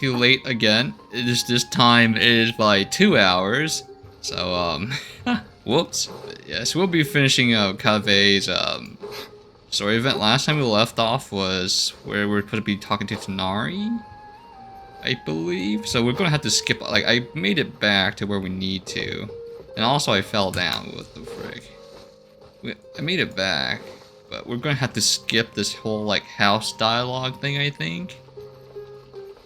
too late again. This time is by 2 hours. So whoops. Yes, we'll be finishing Kaveh's story event. Last time we left off was where we're supposed to be talking to Tanari, I believe. So we're gonna have to skip. Like, I made it back to where we need to, and also I fell down. What the frick? I made it back, but we're gonna have to skip this whole like house dialogue thing, I think.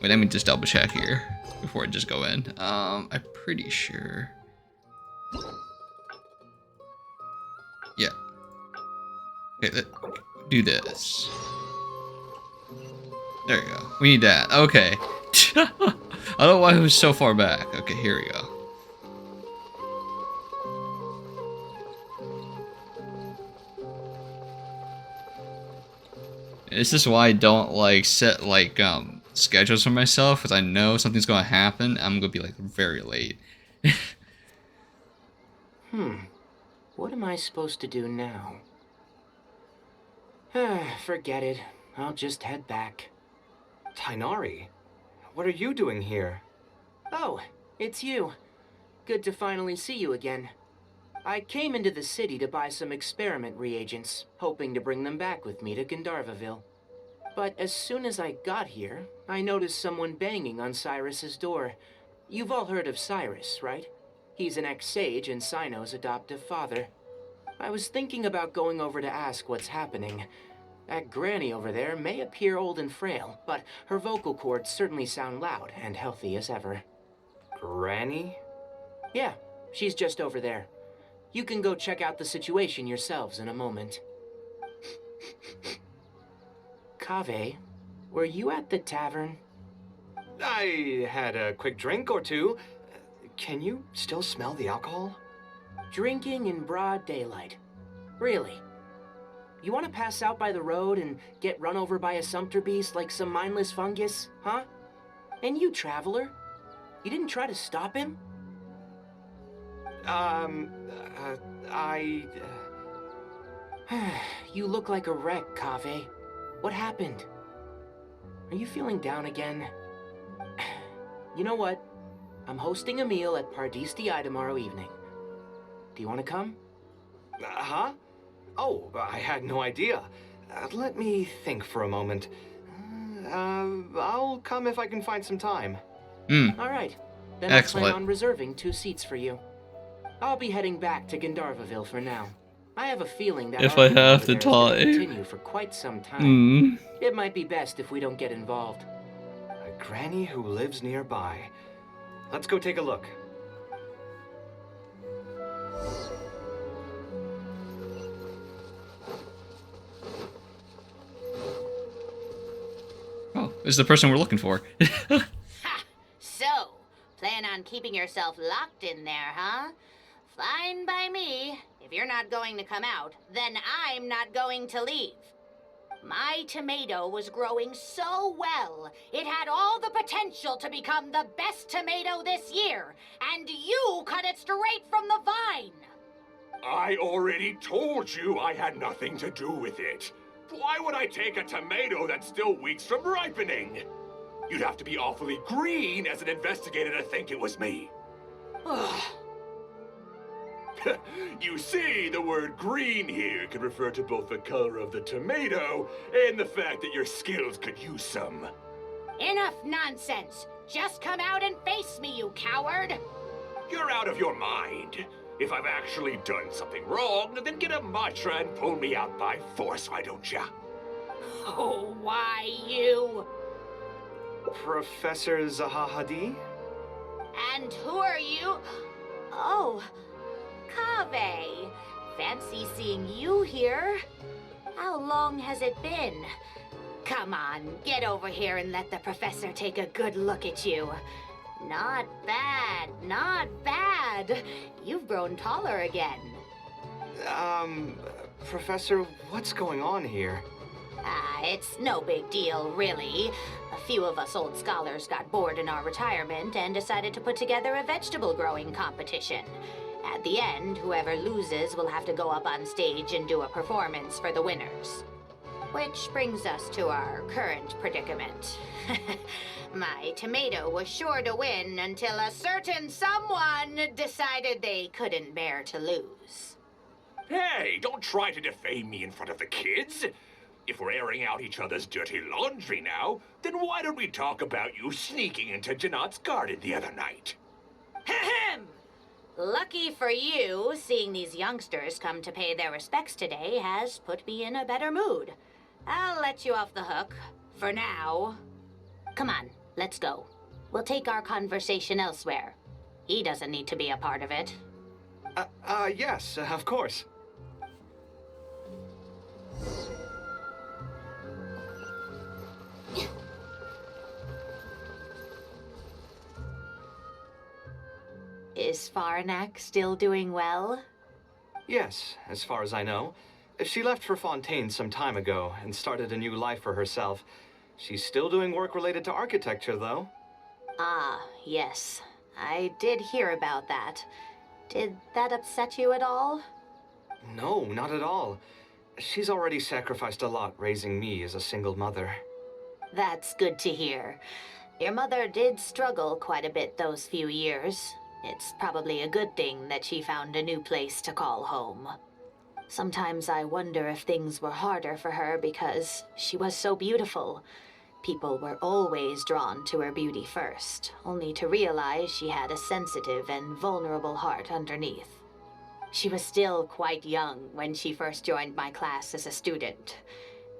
Wait, let me just double check here before I just go in. I'm pretty sure. Yeah. Okay, let's do this. There you go. We need that. Okay. I don't know why it was so far back. Okay, here we go. This is why I don't like set like schedules for myself, because I know something's gonna happen. I'm gonna be like very late. What am I supposed to do now? Forget it. I'll just head back. Tainari, what are you doing here? Oh, it's you. Good to finally see you again. I came into the city to buy some experiment reagents, hoping to bring them back with me to Gandharvaville. But as soon as I got here, I noticed someone banging on Cyrus's door. You've all heard of Cyrus, right? He's an ex-sage and Cyno's adoptive father. I was thinking about going over to ask what's happening. That granny over there may appear old and frail, but her vocal cords certainly sound loud and healthy as ever. Granny? Yeah, she's just over there. You can go check out the situation yourselves in a moment. Kaveh, were you at the tavern? I had a quick drink or two. Can you still smell the alcohol? Drinking in broad daylight. Really? You want to pass out by the road and get run over by a sumpter beast like some mindless fungus, huh? And you, traveler? You didn't try to stop him? You look like a wreck, Kaveh. What happened? Are you feeling down again? You know what? I'm hosting a meal at Pardistii tomorrow evening. Do you want to come? Huh? Oh, I had no idea. Let me think for a moment. I'll come if I can find some time. All right. Then Excellent. I'll plan on reserving 2 seats for you. I'll be heading back to Gandharvaville for now. I have a feeling that If our I meeting have over to there is gonna tie. continue for quite some time. Hmm. It might be best if we don't get involved. A granny who lives nearby. Let's go take a look. Oh, this is the person we're looking for. Ha! So, plan on keeping yourself locked in there, huh? Fine by me. If you're not going to come out, then I'm not going to leave. My tomato was growing so well, it had all the potential to become the best tomato this year, and you cut it straight from the vine. I already told you I had nothing to do with it. Why would I take a tomato that's still weeks from ripening? You'd have to be awfully green as an investigator to think it was me. Ugh. You see, the word green here could refer to both the color of the tomato and the fact that your skills could use some. Enough nonsense. Just come out and face me, you coward. You're out of your mind. If I've actually done something wrong, then get a mantra and pull me out by force, why don't ya? Oh, why you? Professor Zahahadi? And who are you? Oh, Kaveh. Fancy seeing you here. How long has it been? Come on, get over here and let the professor take a good look at you. Not bad, not bad. You've grown taller again. Professor, what's going on here? It's no big deal, really. A few of us old scholars got bored in our retirement and decided to put together a vegetable growing competition. At the end, whoever loses will have to go up on stage and do a performance for the winners. Which brings us to our current predicament. My tomato was sure to win until a certain someone decided they couldn't bear to lose. Hey, don't try to defame me in front of the kids. If we're airing out each other's dirty laundry now, then why don't we talk about you sneaking into Janot's garden the other night? Ahem! Lucky for you, seeing these youngsters come to pay their respects today has put me in a better mood. I'll let you off the hook, for now. Come on, let's go. We'll take our conversation elsewhere. He doesn't need to be a part of it. Yes, of course. Is Farnak still doing well? Yes, as far as I know. She left for Fontaine some time ago and started a new life for herself. She's still doing work related to architecture, though. Ah, yes. I did hear about that. Did that upset you at all? No, not at all. She's already sacrificed a lot raising me as a single mother. That's good to hear. Your mother did struggle quite a bit those few years. It's probably a good thing that she found a new place to call home. Sometimes I wonder if things were harder for her because she was so beautiful. People were always drawn to her beauty first, only to realize she had a sensitive and vulnerable heart underneath. She was still quite young when she first joined my class as a student.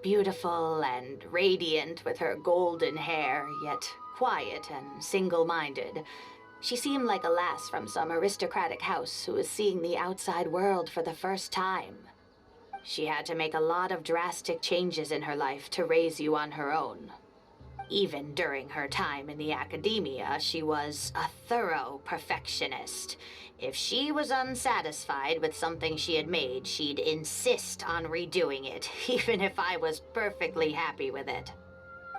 Beautiful and radiant with her golden hair, yet quiet and single-minded. She seemed like a lass from some aristocratic house who was seeing the outside world for the first time. She had to make a lot of drastic changes in her life to raise you on her own. Even during her time in the academia, she was a thorough perfectionist. If she was unsatisfied with something she had made, she'd insist on redoing it, even if I was perfectly happy with it.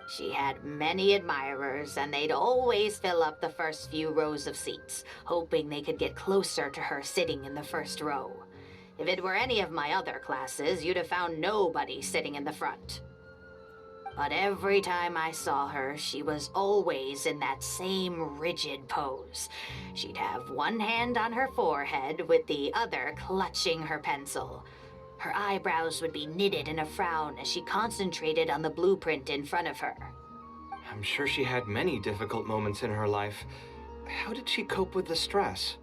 She had many admirers, and they'd always fill up the first few rows of seats, hoping they could get closer to her sitting in the first row. If it were any of my other classes, you'd have found nobody sitting in the front. But every time I saw her, she was always in that same rigid pose. She'd have one hand on her forehead with the other clutching her pencil. Her eyebrows would be knitted in a frown as she concentrated on the blueprint in front of her. I'm sure she had many difficult moments in her life. How did she cope with the stress?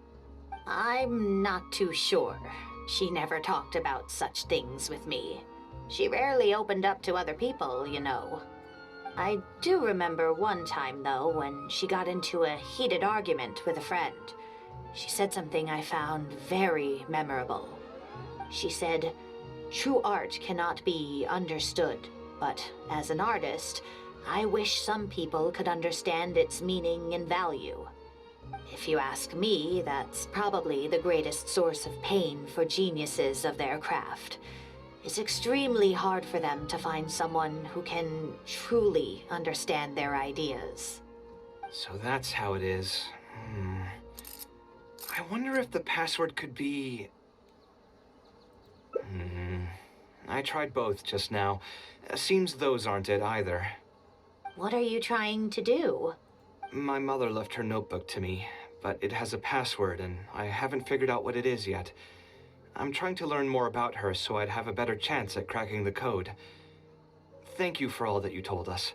I'm not too sure. She never talked about such things with me. She rarely opened up to other people, you know. I do remember one time, though, when she got into a heated argument with a friend. She said something I found very memorable. She said, "True art cannot be understood, but as an artist, I wish some people could understand its meaning and value." If you ask me, that's probably the greatest source of pain for geniuses of their craft. It's extremely hard for them to find someone who can truly understand their ideas. So that's how it is. I wonder if the password could be... I tried both just now. Seems those aren't it either. What are you trying to do? My mother left her notebook to me, but it has a password and I haven't figured out what it is yet. I'm trying to learn more about her so I'd have a better chance at cracking the code. Thank you for all that you told us.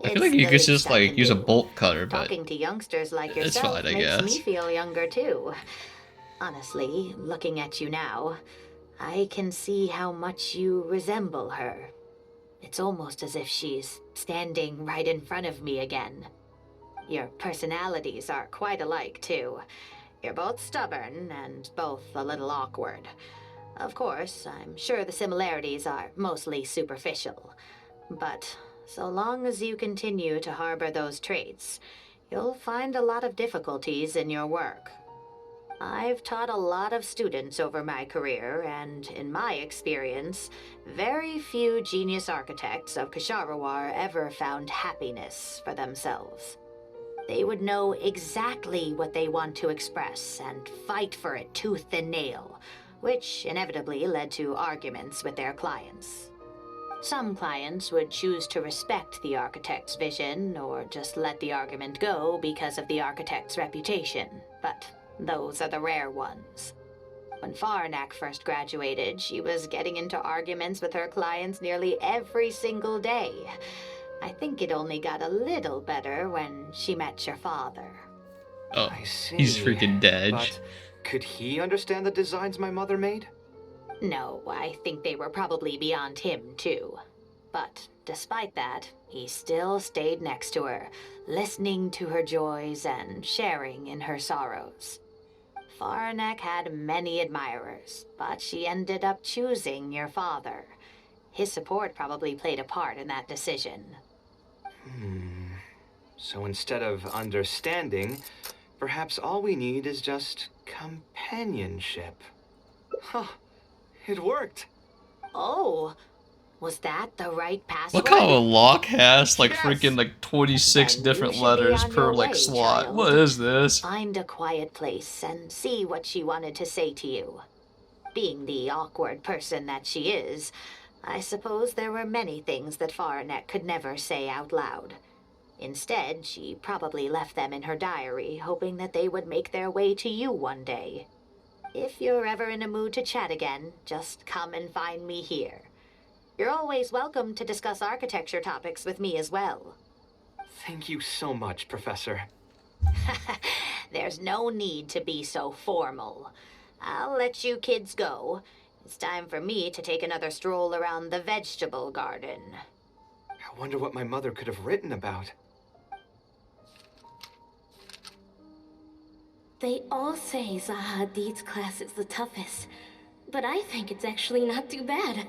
I feel like you could just like use a bolt cutter, but talking to youngsters like it's yourself fine, I makes guess. me feel younger too. Honestly, looking at you now, I can see how much you resemble her. It's almost as if she's standing right in front of me again. Your personalities are quite alike too. You're both stubborn and both a little awkward. Of course, I'm sure the similarities are mostly superficial. But so long as you continue to harbor those traits, you'll find a lot of difficulties in your work. I've taught a lot of students over my career, and in my experience, very few genius architects of Ksharawar ever found happiness for themselves. They would know exactly what they want to express and fight for it tooth and nail, which inevitably led to arguments with their clients. Some clients would choose to respect the architect's vision or just let the argument go because of the architect's reputation, but those are the rare ones. When Faranak first graduated, she was getting into arguments with her clients nearly every single day. I think it only got a little better when she met your father. Oh, I see. he's freaking dead. But could he understand the designs my mother made? No, I think they were probably beyond him, too. But despite that, he still stayed next to her, listening to her joys and sharing in her sorrows. Faranek had many admirers, but she ended up choosing your father. His support probably played a part in that decision. So instead of understanding, perhaps all we need is just companionship. Huh. It worked. Oh, was that the right password? Look how a lock has like Yes. freaking like 26 Then different you should be letters on per your like way, slot. child. What is this? Find a quiet place and see what she wanted to say to you. Being the awkward person that she is, I suppose there were many things that Faranek could never say out loud. Instead, she probably left them in her diary, hoping that they would make their way to you one day. If you're ever in a mood to chat again, just come and find me here. You're always welcome to discuss architecture topics with me as well. Thank you so much, Professor. There's no need to be so formal. I'll let you kids go. It's time for me to take another stroll around the vegetable garden. I wonder what my mother could have written about. They all say Zaha Hadid's class is the toughest, but I think it's actually not too bad.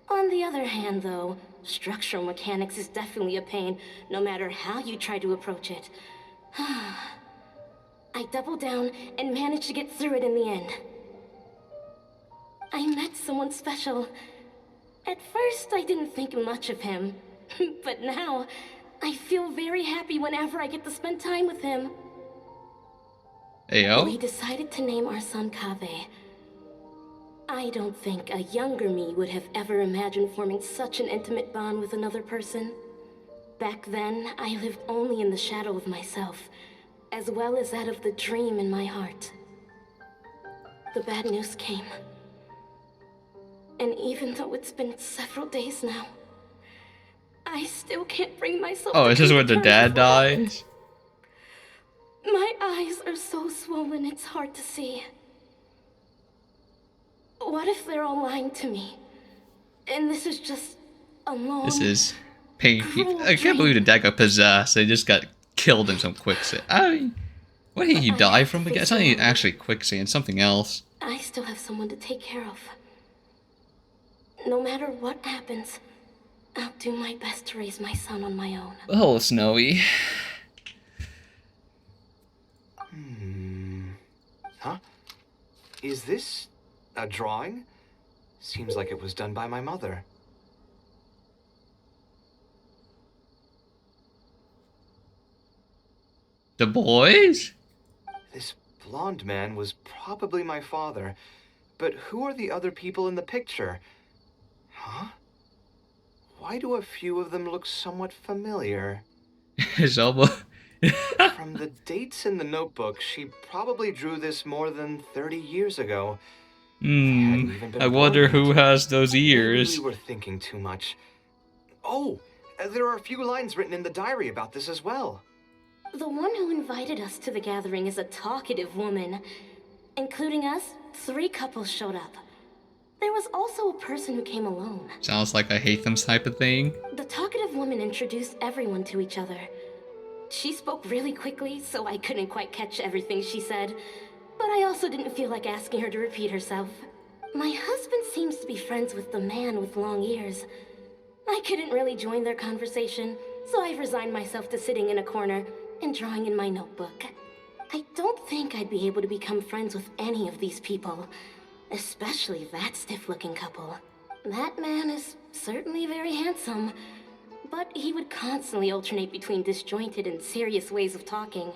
On the other hand, though, structural mechanics is definitely a pain, no matter how you try to approach it. I doubled down and managed to get through it in the end. I met someone special. At first, I didn't think much of him, but now, I feel very happy whenever I get to spend time with him. We Ayo? decided to name our son Kaveh. I don't think a younger me would have ever imagined forming such an intimate bond with another person. Back then, I lived only in the shadow of myself, as well as that of the dream in my heart. The bad news came. And even though it's been several days now, I still can't bring myself Oh, to is this come where to the terms dad with what happened. dies? My eyes are so swollen it's hard to see. What if they're all lying to me? And this is just a long... This is painful. cruel I can't believe the dream. dad got possessed. They just got killed in some quicksand. I mean, what did he I die have from to again? It's face not even reality. actually quicksand, something else. I still have someone to take care of. No matter what happens, I'll do my best to raise my son on my own. Oh, Snowy. Huh? Is this a drawing? Seems like it was done by my mother. The boys? This blonde man was probably my father. But who are the other people in the picture? Huh? Why do a few of them look somewhat familiar? His elbow. From the dates in the notebook, she probably drew this more than 30 years ago. I wonder who has those ears. Maybe we were thinking too much. Oh, there are a few lines written in the diary about this as well. The one who invited us to the gathering is a talkative woman. Including us, 3 couples showed up. There was also a person who came alone. Sounds like a hate them type of thing. The talkative woman introduced everyone to each other. She spoke really quickly, so I couldn't quite catch everything she said. But I also didn't feel like asking her to repeat herself. My husband seems to be friends with the man with long ears. I couldn't really join their conversation, so I've resigned myself to sitting in a corner and drawing in my notebook. I don't think I'd be able to become friends with any of these people, especially that stiff-looking couple. That man is certainly very handsome, but he would constantly alternate between disjointed and serious ways of talking.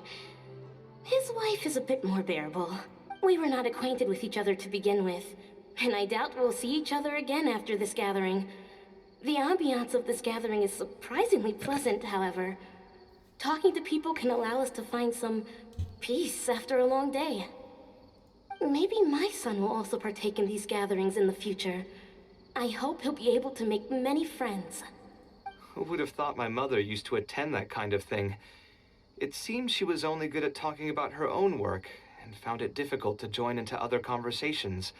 His wife is a bit more bearable. We were not acquainted with each other to begin with, and I doubt we'll see each other again after this gathering. The ambiance of this gathering is surprisingly pleasant, however. Talking to people can allow us to find some peace after a long day. Maybe my son will also partake in these gatherings in the future. I hope he'll be able to make many friends. Who would have thought my mother used to attend that kind of thing? It seems she was only good at talking about her own work, and found it difficult to join into other conversations.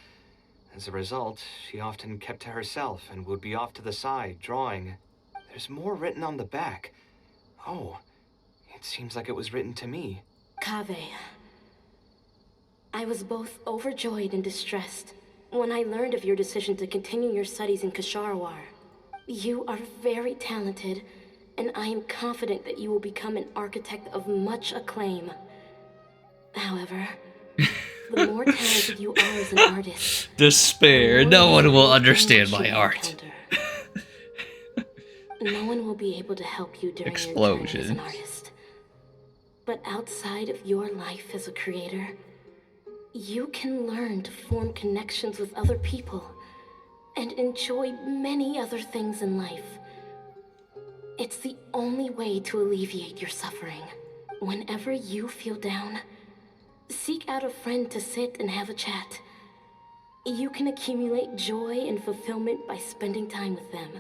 As a result, she often kept to herself and would be off to the side, drawing. There's more written on the back. Oh, it seems like it was written to me. Kaveh, I was both overjoyed and distressed when I learned of your decision to continue your studies in Kasharwar. You are very talented, and I am confident that you will become an architect of much acclaim. However, the more talented you are as an artist, Despair. No one will understand my art. No one will be able to help you during your journey as an artist. But outside of your life as a creator, you can learn to form connections with other people and enjoy many other things in life. It's the only way to alleviate your suffering. Whenever you feel down, seek out a friend to sit and have a chat. You can accumulate joy and fulfillment by spending time with them.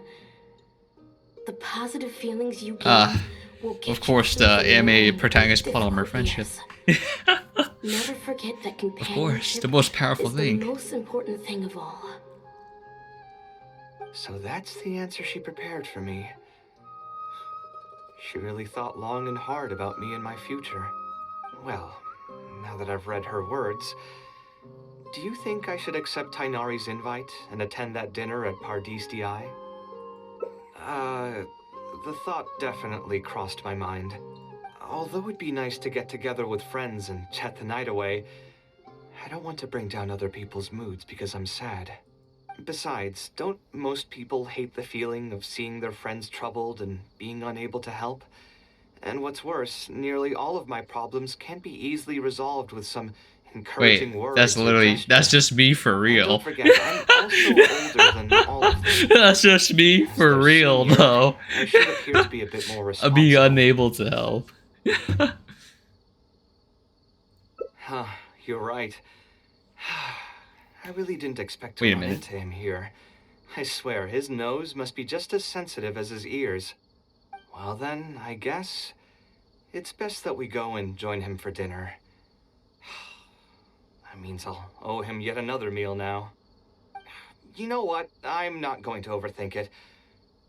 The positive feelings you gain will get of course, you the through anime long, protagonist plot on her difficult friendship. years. Never forget that Of course, companionship the most powerful is thing. the most important thing of all. So that's the answer she prepared for me. She really thought long and hard about me and my future. Well, now that I've read her words, do you think I should accept Tainari's invite and attend that dinner at Pardis Eye? The thought definitely crossed my mind. Although it'd be nice to get together with friends and chat the night away, I don't want to bring down other people's moods because I'm sad. Besides, don't most people hate the feeling of seeing their friends troubled and being unable to help? And what's worse, nearly all of my problems can't be easily resolved with some encouraging Wait, words that's or literally, gesture. that's just me for And real. don't forget, I'm also older than all of them. That's just me As for their real, senior, though. I should appear to be a bit more I'd responsible. be unable to help. Huh, you're right. I really didn't expect to Wait a run minute. into him here. I swear, his nose must be just as sensitive as his ears. Well then, I guess it's best that we go and join him for dinner. That means I'll owe him yet another meal now. You know what? I'm not going to overthink it.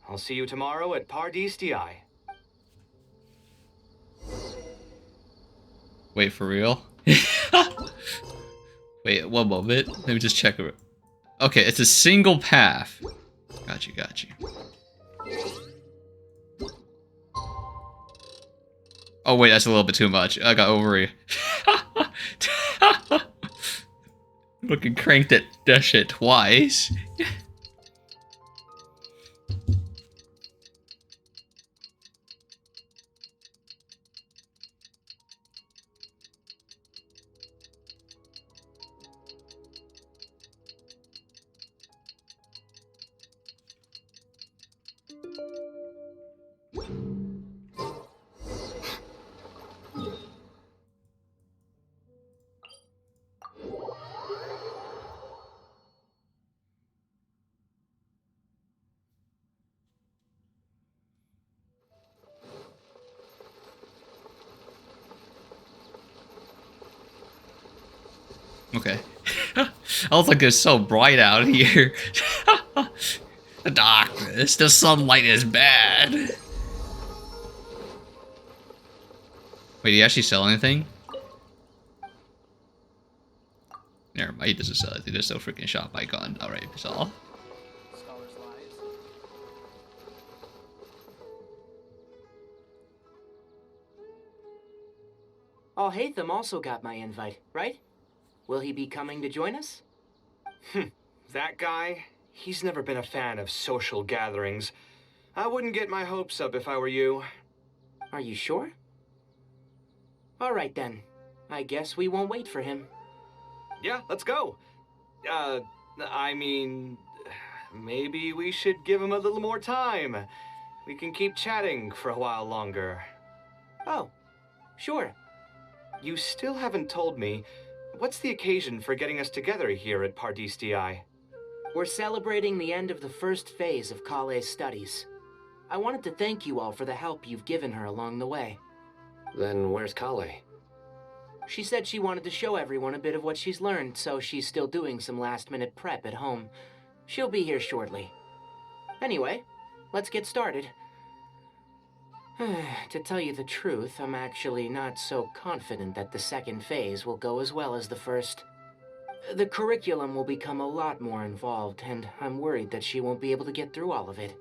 I'll see you tomorrow at Pardis Eye. Wait, for real? Wait, one moment. Let me just check it. Okay, it's a single path. Got you, got you. Oh wait, that's a little bit too much. I got over Fucking cranked that shit twice. Okay. I was like, it's so bright out here. The darkness, the sunlight is bad. Wait, do you actually sell anything? Never mind, he doesn't sell anything. There's no freaking shop icon. Alright, it's all. Alhaitham also got my invite, right? Will he be coming to join us? That guy? He's never been a fan of social gatherings. I wouldn't get my hopes up if I were you. Are you sure? All right then. I guess we won't wait for him. Yeah, let's go. I mean, maybe we should give him a little more time. We can keep chatting for a while longer. Oh, sure. You still haven't told me, what's the occasion for getting us together here at Pardistii? We're celebrating the end of the first phase of Kale's studies. I wanted to thank you all for the help you've given her along the way. Then where's Kale? She said she wanted to show everyone a bit of what she's learned, so she's still doing some last-minute prep at home. She'll be here shortly. Anyway, let's get started. To tell you the truth, I'm actually not so confident that the second phase will go as well as the first. The curriculum will become a lot more involved, and I'm worried that she won't be able to get through all of it.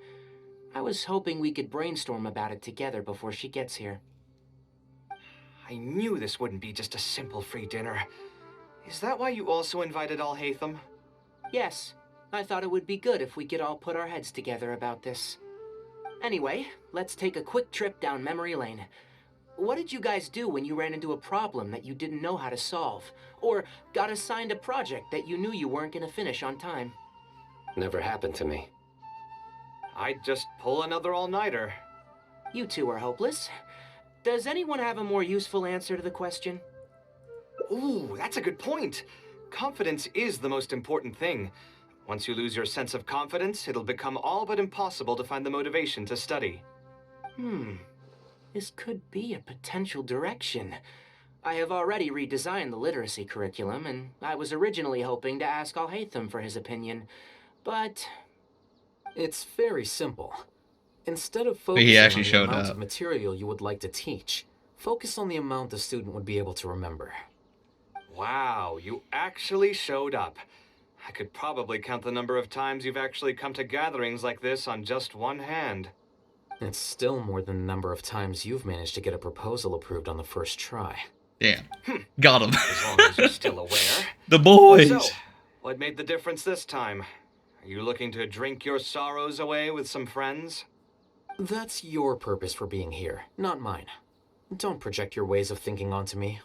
I was hoping we could brainstorm about it together before she gets here. I knew this wouldn't be just a simple free dinner. Is that why you also invited Alhaitham? Yes, I thought it would be good if we could all put our heads together about this. Anyway, let's take a quick trip down memory lane. What did you guys do when you ran into a problem that you didn't know how to solve? Or got assigned a project that you knew you weren't going to finish on time? Never happened to me. I'd just pull another all-nighter. You two are hopeless. Does anyone have a more useful answer to the question? Ooh, that's a good point. Confidence is the most important thing. Once you lose your sense of confidence, it'll become all but impossible to find the motivation to study. This could be a potential direction. I have already redesigned the literacy curriculum, and I was originally hoping to ask Alhaitham for his opinion, but... It's very simple. Instead of He focusing actually on the showed amount up. of material you would like to teach, focus on the amount the student would be able to remember. Wow, you actually showed up. I could probably count the number of times you've actually come to gatherings like this on just one hand. It's still more than the number of times you've managed to get a proposal approved on the first try. Damn. Got him. As long as you're still aware. The boys. So, what made the difference this time? Are you looking to drink your sorrows away with some friends? That's your purpose for being here, not mine. Don't project your ways of thinking onto me.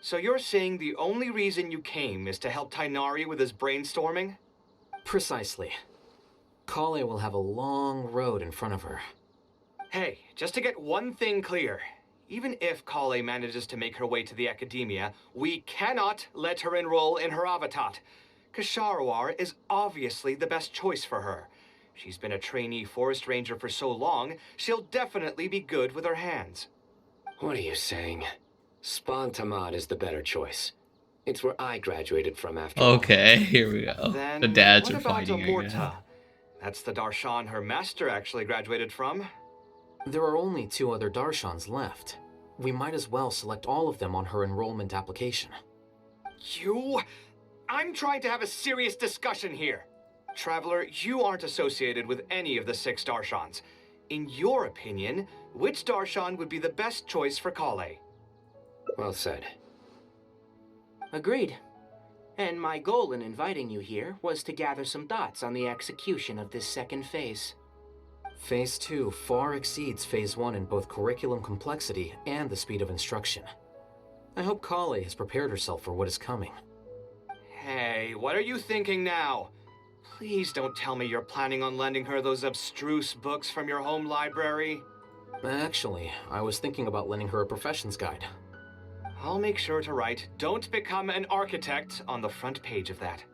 So you're saying the only reason you came is to help Tainari with his brainstorming? Precisely. Kale will have a long road in front of her. Hey, just to get one thing clear. Even if Kale manages to make her way to the academia, we cannot let her enroll in her avatat. Kasharawar is obviously the best choice for her. She's been a trainee forest ranger for so long, she'll definitely be good with her hands. What are you saying? Spawn Tamad is the better choice. It's where I graduated from after all. Okay, here we go. Then The dads what are about fighting again. Amurta? That's the darshan her master actually graduated from. There are only 2 other Darshans left. We might as well select all of them on her enrollment application. I'm trying to have a serious discussion here. Traveler, you aren't associated with any of the 6 darshans. In your opinion, which darshan would be the best choice for Kale? Well said. Agreed. And my goal in inviting you here was to gather some thoughts on the execution of this second phase. Phase 2 far exceeds Phase 1 in both curriculum complexity and the speed of instruction. I hope Kale has prepared herself for what is coming. Hey, what are you thinking now? Please don't tell me you're planning on lending her those abstruse books from your home library. Actually, I was thinking about lending her a professions guide. I'll make sure to write, "Don't become an architect" on the front page of that.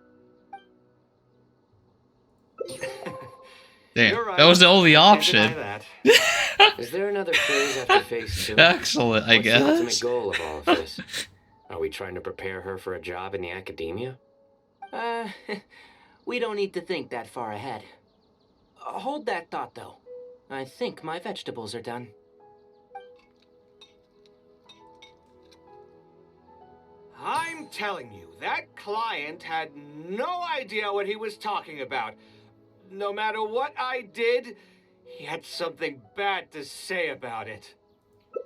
Damn, You're right. that was the only Can't deny option. that. Is there another phase after Phase 2? Excellent, I What's the ultimate guess. goal of all of this? Are we trying to prepare her for a job in the academia? We don't need to think that far ahead. Hold that thought, though. I think my vegetables are done. I'm telling you, that client had no idea what he was talking about. No matter what I did, he had something bad to say about it.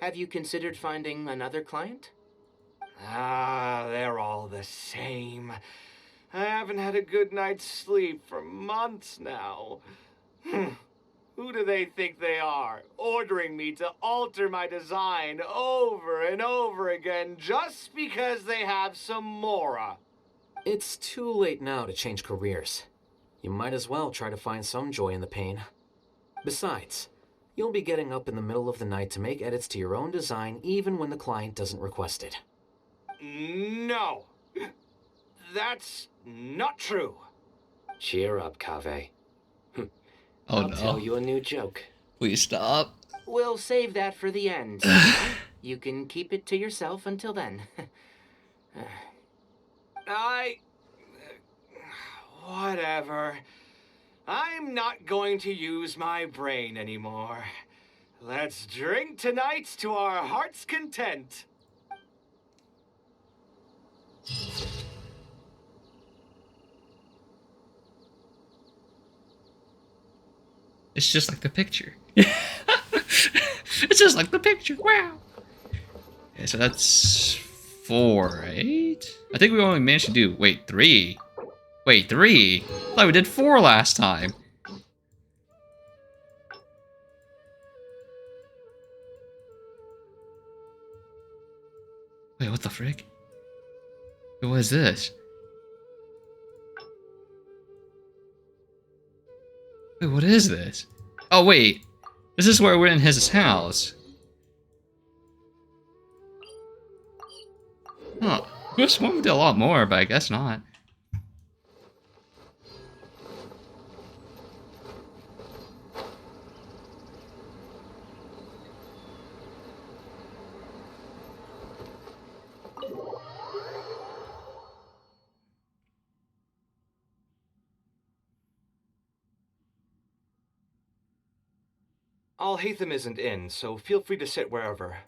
Have you considered finding another client? They're all the same. I haven't had a good night's sleep for months now. Who do they think they are, ordering me to alter my design over and over again just because they have some Mora? It's too late now to change careers. You might as well try to find some joy in the pain. Besides, you'll be getting up in the middle of the night to make edits to your own design even when the client doesn't request it. No! That's not true. Cheer up, Kaveh. Oh I'll no. tell you a new joke. Please stop. We'll save that for the end. You can keep it to yourself until then. Whatever. I'm not going to use my brain anymore. Let's drink tonight to our heart's content. It's just like the picture. It's just like the picture. Wow. Okay, so that's 4, right? I think we only managed to do, wait, 3. Wait, 3? I thought we did 4 last time. Wait, what the frick? Wait, what is this? Wait, what is this? Oh, wait. This is where we're in his house. Huh. I was sworn we did a lot more, but I guess not. Alhaitham isn't in, so feel free to sit wherever.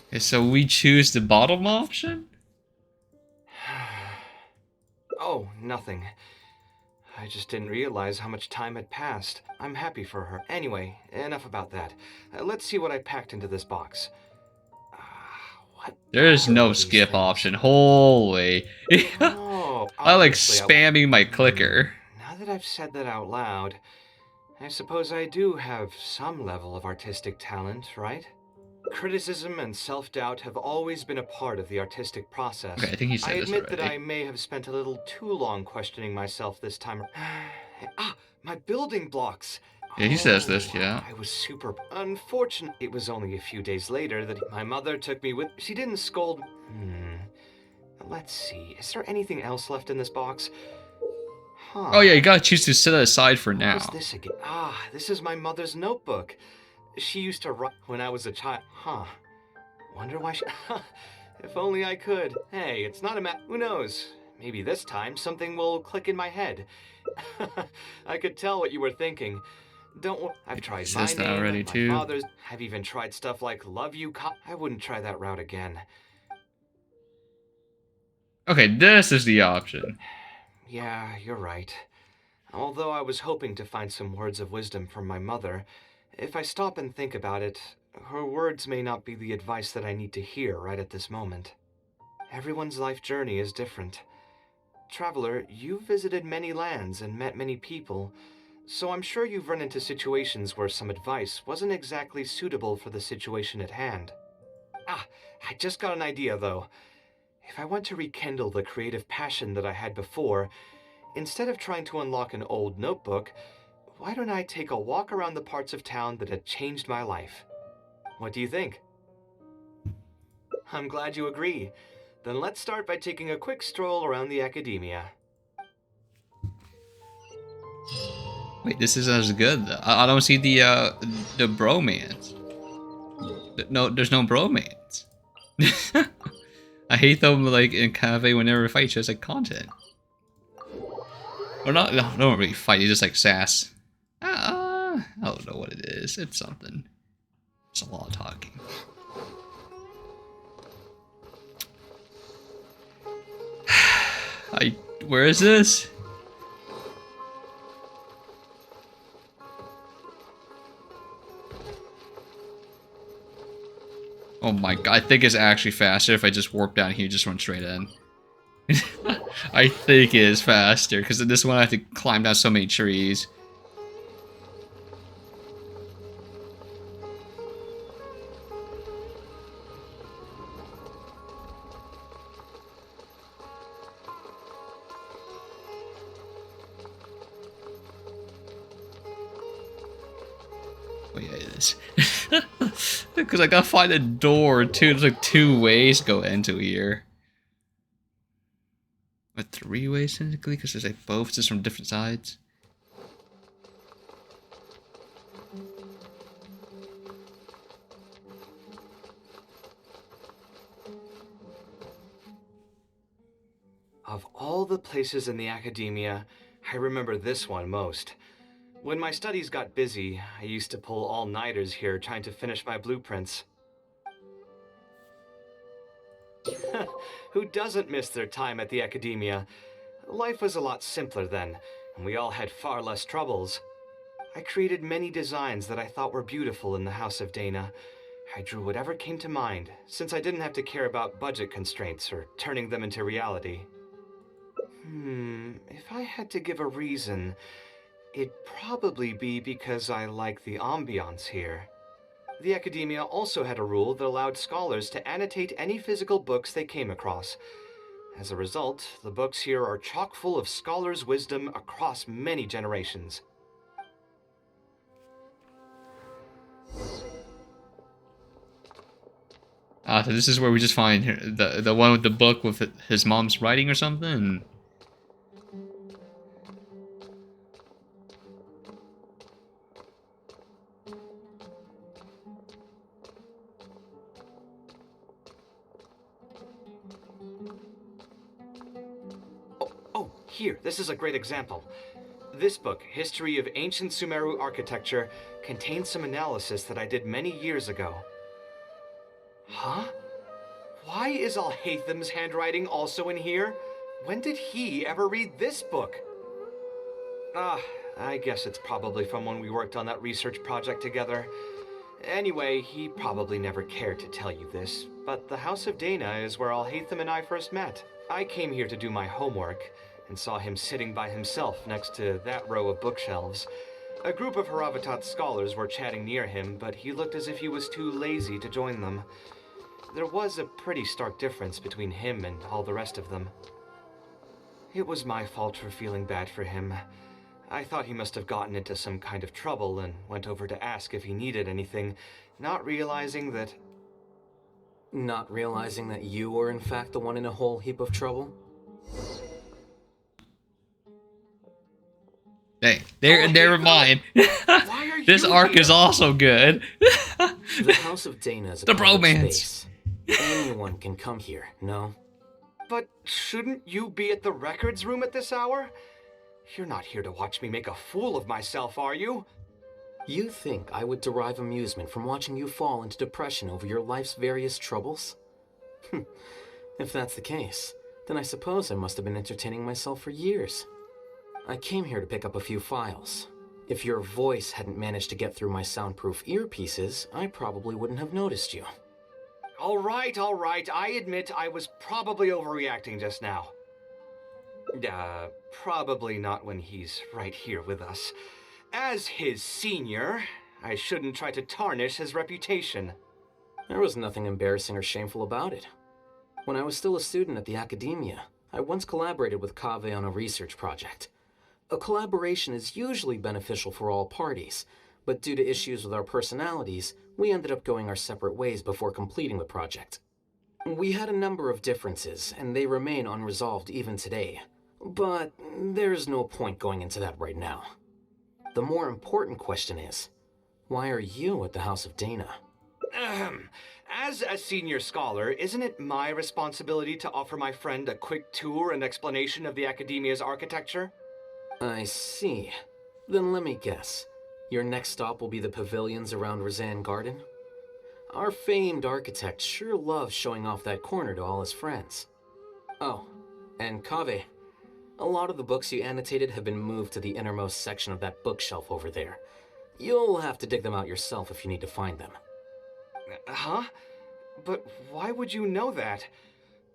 Okay, so we choose the bottom option? Oh, nothing. I just didn't realize how much time had passed. I'm happy for her. Anyway, enough about that. Let's see what I packed into this box. What? There's are no these skip things? option. Holy. Oh, I like obviously spamming my clicker. Now that I've said that out loud, I suppose I do have some level of artistic talent, right? Criticism and self-doubt have always been a part of the artistic process. Okay, I think he said I this admit that already. I may have spent a little too long questioning myself this time. My building blocks! Yeah, he says this, Oh, yeah. I was super... Unfortunate. It was only a few days later that my mother took me with... She didn't scold... Let's see. Is there anything else left in this box? Huh. Oh yeah, you gotta choose to set it aside for What now. was this again? This is my mother's notebook. She used to write when I was a child. Huh. Wonder why she... If only I could. Hey, it's not a Who knows? Maybe this time something will click in my head. I could tell what you were thinking. Don't I've tried my says that name, already, my too. father's. I've even tried stuff like love you. I wouldn't try that route again. Okay, this is the option. Yeah, you're right. Although I was hoping to find some words of wisdom from my mother, if I stop and think about it, her words may not be the advice that I need to hear right at this moment. Everyone's life journey is different. Traveler, you've visited many lands and met many people, so I'm sure you've run into situations where some advice wasn't exactly suitable for the situation at hand. I just got an idea though. If I want to rekindle the creative passion that I had before, instead of trying to unlock an old notebook, why don't I take a walk around the parts of town that had changed my life? What do you think? I'm glad you agree. Then let's start by taking a quick stroll around the academia. Wait, this is as good. I don't see the bromance. No, there's no bromance. I hate them like in Kaveh whenever we fight, just like content. Or not, no, don't really fight, you just like sass. I don't know what it is. It's something. It's a lot of talking. Where is this? Oh my god, I think it's actually faster if I just warp down here and just run straight in. I think it is faster, because in this one I have to climb down so many trees. Oh yeah, it is. Because I gotta find a door too. There's like 2 ways to go into here. Or 3 ways technically, because there's like both just from different sides. Of all the places in the academia, I remember this one most. When my studies got busy, I used to pull all-nighters here trying to finish my blueprints. Who doesn't miss their time at the academia? Life was a lot simpler then, and we all had far less troubles. I created many designs that I thought were beautiful in the House of Dana. I drew whatever came to mind, since I didn't have to care about budget constraints or turning them into reality. If I had to give a reason, it'd probably be because I like the ambiance here. The academia also had a rule that allowed scholars to annotate any physical books they came across. As a result, the books here are chock full of scholars' wisdom across many generations. So this is where we just find the one with the book with his mom's writing or something? Oh, here, this is a great example. This book, History of Ancient Sumeru Architecture, contains some analysis that I did many years ago. Huh? Why is Alhatham's handwriting also in here? When did he ever read this book? I guess it's probably from when we worked on that research project together. Anyway, he probably never cared to tell you this, but the House of Dana is where Alhatham and I first met. I came here to do my homework, and saw him sitting by himself next to that row of bookshelves. A group of Haravatat scholars were chatting near him, but he looked as if he was too lazy to join them. There was a pretty stark difference between him and all the rest of them. It was my fault for feeling bad for him. I thought he must have gotten into some kind of trouble and went over to ask if he needed anything, not realizing that... Not realizing that you were in fact the one in a whole heap of trouble? Hey, never mind. Why are This you arc here? is also good. The House of Dana is a The public bromance. space. Anyone can come here, no? But shouldn't you be at the records room at this hour? You're not here to watch me make a fool of myself, are you? You think I would derive amusement from watching you fall into depression over your life's various troubles? If that's the case, then I suppose I must have been entertaining myself for years. I came here to pick up a few files. If your voice hadn't managed to get through my soundproof earpieces, I probably wouldn't have noticed you. All right. I admit I was probably overreacting just now. Probably not when he's right here with us. As his senior, I shouldn't try to tarnish his reputation. There was nothing embarrassing or shameful about it. When I was still a student at the academia, I once collaborated with Kaveh on a research project. A collaboration is usually beneficial for all parties, but due to issues with our personalities, we ended up going our separate ways before completing the project. We had a number of differences, and they remain unresolved even today. But there's no point going into that right now. The more important question is, why are you at the House of Dana? As a senior scholar, isn't it my responsibility to offer my friend a quick tour and explanation of the academia's architecture? I see. Then let me guess. Your next stop will be the pavilions around Razan Garden? Our famed architect sure loves showing off that corner to all his friends. Oh, and Kaveh, a lot of the books you annotated have been moved to the innermost section of that bookshelf over there. You'll have to dig them out yourself if you need to find them. Huh? But why would you know that?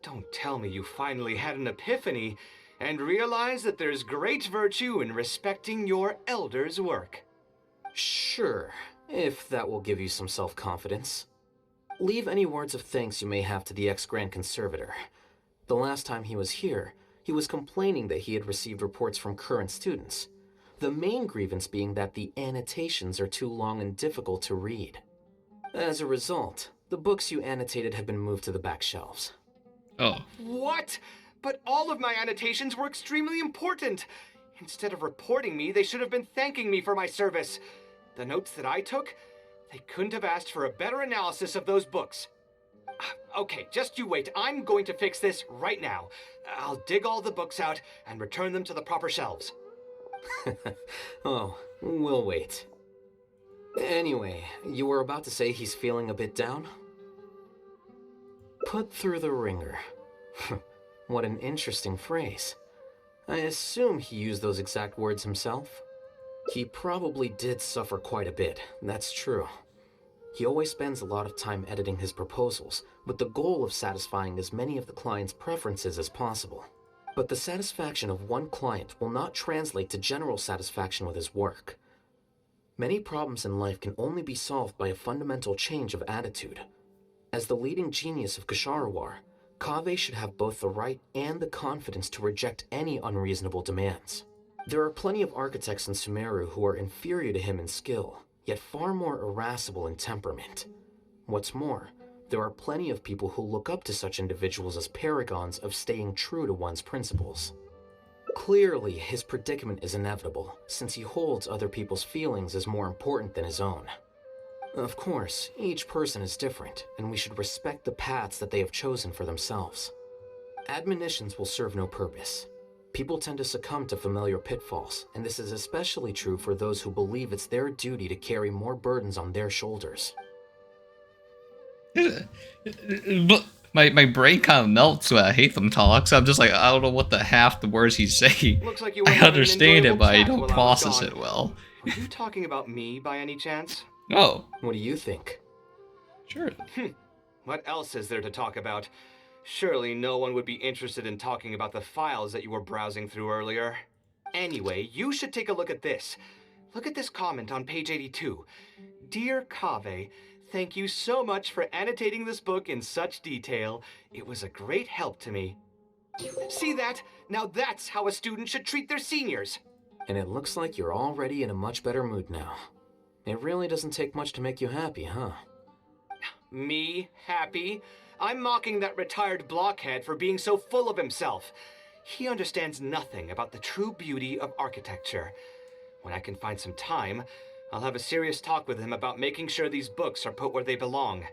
Don't tell me you finally had an epiphany and realized that there's great virtue in respecting your elders' work. Sure, if that will give you some self-confidence. Leave any words of thanks you may have to the ex-Grand Conservator. The last time he was here, he was complaining that he had received reports from current students. The main grievance being that the annotations are too long and difficult to read. As a result, the books you annotated have been moved to the back shelves. Oh. What? But all of my annotations were extremely important. Instead of reporting me, they should have been thanking me for my service. The notes that I took, they couldn't have asked for a better analysis of those books. Okay, just you wait. I'm going to fix this right now. I'll dig all the books out and return them to the proper shelves. Oh, we'll wait. Anyway, you were about to say he's feeling a bit down? Put through the ringer. What an interesting phrase. I assume he used those exact words himself. He probably did suffer quite a bit, that's true. He always spends a lot of time editing his proposals, with the goal of satisfying as many of the client's preferences as possible. But the satisfaction of one client will not translate to general satisfaction with his work. Many problems in life can only be solved by a fundamental change of attitude. As the leading genius of Ksharawar, Kaveh should have both the right and the confidence to reject any unreasonable demands. There are plenty of architects in Sumeru who are inferior to him in skill, yet far more irascible in temperament. What's more, there are plenty of people who look up to such individuals as paragons of staying true to one's principles. Clearly, his predicament is inevitable, since he holds other people's feelings as more important than his own. Of course, each person is different, and we should respect the paths that they have chosen for themselves. Admonitions will serve no purpose. People tend to succumb to familiar pitfalls, and this is especially true for those who believe it's their duty to carry more burdens on their shoulders. My brain kind of melts when I Hatham talks. I'm just like, I don't know what the half the words he's saying. Looks like you were I having an understand it, enjoyable but I chat don't while I was process gone. it well. Were you talking about me by any chance? Oh, What do you think? sure. What else is there to talk about? Surely no one would be interested in talking about the files that you were browsing through earlier. Anyway, you should take a look at this. Look at this comment on page 82. Dear Kaveh, thank you so much for annotating this book in such detail. It was a great help to me. See that? Now that's how a student should treat their seniors. And it looks like you're already in a much better mood now. It really doesn't take much to make you happy, huh? Me happy? I'm mocking that retired blockhead for being so full of himself. He understands nothing about the true beauty of architecture. When I can find some time, I'll have a serious talk with him about making sure these books are put where they belong.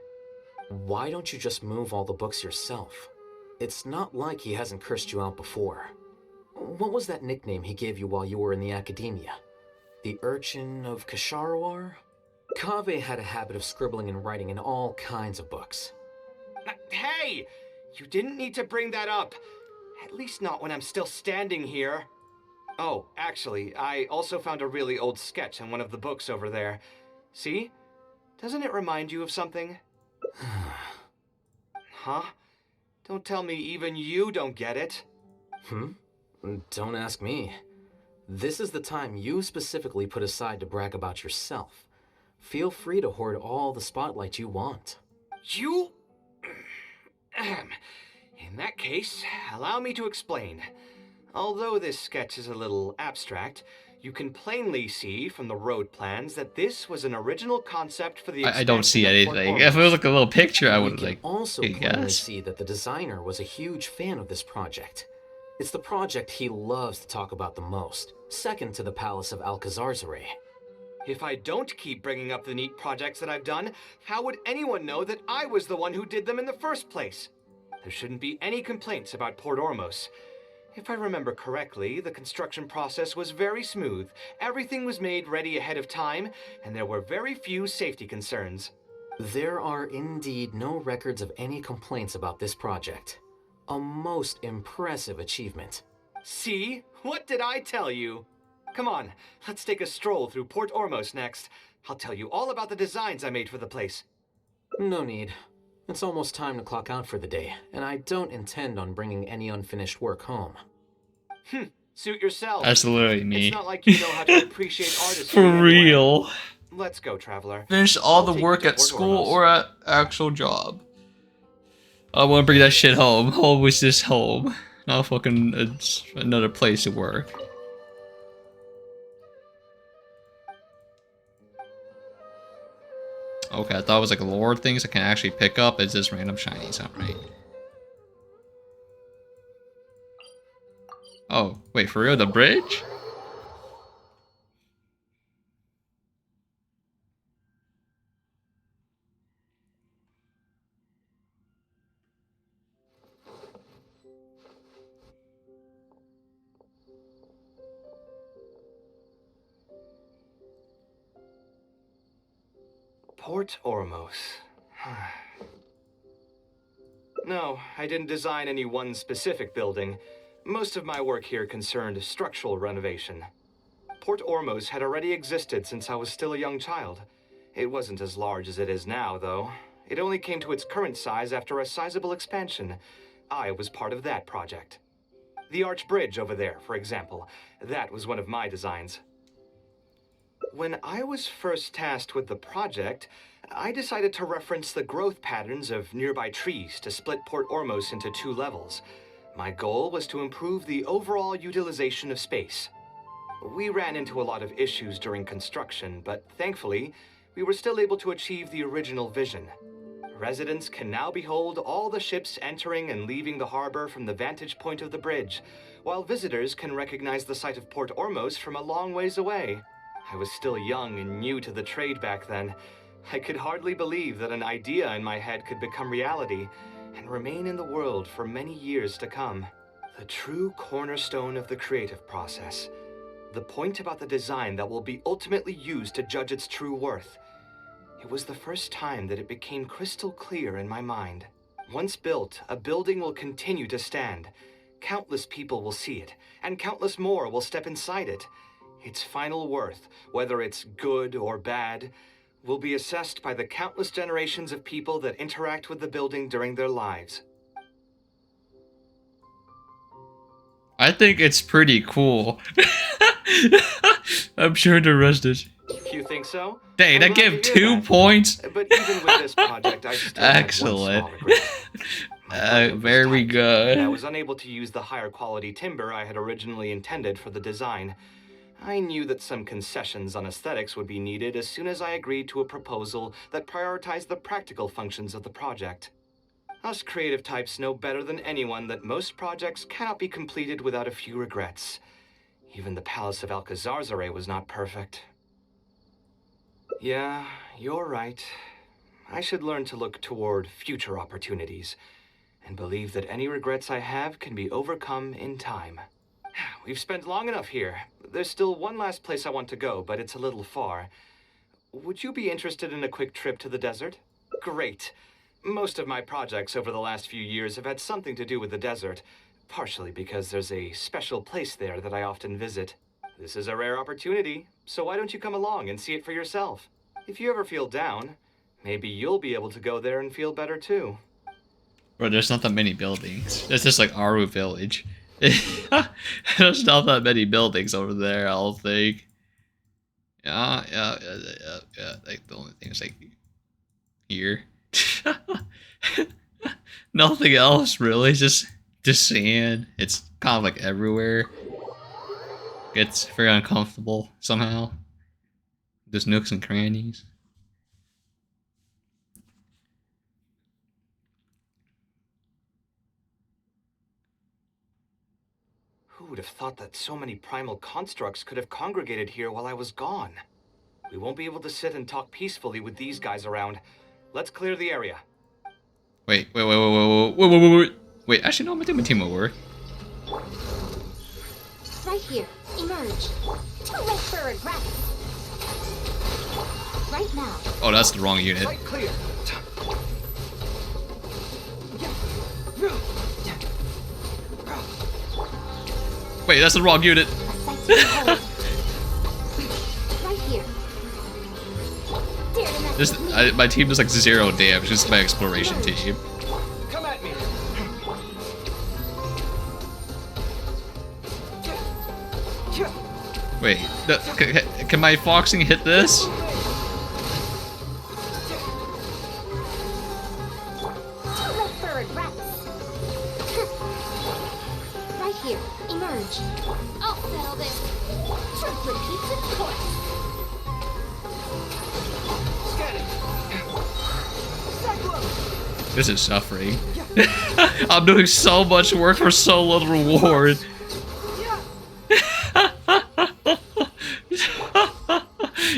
Why don't you just move all the books yourself? It's not like he hasn't cursed you out before. What was that nickname he gave you while you were in the academia? The Urchin of Ksharawar? Kaveh had a habit of scribbling and writing in all kinds of books. Hey! You didn't need to bring that up. At least not when I'm still standing here. Oh, actually, I also found a really old sketch in one of the books over there. See? Doesn't it remind you of something? Huh? Don't tell me even you don't get it. Don't ask me. This is the time you specifically put aside to brag about yourself. Feel free to hoard all the spotlight you want. You? In that case, allow me to explain. Although this sketch is a little abstract, you can plainly see from the road plans that this was an original concept for the I don't see expansion of Port anything. If it was like a little picture, I You would can like. also hey, plainly yes. see that the designer was a huge fan of this project. It's the project he loves to talk about the most, second to the Palace of Alcazarzaray. If I don't keep bringing up the neat projects that I've done, how would anyone know that I was the one who did them in the first place? There shouldn't be any complaints about Port Ormos. If I remember correctly, the construction process was very smooth, everything was made ready ahead of time, and there were very few safety concerns. There are indeed no records of any complaints about this project. A most impressive achievement. See? What did I tell you? Come on, let's take a stroll through Port Ormos next. I'll tell you all about the designs I made for the place. No need. It's almost time to clock out for the day, and I don't intend on bringing any unfinished work home. Suit yourself. That's literally me. It's not like you know how to appreciate artistry For anyway. real. Let's go, traveler. Finish all I'll the take you work to at Port school Ormos. or at actual job. I want to bring that shit home. Always this home. Not fucking another place to work. Okay, I thought it was like lore things I can actually pick up. It's just random shinies, alright. Oh, wait, for real? The bridge? Port Ormos. No, I didn't design any one specific building. Most of my work here concerned structural renovation. Port Ormos had already existed since I was still a young child. It wasn't as large as it is now, though. It only came to its current size after a sizable expansion. I was part of that project. The arch bridge over there, for example, that was one of my designs. When I was first tasked with the project, I decided to reference the growth patterns of nearby trees to split Port Ormos into 2 levels. My goal was to improve the overall utilization of space. We ran into a lot of issues during construction, but thankfully, we were still able to achieve the original vision. Residents can now behold all the ships entering and leaving the harbor from the vantage point of the bridge, while visitors can recognize the site of Port Ormos from a long ways away. I was still young and new to the trade back then. I could hardly believe that an idea in my head could become reality and remain in the world for many years to come. The true cornerstone of the creative process. The point about the design that will be ultimately used to judge its true worth. It was the first time that it became crystal clear in my mind. Once built, a building will continue to stand. Countless people will see it, and countless more will step inside it. Its final worth, whether it's good or bad, will be assessed by the countless generations of people that interact with the building during their lives. I think it's pretty cool. I'm sure the rest is. You think so? Dang, I'm that glad gave to hear 2 that. points. But even with this project, I still had one Excellent. small regret. My budget was Very tight, good. and I was unable to use the higher quality timber I had originally intended for the design. I knew that some concessions on aesthetics would be needed as soon as I agreed to a proposal that prioritized the practical functions of the project. Us creative types know better than anyone that most projects cannot be completed without a few regrets. Even the Palace of Alcazarzare was not perfect. Yeah, you're right. I should learn to look toward future opportunities, and believe that any regrets I have can be overcome in time. We've spent long enough here. There's still one last place I want to go, but it's a little far. Would you be interested in a quick trip to the desert? Great. Most of my projects over the last few years have had something to do with the desert, partially because there's a special place there that I often visit. This is a rare opportunity, so why don't you come along and see it for yourself? If you ever feel down, maybe you'll be able to go there and feel better too. Bro, there's not that many buildings. It's just like Aru Village. There's not that many buildings over there, I don't think. Yeah. Like, the only thing is, like, here. Nothing else, really. Just sand. It's kind of, like, everywhere. Gets very uncomfortable, somehow. There's nooks and crannies. Who would have thought that so many primal constructs could have congregated here while I was gone? We won't be able to sit and talk peacefully with these guys around. Let's clear the area. Wait. Wait, actually, no, I'm gonna do my team will work. Right here. Emerge. Too late for regret. Right now. Oh, that's the wrong unit. Site clear. Wait, that's the wrong unit. A site to behold. Right here. Dare to mess This, with me. my team does like 0 damage. This is my exploration team. Come at me. Wait, can my foxing hit this? Too late for regrets. Right here. Emerge. I'll settle this. Truth repeats its course. Scanning. This is suffering. I'm doing so much work for so little reward.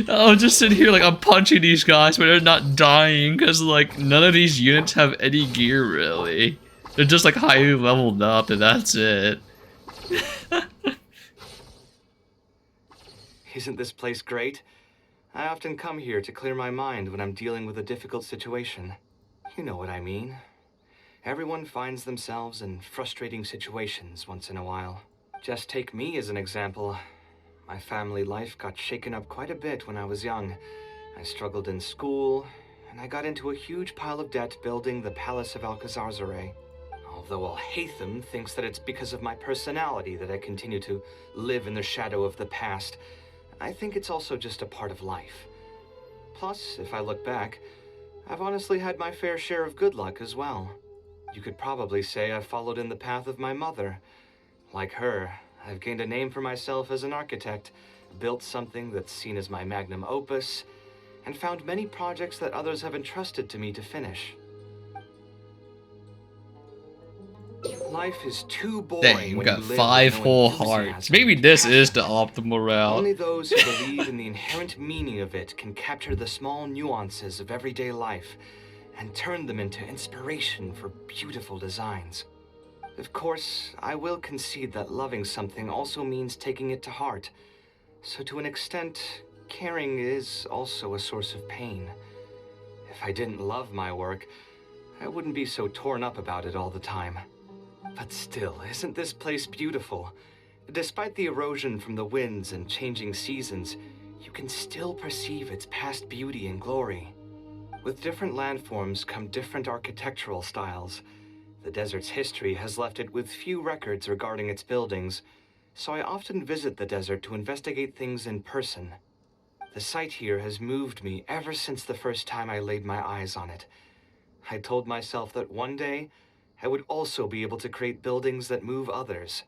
I'm just sitting here like I'm punching these guys, but they're not dying because like none of these units have any gear really. They're just like highly leveled up, and that's it. Isn't this place great? I often come here to clear my mind when I'm dealing with a difficult situation. You know what I mean. Everyone finds themselves in frustrating situations once in a while. Just take me as an example. My family life got shaken up quite a bit when I was young. I struggled in school, and I got into a huge pile of debt building the Palace of Alcazarzaray. Although Alhaitham thinks that it's because of my personality that I continue to live in the shadow of the past, I think it's also just a part of life. Plus, if I look back, I've honestly had my fair share of good luck as well. You could probably say I've followed in the path of my mother. Like her, I've gained a name for myself as an architect, built something that's seen as my magnum opus, and found many projects that others have entrusted to me to finish. Life is too boring. Dang, we when got you live 5 with no whole enthusiasm hearts. Maybe and this passion. is the optimal route. Only those who believe in the inherent meaning of it can capture the small nuances of everyday life and turn them into inspiration for beautiful designs. Of course, I will concede that loving something also means taking it to heart. So to an extent, caring is also a source of pain. If I didn't love my work, I wouldn't be so torn up about it all the time. But still, isn't this place beautiful? Despite the erosion from the winds and changing seasons, you can still perceive its past beauty and glory. With different landforms come different architectural styles. The desert's history has left it with few records regarding its buildings, so I often visit the desert to investigate things in person. The site here has moved me ever since the first time I laid my eyes on it. I told myself that one day, I would also be able to create buildings that move others.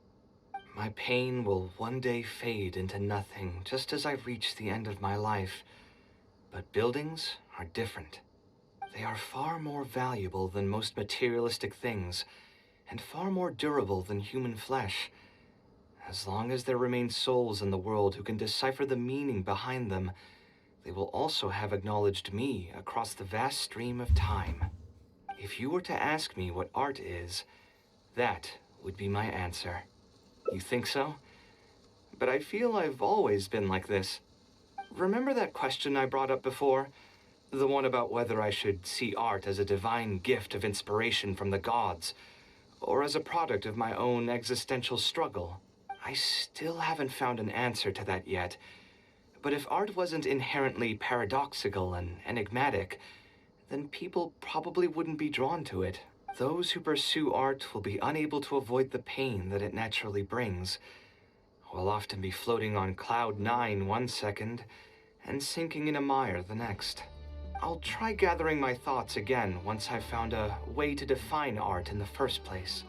My pain will one day fade into nothing just as I reach the end of my life. But buildings are different. They are far more valuable than most materialistic things, and far more durable than human flesh. As long as there remain souls in the world who can decipher the meaning behind them, they will also have acknowledged me across the vast stream of time. If you were to ask me what art is, that would be my answer. You think so? But I feel I've always been like this. Remember that question I brought up before? The one about whether I should see art as a divine gift of inspiration from the gods, or as a product of my own existential struggle. I still haven't found an answer to that yet. But if art wasn't inherently paradoxical and enigmatic, then people probably wouldn't be drawn to it. Those who pursue art will be unable to avoid the pain that it naturally brings. Will often be floating on cloud 9 one second and sinking in a mire the next. I'll try gathering my thoughts again once I've found a way to define art in the first place.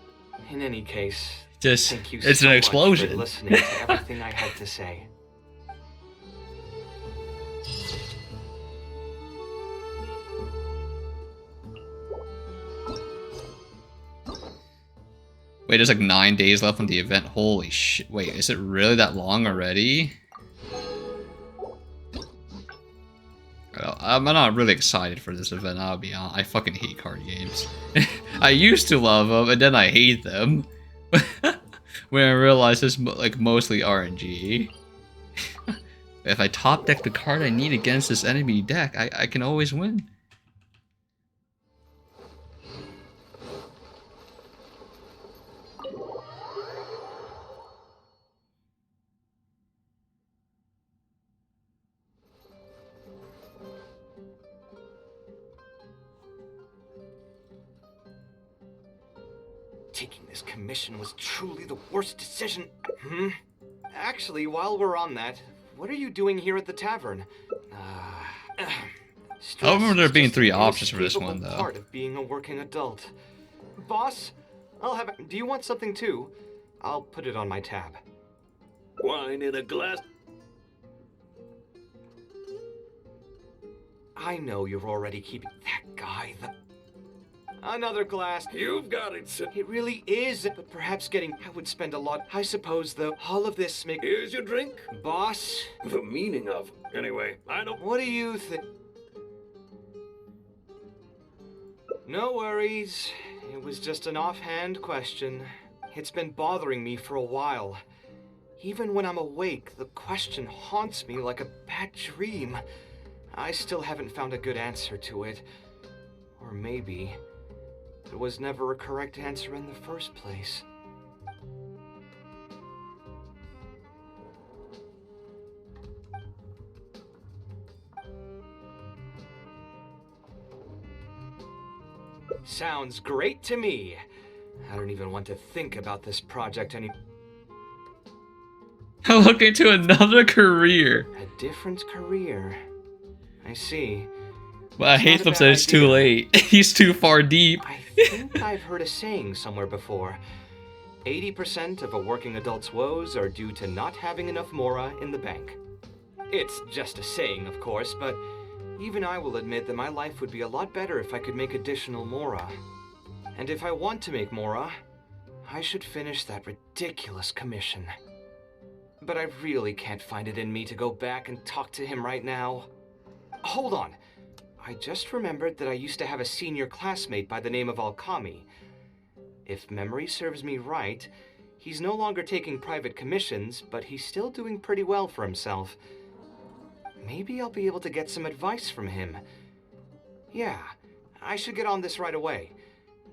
In any case, thank you It's so an much explosion. for listening to everything I had to say. Wait, there's like 9 days left on the event. Holy shit. Wait, is it really that long already? I'm not really excited for this event, I'll be honest. I fucking hate card games. I used to love them, and then I hate them. When I realized it's like mostly RNG. If I top deck the card I need against this enemy deck, I can always win. Taking this commission was truly the worst decision. Actually, while we're on that, what are you doing here at the tavern? I remember there being 3 options options for this one, though. Part of being a working adult. Boss, I'll have it. Do you want something too? I'll put it on my tab. Wine in a glass. I know you're already keeping that guy. Another glass. You've got it, sir. It really is, but perhaps I would spend a lot. I suppose, though, all of this make... Here's your drink. Boss? The meaning of... Anyway, I don't... What do you think? No worries. It was just an offhand question. It's been bothering me for a while. Even when I'm awake, the question haunts me like a bad dream. I still haven't found a good answer to it. Or maybe there was never a correct answer in the first place. Sounds great to me. I don't even want to think about this project any... Look into another career. A different career. I see. But I hate not a them bad said it's too idea. late. He's too far deep. I think I've heard a saying somewhere before. 80% of a working adult's woes are due to not having enough mora in the bank. It's just a saying, of course, but even I will admit that my life would be a lot better if I could make additional mora. And if I want to make mora, I should finish that ridiculous commission. But I really can't find it in me to go back and talk to him right now. Hold on. I just remembered that I used to have a senior classmate by the name of Alkami. If memory serves me right, he's no longer taking private commissions, but he's still doing pretty well for himself. Maybe I'll be able to get some advice from him. Yeah, I should get on this right away.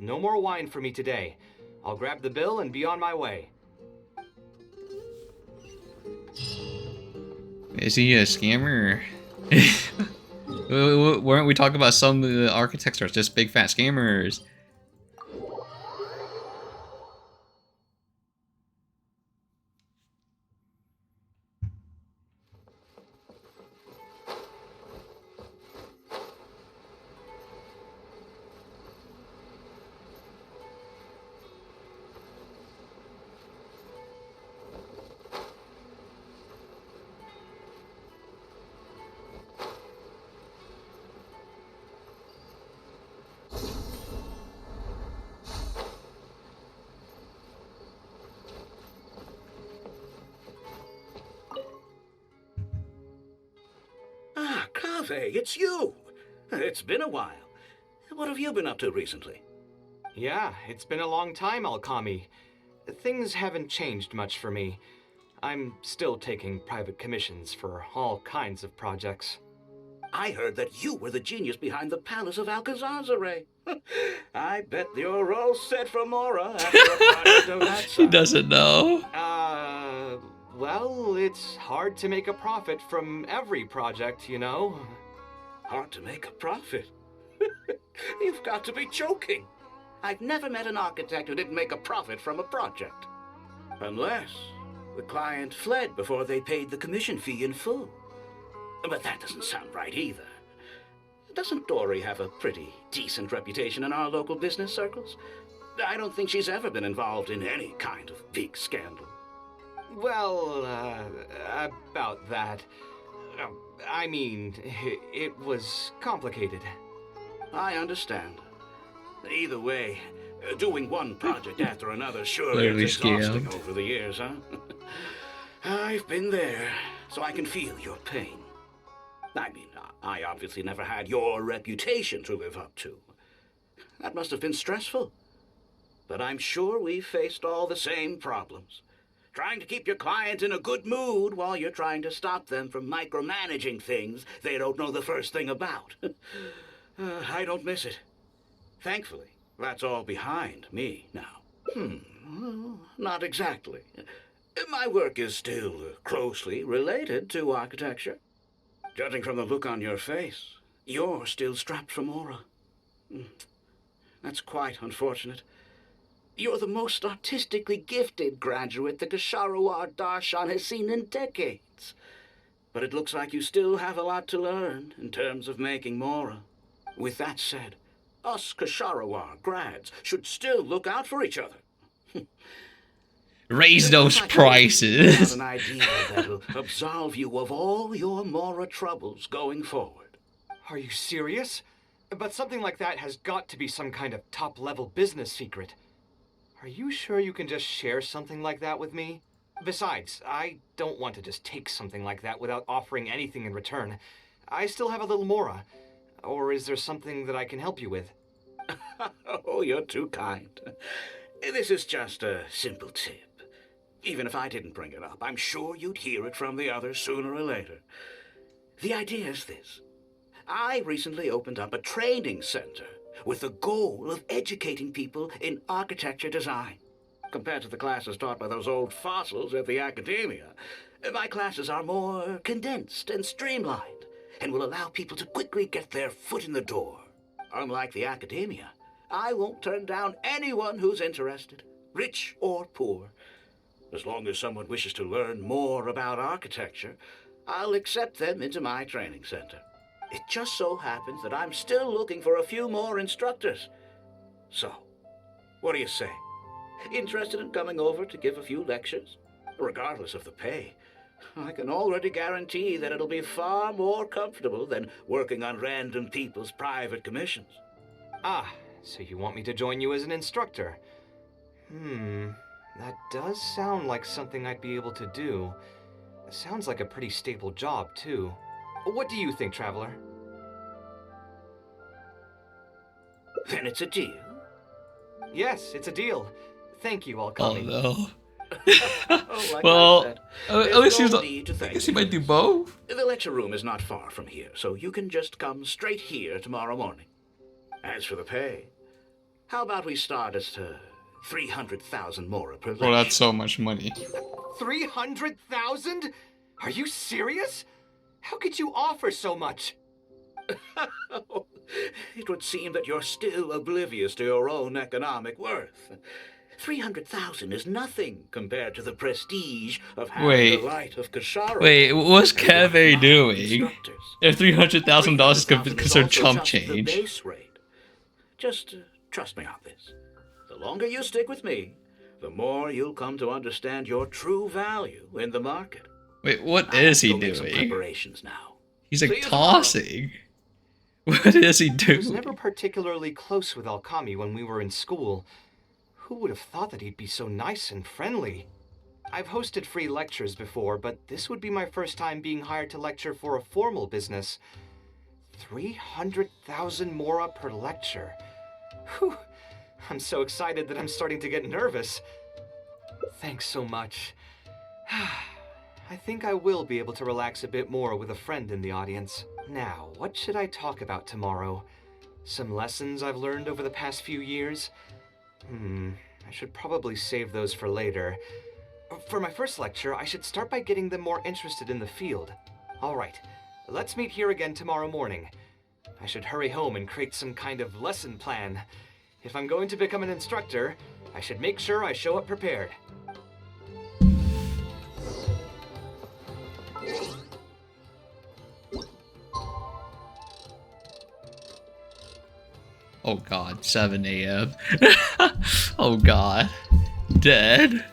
No more wine for me today. I'll grab the bill and be on my way. Is he a scammer? Weren't we talking about some of the architects are just big fat scammers? Ah, Kaveh, it's you. It's been a while. What have you been up to recently? Yeah, it's been a long time, Alkami. Things haven't changed much for me. I'm still taking private commissions for all kinds of projects. I heard that you were the genius behind the Palace of Alcazazare. I bet you're all set for Mora after a project of that He size. doesn't know. Well, it's hard to make a profit from every project, you know? Hard to make a profit. You've got to be joking. I've never met an architect who didn't make a profit from a project. Unless the client fled before they paid the commission fee in full. But that doesn't sound right either. Doesn't Dory have a pretty decent reputation in our local business circles? I don't think she's ever been involved in any kind of big scandal. Well, about that. I mean, it was complicated. I understand. Either way, doing one project after another sure Clearly gets exhausting scammed. over the years, huh? I've been there, so I can feel your pain. I mean, I obviously never had your reputation to live up to. That must have been stressful. But I'm sure we've faced all the same problems. Trying to keep your client in a good mood while you're trying to stop them from micromanaging things they don't know the first thing about. I don't miss it. Thankfully, that's all behind me now. Well, not exactly. My work is still closely related to architecture. Judging from the look on your face, you're still strapped for Mora. That's quite unfortunate. You're the most artistically gifted graduate the Kasharawar Darshan has seen in decades. But it looks like you still have a lot to learn in terms of making Mora. With that said, us Kasharawar grads should still look out for each other. Raise those Not prices. an idea that'll absolve you of all your Mora troubles going forward. Are you serious? But something like that has got to be some kind of top-level business secret. Are you sure you can just share something like that with me? Besides, I don't want to just take something like that without offering anything in return. I still have a little Mora. Or is there something that I can help you with? Oh, you're too kind. This is just a simple tip. Even if I didn't bring it up, I'm sure you'd hear it from the others sooner or later. The idea is this. I recently opened up a training center with the goal of educating people in architecture design. Compared to the classes taught by those old fossils at the academia, my classes are more condensed and streamlined and will allow people to quickly get their foot in the door. Unlike the academia, I won't turn down anyone who's interested, rich or poor. As long as someone wishes to learn more about architecture, I'll accept them into my training center. It just so happens that I'm still looking for a few more instructors. So, what do you say? Interested in coming over to give a few lectures? Regardless of the pay, I can already guarantee that it'll be far more comfortable than working on random people's private commissions. Ah, so you want me to join you as an instructor? That does sound like something I'd be able to do. Sounds like a pretty stable job, too. What do you think, Traveler? Then it's a deal. Yes, it's a deal. Thank you, Oh Alkami. no. Like Well, I said, at least there's he's no not. need to I thank guess he me might for do this. both. The lecture room is not far from here, so you can just come straight here tomorrow morning. As for the pay, how about we start at 300,000 Mora per lecture? Well, that's so much money. 300,000? Are you serious? How could you offer so much? It would seem that you're still oblivious to your own economic worth. 300,000 is nothing compared to the prestige of having Wait. the light of Kashara. Wait, what's as one of Kaveh my doing? instructors. If $300,000 is 300,000 considered also chump just the change. base rate. Just trust me on this. The longer you stick with me, the more you'll come to understand your true value in the market. Wait, what I is have to he go make some doing? preparations now. He's See like you tomorrow. tossing. What is he I was never doing? particularly close with Alkami when we were in school. Who would have thought that he'd be so nice and friendly? I've hosted free lectures before, but this would be my first time being hired to lecture for a formal business. 300,000 Mora per lecture. Whew. I'm so excited that I'm starting to get nervous. Thanks so much. I think I will be able to relax a bit more with a friend in the audience. Now, what should I talk about tomorrow? Some lessons I've learned over the past few years? I should probably save those for later. For my first lecture, I should start by getting them more interested in the field. All right, let's meet here again tomorrow morning. I should hurry home and create some kind of lesson plan. If I'm going to become an instructor, I should make sure I show up prepared. Oh god, 7 a.m. Oh god. Dead.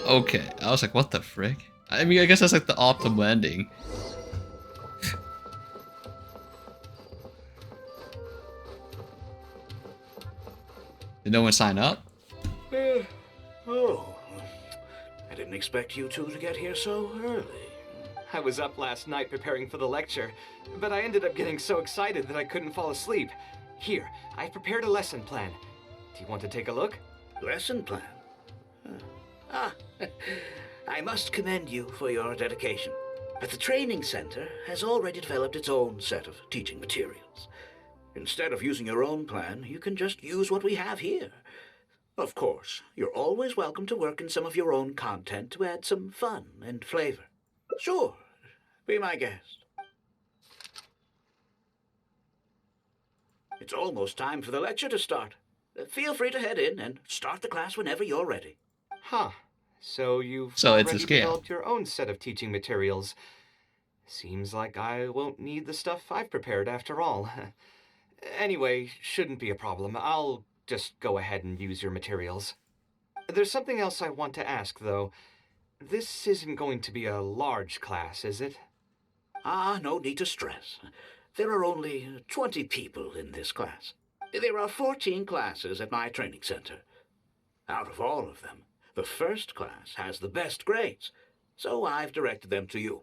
Okay, I was like, what the frick? I mean, I guess that's like the optimal ending. Did no one sign up? Oh, I didn't expect you two to get here so early. I was up last night preparing for the lecture, but I ended up getting so excited that I couldn't fall asleep. Here, I've prepared a lesson plan. Do you want to take a look? Lesson plan? I must commend you for your dedication. But the training center has already developed its own set of teaching materials. Instead of using your own plan, you can just use what we have here. Of course, you're always welcome to work in some of your own content to add some fun and flavor. Sure, be my guest. It's almost time for the lecture to start. Feel free to head in and start the class whenever you're ready. Huh. So you've So it's a already scam. developed your own set of teaching materials. Seems like I won't need the stuff I've prepared after all. Anyway, shouldn't be a problem. I'll just go ahead and use your materials. There's something else I want to ask, though. This isn't going to be a large class, is it? No need to stress. There are only 20 people in this class. There are 14 classes at my training center. Out of all of them, the first class has the best grades, so I've directed them to you.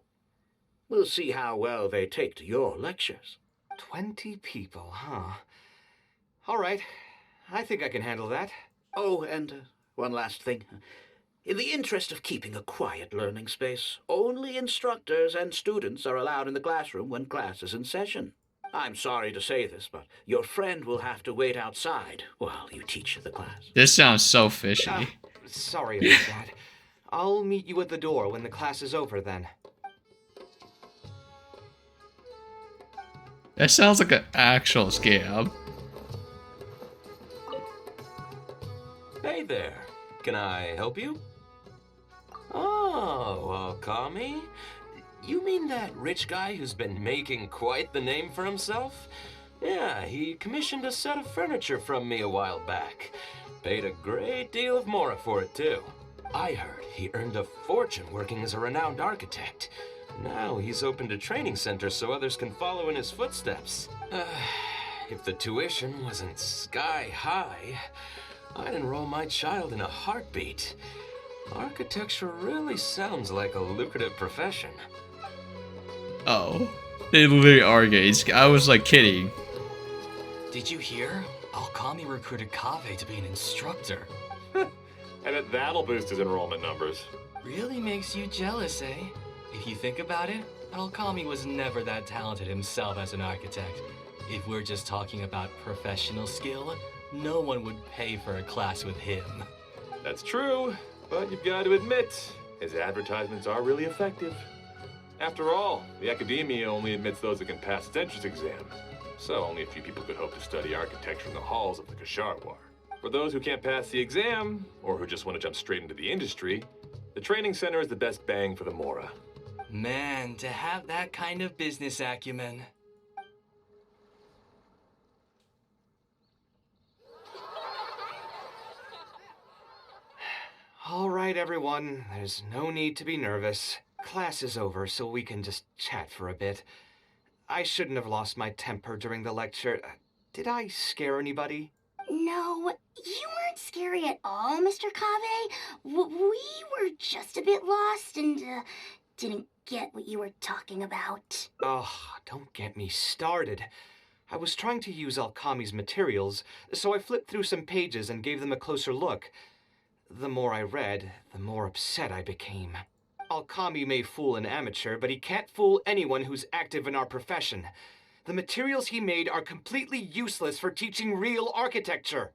We'll see how well they take to your lectures. 20 people, huh? All right. I think I can handle that. Oh, and one last thing. In the interest of keeping a quiet learning space, only instructors and students are allowed in the classroom when class is in session. I'm sorry to say this, but your friend will have to wait outside while you teach the class. This sounds so fishy. Sorry about that. I'll meet you at the door when the class is over, then. That sounds like an actual scam. Hey there. Can I help you? Oh, Okami? You mean that rich guy who's been making quite the name for himself? Yeah, he commissioned a set of furniture from me a while back. Paid a great deal of mora for it, too. I heard he earned a fortune working as a renowned architect. Now he's opened a training center so others can follow in his footsteps. If the tuition wasn't sky high, I'd enroll my child in a heartbeat. Architecture really sounds like a lucrative profession. Oh. They literally are gays. I was like kidding. Did you hear? Alkami recruited Kaveh to be an instructor. I bet that'll boost his enrollment numbers. Really makes you jealous, eh? If you think about it, Alkami was never that talented himself as an architect. If we're just talking about professional skill, no one would pay for a class with him. That's true, but you've got to admit, his advertisements are really effective. After all, the academia only admits those that can pass its entrance exam, so only a few people could hope to study architecture in the halls of the Kasharwar. For those who can't pass the exam, or who just want to jump straight into the industry, the training center is the best bang for the Mora. Man, to have that kind of business acumen. All right, everyone. There's no need to be nervous. Class is over, so we can just chat for a bit. I shouldn't have lost my temper during the lecture. Did I scare anybody? No, you weren't scary at all, Mr. Kaveh. We were just a bit lost and didn't get what you were talking about. Oh, don't get me started. I was trying to use Alkami's materials, so I flipped through some pages and gave them a closer look. The more I read, the more upset I became. Alkami may fool an amateur, but he can't fool anyone who's active in our profession. The materials he made are completely useless for teaching real architecture.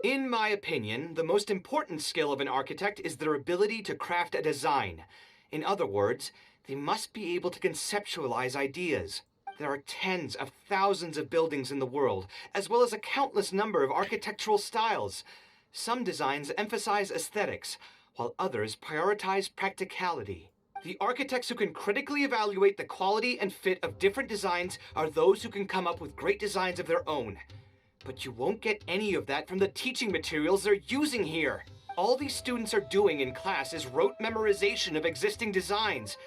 In my opinion, the most important skill of an architect is their ability to craft a design. In other words, they must be able to conceptualize ideas. There are tens of thousands of buildings in the world, as well as a countless number of architectural styles. Some designs emphasize aesthetics, while others prioritize practicality. The architects who can critically evaluate the quality and fit of different designs are those who can come up with great designs of their own. But you won't get any of that from the teaching materials they're using here. All these students are doing in class is rote memorization of existing designs.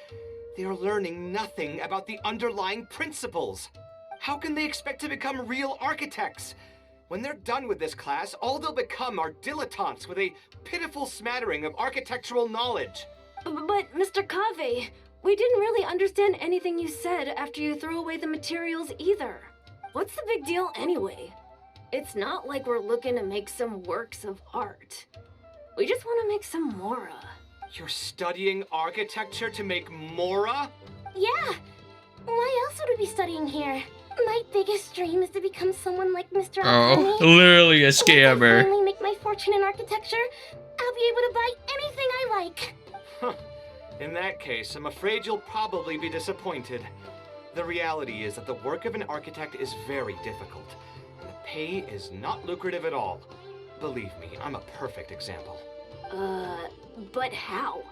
They are learning nothing about the underlying principles. How can they expect to become real architects? When they're done with this class, all they'll become are dilettantes with a pitiful smattering of architectural knowledge. But, Mr. Kaveh, we didn't really understand anything you said after you threw away the materials either. What's the big deal anyway? It's not like we're looking to make some works of art. We just want to make some mora. You're studying architecture to make mora? Yeah. Why else would we be studying here? My biggest dream is to become someone like Mr. Oh, Alkami. literally a Once I scammer. finally make my fortune in architecture, I'll be able to buy anything I like. Huh. In that case, I'm afraid you'll probably be disappointed. The reality is that the work of an architect is very difficult, and the pay is not lucrative at all. Believe me, I'm a perfect example. But how?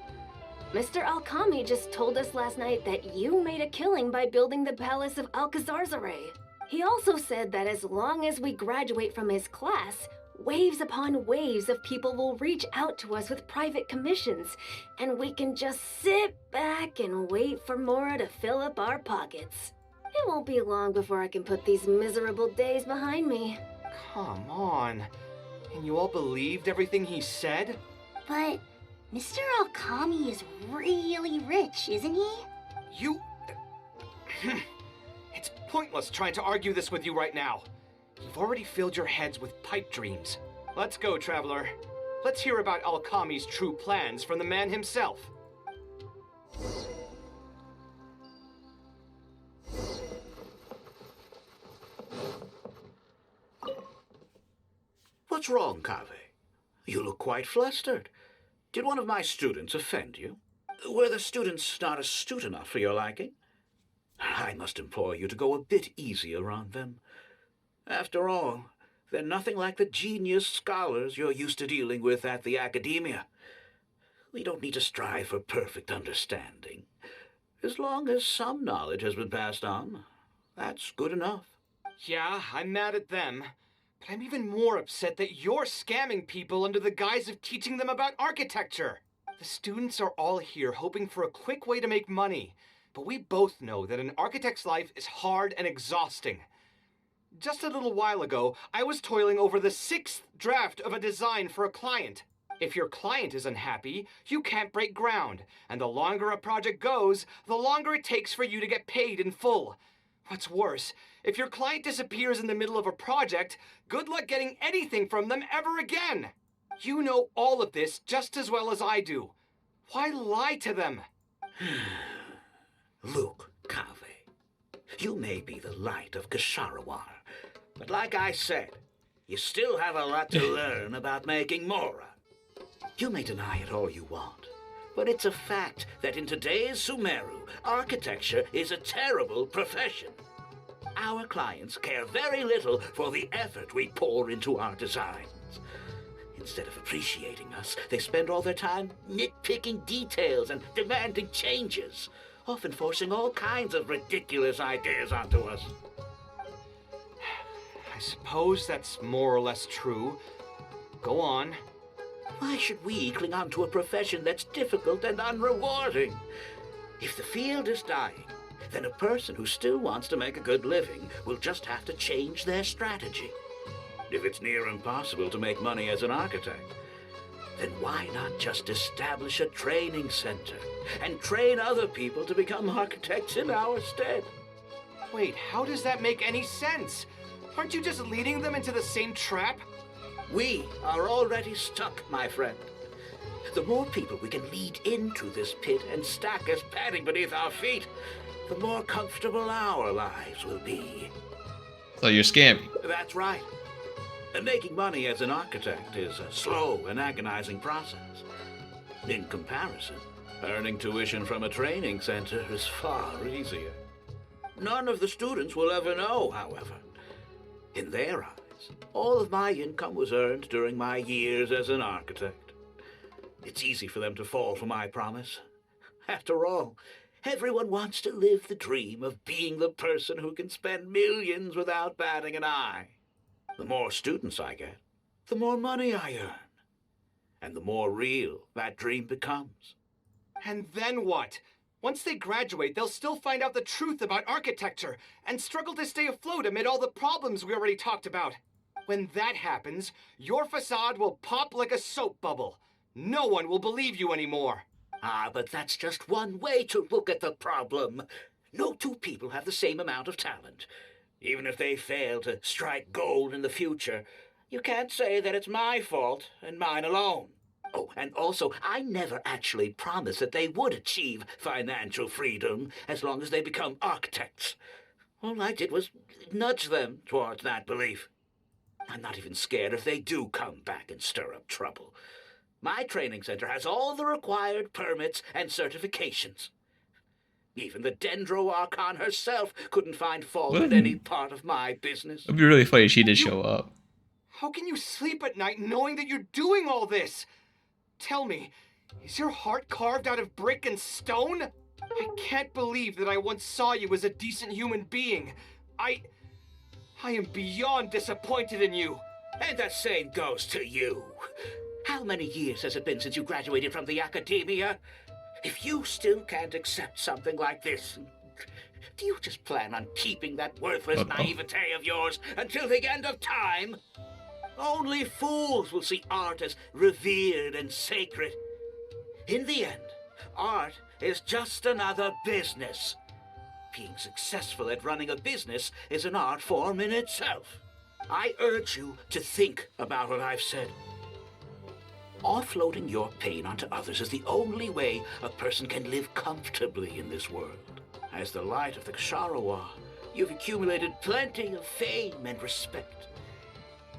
Mr. Alkami just told us last night that you made a killing by building the Palace of Alcazarzare. He also said that as long as we graduate from his class, waves upon waves of people will reach out to us with private commissions, and we can just sit back and wait for Mora to fill up our pockets. It won't be long before I can put these miserable days behind me. Come on. And you all believed everything he said? But Mr. Alkami is really rich, isn't he? You... It's pointless trying to argue this with you right now. You've already filled your heads with pipe dreams. Let's go, Traveler. Let's hear about Alkami's true plans from the man himself. What's wrong, Kaveh? You look quite flustered. Did one of my students offend you? Were the students not astute enough for your liking? I must implore you to go a bit easier on them. After all, they're nothing like the genius scholars you're used to dealing with at the academia. We don't need to strive for perfect understanding. As long as some knowledge has been passed on, that's good enough. Yeah, I'm mad at them. But I'm even more upset that you're scamming people under the guise of teaching them about architecture. The students are all here hoping for a quick way to make money, but we both know that an architect's life is hard and exhausting. Just a little while ago, I was toiling over the 6th draft of a design for a client. If your client is unhappy, you can't break ground, and the longer a project goes, the longer it takes for you to get paid in full. What's worse, if your client disappears in the middle of a project, good luck getting anything from them ever again. You know all of this just as well as I do. Why lie to them? Look, Kaveh, you may be the light of Kasharawar, but like I said, you still have a lot to learn about making Mora. You may deny it all you want, but it's a fact that in today's Sumeru, architecture is a terrible profession. Our clients care very little for the effort we pour into our designs. Instead of appreciating us, they spend all their time nitpicking details and demanding changes, often forcing all kinds of ridiculous ideas onto us. I suppose that's more or less true. Go on. Why should we cling on to a profession that's difficult and unrewarding? If the field is dying, then a person who still wants to make a good living will just have to change their strategy. If it's near impossible to make money as an architect, then why not just establish a training center and train other people to become architects in our stead? Wait, how does that make any sense? Aren't you just leading them into the same trap? We are already stuck, my friend. The more people we can lead into this pit and stack as padding beneath our feet, the more comfortable our lives will be. So you're scamming. That's right. And making money as an architect is a slow and agonizing process. In comparison, earning tuition from a training center is far easier. None of the students will ever know, however. In their eyes, all of my income was earned during my years as an architect. It's easy for them to fall for my promise. After all, everyone wants to live the dream of being the person who can spend millions without batting an eye. The more students I get, the more money I earn. And the more real that dream becomes. And then what? Once they graduate, they'll still find out the truth about architecture and struggle to stay afloat amid all the problems we already talked about. When that happens, your facade will pop like a soap bubble. No one will believe you anymore. Ah, but that's just one way to look at the problem. No two people have the same amount of talent. Even if they fail to strike gold in the future, you can't say that it's my fault and mine alone. Oh, and also, I never actually promised that they would achieve financial freedom as long as they become architects. All I did was nudge them towards that belief. I'm not even scared if they do come back and stir up trouble. My training center has all the required permits and certifications. Even the Dendro Archon herself couldn't find fault in any part of my business. It'd be really funny if she did show up. How can you sleep at night knowing that you're doing all this? Tell me, Is your heart carved out of brick and stone? I can't believe that I once saw you as a decent human being. I am beyond disappointed in you. And the same goes to you. How many years has it been since you graduated from the academia? If you still can't accept something like this, do you just plan on keeping that worthless naivete of yours until the end of time? Only fools will see art as revered and sacred. In the end, art is just another business. Being successful at running a business is an art form in itself. I urge you to think about what I've said. Offloading your pain onto others is the only way a person can live comfortably in this world. As the light of the Ksharowa, you've accumulated plenty of fame and respect.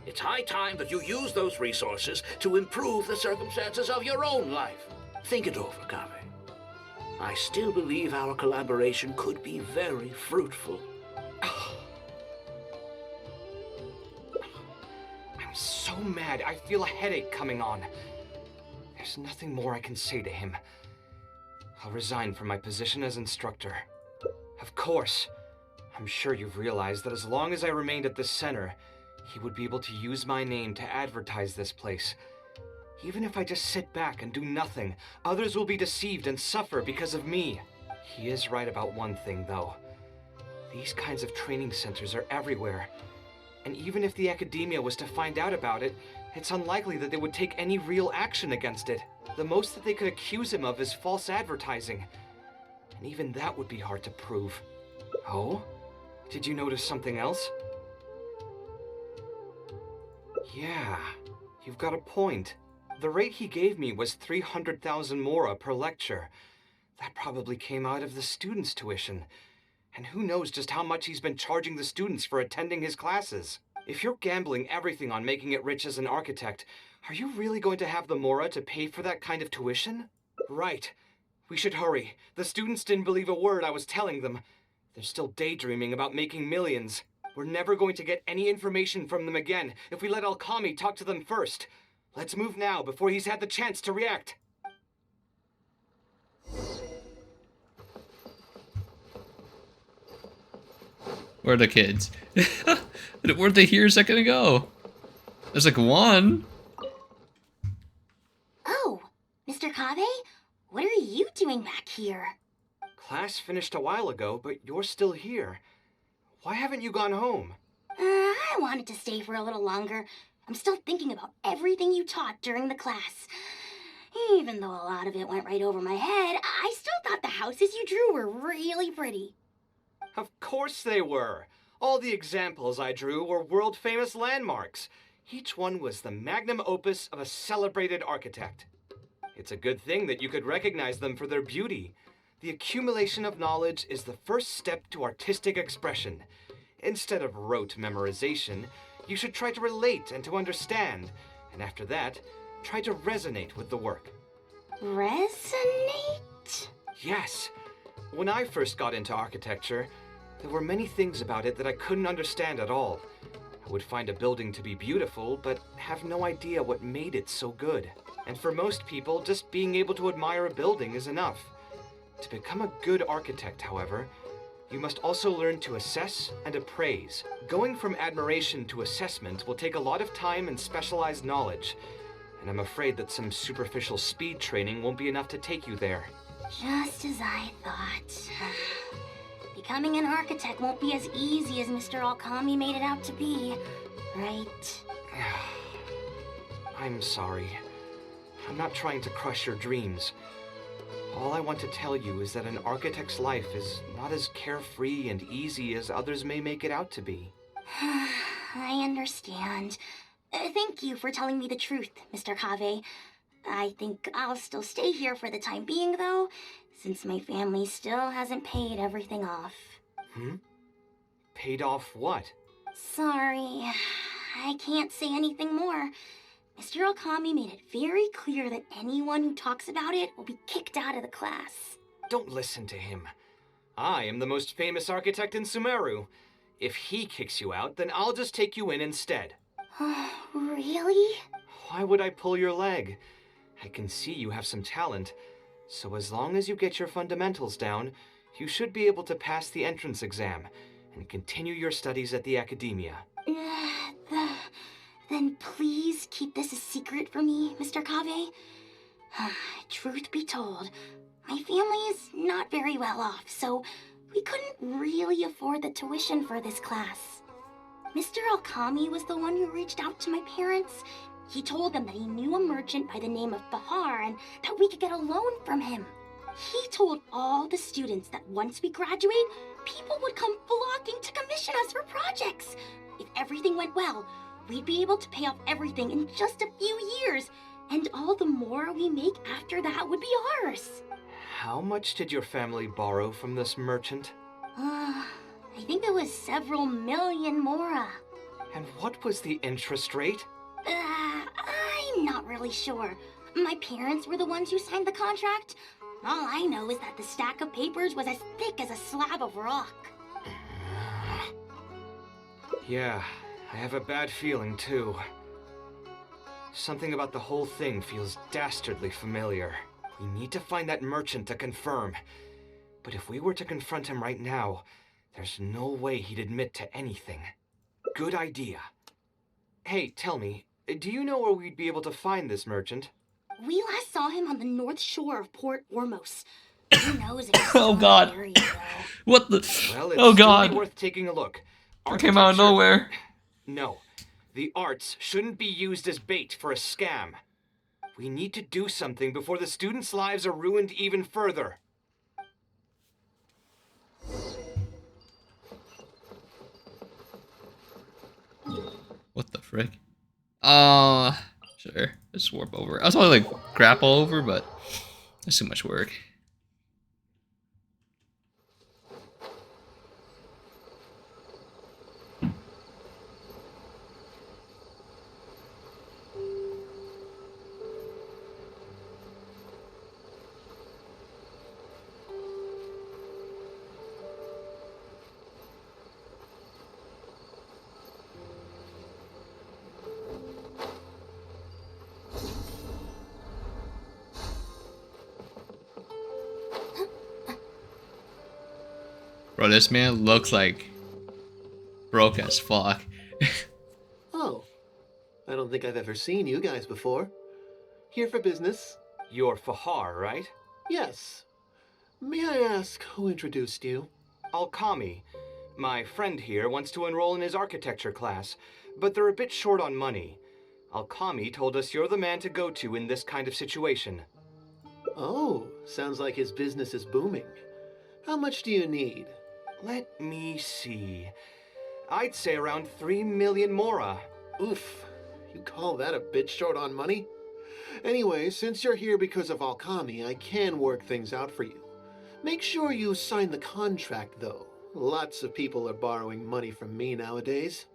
It's high time that you use those resources to improve the circumstances of your own life. Think it over, Kaveh. I still believe our collaboration could be very fruitful. I'm so mad, I feel a headache coming on. There's nothing more I can say to him. I'll resign from my position as instructor. Of course, I'm sure you've realized that as long as I remained at this center, he would be able to use my name to advertise this place. Even if I just sit back and do nothing, others will be deceived and suffer because of me. He is right about one thing, though. These kinds of training centers are everywhere. And even if the academia was to find out about it, it's unlikely that they would take any real action against it. The most that they could accuse him of is false advertising. And even that would be hard to prove. Oh? Did you notice something else? Yeah, you've got a point. The rate he gave me was 300,000 mora per lecture. That probably came out of the students' tuition. And who knows just how much he's been charging the students for attending his classes. If you're gambling everything on making it rich as an architect, are you really going to have the mora to pay for that kind of tuition? Right. We should hurry. The students didn't believe a word I was telling them. They're still daydreaming about making millions. We're never going to get any information from them again if we let Alkami talk to them first. Let's move now before he's had the chance to react. Where are the kids? Where'd they hear a second ago? There's like one. Oh, Mr. Kaveh? What are you doing back here? Class finished a while ago, but you're still here. Why haven't you gone home? I wanted to stay for a little longer. I'm still thinking about everything you taught during the class. Even though a lot of it went right over my head, I still thought the houses you drew were really pretty. Of course they were. All the examples I drew were world-famous landmarks. Each one was the magnum opus of a celebrated architect. It's a good thing that you could recognize them for their beauty. The accumulation of knowledge is the first step to artistic expression. Instead of rote memorization, you should try to relate and to understand, and after that, try to resonate with the work. Resonate? Yes. When I first got into architecture, there were many things about it that I couldn't understand at all. I would find a building to be beautiful, but have no idea what made it so good. And for most people, just being able to admire a building is enough. To become a good architect, however, you must also learn to assess and appraise. Going from admiration to assessment will take a lot of time and specialized knowledge, and I'm afraid that some superficial speed training won't be enough to take you there. Just as I thought. Becoming an architect won't be as easy as Mr. Alkami made it out to be, right? I'm sorry. I'm not trying to crush your dreams. All I want to tell you is that an architect's life is not as carefree and easy as others may make it out to be. I understand. Thank you for telling me the truth, Mr. Kaveh. I think I'll still stay here for the time being, though, since my family still hasn't paid everything off. Paid off what? Sorry, I can't say anything more. Mr. Alkami made it very clear that anyone who talks about it will be kicked out of the class. Don't listen to him. I am the most famous architect in Sumeru. If he kicks you out, then I'll just take you in instead. Really? Why would I pull your leg? I can see you have some talent, so as long as you get your fundamentals down, you should be able to pass the entrance exam and continue your studies at the academia. Then please keep this a secret for me, Mr. Kaveh. Truth be told, my family is not very well off, so we couldn't really afford the tuition for this class. Mr. Alkami was the one who reached out to my parents. He told them that he knew a merchant by the name of Bahar and that we could get a loan from him. He told all the students that once we graduate, people would come flocking to commission us for projects. If everything went well, we'd be able to pay off everything in just a few years, and all the more we make after that would be ours. How much did your family borrow from this merchant? I think it was several million mora. And what was the interest rate? I'm not really sure. My parents were the ones who signed the contract. All I know is that the stack of papers was as thick as a slab of rock. Yeah, I have a bad feeling too. Something about the whole thing feels dastardly familiar. We need to find that merchant to confirm. But if we were to confront him right now, there's no way he'd admit to anything. Good idea. Hey, tell me, do you know where we'd be able to find this merchant? We last saw him on the north shore of Port Ormos. Who knows if he's Oh God! area, though. What the? Well, it's Oh still God! worth taking a look. It came out of nowhere. No, the arts shouldn't be used as bait for a scam. We need to do something before the students' lives are ruined even further. What the frick? Sure. Let's warp over. I was probably like grapple over, but that's too much work. Bro, this man looks like broke as fuck. Oh, I don't think I've ever seen you guys before. Here for business? You're Fahar, right? Yes. May I ask who introduced you? Alkami. My friend here wants to enroll in his architecture class, but they're a bit short on money. Alkami told us you're the man to go to in this kind of situation. Oh, sounds like his business is booming. How much do you need? Let me see. I'd say around 3 million mora. Oof, you call that a bit short on money? Anyway, since you're here because of Alkami, I can work things out for you. Make sure you sign the contract, though. Lots of people are borrowing money from me nowadays.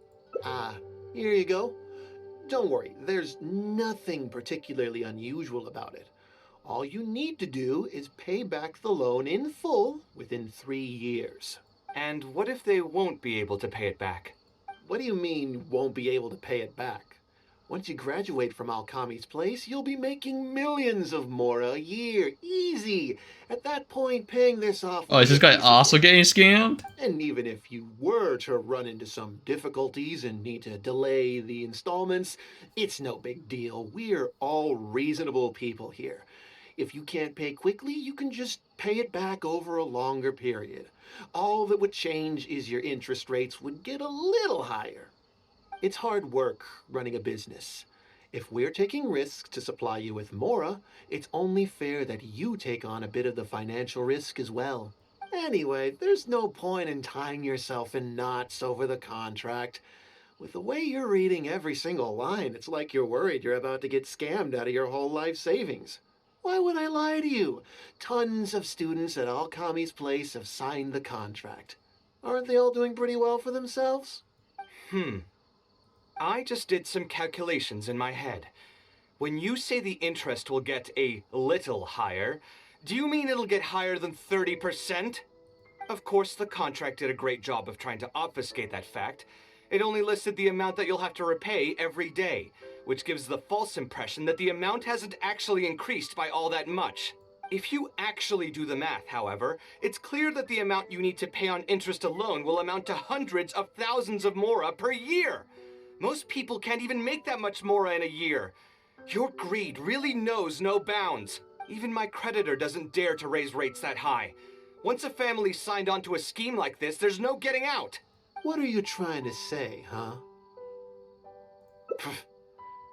Here you go. Don't worry, there's nothing particularly unusual about it. All you need to do is pay back the loan in full within 3 years. And what if they won't be able to pay it back? What do you mean, won't be able to pay it back? Once you graduate from Alkami's place, you'll be making millions of mora a year. Easy! At that point, paying this off... Oh, is this guy also getting scammed? And even if you were to run into some difficulties and need to delay the installments, it's no big deal. We're all reasonable people here. If you can't pay quickly, you can just pay it back over a longer period. All that would change is your interest rates would get a little higher. It's hard work running a business. If we're taking risks to supply you with mora, it's only fair that you take on a bit of the financial risk as well. Anyway, there's no point in tying yourself in knots over the contract. With the way you're reading every single line, it's like you're worried you're about to get scammed out of your whole life savings. Why would I lie to you? Tons of students at Alkami's place have signed the contract. Aren't they all doing pretty well for themselves? I just did some calculations in my head. When you say the interest will get a little higher, do you mean it'll get higher than 30%? Of course, the contract did a great job of trying to obfuscate that fact. It only listed the amount that you'll have to repay every day, which gives the false impression that the amount hasn't actually increased by all that much. If you actually do the math, however, it's clear that the amount you need to pay on interest alone will amount to hundreds of thousands of mora per year. Most people can't even make that much mora in a year. Your greed really knows no bounds. Even my creditor doesn't dare to raise rates that high. Once a family's signed on to a scheme like this, there's no getting out. What are you trying to say, huh?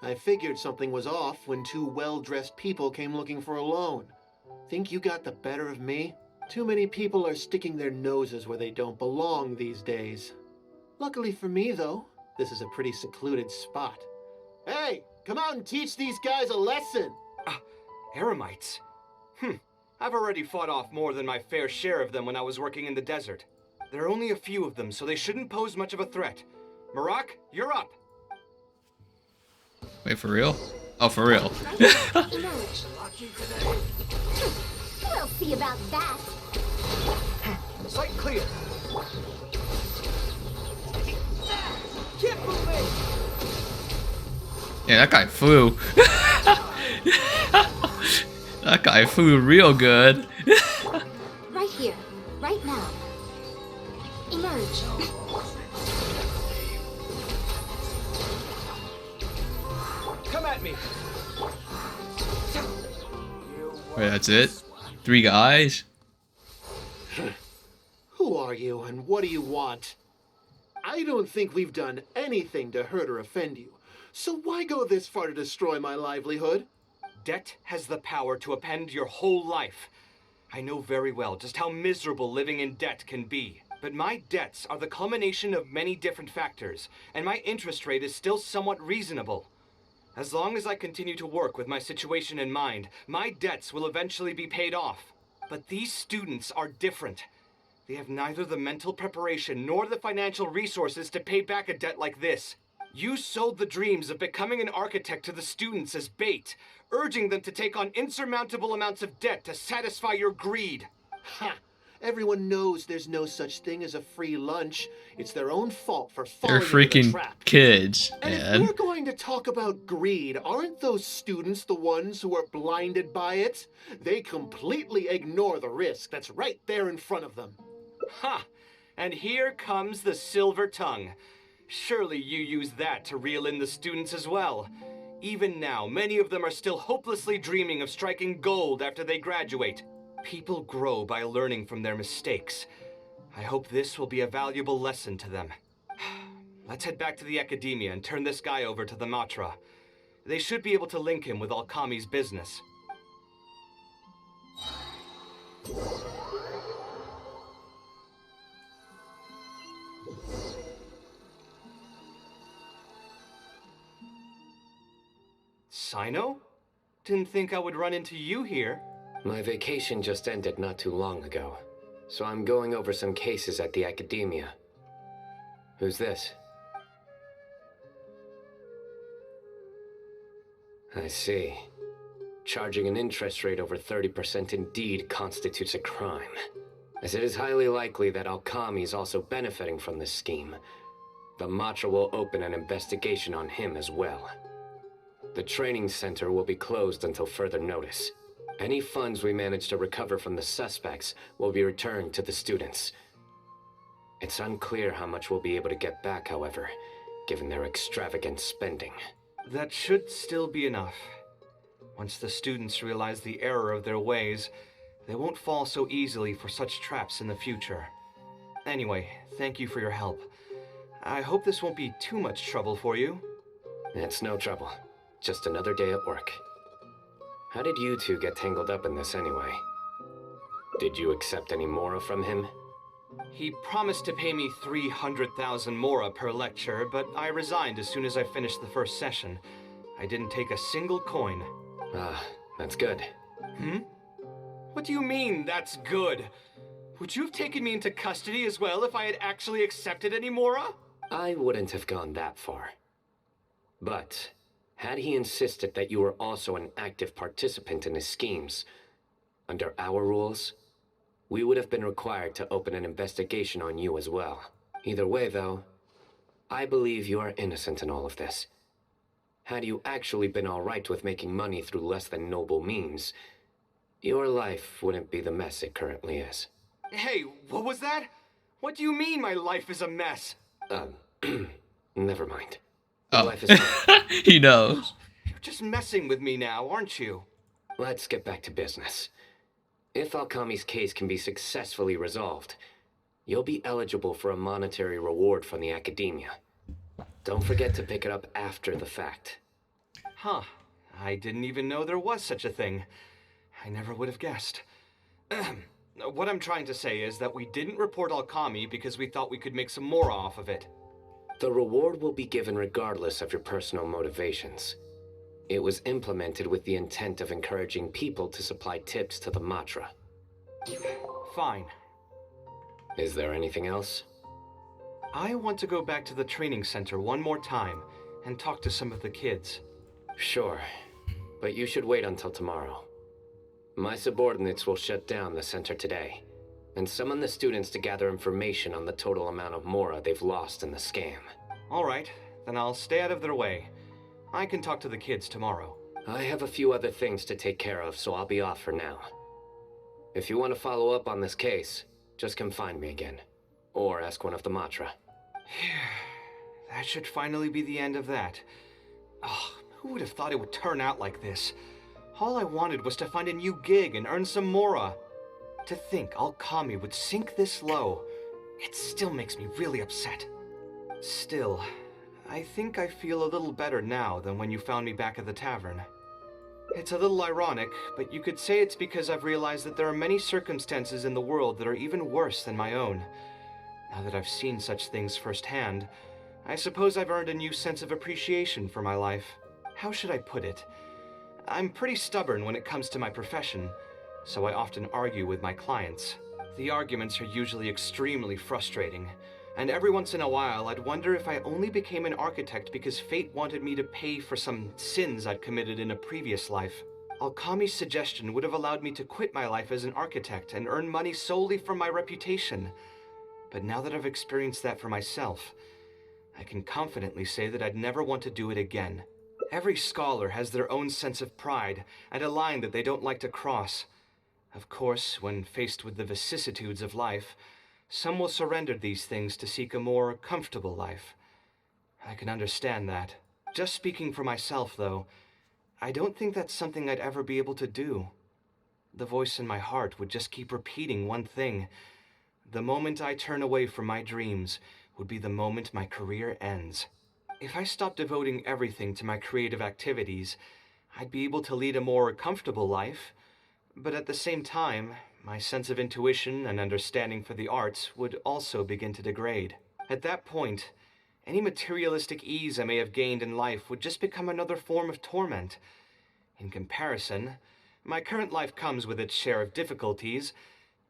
I figured something was off when two well-dressed people came looking for a loan. Think you got the better of me? Too many people are sticking their noses where they don't belong these days. Luckily for me, though, this is a pretty secluded spot. Hey, come out and teach these guys a lesson! Eremites? I've already fought off more than my fair share of them when I was working in the desert. There are only a few of them, so they shouldn't pose much of a threat. Marak, you're up! Wait, for real? Oh, for real. We'll see about that. Sight clear! Keep moving! Yeah, that guy flew. That guy flew real good. Right here, right now. Emerge. Come at me! Wait, that's it? 3 guys? Who are you and what do you want? I don't think we've done anything to hurt or offend you. So why go this far to destroy my livelihood? Debt has the power to upend your whole life. I know very well just how miserable living in debt can be. But my debts are the culmination of many different factors, and my interest rate is still somewhat reasonable. As long as I continue to work with my situation in mind, my debts will eventually be paid off. But these students are different. They have neither the mental preparation nor the financial resources to pay back a debt like this. You sold the dreams of becoming an architect to the students as bait, urging them to take on insurmountable amounts of debt to satisfy your greed. Ha! Everyone knows there's no such thing as a free lunch. It's their own fault for falling They're into the freaking trap. kids, And if man. we're going to talk about greed, aren't those students the ones who are blinded by it? They completely ignore the risk that's right there in front of them. Ha! And here comes the silver tongue. Surely you use that to reel in the students as well. Even now, many of them are still hopelessly dreaming of striking gold after they graduate. People grow by learning from their mistakes. I hope this will be a valuable lesson to them. Let's head back to the academia and turn this guy over to the Matra. They should be able to link him with Alkami's business. Sino? Didn't think I would run into you here. My vacation just ended not too long ago, so I'm going over some cases at the academia. Who's this? I see. Charging an interest rate over 30% indeed constitutes a crime, as it is highly likely that Alkami is also benefiting from this scheme. The Matra will open an investigation on him as well. The training center will be closed until further notice. Any funds we manage to recover from the suspects will be returned to the students. It's unclear how much we'll be able to get back, however, given their extravagant spending. That should still be enough. Once the students realize the error of their ways, they won't fall so easily for such traps in the future. Anyway, thank you for your help. I hope this won't be too much trouble for you. It's no trouble. Just another day at work. How did you two get tangled up in this anyway? Did you accept any mora from him? He promised to pay me 300,000 mora per lecture, but I resigned as soon as I finished the first session. I didn't take a single coin. Ah, that's good. What do you mean, that's good? Would you have taken me into custody as well if I had actually accepted any mora? I wouldn't have gone that far. But had he insisted that you were also an active participant in his schemes, under our rules, we would have been required to open an investigation on you as well. Either way, though, I believe you are innocent in all of this. had you actually been alright with making money through less than noble means, your life wouldn't be the mess it currently is. Hey, what was that? What do you mean my life is a mess? Never mind. Your Oh, life is fine. he knows. You're just messing with me now, aren't you? Let's get back to business. If Alkami's case can be successfully resolved, you'll be eligible for a monetary reward from the academia. Don't forget to pick it up after the fact. Huh. I didn't even know there was such a thing. I never would have guessed. What I'm trying to say is that we didn't report Alkami because we thought we could make some more off of it. The reward will be given regardless of your personal motivations. It was implemented with the intent of encouraging people to supply tips to the Matra. Fine. Is there anything else? I want to go back to the training center one more time and talk to some of the kids. Sure, but you should wait until tomorrow. My subordinates will shut down the center today, and summon the students to gather information on the total amount of Mora they've lost in the scam. All right, then I'll stay out of their way. I can talk to the kids tomorrow. I have a few other things to take care of, so I'll be off for now. If you want to follow up on this case, just come find me again. Or ask one of the Matra. That should finally be the end of that. Oh, who would have thought it would turn out like this? All I wanted was to find a new gig and earn some Mora. To think Alkami would sink this low, it still makes me really upset. Still, I think I feel a little better now than when you found me back at the tavern. It's a little ironic, but you could say it's because I've realized that there are many circumstances in the world that are even worse than my own. Now that I've seen such things firsthand, I suppose I've earned a new sense of appreciation for my life. How should I put it? I'm pretty stubborn when it comes to my profession, so I often argue with my clients. The arguments are usually extremely frustrating, and every once in a while I'd wonder if I only became an architect because fate wanted me to pay for some sins I'd committed in a previous life. Alkami's suggestion would have allowed me to quit my life as an architect and earn money solely from my reputation. But now that I've experienced that for myself, I can confidently say that I'd never want to do it again. Every scholar has their own sense of pride and a line that they don't like to cross. Of course, when faced with the vicissitudes of life, some will surrender these things to seek a more comfortable life. I can understand that. Just speaking for myself, though, I don't think that's something I'd ever be able to do. The voice in my heart would just keep repeating one thing. The moment I turn away from my dreams would be the moment my career ends. If I stopped devoting everything to my creative activities, I'd be able to lead a more comfortable life, but at the same time, my sense of intuition and understanding for the arts would also begin to degrade. At that point, any materialistic ease I may have gained in life would just become another form of torment. In comparison, my current life comes with its share of difficulties,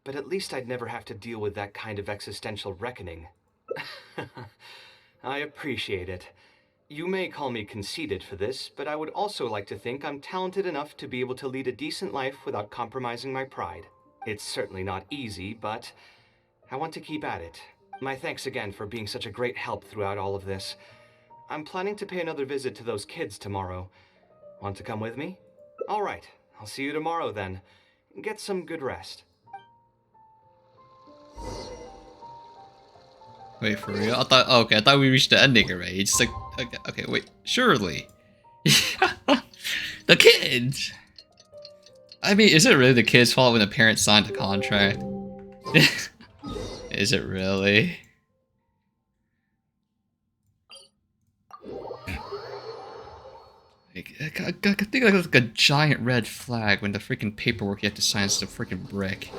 but at least I'd never have to deal with that kind of existential reckoning. I appreciate it. You may call me conceited for this, but I would also like to think I'm talented enough to be able to lead a decent life without compromising my pride. It's certainly not easy, but I want to keep at it. My thanks again for being such a great help throughout all of this. I'm planning to pay another visit to those kids tomorrow. Want to come with me? All right, I'll see you tomorrow then. Get some good rest. Wait, for real? I thought we reached the ending already. It's like, okay, wait, surely. The kids! I mean, is it really the kids' fault when the parents signed the contract? Is it really? I think like a giant red flag when the freaking paperwork you have to sign is the freaking brick.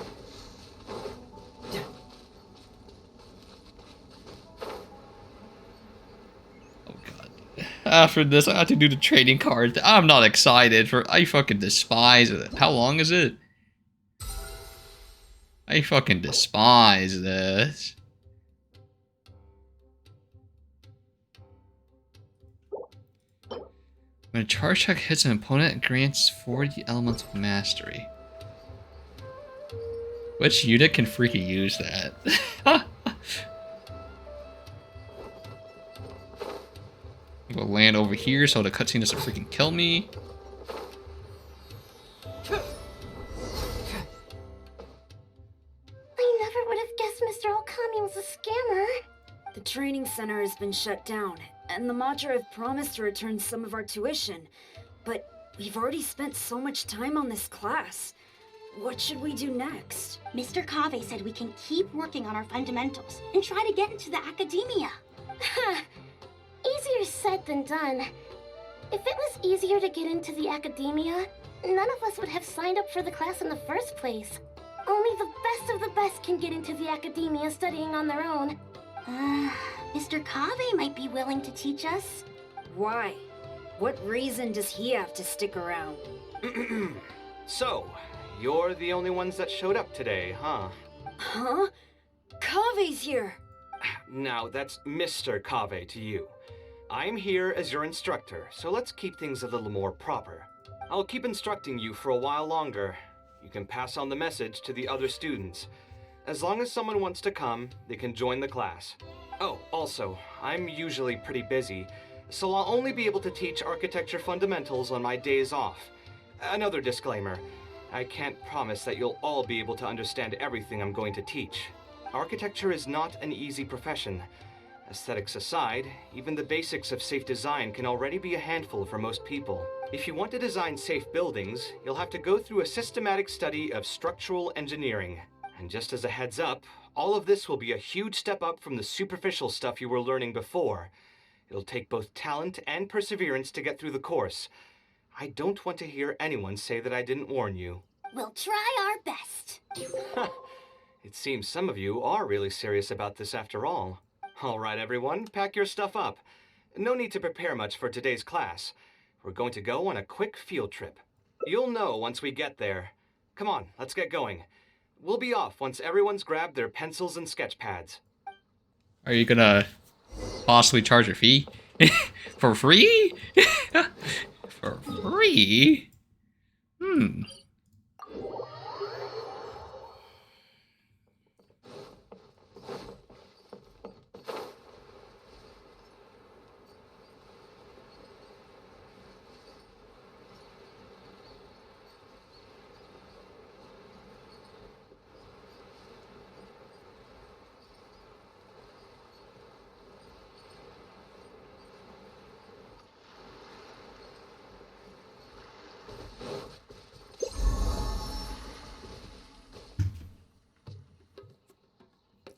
After this, I have to do the trading card. I'm not excited for. I fucking despise it. How long is it? I fucking despise this. When a charge check hits an opponent, it grants 40 elements of mastery. Which unit can freaking use that? We'll land over here so the cutscene doesn't freaking kill me. I never would have guessed Mr. Okami was a scammer. The training center has been shut down, and the Madra have promised to return some of our tuition. But we've already spent so much time on this class. What should we do next? Mr. Kaveh said we can keep working on our fundamentals and try to get into the academia. Easier said than done. If it was easier to get into the academia, none of us would have signed up for the class in the first place. Only the best of the best can get into the academia studying on their own. Mr. Kaveh might be willing to teach us. Why? What reason does he have to stick around? So, you're the only ones that showed up today, huh? Huh? Kaveh's here! Now, that's Mr. Kaveh to you. I'm here as your instructor, so let's keep things a little more proper. I'll keep instructing you for a while longer. You can pass on the message to the other students. As long as someone wants to come, they can join the class. Oh, also, I'm usually pretty busy, so I'll only be able to teach architecture fundamentals on my days off. Another disclaimer, I can't promise that you'll all be able to understand everything I'm going to teach. Architecture is not an easy profession. Aesthetics aside, even the basics of safe design can already be a handful for most people. If you want to design safe buildings, you'll have to go through a systematic study of structural engineering. And just as a heads up, all of this will be a huge step up from the superficial stuff you were learning before. It'll take both talent and perseverance to get through the course. I don't want to hear anyone say that I didn't warn you. We'll try our best. It seems some of you are really serious about this after all. All right, everyone, pack your stuff up. No need to prepare much for today's class. We're going to go on a quick field trip. You'll know once we get there. Come on, let's get going. We'll be off once everyone's grabbed their pencils and sketch pads. Are you gonna possibly charge a fee? For free? For free?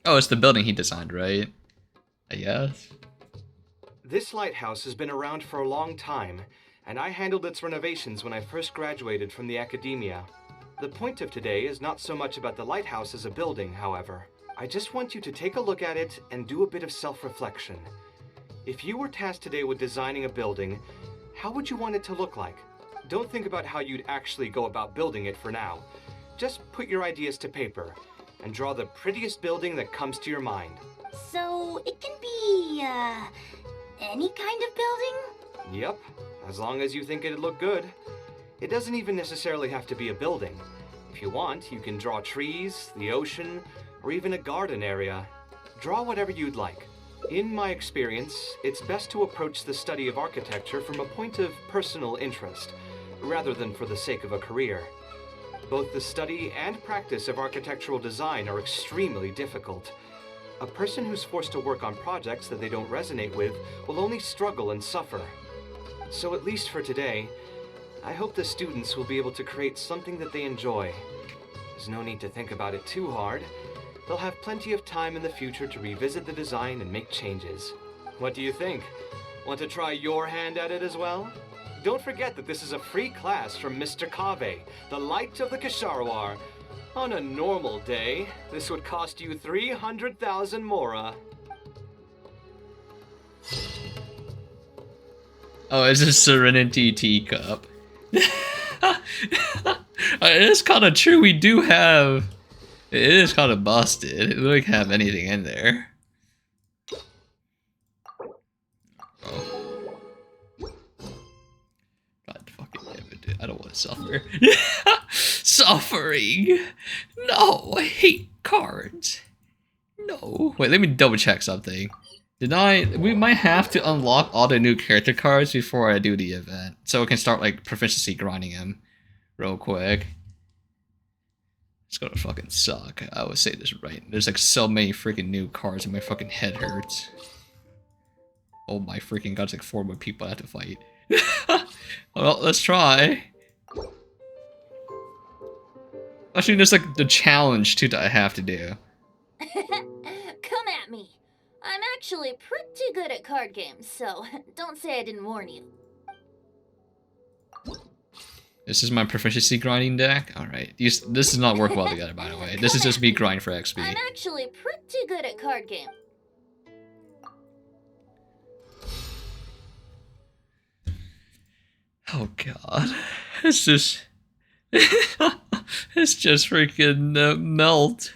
Oh, it's the building he designed, right? I guess. This lighthouse has been around for a long time, and I handled its renovations when I first graduated from the academia. The point of today is not so much about the lighthouse as a building, however. I just want you to take a look at it and do a bit of self-reflection. If you were tasked today with designing a building, how would you want it to look like? Don't think about how you'd actually go about building it for now. Just put your ideas to paper and draw the prettiest building that comes to your mind. So, it can be, any kind of building? Yep, as long as you think it'd look good. It doesn't even necessarily have to be a building. If you want, you can draw trees, the ocean, or even a garden area. Draw whatever you'd like. In my experience, it's best to approach the study of architecture from a point of personal interest, rather than for the sake of a career. Both the study and practice of architectural design are extremely difficult. A person who's forced to work on projects that they don't resonate with will only struggle and suffer. So at least for today, I hope the students will be able to create something that they enjoy. There's no need to think about it too hard. They'll have plenty of time in the future to revisit the design and make changes. What do you think? Want to try your hand at it as well? Don't forget that this is a free class from Mr. Kaveh, the Light of the Kasharwar. On a normal day, this would cost you 300,000 mora. Oh, it's a Serenity teacup. It is kind of true, we do have... It is kind of busted. It doesn't have anything in there. Oh. God fucking damn it, dude. I don't want to suffer. Suffering! No, I hate cards. No. Wait, let me double check something. We might have to unlock all the new character cards before I do the event, so we can start like proficiency grinding him real quick. It's gonna fucking suck. I would say this right. There's like so many freaking new cards and my fucking head hurts. Oh my freaking god, it's like 4 more people I have to fight. Well, let's try. Actually, there's like the challenge too that I have to do. Come at me. I'm actually pretty good at card games, so don't say I didn't warn you. This is my proficiency grinding deck. Alright, this does not work well together, by the way. This is just me grinding for XP. I'm actually pretty good at card games. Oh god. It's just... it's just freaking melt.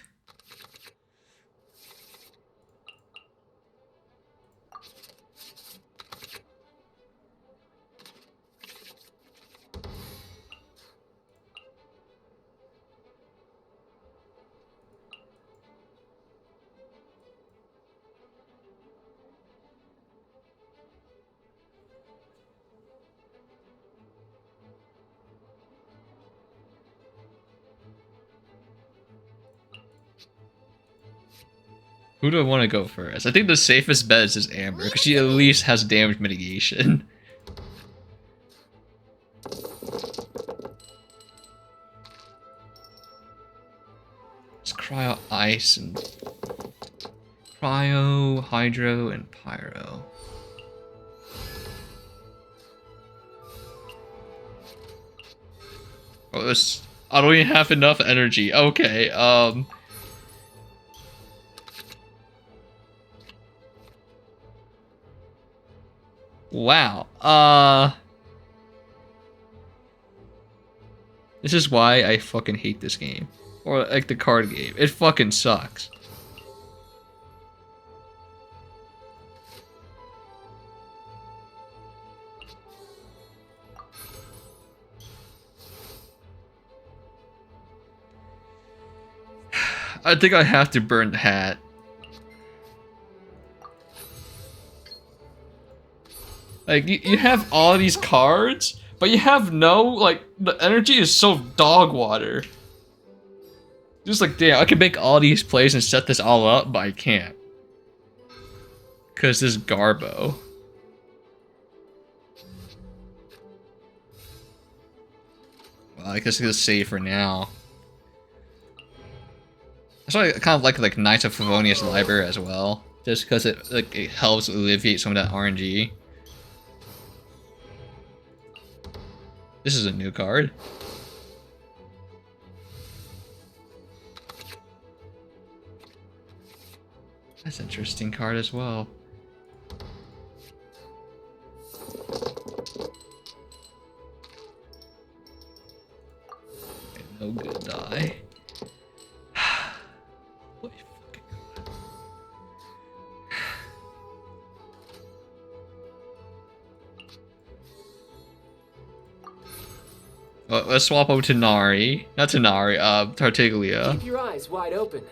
Who do I want to go first? I think the safest bet is just Amber, because she at least has damage mitigation. It's Cryo, Ice, and... Cryo, Hydro, and Pyro. Oh, this... I don't even have enough energy. Okay, Wow, this is why I fucking hate this game. Or, like, the card game. It fucking sucks. I think I have to burn the hat. Like, you have all these cards, but you have no, like, the energy is so dog water. Just like, damn, I can make all these plays and set this all up, but I can't. Because this is Garbo. Well, I guess it's save for now. That's why I kind of like Knights of Favonius Library as well. Just because it helps alleviate some of that RNG. This is a new card. That's an interesting card as well. Okay, no good die. Let's swap over to Nari. Not to Nari, Tartaglia. Keep your eyes wide open.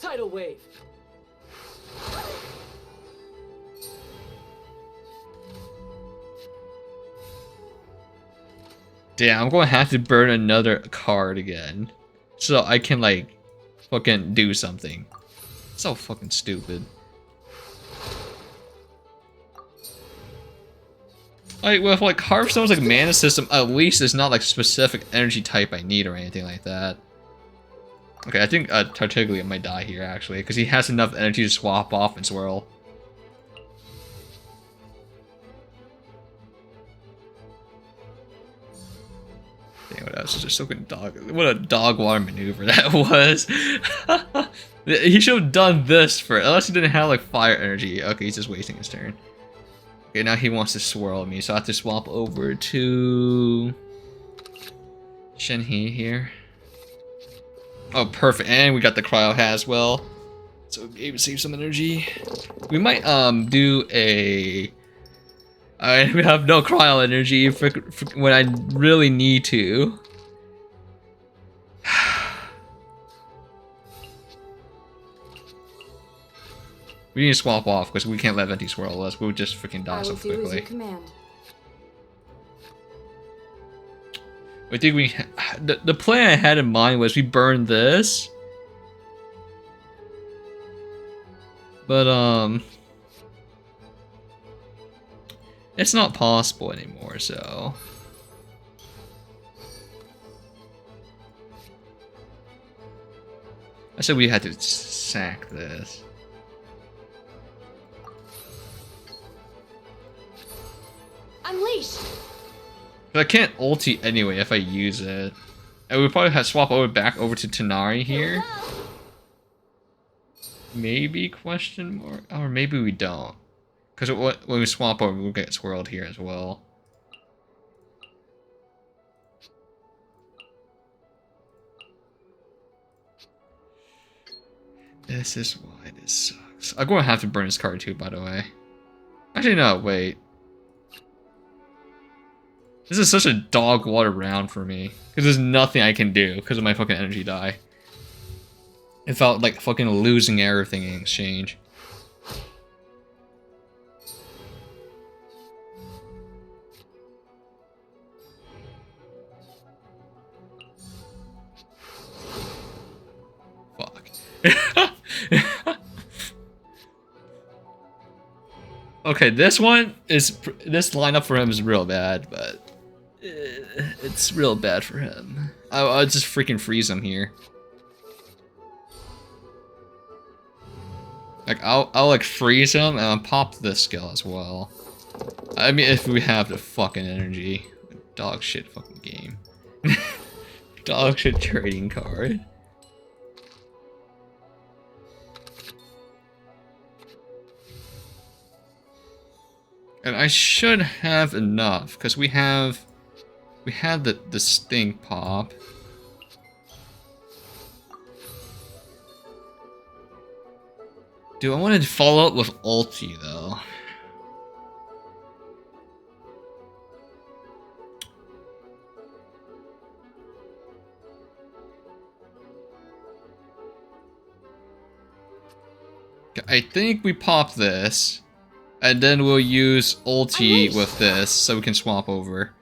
Tidal wave. Damn, I'm gonna have to burn another card again. So I can, like, fucking do something. So fucking stupid. Like, with like Hearthstone's like mana system, at least it's not like specific energy type I need or anything like that. Okay, I think Tartaglia might die here actually, because he has enough energy to swap off and swirl. Damn, what else is just fucking dog? What a dog water maneuver that was. He should have done this for, unless he didn't have like fire energy. Okay, he's just wasting his turn. Okay, now he wants to swirl me, so I have to swap over to Shenhe here. Oh, perfect, and we got the cryo hat as well, so we'll be able to save some energy. We might do a. We have no cryo energy for when I really need to. We need to swap off because we can't let Venti swirl us. We'll just freaking die I so will do as you quickly. command. I think the plan I had in mind was we burn this. But it's not possible anymore, so I said we had to sack this. Unleash! But I can't ulti anyway if I use it. And we probably have to swap over back over to Tanari here. Maybe question mark? Or maybe we don't. Because when we swap over, we'll get swirled here as well. This is why this sucks. I'm going to have to burn this card too, by the way. Actually, no, wait. This is such a dog water round for me. Because there's nothing I can do because of my fucking energy die. It felt like fucking losing everything in exchange. Fuck. Okay, this lineup for him is real bad, but it's real bad for him. I'll just freaking freeze him here. Like I'll like freeze him and I'll pop this skill as well. I mean, if we have the fucking energy, dog shit fucking game, dog shit trading card. And I should have enough because we had the stink pop. Do I want to follow up with ulti though? I think we pop this, and then we'll use ulti with this so we can swap over.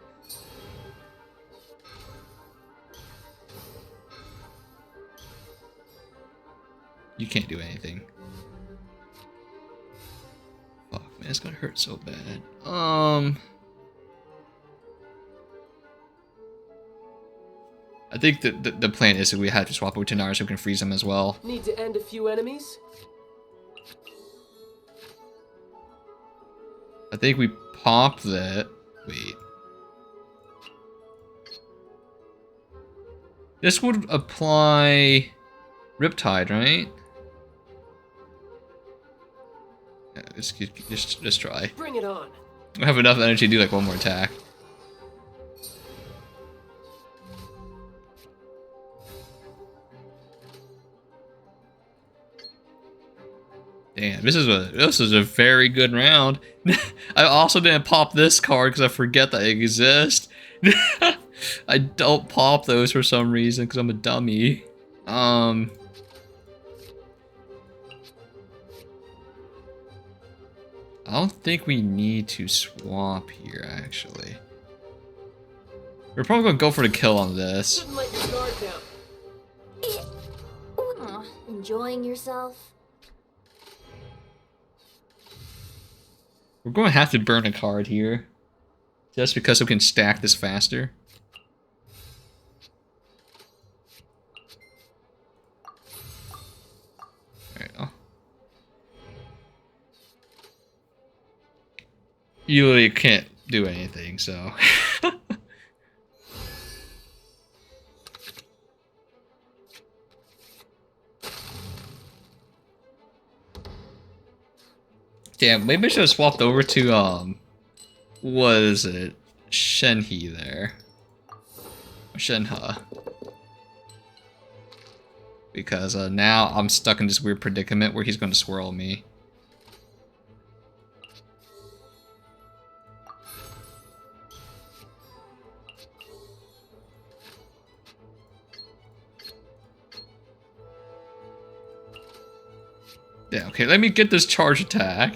You can't do anything. Fuck, man, it's gonna hurt so bad. I think the plan is that we have to swap over to Nara so we can freeze him as well. Need to end a few enemies? I think we pop that. Wait. This would apply Riptide, right? Yeah, just try. Bring it on. I have enough energy to do like one more attack. Damn, this is a very good round. I also didn't pop this card because I forget that it exists. I don't pop those for some reason because I'm a dummy. I don't think we need to swap here, actually. We're probably gonna go for the kill on this. Shouldn't let your guard down. Enjoying yourself? We're going to have to burn a card here. Just because we can stack this faster. There we go. You really can't do anything, so... Damn, maybe I should have swapped over to, what is it? Shenhe there. Shenhe. Because, now I'm stuck in this weird predicament where he's going to swirl me. Yeah, okay, let me get this charge attack.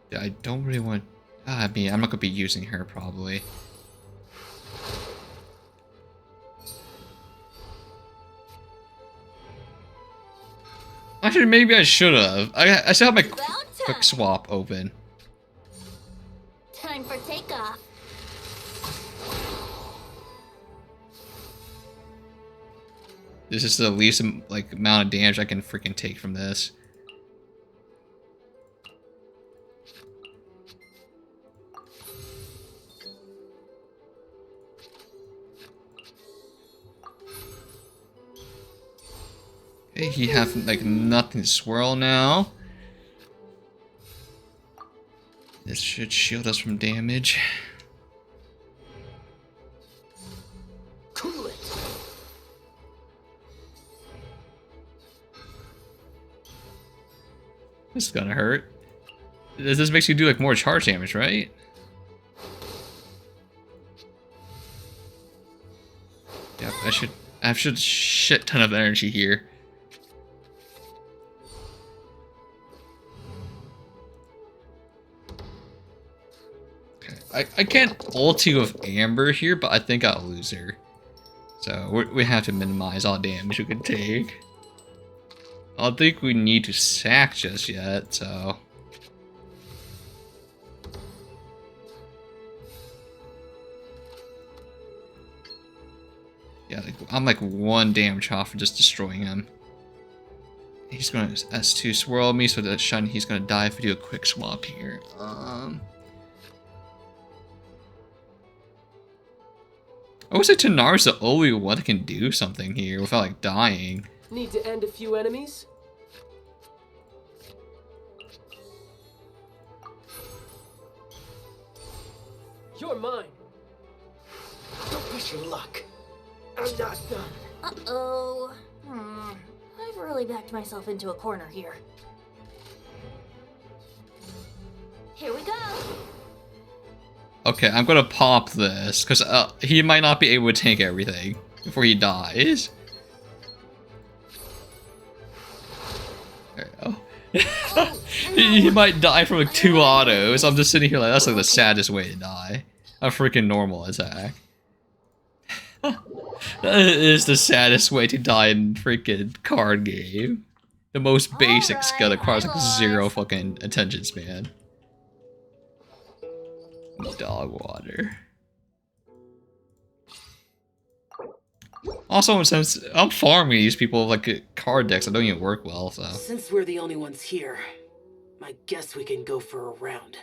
Yeah, I don't really want... I mean, I'm not going to be using her, probably. Actually, maybe I should have. I still have my quick swap open. Time for takeoff. This is the least like amount of damage I can freaking take from this. Okay, he have like nothing to swirl now. This should shield us from damage. Cool it. This is gonna hurt. This makes you do like more charge damage, right? Yep, I have a shit ton of energy here. Okay, I can't ulti with Amber here, but I think I'll lose her. So we have to minimize all damage we can take. I don't think we need to sack just yet, so... Yeah, like, I'm like 1 damage off for just destroying him. He's going to S2 swirl me, so that Shun, he's going to die if we do a quick swap here. I would say Tanar's the only one that can do something here without like dying. Need to end a few enemies? You're mine. Don't push your luck. I'm not done. Uh-oh. I've really backed myself into a corner here. Here we go. Okay, I'm gonna pop this, because he might not be able to tank everything before he dies. There we go. he might die from like 2 autos. I'm just sitting here like, that's like the saddest way to die. A freaking normal attack. That is the saddest way to die in freaking card game. The most basic skill that requires like 0 fucking attention span. Dog water. Also, since I'm farming these people like card decks that don't even work well, so. Since we're the only ones here, I guess we can go for a round.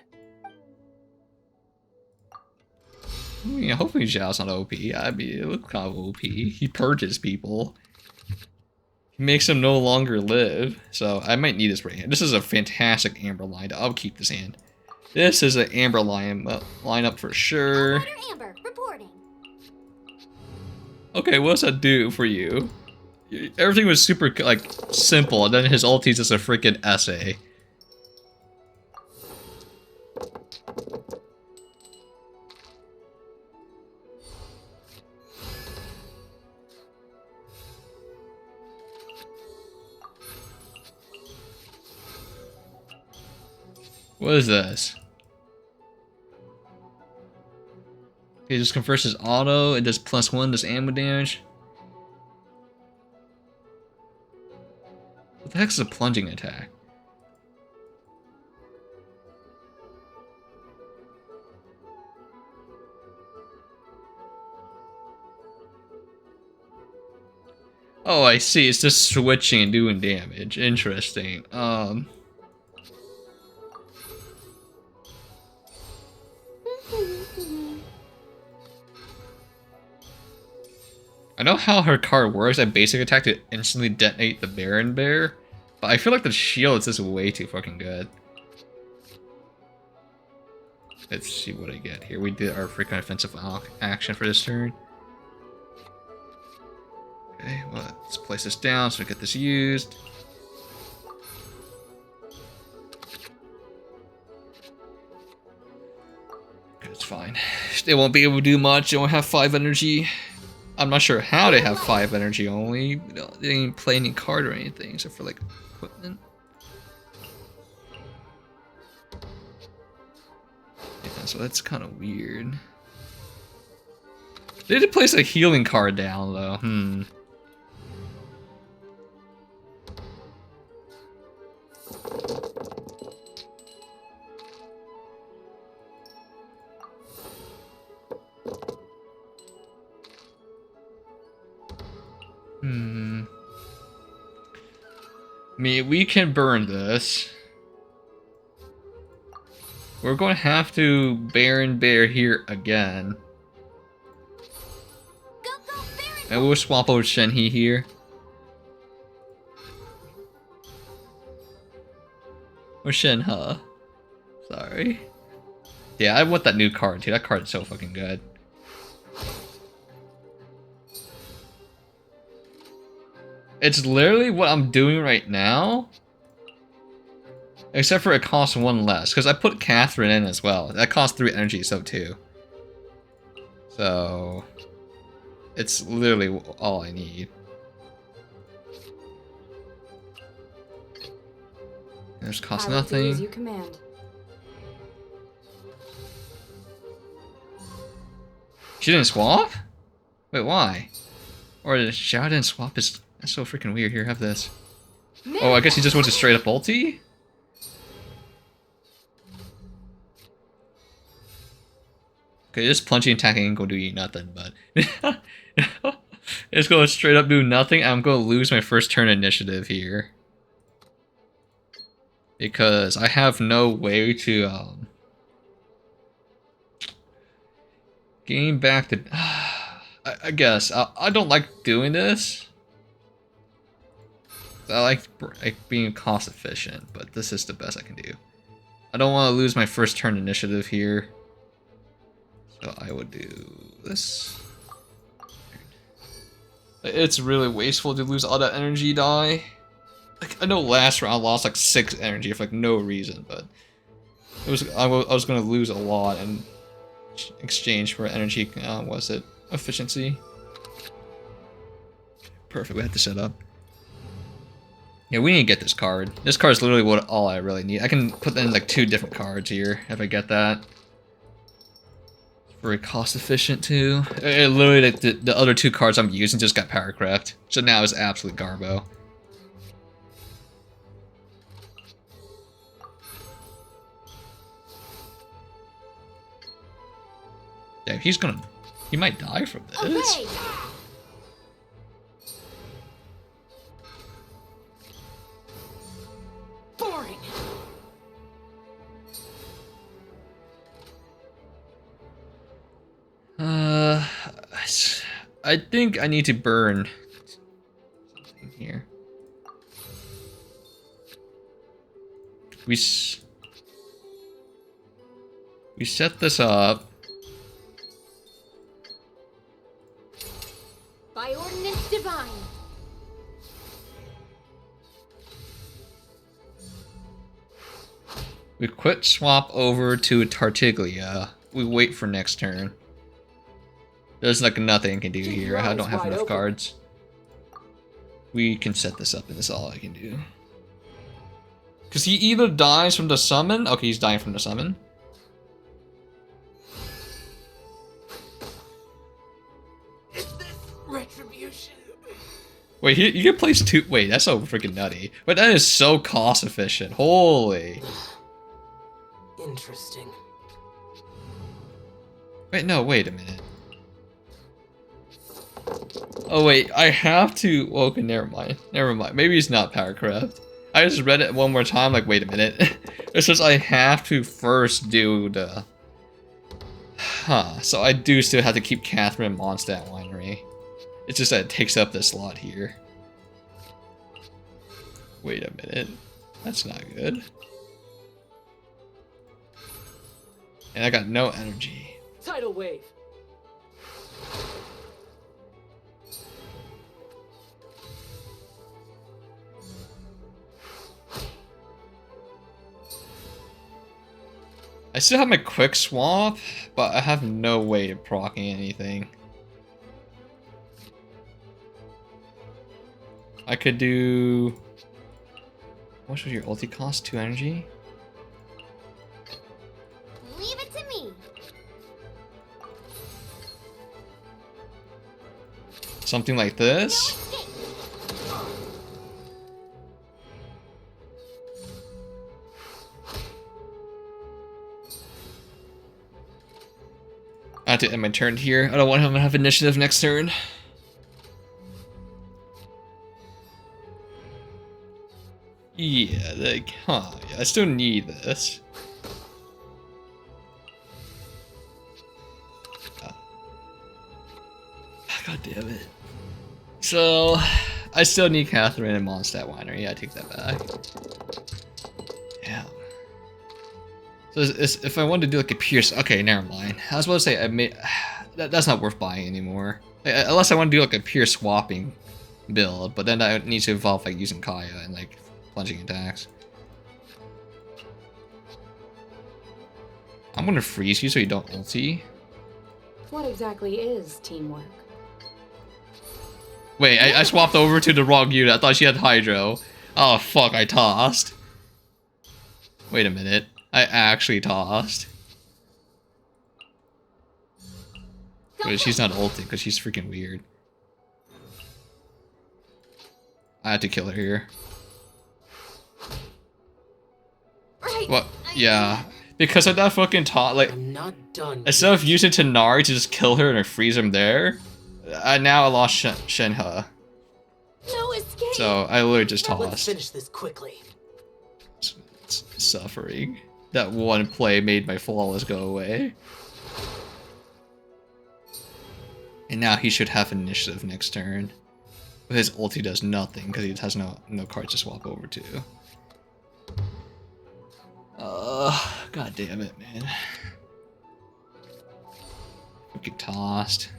I mean, hopefully Zhao's not OP. I mean, it looks kind of OP. He purges people. He makes them no longer live. So I might need this right here. This is a fantastic Amber line. I'll keep this hand. This is an Amber lineup for sure. Amber, reporting. Okay, what does that do for you? Everything was super like simple, and then his ulti's just a freaking essay. What is this? He just converts his auto, it does +1, does ammo damage. What the heck is a plunging attack? Oh, I see. It's just switching and doing damage. Interesting. I know how her card works. At basic attack to instantly detonate the Baron Bear, but I feel like the shield is just way too fucking good. Let's see what I get here. We did our freaking offensive action for this turn. Okay, well, let's place this down so we get this used. It's fine. They won't be able to do much. They won't have 5 energy. I'm not sure how they have 5 energy only. They didn't play any card or anything except for like equipment. Yeah, so that's kind of weird. They did place a healing card down though. I mean, we can burn this. We're going to have to Baron Bear here again. And we'll swap over Shenhe here. Or Shenhe. Sorry. Yeah, I want that new card too. That card's so fucking good. It's literally what I'm doing right now. Except for it costs 1 less. Because I put Catherine in as well. That costs 3 energy, so too. So... it's literally all I need. There's cost nothing. As you command. She didn't swap? Wait, why? Or did Xiao didn't swap his... That's so freaking weird. Here, have this. Oh, I guess he just went to straight up ulti? Okay, just punching and attacking ain't gonna do you nothing, but... it's gonna straight up do nothing. I'm gonna lose my first turn initiative here. Because I have no way to, gain back the... I guess. I don't like doing this. I like being cost efficient, but this is the best I can do. I don't want to lose my first turn initiative here. So I would do this. It's really wasteful to lose all that energy die. Like, I know last round I lost like 6 energy for like no reason, but it was I was gonna lose a lot in exchange for energy. Was it efficiency? Perfect. We have to set up. Yeah, we need to get this card. This card is literally all I really need. I can put in like 2 different cards here if I get that. It's very cost efficient too. It literally, like, the other 2 cards I'm using just got power crept, so now it's absolute garbo. Yeah, he might die from this. Okay. Boring. I think I need to burn something here. We set this up. By ordinance divine. We quit swap over to Tartiglia. We wait for next turn. There's like nothing I can do here. I don't have enough cards. We can set this up and that's all I can do. Because he either dies from the summon. Okay, he's dying from the summon. Retribution. Wait, you can place 2. Wait, that's so freaking nutty. But that is so cost efficient. Holy. Interesting. Wait, no, wait a minute. Oh wait, I have to... Okay, never mind. Never mind. Maybe it's not power crept. I just read it one more time, like, wait a minute. It says I have to first do the... Huh, so I do still have to keep Catherine and Mondstadt Winery. It's just that it takes up this slot here. Wait a minute. That's not good. And I got no energy. Tidal wave. I still have my quick swap, but I have no way of proccing anything. I could do... What should your ulti cost? 2 energy? Leave it to me. Something like this? I have to end my turn here. I don't want him to have initiative next turn. Yeah, like, huh. Yeah, I still need this. God damn it. So, I still need Catherine and Mondstadt Winery. Yeah, I take that back. Yeah. So, if I wanted to do like a Pierce... Okay, never mind. I was about to say, I made... That's not worth buying anymore. Unless I want to do like a Pierce swapping build, but then that needs to involve like using Kaya and like plunging attacks. I'm gonna freeze you so you don't ulti. What exactly is teamwork? Wait, I swapped over to the wrong unit. I thought she had Hydro. Oh fuck, I tossed. Wait a minute. I actually tossed. Wait, she's not ulting because she's freaking weird. I had to kill her here. What? Yeah. Because of that fucking taunt, like, I'm not done. instead of using Tanari to just kill her and freeze him there, now I lost Shenhe. No escape. So I literally just Let's tossed. finish this quickly. Suffering. That one play made my flawless go away. And now he should have initiative next turn. But his ulti does nothing because he has no cards to swap over to. God damn it, man. Get tossed.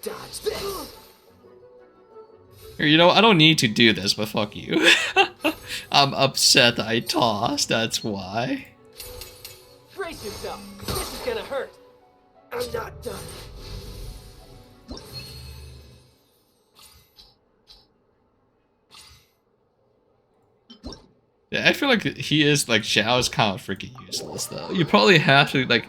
Dodge this. Here, you know, I don't need to do this, but fuck you. I'm upset that I tossed, that's why. Brace yourself. This is gonna hurt. I'm not done. Yeah, I feel like he is, like, Xiao is kind of freaking useless, though. You probably have to, like...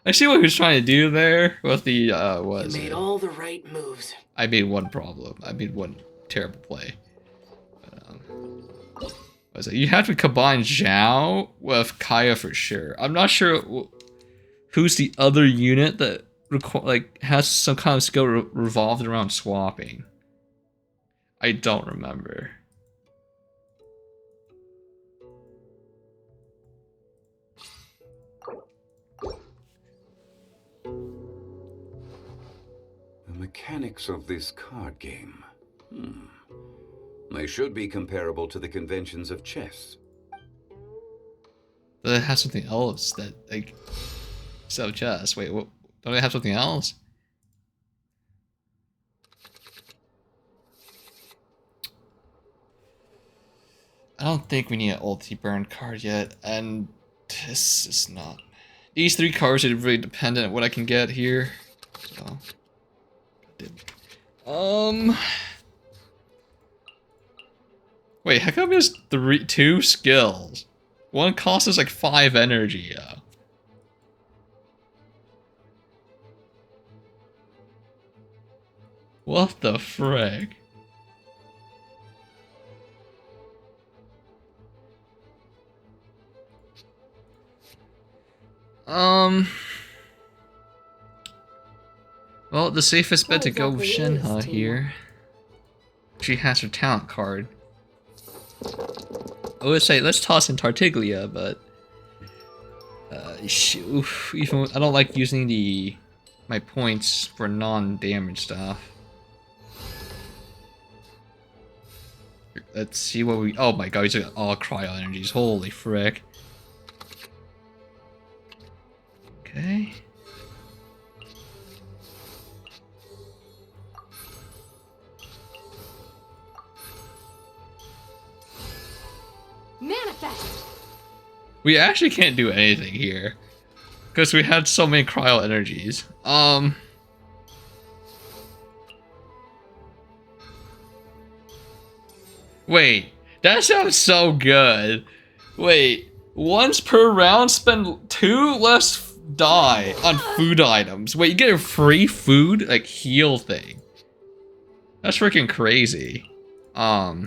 I see what he was trying to do there with the, what is You made all the right moves. I made one problem. I made one terrible play. But, what is it? You have to combine Zhao with Kaya for sure. I'm not sure who's the other unit that like has some kind of skill revolved around swapping. I don't remember. The mechanics of this card game. They should be comparable to the conventions of chess. But it has something else that, like... So chess. Wait, what? Don't they have something else? I don't think we need an ulti burn card yet, and this is not... These three cards are really dependent on what I can get here. So... Wait, how come there's two skills? One costs us like 5 energy, What the frick? Well, the safest bet to go with Shenhe here. She has her talent card. I would say let's toss in Tartaglia, but even I don't like using my points for non-damage stuff. Let's see what we. Oh my god, he's got all cryo energies. Holy frick. Okay. Manifest! We actually can't do anything here. Because we had so many cryo energies. Wait, that sounds so good. Wait, once per round, spend 2 less die on food items. Wait, you get a free food, like, heal thing. That's freaking crazy. All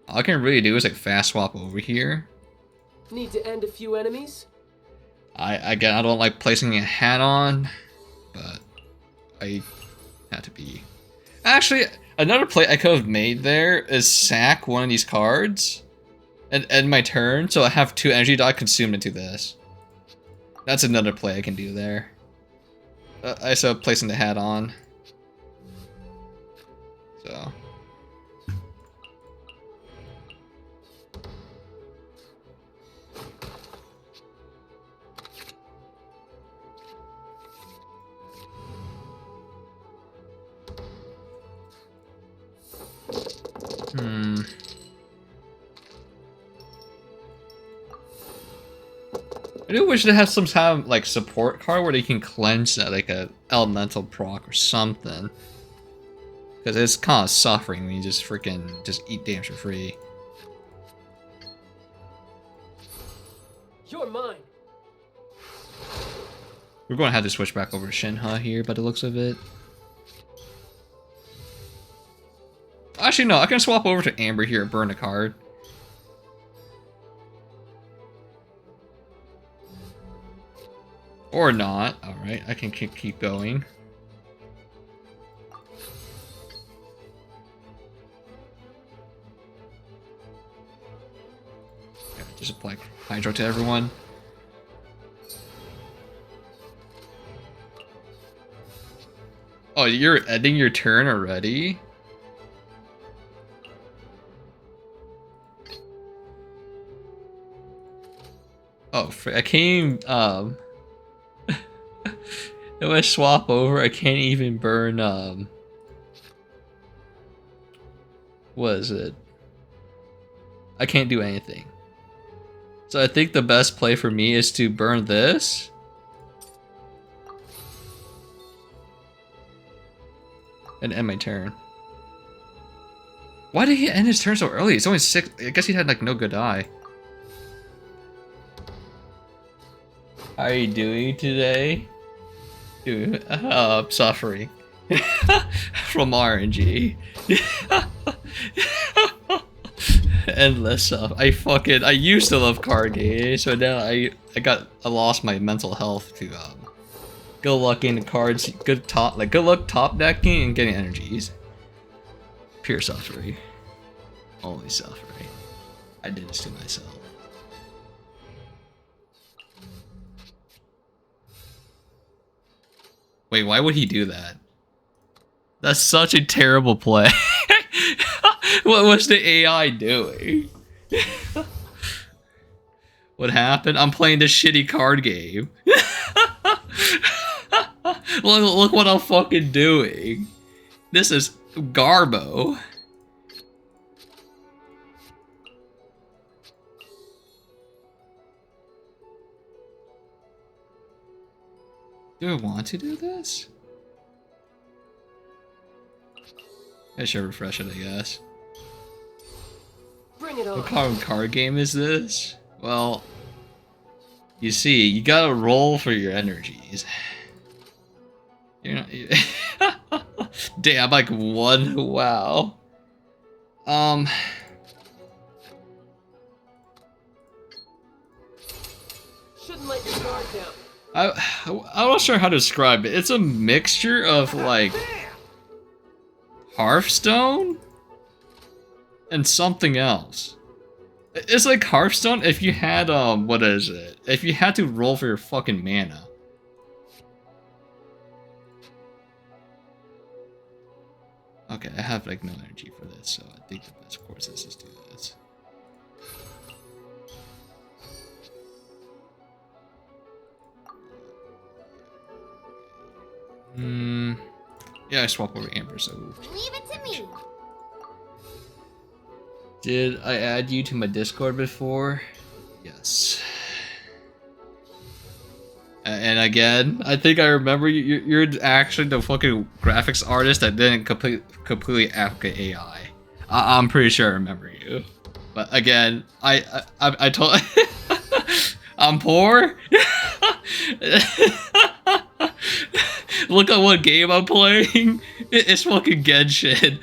I can really do is, like, fast swap over here. Need to end a few enemies? Again, I don't like placing a hat on, but I had to be. Actually, another play I could have made there is sack one of these cards and end my turn, so I have 2 energy die consumed into this. That's another play I can do there. I saw placing the hat on. So. I do wish they had some kind of like support card where they can cleanse like a elemental proc or something. Because it's kind of suffering when you just freaking just eat damage for free. You're mine. We're going to have to switch back over to Shinha here by the looks of it. Actually, no, I can swap over to Amber here and burn a card. Or not. Alright, I can keep going. Yeah, just apply Hydro to everyone. Oh, you're ending your turn already? Oh, I can't even, if I swap over, I can't even burn, what is it? I can't do anything. So I think the best play for me is to burn this. And end my turn. Why did he end his turn so early? It's only 6. I guess he had like no good eye. How are you doing today? Dude, I'm suffering. From RNG. Endless stuff. I used to love card games, but now I lost my mental health to good luck in the cards, good luck top decking and getting energies. Pure suffering. Only suffering. I did this to myself. Wait, why would he do that? That's such a terrible play. What was the AI doing? What happened? I'm playing this shitty card game. Look what I'm fucking doing. This is Garbo. Do I want to do this? I should refresh it, I guess. Bring it on. What kind of card game is this? Well, you see, you gotta roll for your energies. You're not. Damn, like 1. Wow. Shouldn't let your guard down. I'm not sure how to describe it. It's a mixture of like Hearthstone and something else. It's like Hearthstone if you had what is it? If you had to roll for your fucking mana. Okay, I have like no energy for this, so I think the best course is just do this. Yeah, I swap over Amber, so. Leave it to me. Did I add you to my Discord before? Yes. And again, I think I remember you're actually the fucking graphics artist that didn't completely applicate AI. I'm pretty sure I remember you. But again, I told I'm poor. Look at what game I'm playing. It's fucking Genshin.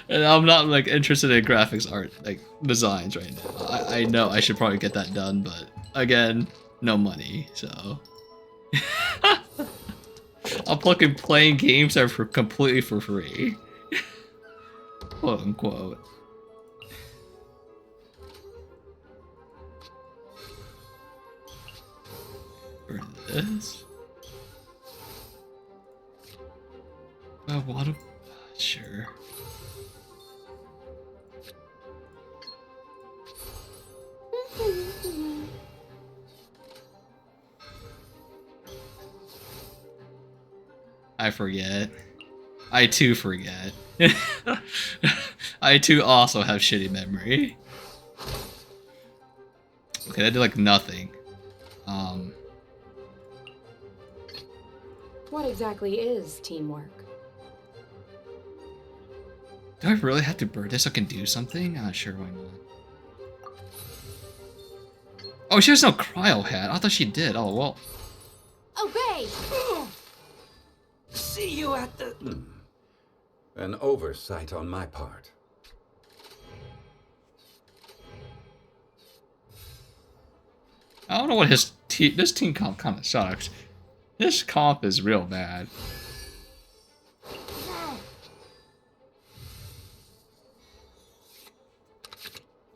And I'm not like interested in graphics art, like designs right now. I know I should probably get that done, but again, no money, so. I'm fucking playing games that are completely for free. Quote unquote. For this. What a... Sure. I forget. I too forget. I too also have shitty memory. Okay, that did like nothing. What exactly is teamwork? Do I really have to burn this so I can do something? I'm not sure why not. Oh, she has no cryo hat. I thought she did. Oh, well. Obey! See you at the... An oversight on my part. I don't know what his team... This team comp kind of sucks. This comp is real bad.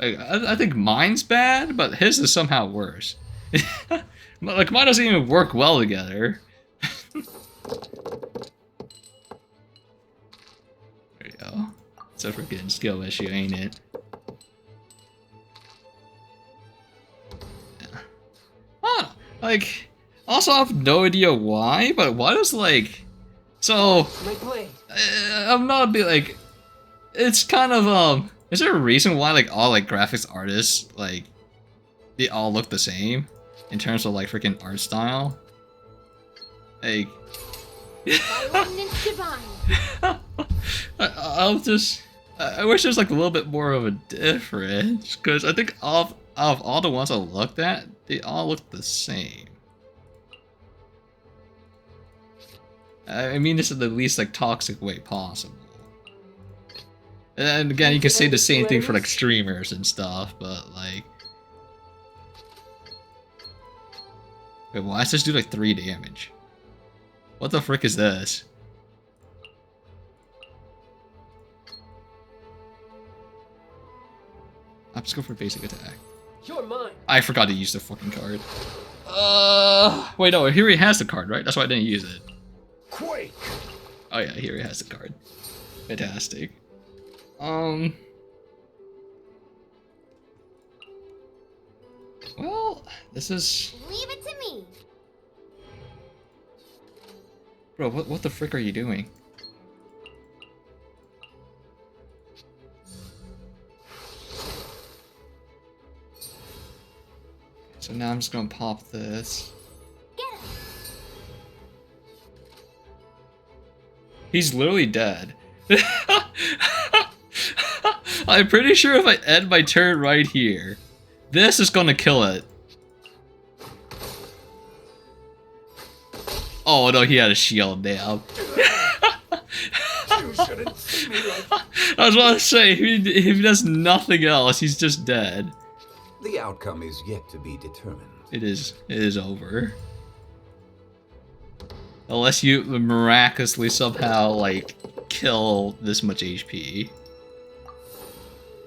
Like, I think mine's bad, but his is somehow worse. Like, mine doesn't even work well together. There you go. It's a freaking skill issue, ain't it? Yeah. Oh, like, also I have no idea why, but why does, like... So... I'm not a bit, like... It's kind of, is there a reason why, like, all, like, graphics artists, like, they all look the same? In terms of, like, freaking art style? Like... I'll just... I wish there's, like, a little bit more of a difference, because I think out of all the ones I looked at, they all look the same. I mean this in the least, like, toxic way possible. And again, you can say the same thing for, like, streamers and stuff, but, like... Wait, why does this do, like, 3 damage? What the frick is this? I'll just go for basic attack. You're mine. I forgot to use the fucking card. Wait, no, here he has the card, right? That's why I didn't use it. Quake. Oh yeah, here he has the card. Fantastic. Well, this is... Leave it to me. Bro, what the frick are you doing? So now I'm just gonna pop this. Get him. He's literally dead. I'm pretty sure if I end my turn right here, this is gonna kill it. Oh no, he had a shield now. You shouldn't see me like... I was about to say, if he does nothing else, he's just dead. The outcome is yet to be determined. It is over. Unless you miraculously somehow, like, kill this much HP.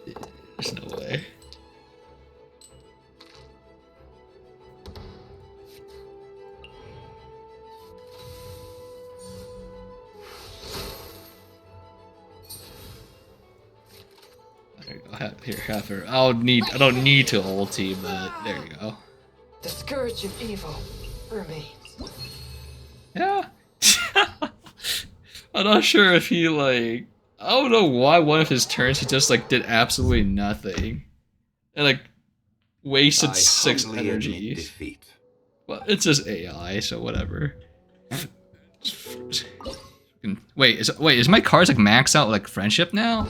There's no way. There you go. Here, have her. I don't need to ulti, but there you go. The scourge of evil remains. Yeah. I'm not sure if he like. I don't know why one of his turns he just like did absolutely nothing, and like wasted 6 energy. Defeat. Well, it's just AI, so whatever. Wait, is my cards like maxed out like friendship now?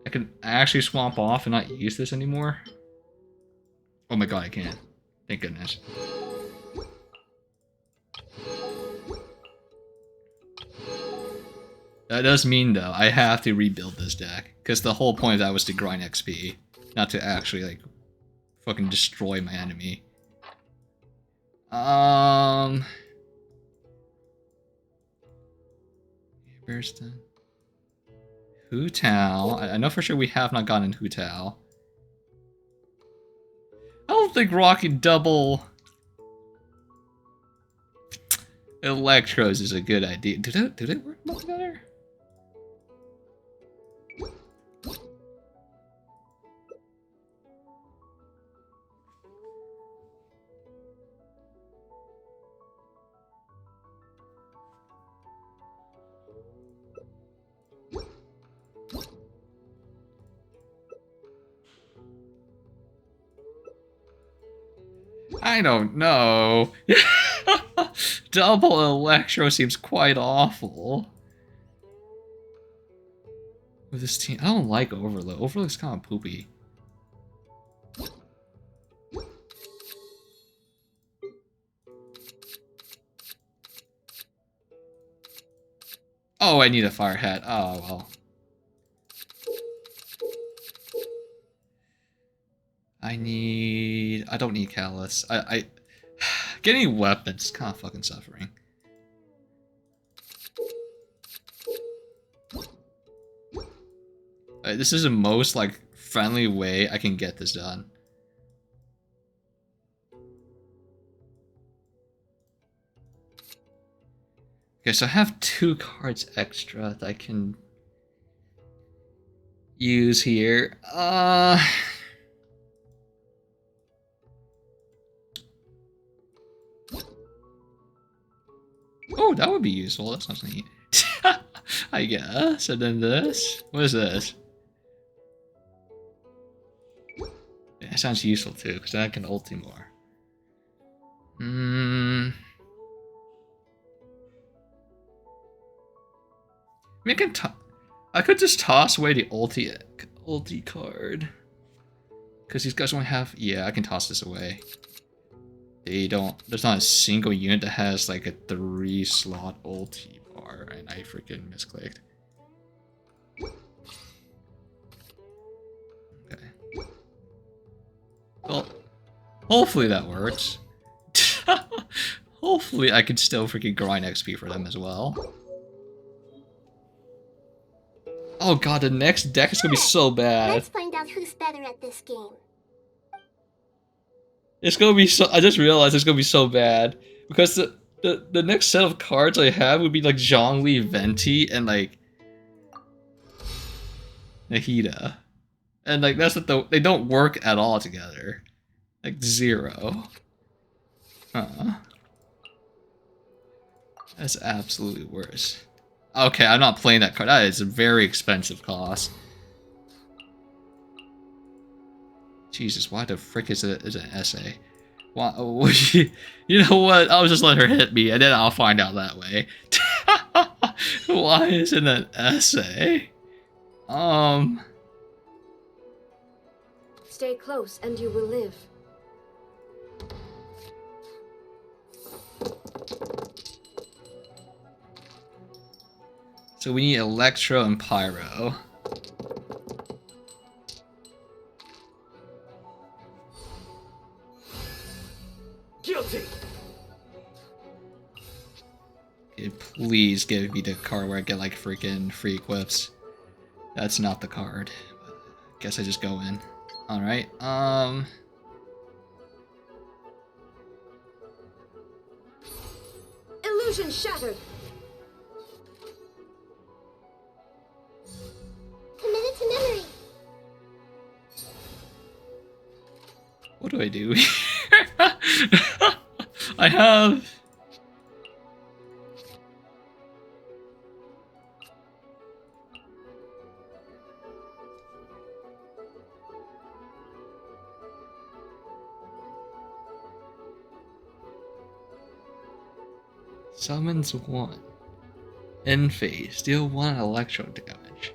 I can actually swap off and not use this anymore? Oh my god, I can't. Thank goodness. That does mean, though, I have to rebuild this deck. Because the whole point of that was to grind XP. Not to actually, like, fucking destroy my enemy. Burston. Hu Tao. I know for sure we have not gotten Hu Tao. I don't think Rocky double Electros is a good idea. Do they work well together? I don't know. Double Electro seems quite awful. With this team, I don't like Overload. Overload's kind of poopy. Oh, I need a fire hat. Oh, well. I don't need Callus. Getting weapons is kind of fucking suffering. This is the most, like, friendly way I can get this done. Okay, so I have 2 cards extra that I can use here. Oh, that would be useful. That sounds neat. I guess. And then this. What is this? Yeah, it sounds useful too, because then I can ulti more. I mean, I could just toss away the ulti card. Because these guys won't have... Yeah, I can toss this away. There's not a single unit that has like a 3-slot ulti bar, and I freaking misclicked. Okay. Well, hopefully that works. Hopefully I can still freaking grind XP for them as well. Oh god, the next deck is gonna be so bad. Let's find out who's better at this game. It's gonna be so. I just realized it's gonna be so bad because the next set of cards I have would be like Zhongli, Venti, and like Nahida, and like that's what they don't work at all together, like 0. That's absolutely worse. Okay, I'm not playing that card. That is a very expensive cost. Jesus, why the frick is it an essay? Why, you know what? I'll just let her hit me, and then I'll find out that way. Why is it an essay? Stay close, and you will live. So we need Electro and Pyro. Guilty. Okay, please give me the card where I get like freaking free equips. That's not the card. Guess I just go in. Alright, Illusion shattered. Committed to memory. What do I do here? I have... Summons 1. End phase. Deal 1 electro damage.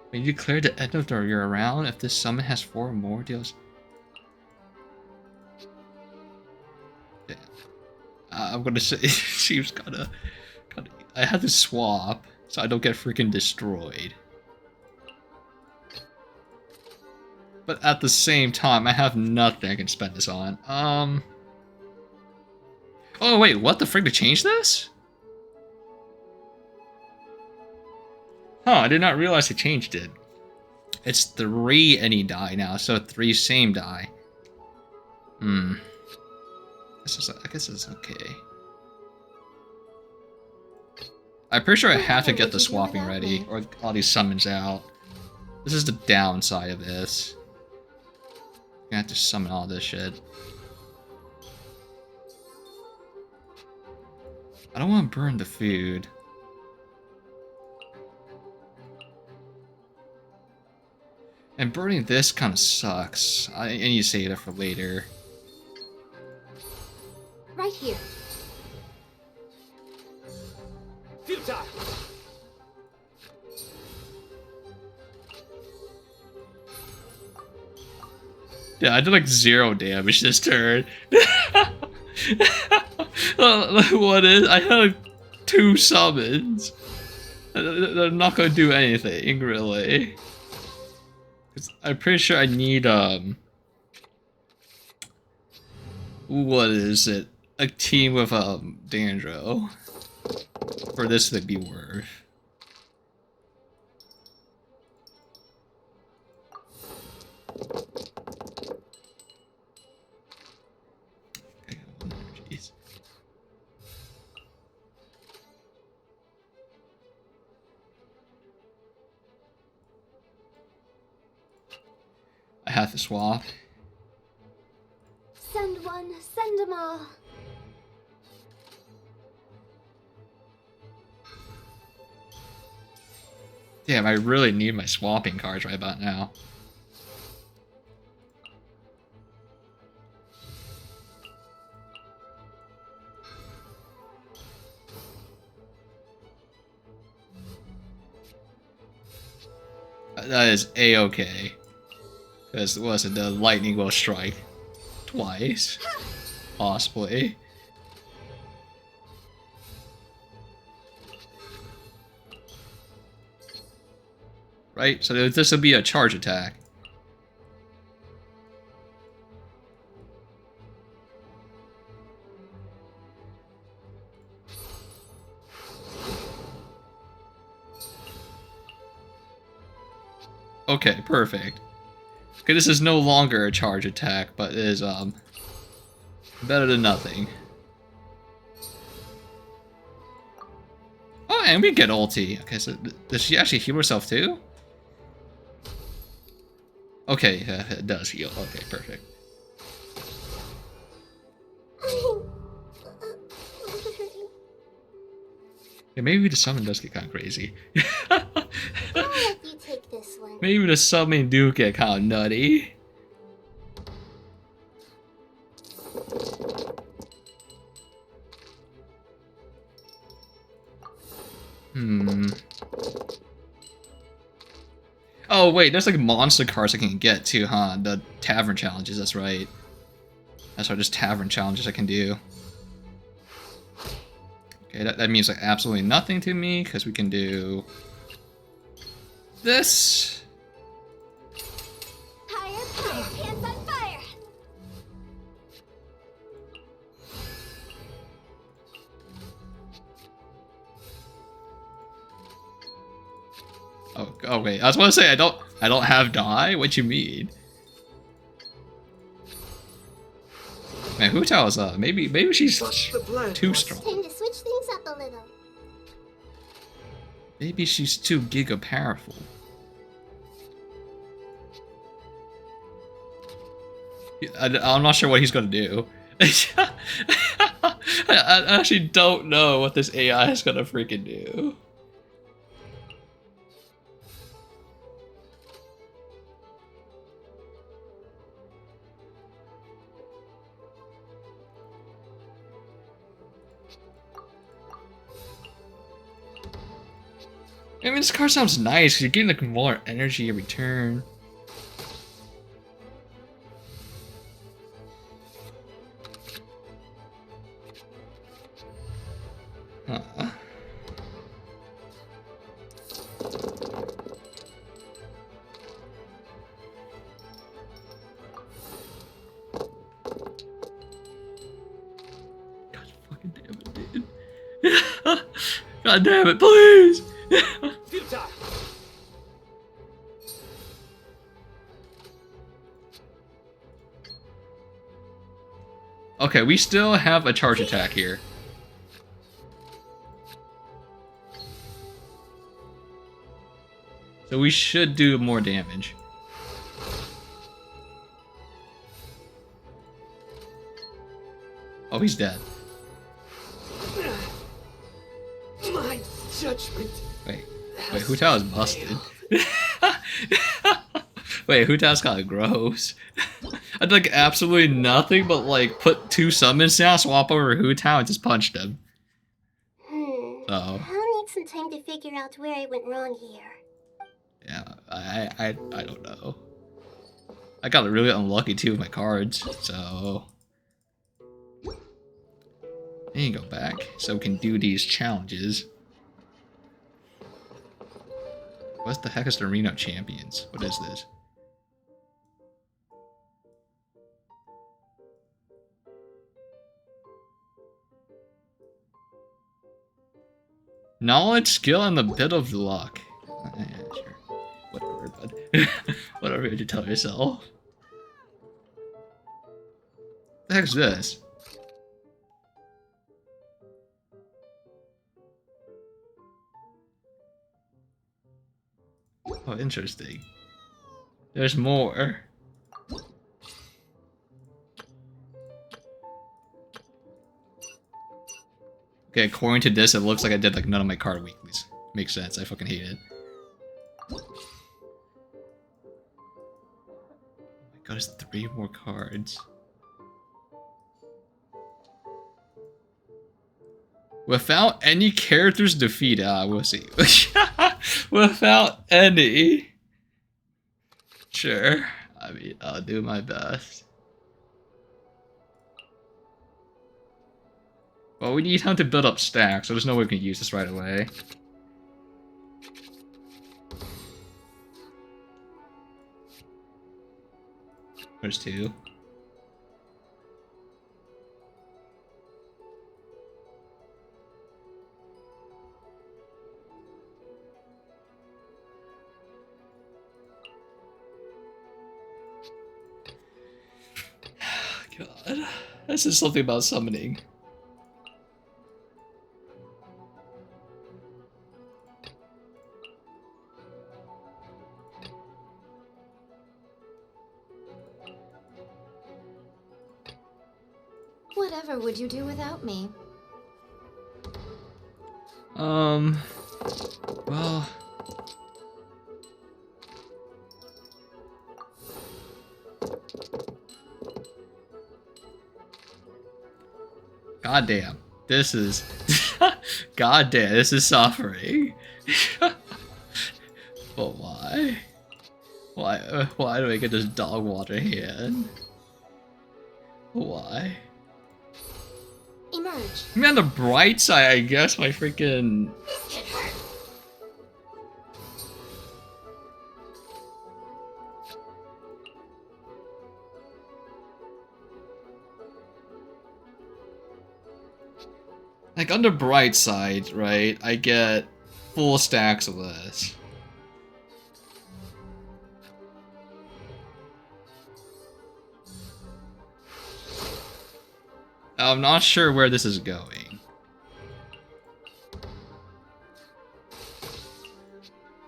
When you declare the end of your round, if this summon has 4 or more, deals... Damn. I'm gonna say she's gotta... I have to swap so I don't get freaking destroyed. But at the same time, I have nothing I can spend this on. Oh wait, what the frick, to change this? Huh, I did not realize they changed it. It's 3 any die now, so 3 same die. I guess it's okay. I'm pretty sure I have to get the swapping ready, or all these summons out. This is the downside of this. I have to summon all this shit. I don't want to burn the food. And burning this kind of sucks. I need to save that for later. Right here. Futile. Yeah, I did like 0 damage this turn. What is? I had like 2 summons. They're not gonna do anything, really. I'm pretty sure I need, what is it? A team with, Dandro. For this to be worth. Jeez. I have to swap. Send one, send them all. Damn, I really need my swapping cards right about now. That is A-okay. Because it wasn't the lightning will strike twice. Possibly. Right? So this will be a charge attack. Okay, perfect. Okay, this is no longer a charge attack, but it is, better than nothing. Oh, and we get ulti. Okay, so does she actually heal herself too? Okay, it does heal. Okay, perfect. Yeah, maybe the summon does get kind of crazy. I'll let you take this one. Maybe the summon do get kind of nutty. Oh wait, there's like monster cards I can get too, huh? The tavern challenges, that's right. That's right, there's tavern challenges I can do. Okay, that means like absolutely nothing to me, because we can do this. Higher power, hands on fire. Oh, okay. I was gonna say I don't have die. What you mean? Man, Hu Tao is maybe she's too strong. Time to switch things up a little. Maybe she's too giga powerful. I'm not sure what he's gonna do. I actually don't know what this AI is gonna freaking do. I mean, this car sounds nice because you're getting like more energy every turn. God damn it, please! Okay, we still have a charge attack here. So we should do more damage. Oh, he's dead. My judgment. Wait, Hu Tao is busted. Wait, Hu Tao's kinda gross. I did like absolutely nothing but like put 2 summons down, swap over Hu Tao, and just punched him. So I'll need some time to figure out where I went wrong here. yeah, I don't know. I got really unlucky too with my cards, so I need to go back so we can do these challenges. What the heck is the Reno Champions? What is this? Knowledge, skill, and a bit of luck. Yeah, sure. Whatever, bud. Whatever you tell yourself. What the heck's this? Oh, interesting. There's more. Okay, according to this, it looks like I did like none of my card weeklies. Makes sense. I fucking hate it. Oh my god, it's 3 more cards. Without any characters defeated, we'll see. Without any. Sure. I mean, I'll do my best. Well, we need time to build up stacks, so there's no way we can use this right away. There's 2. God. This is something about summoning. Whatever would you do without me? Well... Goddamn. This is... Goddamn, this is suffering. But why? Why do I get this dog water hand? Why? Emerge. I mean, on the bright side, I guess my freaking... Like, on the bright side, right, I get full stacks of this. I'm not sure where this is going.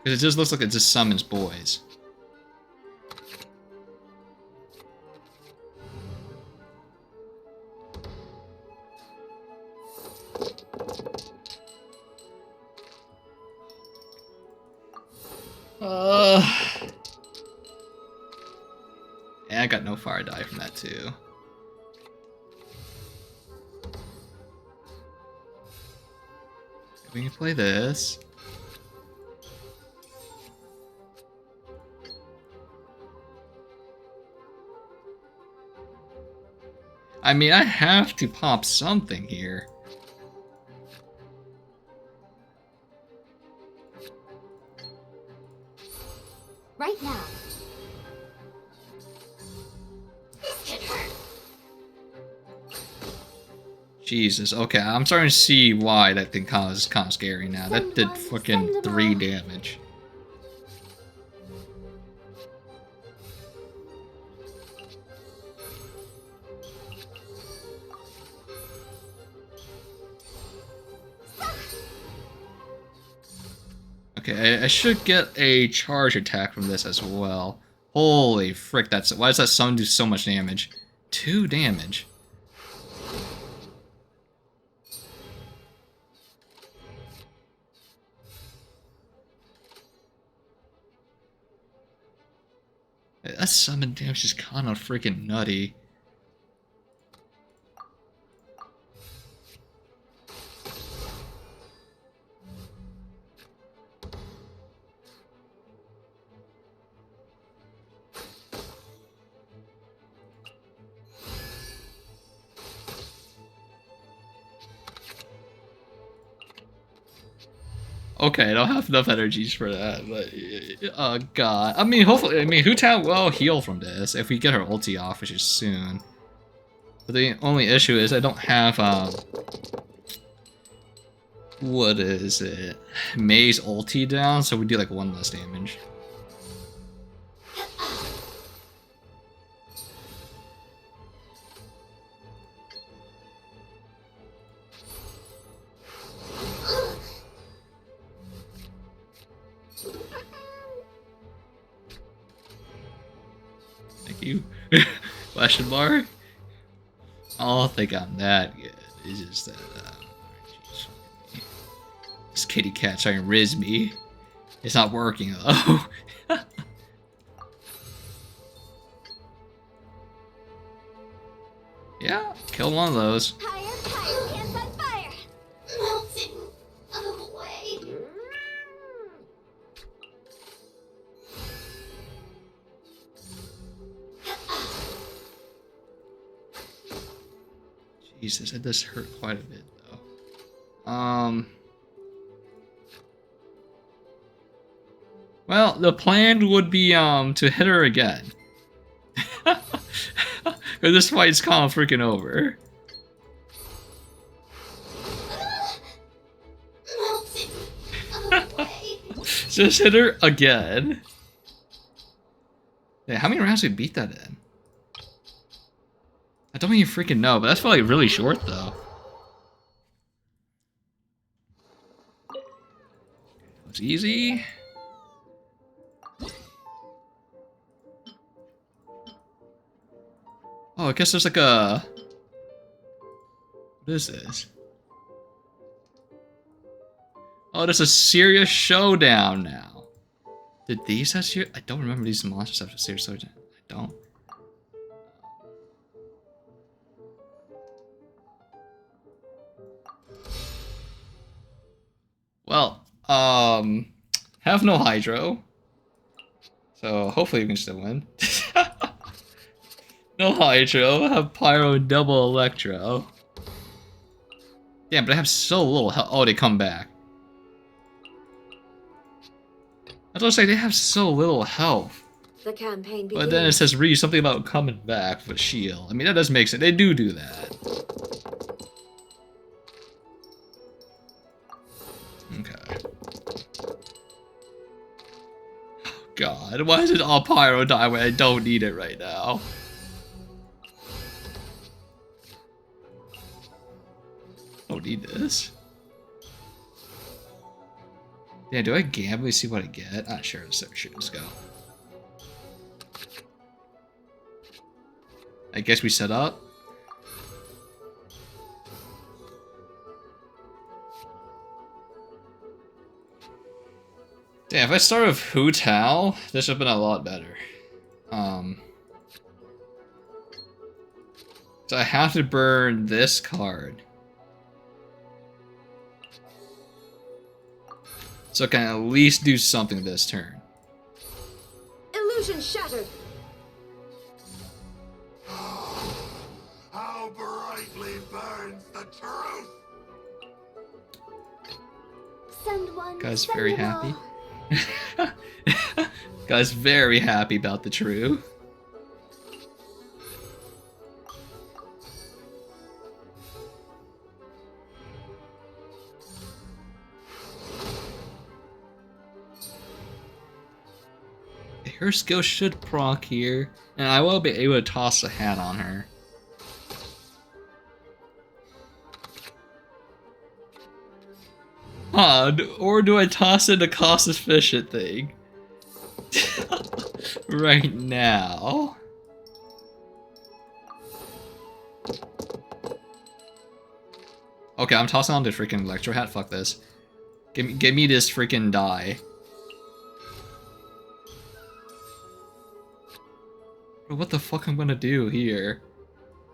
Because it just looks like it just summons boys. Yeah, I got no fire die from that too. We can play this. I mean, I have to pop something here. Right now. Jesus, okay, I'm starting to see why that thing is kind of scary now. That did fucking 3 damage. Okay, I should get a charge attack from this as well. Holy frick, why does that summon do so much damage? 2 damage. That summon damage is kind of freaking nutty. Okay, I don't have enough energies for that, but oh god. I mean, hopefully, Hu Tao will heal from this if we get her ulti off, which is soon. But the only issue is I don't have what is it? Mei's ulti down, so we do like 1 less damage. Thank you. Question mark? I don't think I'm that good. It's just that, this kitty cat's trying to riz me. It's not working though. Yeah, kill one of those. Hands on fire. Melting away. Jesus, that does hurt quite a bit though. Well, the plan would be to hit her again. Because this fight's kind of freaking over. Just hit her again. Yeah, how many rounds did we beat that in? I don't even freaking know, but that's probably really short though. It's easy. Oh, I guess there's like a... What is this? Oh, there's a serious showdown now. Did these have serious... I don't remember these monsters have a serious showdown. I don't. Well, have no Hydro. So hopefully we can still win. No Hydro, have Pyro and double Electro. Yeah, but I have so little health. Oh, they come back. I was gonna say they have so little health. The campaign begins. But then it says read something about coming back with shield. I mean, that does make sense. They do that. Okay. Oh, God, why is it all Pyro die when I don't need it right now? Don't need this. Yeah, do I gamble to see what I get? Ah, sure, let's go. I guess we set up. Damn, if I started with Hu Tao, this would have been a lot better. So I have to burn this card. So I can at least do something this turn. Illusion shattered. How brightly burns the truth! Send one. Guy's send very them happy. all. Guy's very happy about the truth. Her skill should proc here, and I will be able to toss a hat on her. Or do I toss in a cost efficient thing? Right now. Okay, I'm tossing on the freaking electro hat. Fuck this. Give me this freaking die. Bro, what the fuck I'm gonna do here?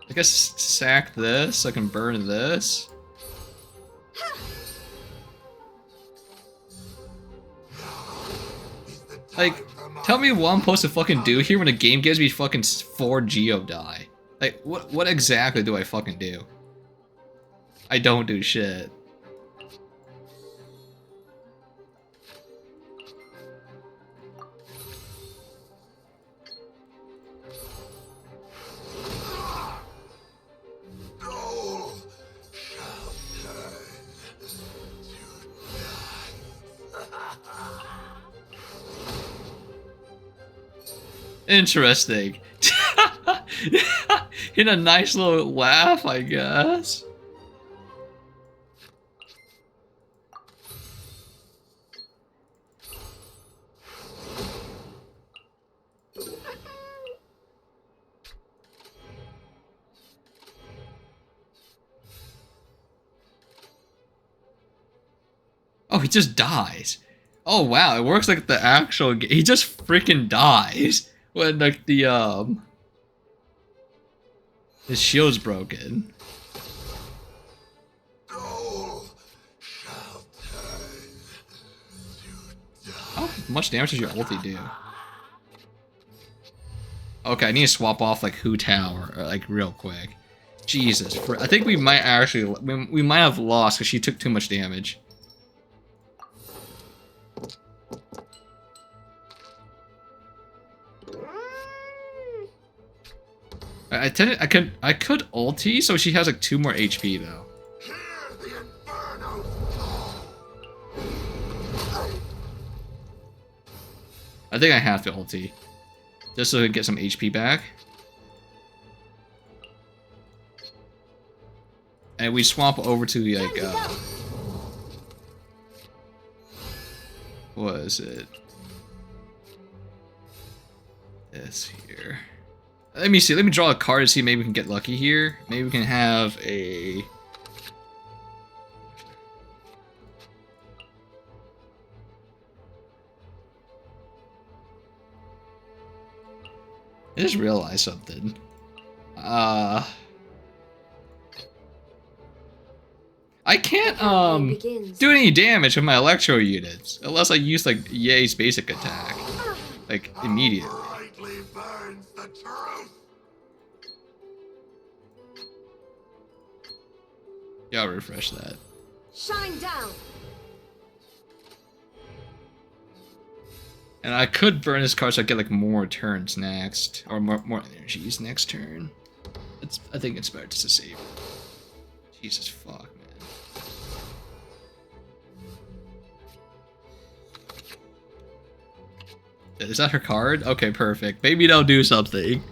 I guess sack this so I can burn this. Like, tell me what I'm supposed to fucking do here when the game gives me fucking 4 Geo die. Like, what exactly do I fucking do? I don't do shit. Interesting. In a nice little laugh, I guess. Oh, he just dies. Oh wow, it works like the actual game. He just freaking dies when like the his shield's broken. How much damage does your ulti do? Okay, I need to swap off like Hu Tao or like real quick. Jesus, I think we might actually we might have lost because she took too much damage. I could ulti, so she has like 2 more HP though. I think I have to ulti, just so I can get some HP back. And we swap over to like what is it? This here. Let me see. Let me draw a card to see maybe we can get lucky here. Maybe we can have a... I just realized something. I can't do any damage with my electro units unless I use like Ye's basic attack, like immediately. Yeah, I'll refresh that. Shine down. And I could burn this card so I get like more turns next, or more energies next turn. I think it's better just to save. Jesus fuck, man. Is that her card? Okay, perfect. Maybe they'll do something.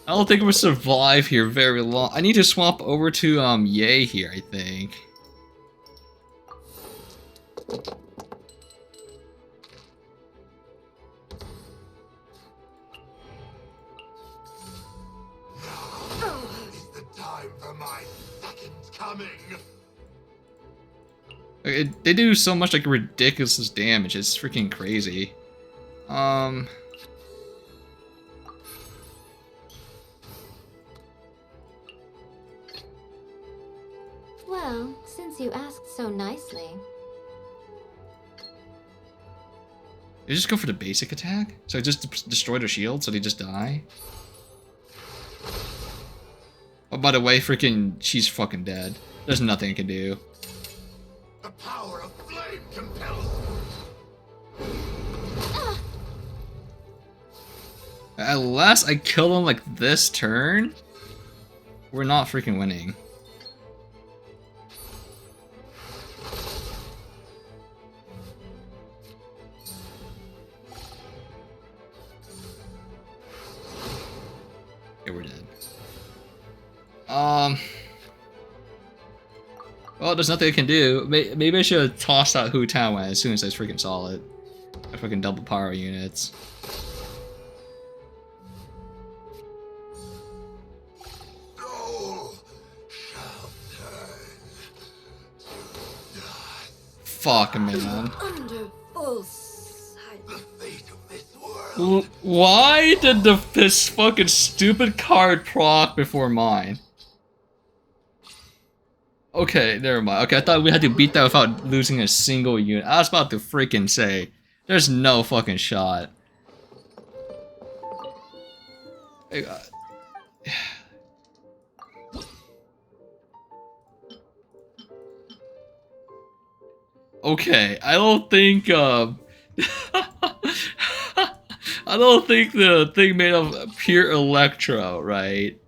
I don't think we'll survive here very long. I need to swap over to Ye here, I think. Like, they do so much like ridiculous damage. It's freaking crazy. Well, since you asked so nicely. You just go for the basic attack? So it just destroy their shield so they just die? Oh, by the way, freaking, she's fucking dead. There's nothing I can do. The power of flame compels. Unless I kill him like this turn, we're not freaking winning. Okay, we're dead. Well, there's nothing I can do. Maybe I should have tossed out Hu Tao as soon as I freaking saw it. I freaking double power units. Fuck, man. Under full Why did this fucking stupid card proc before mine? Okay, never mind. Okay, I thought we had to beat that without losing a single unit. I was about to freaking say, there's no fucking shot. Okay, I don't think, I don't think the thing made of pure electro, right?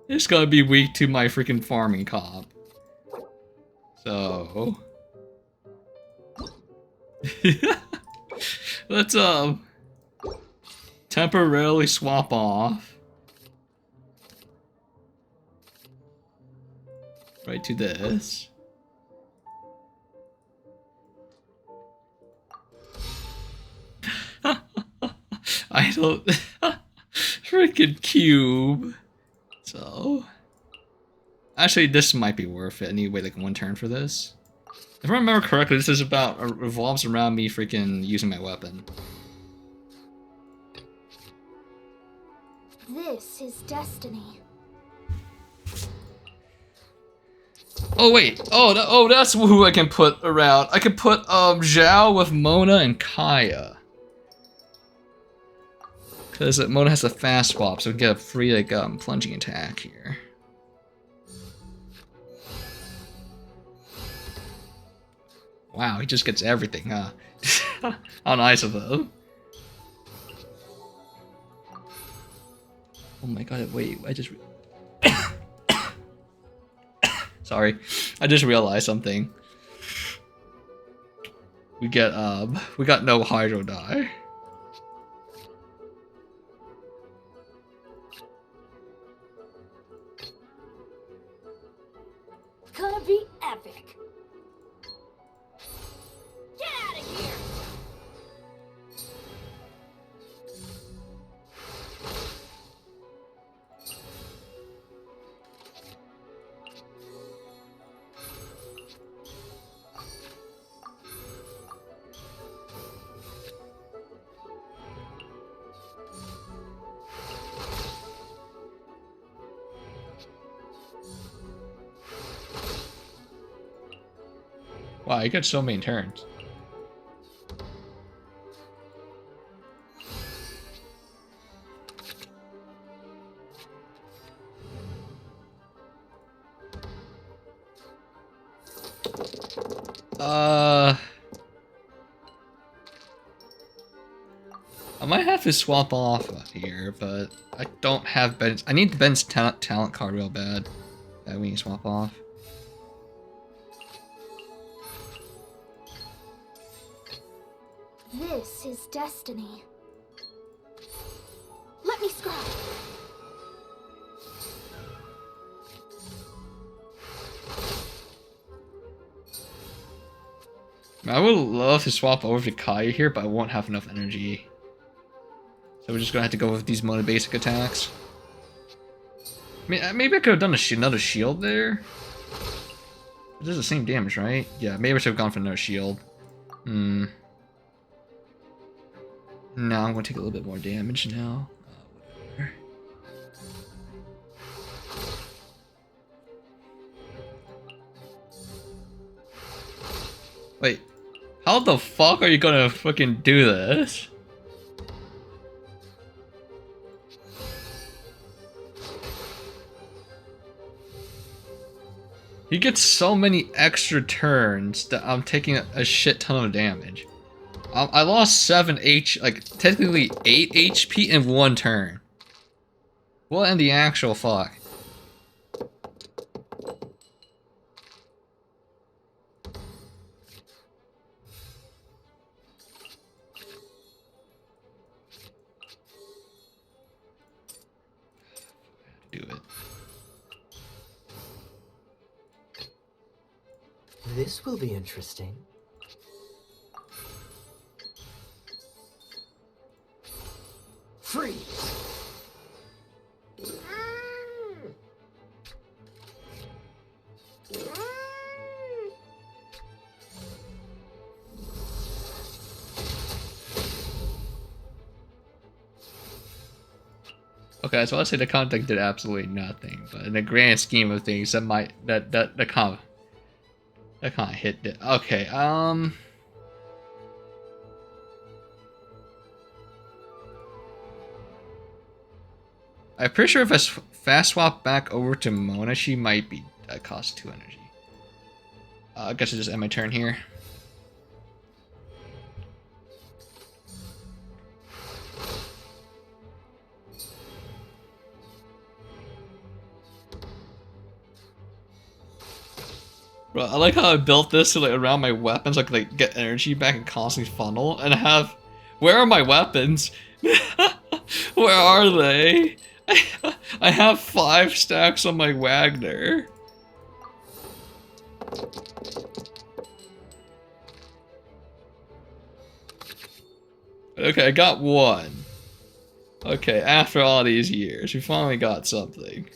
It's gonna be weak to my freaking farming comp. So... let's, temporarily swap off. Right to this. I don't... freaking cube. So... actually, this might be worth it. I need to wait like one turn for this. If I remember correctly, this is about... revolves around me freaking using my weapon. This is destiny. Oh wait, oh that's who I can put around. I can put Zhao with Mona and Kaya. Because Mona has a fast swap, so we get a free like plunging attack here. Wow, he just gets everything, huh? How nice of him. Oh my god, wait, I just... Sorry, I just realized something. We got no Hydro die. Gonna be epic. Get out of here! Wow, you get so many turns. I might have to swap off here, but I don't have Ben's. I need Ben's talent card real bad. That we need to swap off. This is destiny. Let me scry. I would love to swap over to Kai here, but I won't have enough energy. So we're just gonna have to go with these Mona basic attacks. Maybe I could have done another shield there. It does the same damage, right? Yeah, maybe I should have gone for no shield. No, I'm gonna take a little bit more damage now. Whatever. Wait, how the fuck are you gonna fucking do this? He gets so many extra turns that I'm taking a shit ton of damage. I lost 7 like technically 8 HP in 1 turn. What in the actual fuck? Do it. This will be interesting. Freeze! Okay, so let's say the contact did absolutely nothing, but in the grand scheme of things, that might that kind of hit it. Okay, I'm pretty sure if I fast swap back over to Mona, she might be cost 2 energy. I guess I just end my turn here. Bro, I like how I built this to like around my weapons, so I can like get energy back and constantly funnel, and have. Where are my weapons? Where are they? I have 5 stacks on my Wagner. Okay, I got 1. Okay, after all these years, we finally got something.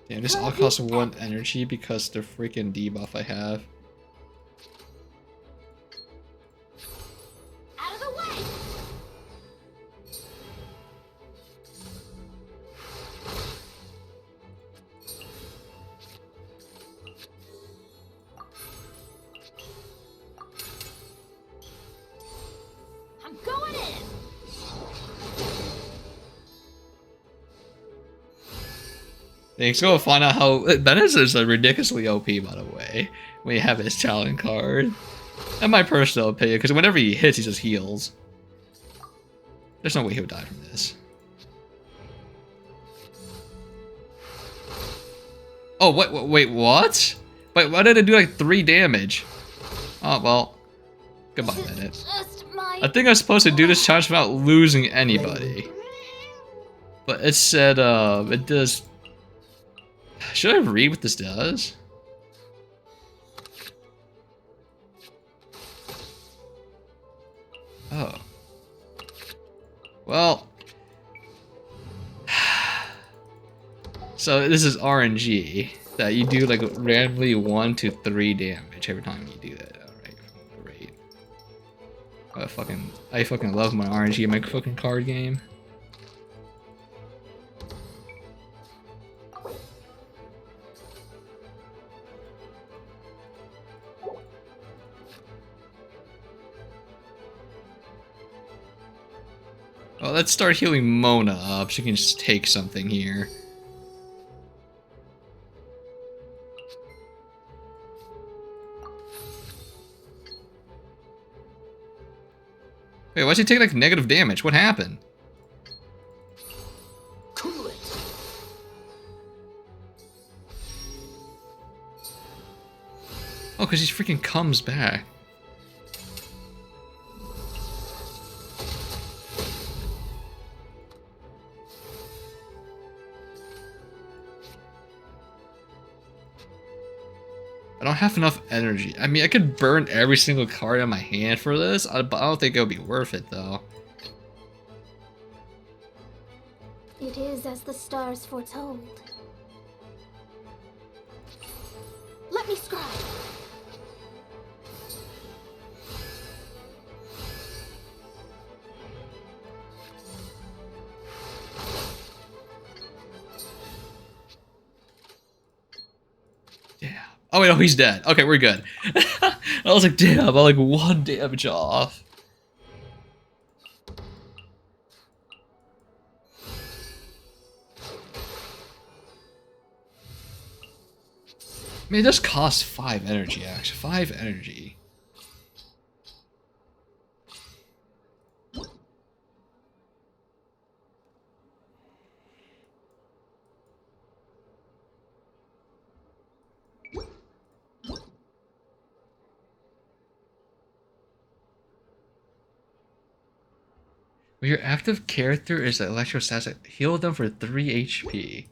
Damn, this all costs 1 energy because the freaking debuff I have. Out of the way! I'm going in! Thanks. Go find out how Venice is ridiculously OP, by the way. When you have his talent card, and my personal opinion, because whenever he hits, he just heals. There's no way he would die from this. Oh wait, what? Wait, why did it do like 3 damage? Oh well. Goodbye, Bennett. I think I was supposed to do this challenge without losing anybody, but it said it does. Should I read what this does? Oh. Well. So this is RNG. That you do like randomly 1 to 3 damage every time you do that. Alright, great. I fucking love my RNG in my fucking card game. Well, let's start healing Mona up. She can just take something here. Wait, why'd she take like negative damage? What happened? Cool it. Oh, because she freaking comes back. I don't have enough energy. I mean, I could burn every single card in my hand for this, but I don't think it would be worth it, though. It is as the stars foretold. Let me scry. Yeah. Oh wait, no, he's dead. Okay, we're good. I was like, damn, I'm like 1 damage off. I mean, it just costs 5 energy, actually. 5 energy. When your active character is electrostatic, heal them for 3 HP.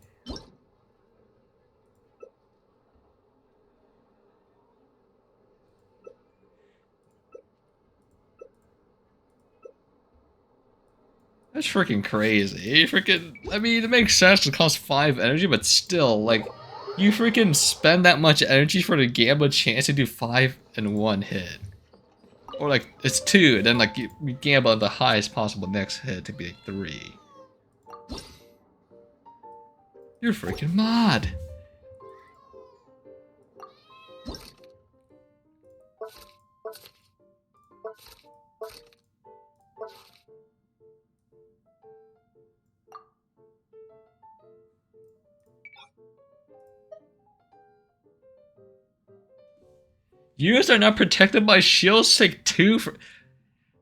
That's freaking crazy. I mean, it makes sense. It costs 5 energy, but still, like, you freaking spend that much energy for the gamble chance to do 5 in 1 hit. Or, like, it's 2, and then, like, you gamble on the highest possible next hit to be, like, 3. You're freaking mod. Units are not protected by shields. Take 2 for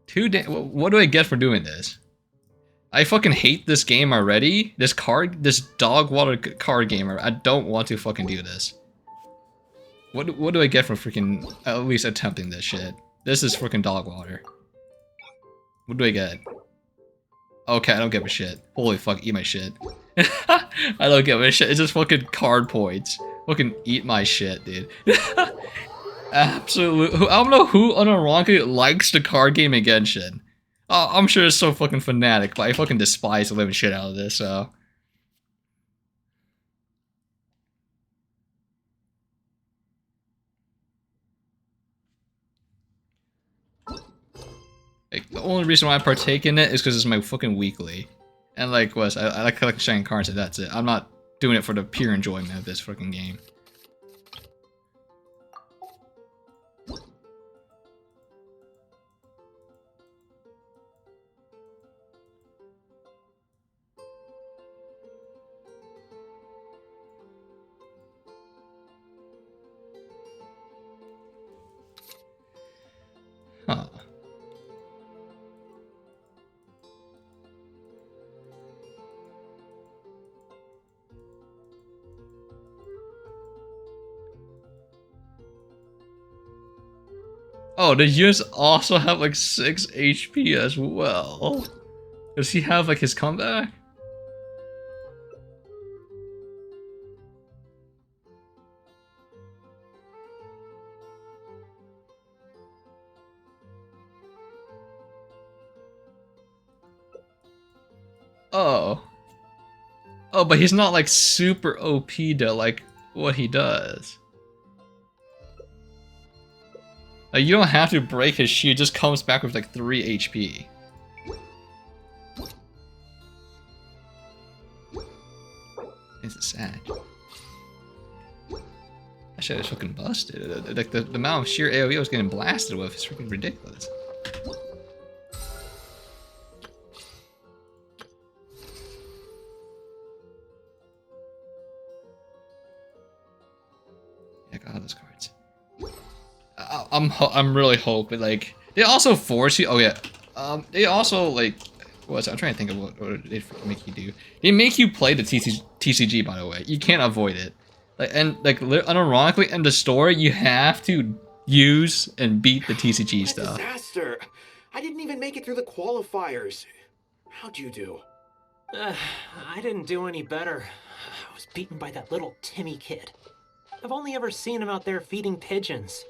2 what do I get for doing this? I fucking hate this game already. This dog water card game. I don't want to fucking do this. What do I get for freaking at least attempting this shit? This is freaking dog water. What do I get? Okay, I don't give a shit. Holy fuck, eat my shit. I don't give a shit. It's just fucking card points. Fucking eat my shit, dude. Absolutely. I don't know who unironically likes the card game in Genshin. Oh, I'm sure it's so fucking fanatic, but I fucking despise the living shit out of this, so. Like, the only reason why I partake in it is because it's my fucking weekly. And like, I like collecting shiny cards and that's it. I'm not doing it for the pure enjoyment of this fucking game. Huh. Oh, the units also have like 6 HP as well. Does he have like his comeback? Oh. Oh, but he's not like super OP to like what he does. Like, you don't have to break his shield, it just comes back with like 3 HP. This is sad. That shit is fucking busted. Like the amount of sheer AoE I was getting blasted with is freaking ridiculous. Yeah, I got all those cards. I'm really hoping, like, they also force you. Oh yeah, they also like, I'm trying to think of what they make you do. They make you play the TCG, by the way. You can't avoid it. Like, and like, unironically, in the story, you have to use and beat the TCG stuff. Disaster! I didn't even make it through the qualifiers. How'd you do? I didn't do any better. I was beaten by that little Timmy kid. I've only ever seen him out there feeding pigeons.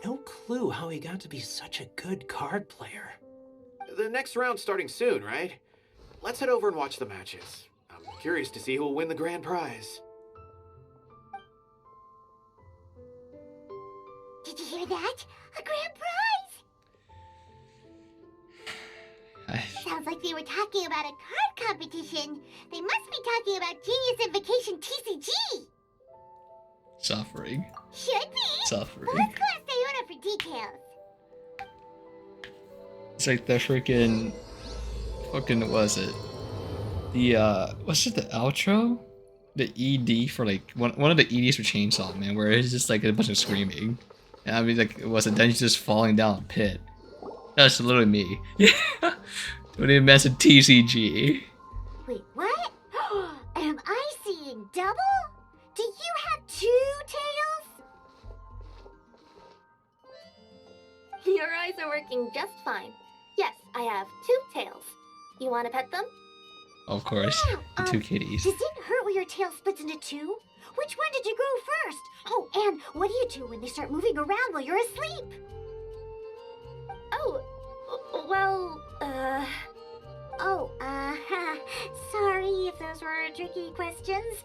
No clue how he got to be such a good card player. The next round's starting soon, right? Let's head over and watch the matches. I'm curious to see who will win the grand prize. Did you hear that? A grand prize! Sounds like they were talking about a card competition. They must be talking about Genius Invocation TCG. Suffering. Should be. Suffering. Let's go ask Diona for details. It's like the freaking... Fucking, what was it? The, what's it, the outro? The ED for, like, one of the EDs for Chainsaw Man, where it's just, like, a bunch of screaming. And I mean, like, was it then just falling down a pit? That's literally me. Yeah. When they mentioned TCG. Wait, what? Am I seeing double? Do you have 2 tails? Your eyes are working just fine. Yes, I have 2 tails. You want to pet them? Of course. The 2 kitties. Does it hurt when your tail splits into 2? Which one did you grow first? Oh, and what do you do when they start moving around while you're asleep? Oh, well, sorry if those were tricky questions.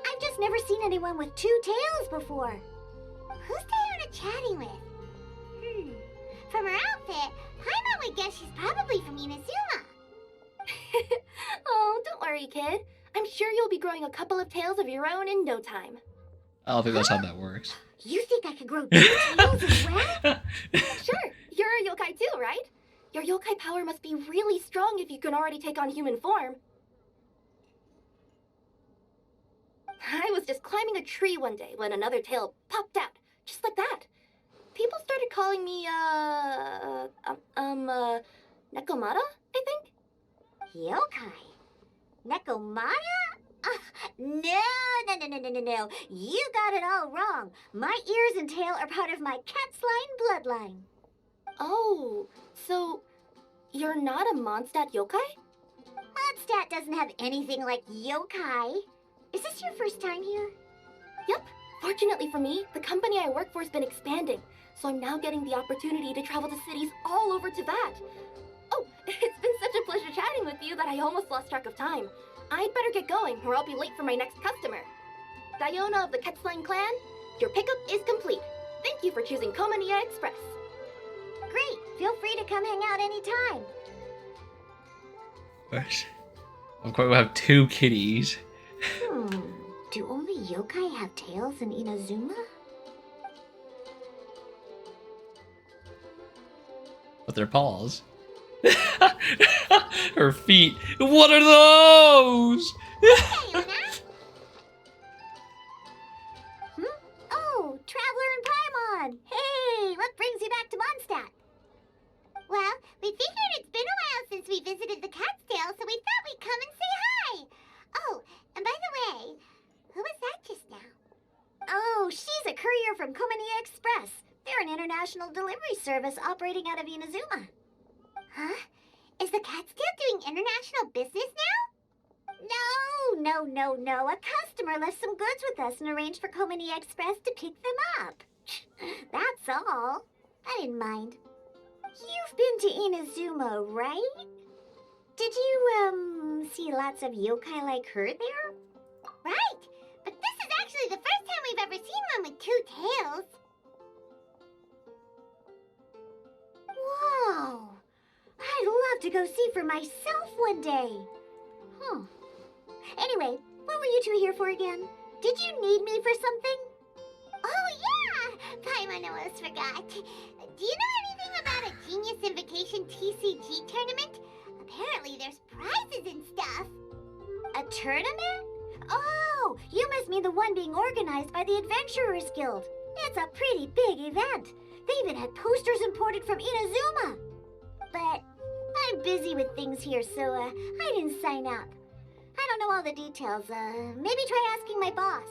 I've just never seen anyone with 2 tails before. Who's Diona chatting with? From her outfit, Paimon would guess she's probably from Inazuma. Oh, don't worry, kid. I'm sure you'll be growing a couple of tails of your own in no time. I don't think that's how that works. You think I could grow 2 tails as well? Sure, you're a yokai too, right? Your yokai power must be really strong if you can already take on human form. I was just climbing a tree one day when another tail popped out, just like that. People started calling me, Nekomata, I think? Yokai? Nekomata? No. You got it all wrong. My ears and tail are part of my cat's line bloodline. Oh, so you're not a Mondstadt yokai? Mondstadt doesn't have anything like yokai. Is this your first time here? Yep. Fortunately for me, the company I work for has been expanding, so I'm now getting the opportunity to travel to cities all over Teyvat. Oh, it's been such a pleasure chatting with you that I almost lost track of time. I'd better get going, or I'll be late for my next customer. Diona of the Quetzline clan, your pickup is complete. Thank you for choosing Komania Express. Great. Feel free to come hang out anytime. Of course, we'll have 2 kitties. Do only yokai have tails in Inazuma? With their paws. Her feet. What are those? Oh, Traveler and Paimon! Hey, what brings you back to Mondstadt? Well, we figured it's been a while since we visited the Cat's-tail, so we thought we'd come and say hi. Oh, and by the way, who was that just now? Oh, she's a courier from Komania Express. They're an international delivery service operating out of Inazuma. Huh? Is the Cat's-tail doing international business now? No. A customer left some goods with us and arranged for Komania Express to pick them up. That's all. I didn't mind. You've been to Inazuma, right? Did you, see lots of yokai like her there? Right, but this is actually the first time we've ever seen one with 2 tails. Whoa! I'd love to go see for myself one day. Anyway, what were you 2 here for again? Did you need me for something? Oh, yeah! Paimon almost forgot. Do you know anything about a Genius Invocation TCG tournament? Apparently there's prizes and stuff. A tournament? Oh, you must mean the one being organized by the Adventurers Guild. It's a pretty big event. They even had posters imported from Inazuma. But I'm busy with things here, so I didn't sign up. I don't know all the details. Maybe try asking my boss.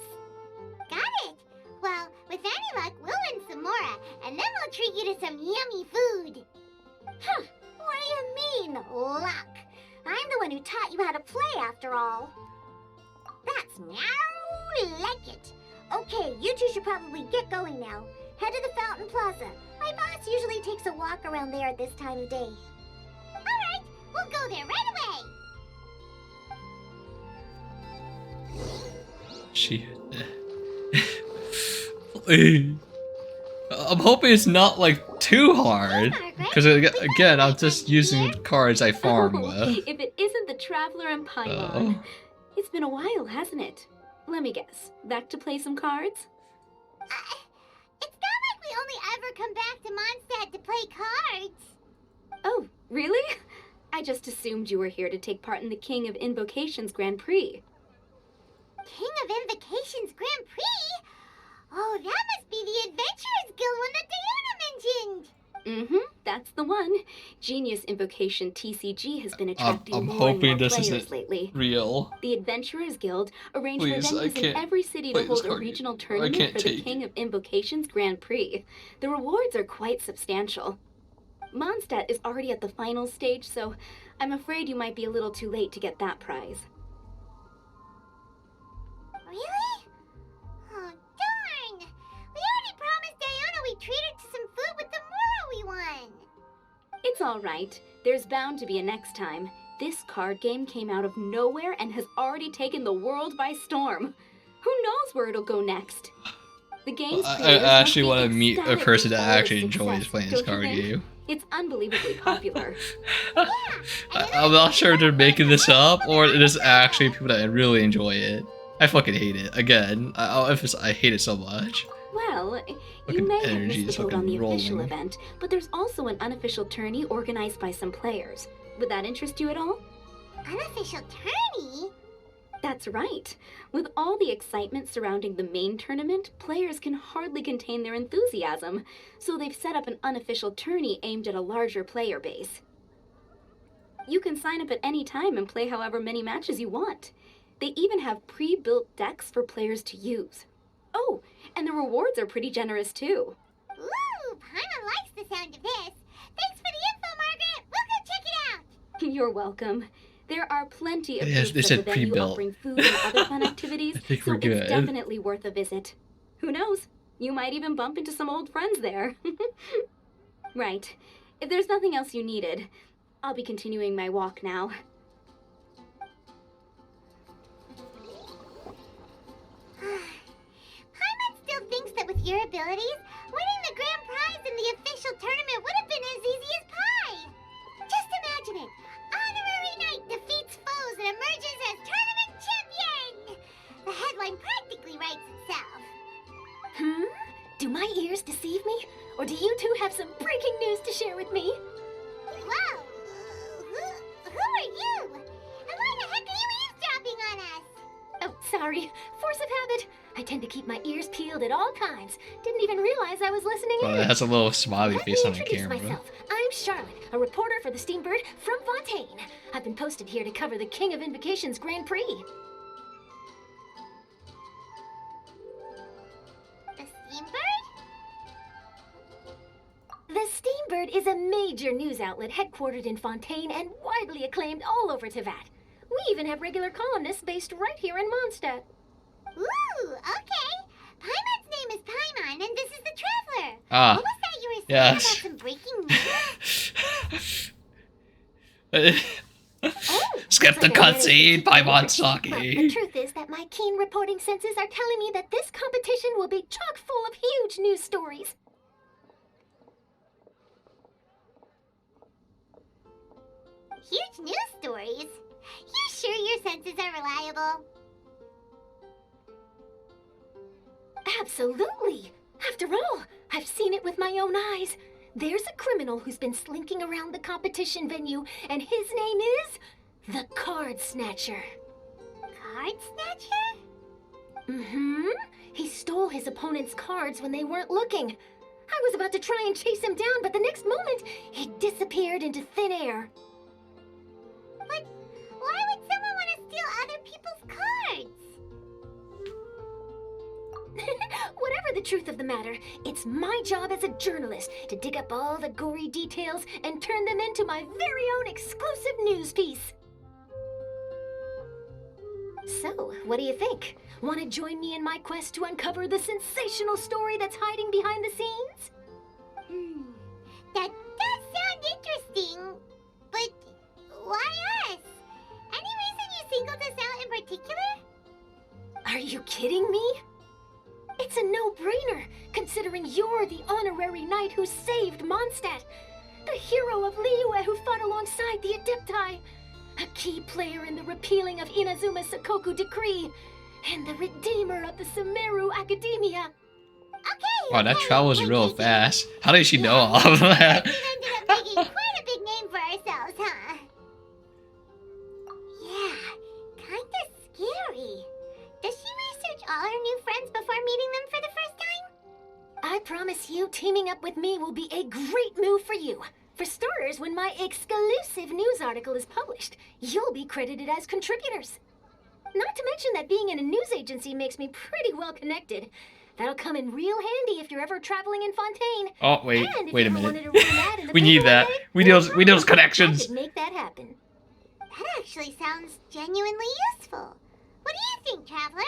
Got it. Well, with any luck, we'll win some more, and then we'll treat you to some yummy food. Huh, what do you mean, luck? I'm the one who taught you how to play, after all. That's meow like it. Okay, you two should probably get going now. Head to the Fountain Plaza. My boss usually takes a walk around there at this time of day. Alright, we'll go there right away! She. Please. I'm hoping it's not like too hard. Because again, I'm just using cards I farm with. If it isn't the Traveler and Paimon. It's been a while, hasn't it? Let me guess. Back to play some cards? It's not like we only ever come back to Mondstadt to play cards. Oh, really? I just assumed you were here to take part in the King of Invocations Grand Prix. King of Invocations Grand Prix? Oh, that must be the Adventurers Guild one that Diana mentioned. That's the one. Genius Invocation TCG has been attracting I'm more hoping and more this players isn't lately. real. The Adventurers Guild arranged Please, for I venues in can't every city play to this hold a card regional game. I tournament can't for the take King of Invocations Grand Prix. The rewards are quite substantial. Mondstadt is already at the final stage, so I'm afraid you might be a little too late to get that prize. Really? Oh, darn! We already promised Diana we'd treat her to some food with the Moro we won. It's all right. There's bound to be a next time. This card game came out of nowhere and has already taken the world by storm. Who knows where it'll go next? The game's I actually want to meet a person that actually enjoys playing this card game. It's unbelievably popular. I'm not sure if they're making this up or it is actually people that really enjoy it. I fucking hate it. Again, I hate it so much. Well, you may have missed the boat on the official event, but there's also an unofficial tourney organized by some players. Would that interest you at all? Unofficial tourney? That's right. With all the excitement surrounding the main tournament, players can hardly contain their enthusiasm, so they've set up an unofficial tourney aimed at a larger player base. You can sign up at any time and play however many matches you want. They even have pre-built decks for players to use. Oh, and the rewards are pretty generous too. Ooh, Paimon likes the sound of this. Thanks for the info, Margaret. We'll go check it out. You're welcome. There are plenty of Yes, groups they at the said venue pre-built. offering food and other fun activities, I think so we're good. it's definitely worth a visit. Who knows? You might even bump into some old friends there. Right. If there's nothing else you needed, I'll be continuing my walk now. Paimon still thinks that with your abilities, winning the grand prize in the official tournament would have been as easy as pie. Just imagine it. Honorary Knight defeats foes and emerges as tournament champion. The headline practically writes itself. Do my ears deceive me? Or do you two have some breaking news to share with me? Whoa! Who are you? And why the heck are you eavesdropping on us? Oh, sorry. Force of habit. I tend to keep my ears peeled at all times. Didn't even realize I was listening Well, in. it has a little smiley face on the Introduce camera. myself. I'm Charlotte, a reporter for the Steambird from Fontaine. I've been posted here to cover the King of Invocations Grand Prix. The Steambird? The Steambird is a major news outlet headquartered in Fontaine and widely acclaimed all over Tevat. We even have regular columnists based right here in Mondstadt. Ooh, okay. Paimon's name is Paimon, and this is the Traveler. Ah, What was that you were saying yes. about some breaking news? Skip the cutscene, Paimon The Saki. truth is that my keen reporting senses are telling me that this competition will be chock full of huge news stories. Huge news stories? You sure your senses are reliable? Absolutely. After all, I've seen it with my own eyes. There's a criminal who's been slinking around the competition venue, and his name is the Card Snatcher. Card Snatcher? Mm-hmm. He stole his opponent's cards when they weren't looking. I was about to try and chase him down, but the next moment, he disappeared into thin air. But why would someone want to steal other people's cards? Whatever the truth of the matter, it's my job as a journalist to dig up all the gory details and turn them into my very own exclusive news piece. So, what do you think? Want to join me in my quest to uncover the sensational story that's hiding behind the scenes? That does sound interesting, but why us? Any reason you singled us out in particular? Are you kidding me? It's a no-brainer, considering you're the honorary knight who saved Mondstadt, the hero of Liyue who fought alongside the Adepti, a key player in the repealing of Inazuma's Sakoku Decree, and the redeemer of the Sumeru Academia. Wow, that travels real fast. How did she know all of that? We ended up making quite a big name for ourselves, huh? Yeah, kinda scary. Does she research all her new friends before meeting them for the first time? I promise you, teaming up with me will be a great move for you. For starters, when my exclusive news article is published, you'll be credited as contributors. Not to mention that being in a news agency makes me pretty well connected. That'll come in real handy if you're ever traveling in Fontaine. Oh, wait, And if wait a you ever minute. wanted to run ad in the We need paper that. one day, We need those connections. I could make that happen. That actually sounds genuinely useful. What do you think, Traveler?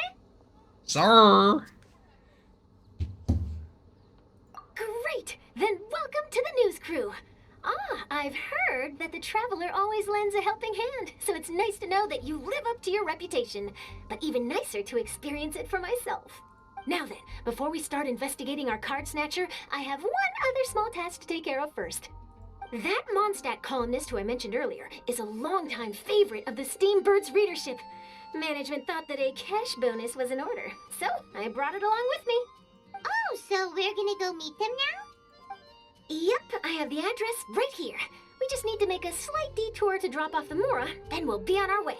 Sir. Great! Then welcome to the news crew. I've heard that the Traveler always lends a helping hand, so it's nice to know that you live up to your reputation, but even nicer to experience it for myself. Now then, before we start investigating our card snatcher, I have one other small task to take care of first. That Mondstadt columnist who I mentioned earlier is a longtime favorite of the Steambird's readership. Management thought that a cash bonus was in order, so I brought it along with me. Oh, so we're gonna go meet them now? Yep, I have the address right here. We just need to make a slight detour to drop off the Mora, then we'll be on our way.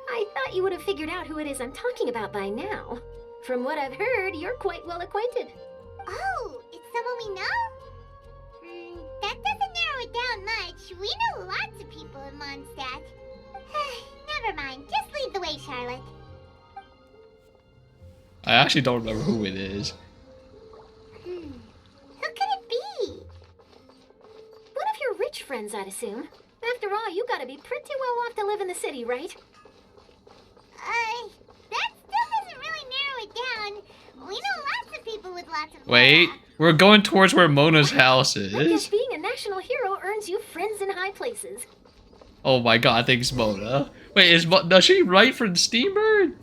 I thought you would have figured out who it is I'm talking about by now. From what I've heard, you're quite well acquainted. Oh, it's someone we know? That doesn't narrow it down much. We know lots of people in Mondstadt. Never mind, just lead the way, Charlotte. I actually don't remember who it is. Who could it be? One of your rich friends, I'd assume. After all, you gotta be pretty well off to live in the city, right? That still doesn't really narrow it down. We know lots of people with lots of Wait, we're going towards where Mona's house I guess is. being a national hero earns you friends in high places. Oh my god, I think it's Mona. Wait, does she write for Steambird?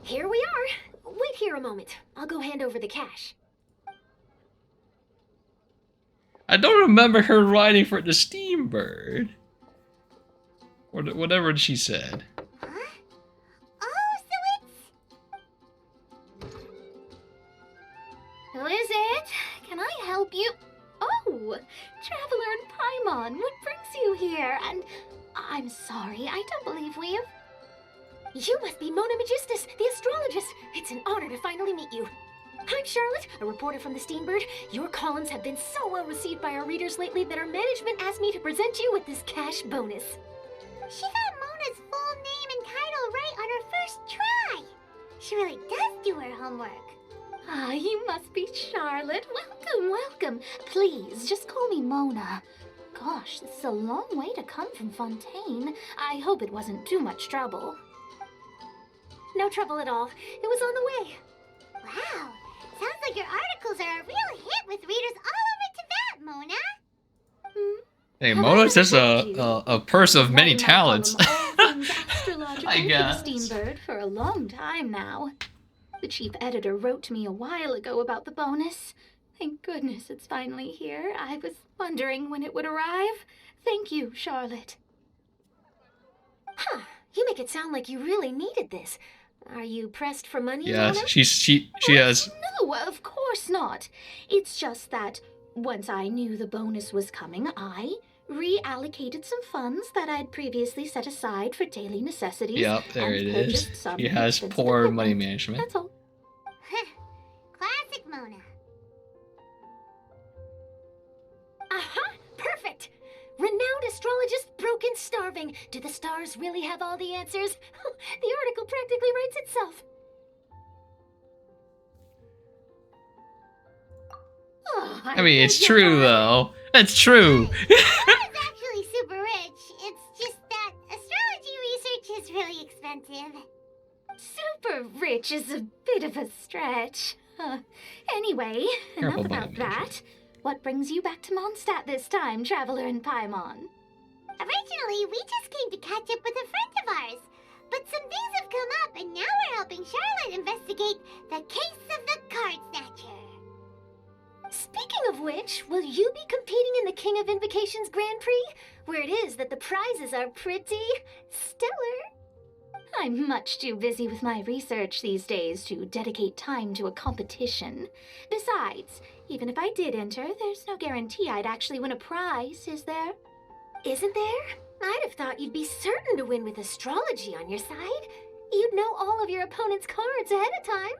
Here we are. Wait here a moment. I'll go hand over the cash. I don't remember her writing for the Steambird. Or whatever she said. Who is it? Can I help you? Oh, Traveler and Paimon, what brings you here? And I'm sorry, I don't believe we've... You must be Mona Magistus, the astrologist. It's an honor to finally meet you. I'm Charlotte, a reporter from the Steambird. Your columns have been so well received by our readers lately that our management asked me to present you with this cash bonus. She got Mona's full name and title right on her first try. She really does do her homework. Ah, you must be Charlotte. Welcome, welcome. Please, just call me Mona. Gosh, this is a long way to come from Fontaine. I hope it wasn't too much trouble. No trouble at all. It was on the way. Wow, sounds like your articles are a real hit with readers all over Tibet, Mona. Hey, Mona's just a person of many talents. Astrological I guess. for the Steambird for a long time now. The chief editor wrote to me a while ago about the bonus. Thank goodness it's finally here. I was wondering when it would arrive. Thank you, Charlotte. Huh, you make it sound like you really needed this. Are you pressed for money, Yes, Mona? she has. No, of course not. It's just that once I knew the bonus was coming, I reallocated some funds that I'd previously set aside for daily necessities. Yep, there and it purchased is. some She has expensive poor equipment. money management. That's all. Classic Mona. Aha! Perfect! Renowned astrologist Broken Starving. Do the stars really have all the answers? The article practically writes itself. Oh, I mean, it's true though. It's true. Mona's actually super rich. It's just that astrology stretch. Anyway, Careful, enough about that. What brings you back to Mondstadt this time, Traveler in Paimon? Originally, we just came to catch up with a friend of ours. But some things have come up, and now we're helping Charlotte investigate the case of the Card Snatcher. Speaking of which, will you be competing in the King of Invocations Grand Prix? Where it is that the prizes are pretty stellar. I'm much too busy with my research these days to dedicate time to a competition. Besides, even if I did enter, there's no guarantee I'd actually win a prize, is there? Isn't there? I'd have thought you'd be certain to win with astrology on your side. You'd know all of your opponent's cards ahead of time.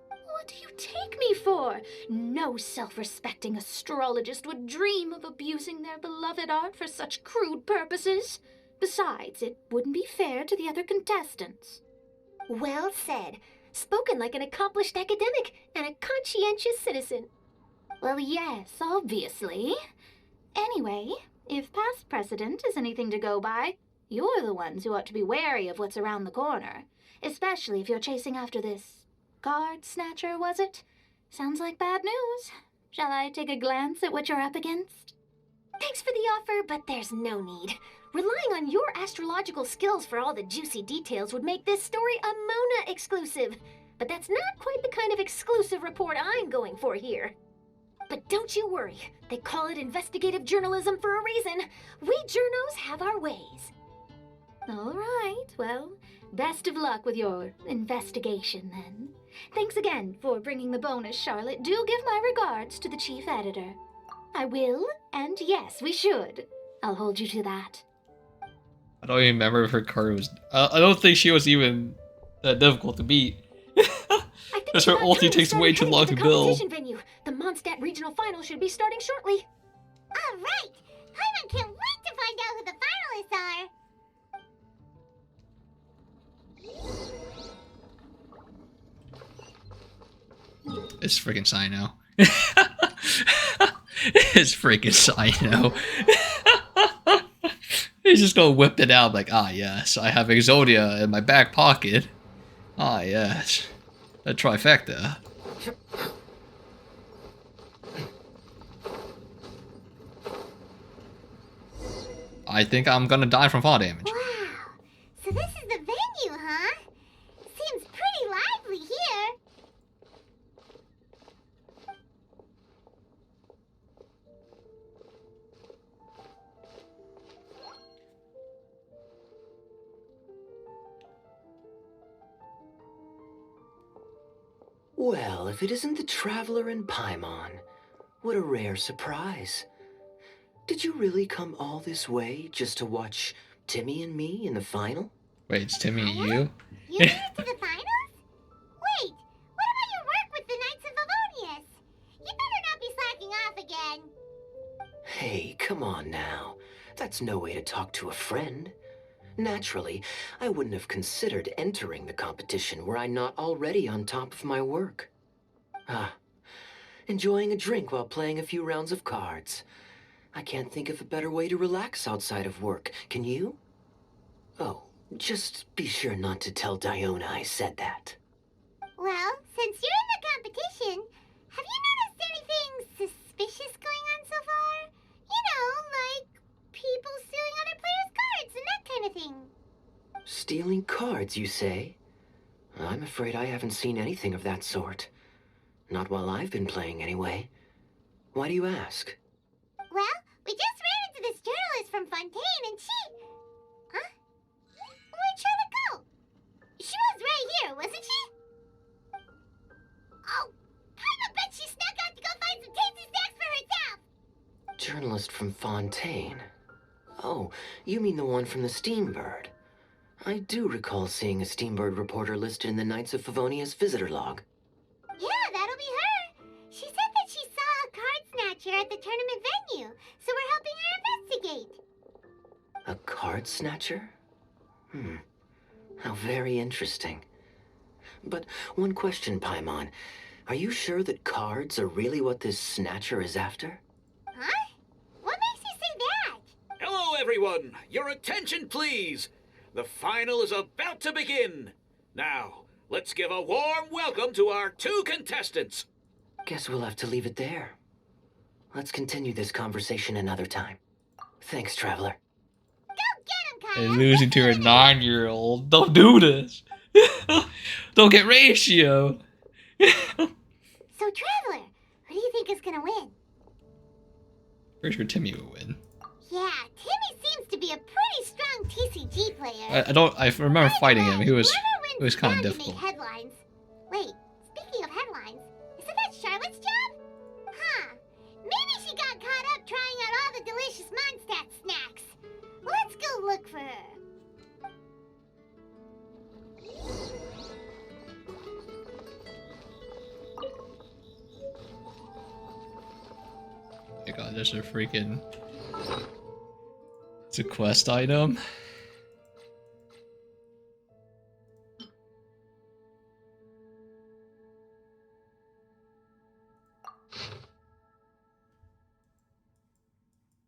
What do you take me for? No self-respecting astrologist would dream of abusing their beloved art for such crude purposes. Besides, it wouldn't be fair to the other contestants. Well said. Spoken like an accomplished academic and a conscientious citizen. Well, yes, obviously. Anyway, if past precedent is anything to go by, you're the ones who ought to be wary of what's around the corner. Especially if you're chasing after this Card Snatcher, was it? Sounds like bad news. Shall I take a glance at what you're up against? Thanks for the offer, but there's no need. Relying on your astrological skills for all the juicy details would make this story a Mona exclusive. But that's not quite the kind of exclusive report I'm going for here. But don't you worry. They call it investigative journalism for a reason. We journos have our ways. All right, well, best of luck with your investigation, then. Thanks again for bringing the bonus, Charlotte. Do give my regards to the chief editor. I will, and yes, we should. I'll hold you to that. I don't even remember if her card was... I don't think she was even that difficult to beat. Because her ulti takes way too long to build. Competition venue. The Mondstadt Regional Final should be starting shortly. All right! Paimon can't wait to find out who the finalists are. It's freaking Sino. It's freaking Sino. He's just gonna whip it out like, ah yes, I have Exodia in my back pocket. Ah yes, a trifecta. I think I'm gonna die from fall damage. Wow, so this is the venue, huh? Seems pretty lively here. Well, if it isn't the Traveler in Paimon, what a rare surprise. Did you really come all this way just to watch Timmy and me in the final? Wait, it's Timmy and you? You made it to the finals? Wait, what about your work with the Knights of Favonius? You better not be slacking off again. Hey, come on now. That's no way to talk to a friend. Naturally, I wouldn't have considered entering the competition were I not already on top of my work. Enjoying a drink while playing a few rounds of cards. I can't think of a better way to relax outside of work. Can you? Oh, just be sure not to tell Diona I said that. Well, since you're in the competition, have you noticed anything suspicious going on so far? You know, like people stealing other players' cards and that kind of thing. Stealing cards, you say? I'm afraid I haven't seen anything of that sort. Not while I've been playing, anyway. Why do you ask? Well, we just ran into this journalist from Fontaine and she... Huh? Where'd Charlotte go? She was right here, wasn't she? Oh, I bet she snuck out to go find some tasty snacks for herself! Journalist from Fontaine. Oh, you mean the one from the Steambird. I do recall seeing a Steambird reporter listed in the Knights of Favonius visitor log. Yeah, that'll be her. She said that she saw a card snatcher at the tournament venue, so we're helping her investigate. A card snatcher? How very interesting. But one question, Paimon. Are you sure that cards are really what this snatcher is after? Huh? What makes you say that? Hello, everyone! Your attention, please! The final is about to begin! Now, let's give a warm welcome to our 2 contestants. Guess we'll have to leave it there. Let's continue this conversation another time. Thanks, Traveler. And losing to a 9-year-old. Don't do this. Don't get ratio. So, Traveler, who do you think is gonna win? Pretty sure Timmy will win. Yeah, Timmy seems to be a pretty strong TCG player. I remember fighting him. He was kind of To difficult. make headlines. Wait, speaking of headlines, isn't that Charlotte's job? Huh. Maybe she got caught up trying out all the delicious Mondstadt snacks. Let's go look for her. Oh my god, there's a freaking... It's a quest item.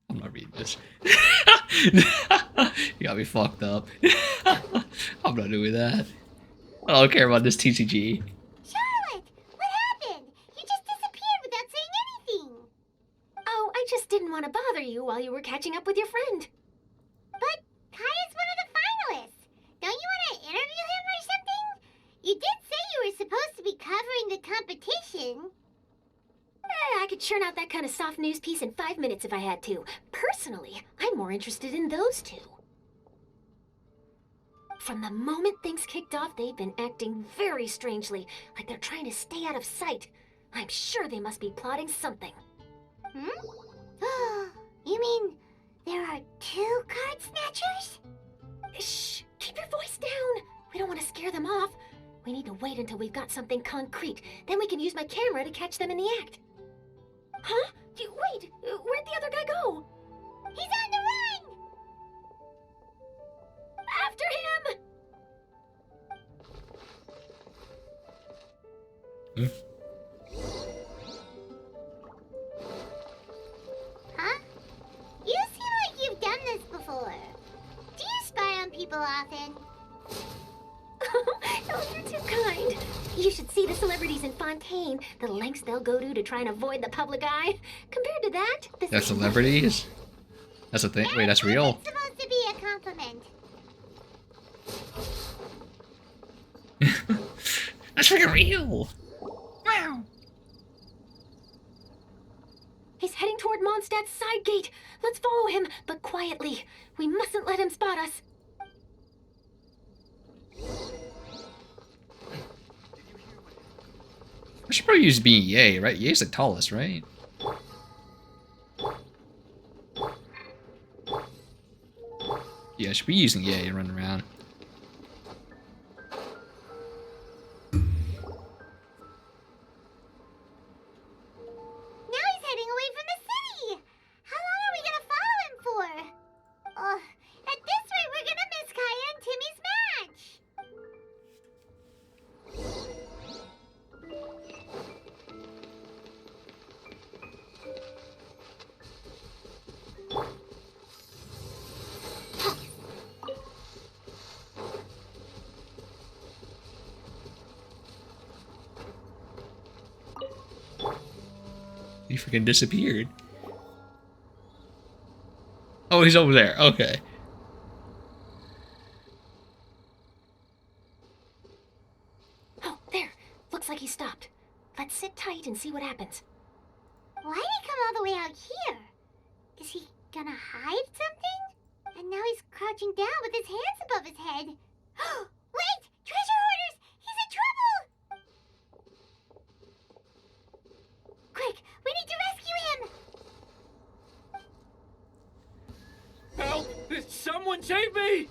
I'm not reading this. You got me fucked up. I'm not doing that. I don't care about this TCG. Charlotte, what happened? You just disappeared without saying anything. Oh, I just didn't want to bother you while you were catching up with your friend. But Kaya's one of the finalists. Don't you want to interview him or something? You did say you were supposed to be covering the competition. I could churn out that kind of soft news piece in 5 minutes if I had to. Personally, I'm more interested in those 2. From the moment things kicked off, they've been acting very strangely, like they're trying to stay out of sight. I'm sure they must be plotting something. You mean there are 2 card snatchers? Shh! Keep your voice down! We don't want to scare them off. We need to wait until we've got something concrete. Then we can use my camera to catch them in the act. Huh? Wait! Where'd the other guy go? He's on the run! After him! Huh? You seem like you've done this before. Do you spy on people often? Oh, you're too kind. You should see the celebrities in Fontaine. The lengths they'll go to try and avoid the public eye. Compared to that, this That's is celebrities? That's a thing? Wait, that's real? It's supposed to be a compliment. That's freaking real! Wow. He's heading toward Mondstadt's side gate. Let's follow him, but quietly. We mustn't let him spot us. I should probably use being Ye, right? Ye's the tallest, right? Yeah, I should be using Ye and run around. Now he's heading away from the city! How long are we gonna follow him for? At this rate, we're gonna miss Kaya and Timmy's match! He freaking disappeared. Oh, he's over there. Okay. Oh, there. Looks like he stopped. Let's sit tight and see what happens. Why did he come all the way out here? Is he gonna hide something? And now he's crouching down with his hands above his head. Wait! Treasure hoarders! He's in trouble! Quick! We need to rescue him! Help! Someone save me!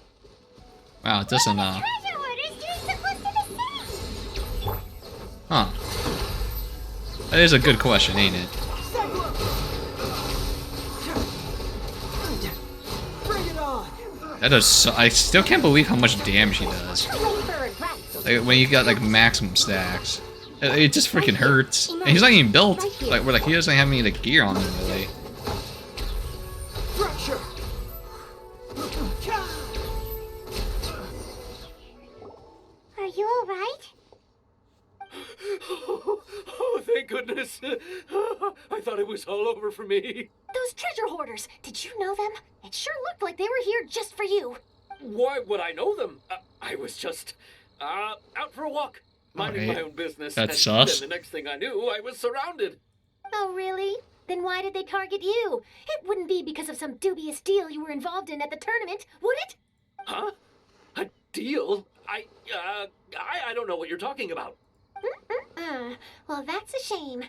Wow, it doesn't, Treasure hoarders doing so close to the city! Huh. That is a good question, ain't it? Bring it on! That does so, I still can't believe how much damage he does. Like, when you got, like, maximum stacks. It just freaking hurts. And he's not even built. Like, we're like, he doesn't have any, like, gear on him, really. Fracture! Are you alright? I thought it was all over for me. Those treasure hoarders, did you know them? It sure looked like they were here just for you. Why would I know them? I was just out for a walk, minding my own business. That's and sus. then the next thing I knew, I was surrounded. Oh, really? Then why did they target you? It wouldn't be because of some dubious deal you were involved in at the tournament, would it? Huh? A deal? I don't know what you're talking about. Well, that's a shame.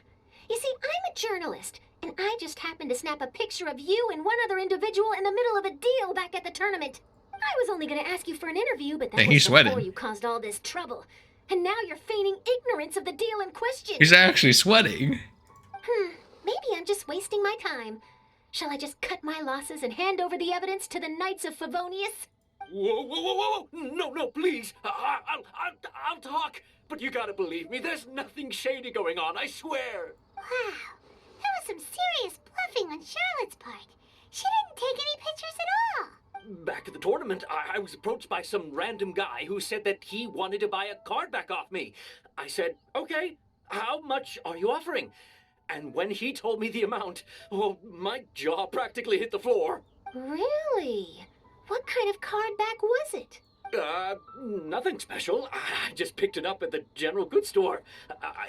You see, I'm a journalist, and I just happened to snap a picture of you and one other individual in the middle of a deal back at the tournament. I was only going to ask you for an interview, but that Dang, was he's before sweating. you caused all this trouble. And now you're feigning ignorance of the deal in question. He's actually sweating. Maybe I'm just wasting my time. Shall I just cut my losses and hand over the evidence to the Knights of Favonius? Whoa! No, please. I'll talk. But you gotta believe me, there's nothing shady going on, I swear. Wow, that was some serious bluffing on Charlotte's part. She didn't take any pictures at all. Back at the tournament, I was approached by some random guy who said that he wanted to buy a card back off me. I said, okay, how much are you offering? And when he told me the amount, oh, my jaw practically hit the floor. Really? What kind of card back was it? Nothing special. I just picked it up at the general goods store.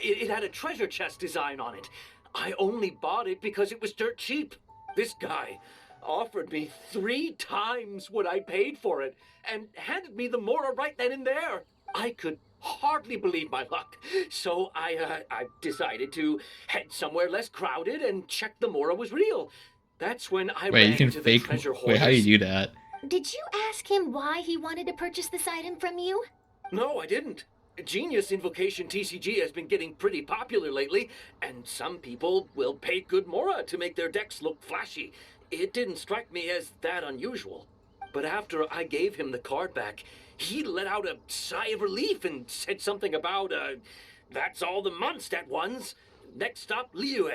It had a treasure chest design on it. I only bought it because it was dirt cheap. This guy offered me 3 times what I paid for it and handed me the Mora right then and there. I could hardly believe my luck. So I decided to head somewhere less crowded and check the Mora was real. That's when I Wait, ran you can into the fake. treasure Wait, how do hoarders. you do that? Did you ask him why he wanted to purchase this item from you? No, I didn't. Genius Invocation TCG has been getting pretty popular lately, and some people will pay good Mora to make their decks look flashy. It didn't strike me as that unusual. But after I gave him the card back, he let out a sigh of relief and said something about, that's all the Mondstadt ones. Next stop, Liyue,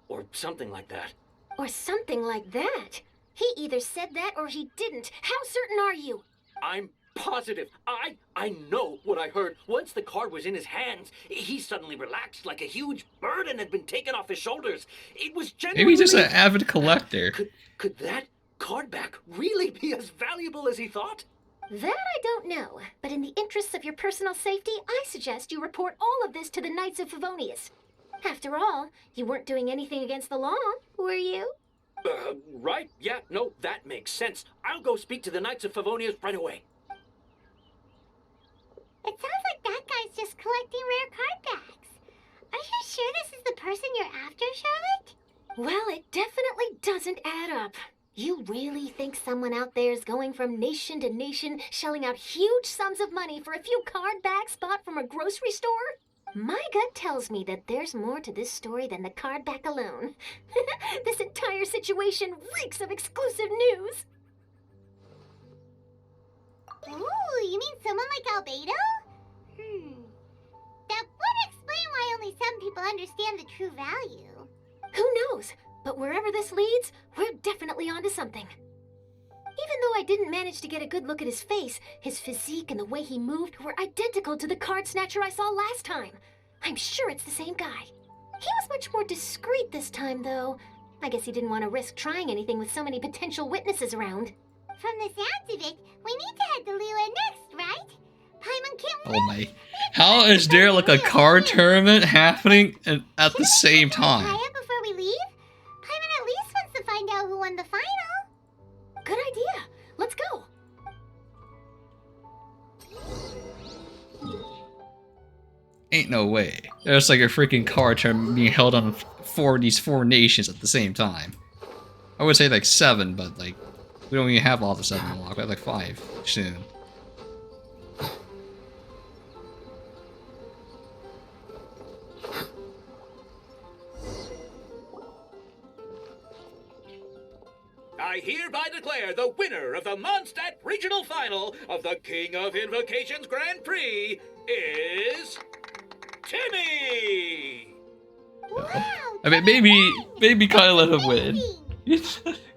or something like that. Or something like that? He either said that or he didn't. How certain are you? I'm positive. I know what I heard. Once the card was in his hands, he suddenly relaxed like a huge burden had been taken off his shoulders. It was genuinely... Maybe he's just an avid collector. Could that card back really be as valuable as he thought? That I don't know, but in the interests of your personal safety, I suggest you report all of this to the Knights of Favonius. After all, you weren't doing anything against the law, were you? Right? Yeah, no, that makes sense. I'll go speak to the Knights of Favonius right away. It sounds like that guy's just collecting rare card backs. Are you sure this is the person you're after, Charlotte? Well, it definitely doesn't add up. You really think someone out there is going from nation to nation, shelling out huge sums of money for a few card backs bought from a grocery store? My gut tells me that there's more to this story than the card back alone. This entire situation reeks of exclusive news. Ooh, you mean someone like Albedo? That would explain why only some people understand the true value. Who knows? But wherever this leads, we're definitely onto something. Even though I didn't manage to get a good look at his face, his physique and the way he moved were identical to the card snatcher I saw last time. I'm sure it's the same guy. He was much more discreet this time, though. I guess he didn't want to risk trying anything with so many potential witnesses around. From the sounds of it, we need to head to Liyue next, right? Paimon can't Oh my. How is there like a card tournament happening at the same time? Kaya before we leave? Paimon at least wants to find out who won the final. Good idea. Let's go. Ain't no way. There's like a freaking card tournament being held on these 4 nations at the same time. I would say like 7, but like we don't even have all the 7 unlocked. We have like 5 soon. I hereby declare the winner of the Mondstadt Regional Final of the King of Invocations Grand Prix is... Timmy! I mean, maybe Kyle let him win.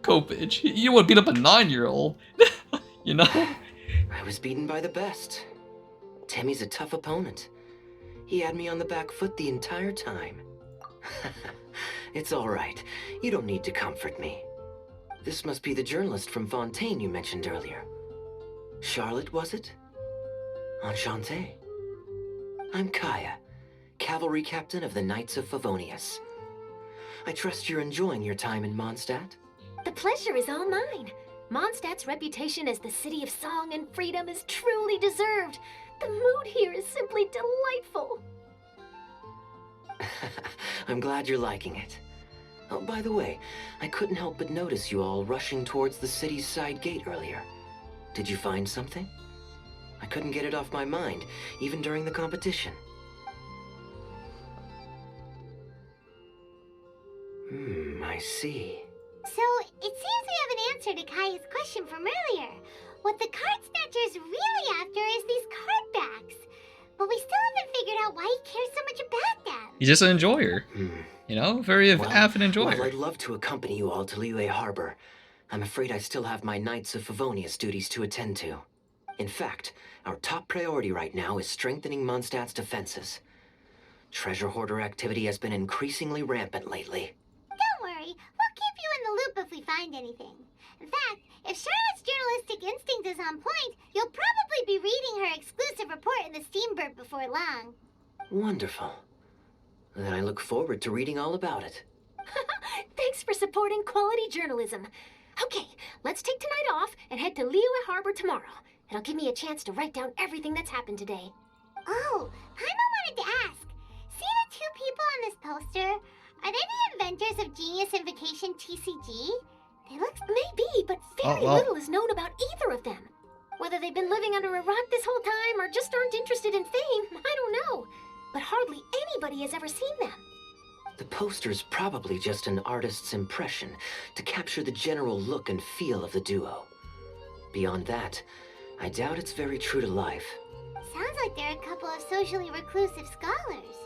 Kopich, you would beat up a 9-year-old. You know? I was beaten by the best. Timmy's a tough opponent. He had me on the back foot the entire time. It's all right. You don't need to comfort me. This must be the journalist from Fontaine you mentioned earlier. Charlotte, was it? Enchanté. I'm Kaya, cavalry captain of the Knights of Favonius. I trust you're enjoying your time in Mondstadt? The pleasure is all mine. Mondstadt's reputation as the city of song and freedom is truly deserved. The mood here is simply delightful. I'm glad you're liking it. Oh, by the way, I couldn't help but notice you all rushing towards the city's side gate earlier. Did you find something? I couldn't get it off my mind, even during the competition. I see. So, it seems we have an answer to Kaya's question from earlier. What the card snatcher's really after is these card backs. But we still haven't figured out why he cares so much about them. He's just an enjoyer. You know, very avid enjoyer. Well, I'd love to accompany you all to Liyue Harbor. I'm afraid I still have my Knights of Favonius duties to attend to. In fact, our top priority right now is strengthening Mondstadt's defenses. Treasure hoarder activity has been increasingly rampant lately. Don't worry, we'll keep you in the loop if we find anything. In fact, if Charlotte's journalistic instinct is on point, you'll probably be reading her exclusive report in the Steambird before long. Wonderful. Then I look forward to reading all about it. Thanks for supporting quality journalism. Okay, let's take tonight off and head to Liyue Harbor tomorrow. It'll give me a chance to write down everything that's happened today. Oh, Paimon wanted to ask. See the two people on this poster? Are they the inventors of Genius Invocation TCG? They look... Maybe, but very little is known about either of them. Whether they've been living under a rock this whole time or just aren't interested in fame, I don't know. But hardly anybody has ever seen them. The poster's probably just an artist's impression to capture the general look and feel of the duo. Beyond that, I doubt it's very true to life. Sounds like they're a couple of socially reclusive scholars.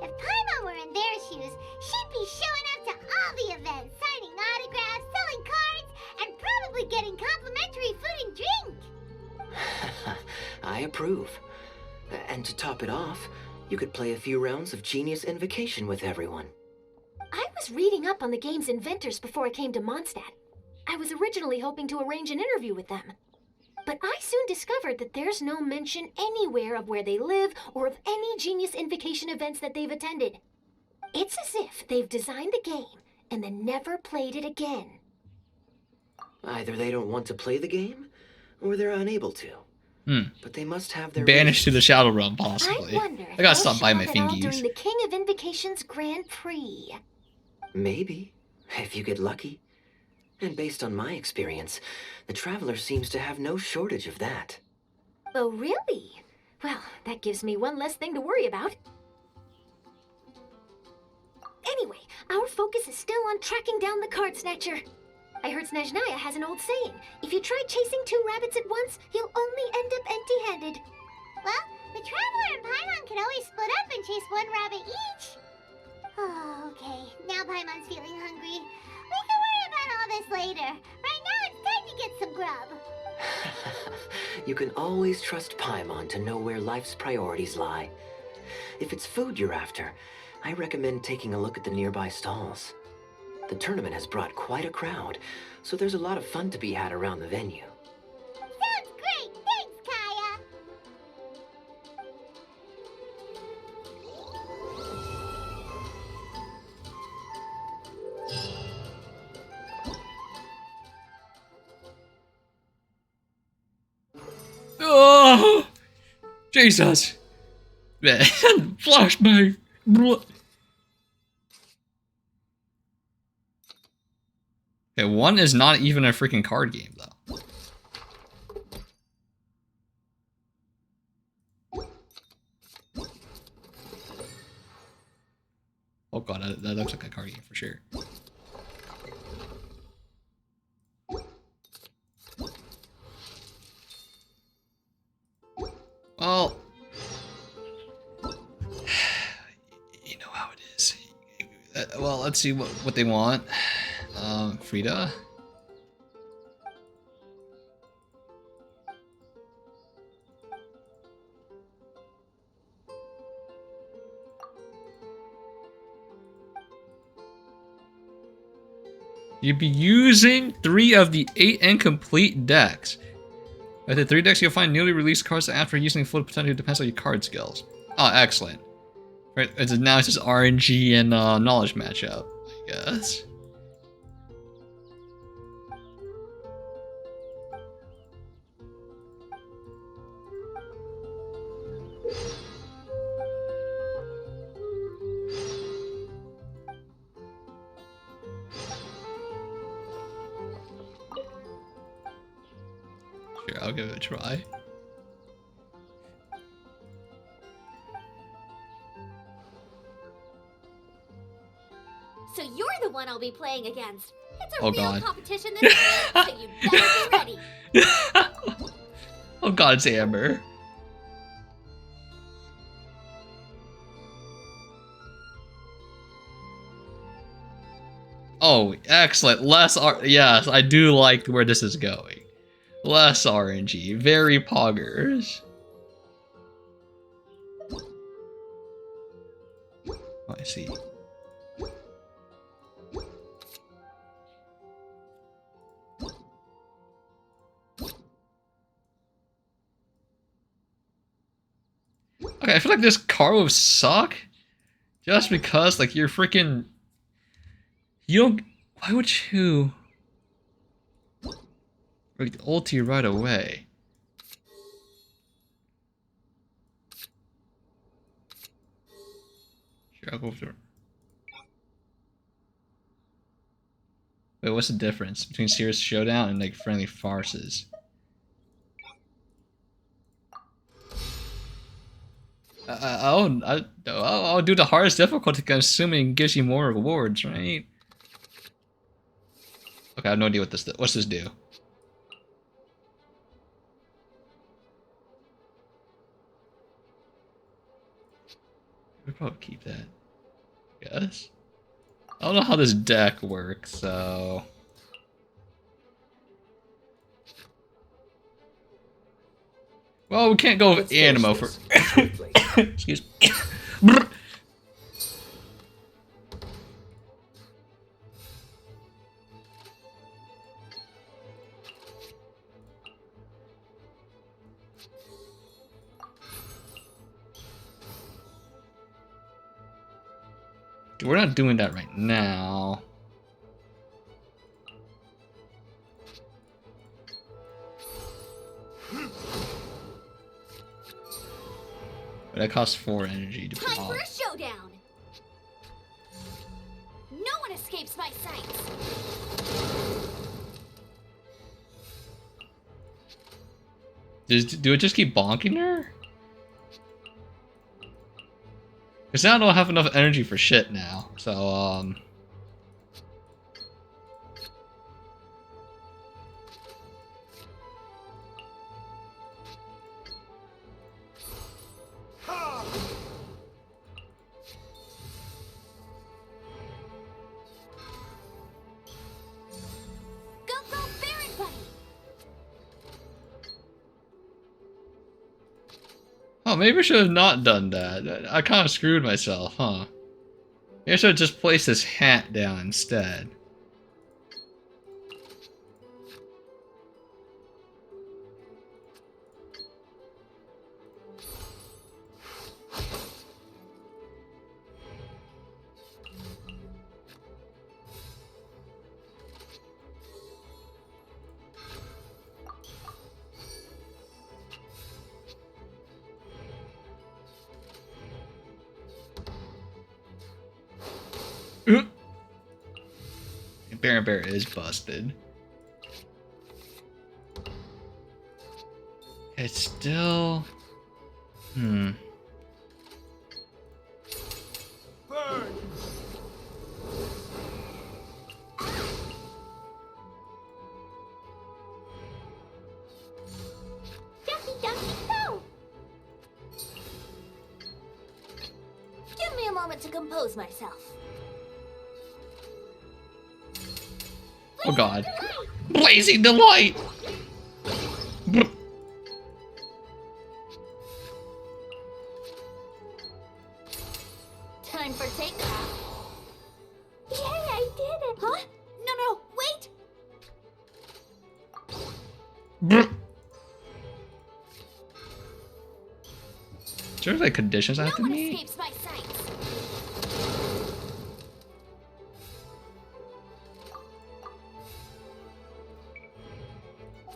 If Paimon were in their shoes, she'd be showing up to all the events, signing autographs, selling cards, and probably getting complimentary food and drink. I approve. And to top it off, you could play a few rounds of Genius Invocation with everyone. I was reading up on the game's inventors before I came to Mondstadt. I was originally hoping to arrange an interview with them. But I soon discovered that there's no mention anywhere of where they live or of any Genius Invocation events that they've attended. It's as if they've designed the game and then never played it again. Either they don't want to play the game, or they're unable to. But they must have their... Banished to the Shadow Realm, possibly. I wonder I gotta stop by my during fingies. the King of Invocation's Grand Prix. Maybe, if you get lucky. And based on my experience, the Traveler seems to have no shortage of that. Oh, really? Well, that gives me one less thing to worry about. Anyway, our focus is still on tracking down the card snatcher. I heard Snezhnaya has an old saying. If you try chasing two rabbits at once, you'll only end up empty-handed. Well, the Traveler and Paimon can always split up and chase one rabbit each. Oh, okay. Now Paimon's feeling hungry. We can worry about all this later. Right now, it's time to get some grub. You can always trust Paimon to know where life's priorities lie. If it's food you're after, I recommend taking a look at the nearby stalls. The tournament has brought quite a crowd, so there's a lot of fun to be had around the venue. Sounds great! Thanks, Kaya! Oh, Jesus! Man, flashbang! Okay, one is not even a freaking card game, though. Oh god, that looks like a card game for sure. Well, you know how it is. Well, let's see what they want. Frida. You'd be using 3 of the 8 incomplete decks. With the 3 decks, you'll find newly released cards that after using full potential depends on your card skills. Oh, excellent. Right, now it's just RNG and knowledge matchup, I guess. Sure, I'll give it a try. So you're the one I'll be playing against. It's a Oh, real God. competition this time, so you better be ready. Oh god, it's Amber. Oh, excellent. Yes, I do like where this is going. Less RNG. Very poggers. Oh, I see. Okay, I feel like this card would suck. Just because, like, you're freaking... You don't... Why would you... Like, ulti right away? Sure, I'll go for it. Wait, what's the difference between serious showdown and, like, friendly farces? I'll do the hardest difficulty, assuming it gives you more rewards, right? Okay, I have no idea what's this do. We'll probably keep that. Yes. I don't know how this deck works, so. Well, we can't go with Animo for. Excuse me. We're not doing that right now. But that costs 4 energy to Time pop. for a showdown. No one escapes my sights. Do it just keep bonking her? Because now I don't have enough energy for shit now. So, Oh, maybe I should have not done that. I kind of screwed myself, huh? Maybe I should have just placed this hat down instead. Baron Bear is busted. It's still... Burn. Ducky, ducky, go! Give me a moment to compose myself. Oh god. Blazing Delight! Time for takeoff. Yay, I did it! Huh? No, there like conditions I have to No one meet? escapes my sights.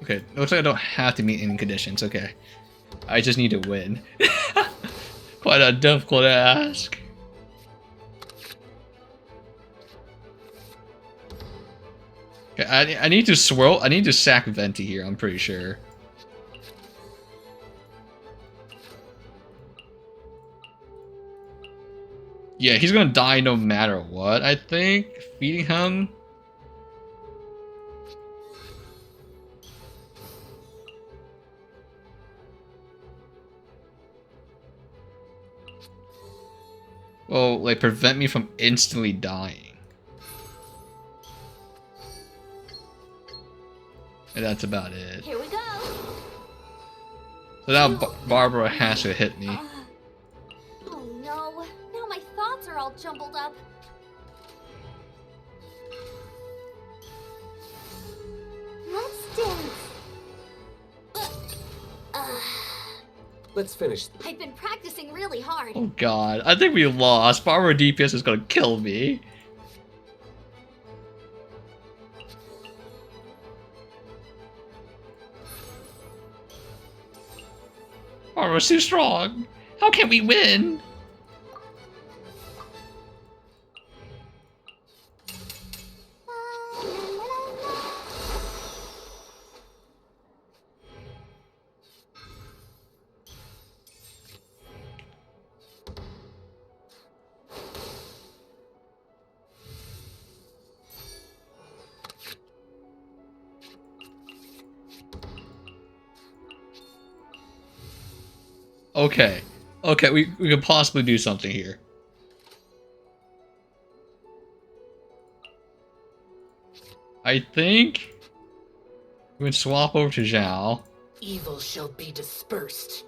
Okay, looks like I don't have to meet any conditions. Okay, I just need to win. Quite a difficult ask. Okay, I need to swirl. I need to sack Venti here. I'm pretty sure. Yeah, he's gonna die no matter what. I think feeding him. Well, like prevent me from instantly dying. And that's about it. Here we go. So now Barbara has to hit me. Oh no, now my thoughts are all jumbled up. Let's dance. Let's finish. I've been practicing really hard. Oh god, I think we lost. Barbara DPS is gonna kill me. Barbara's too strong. How can we win? Okay. Okay, we could possibly do something here. I think we can swap over to Zhao. Evil shall be dispersed.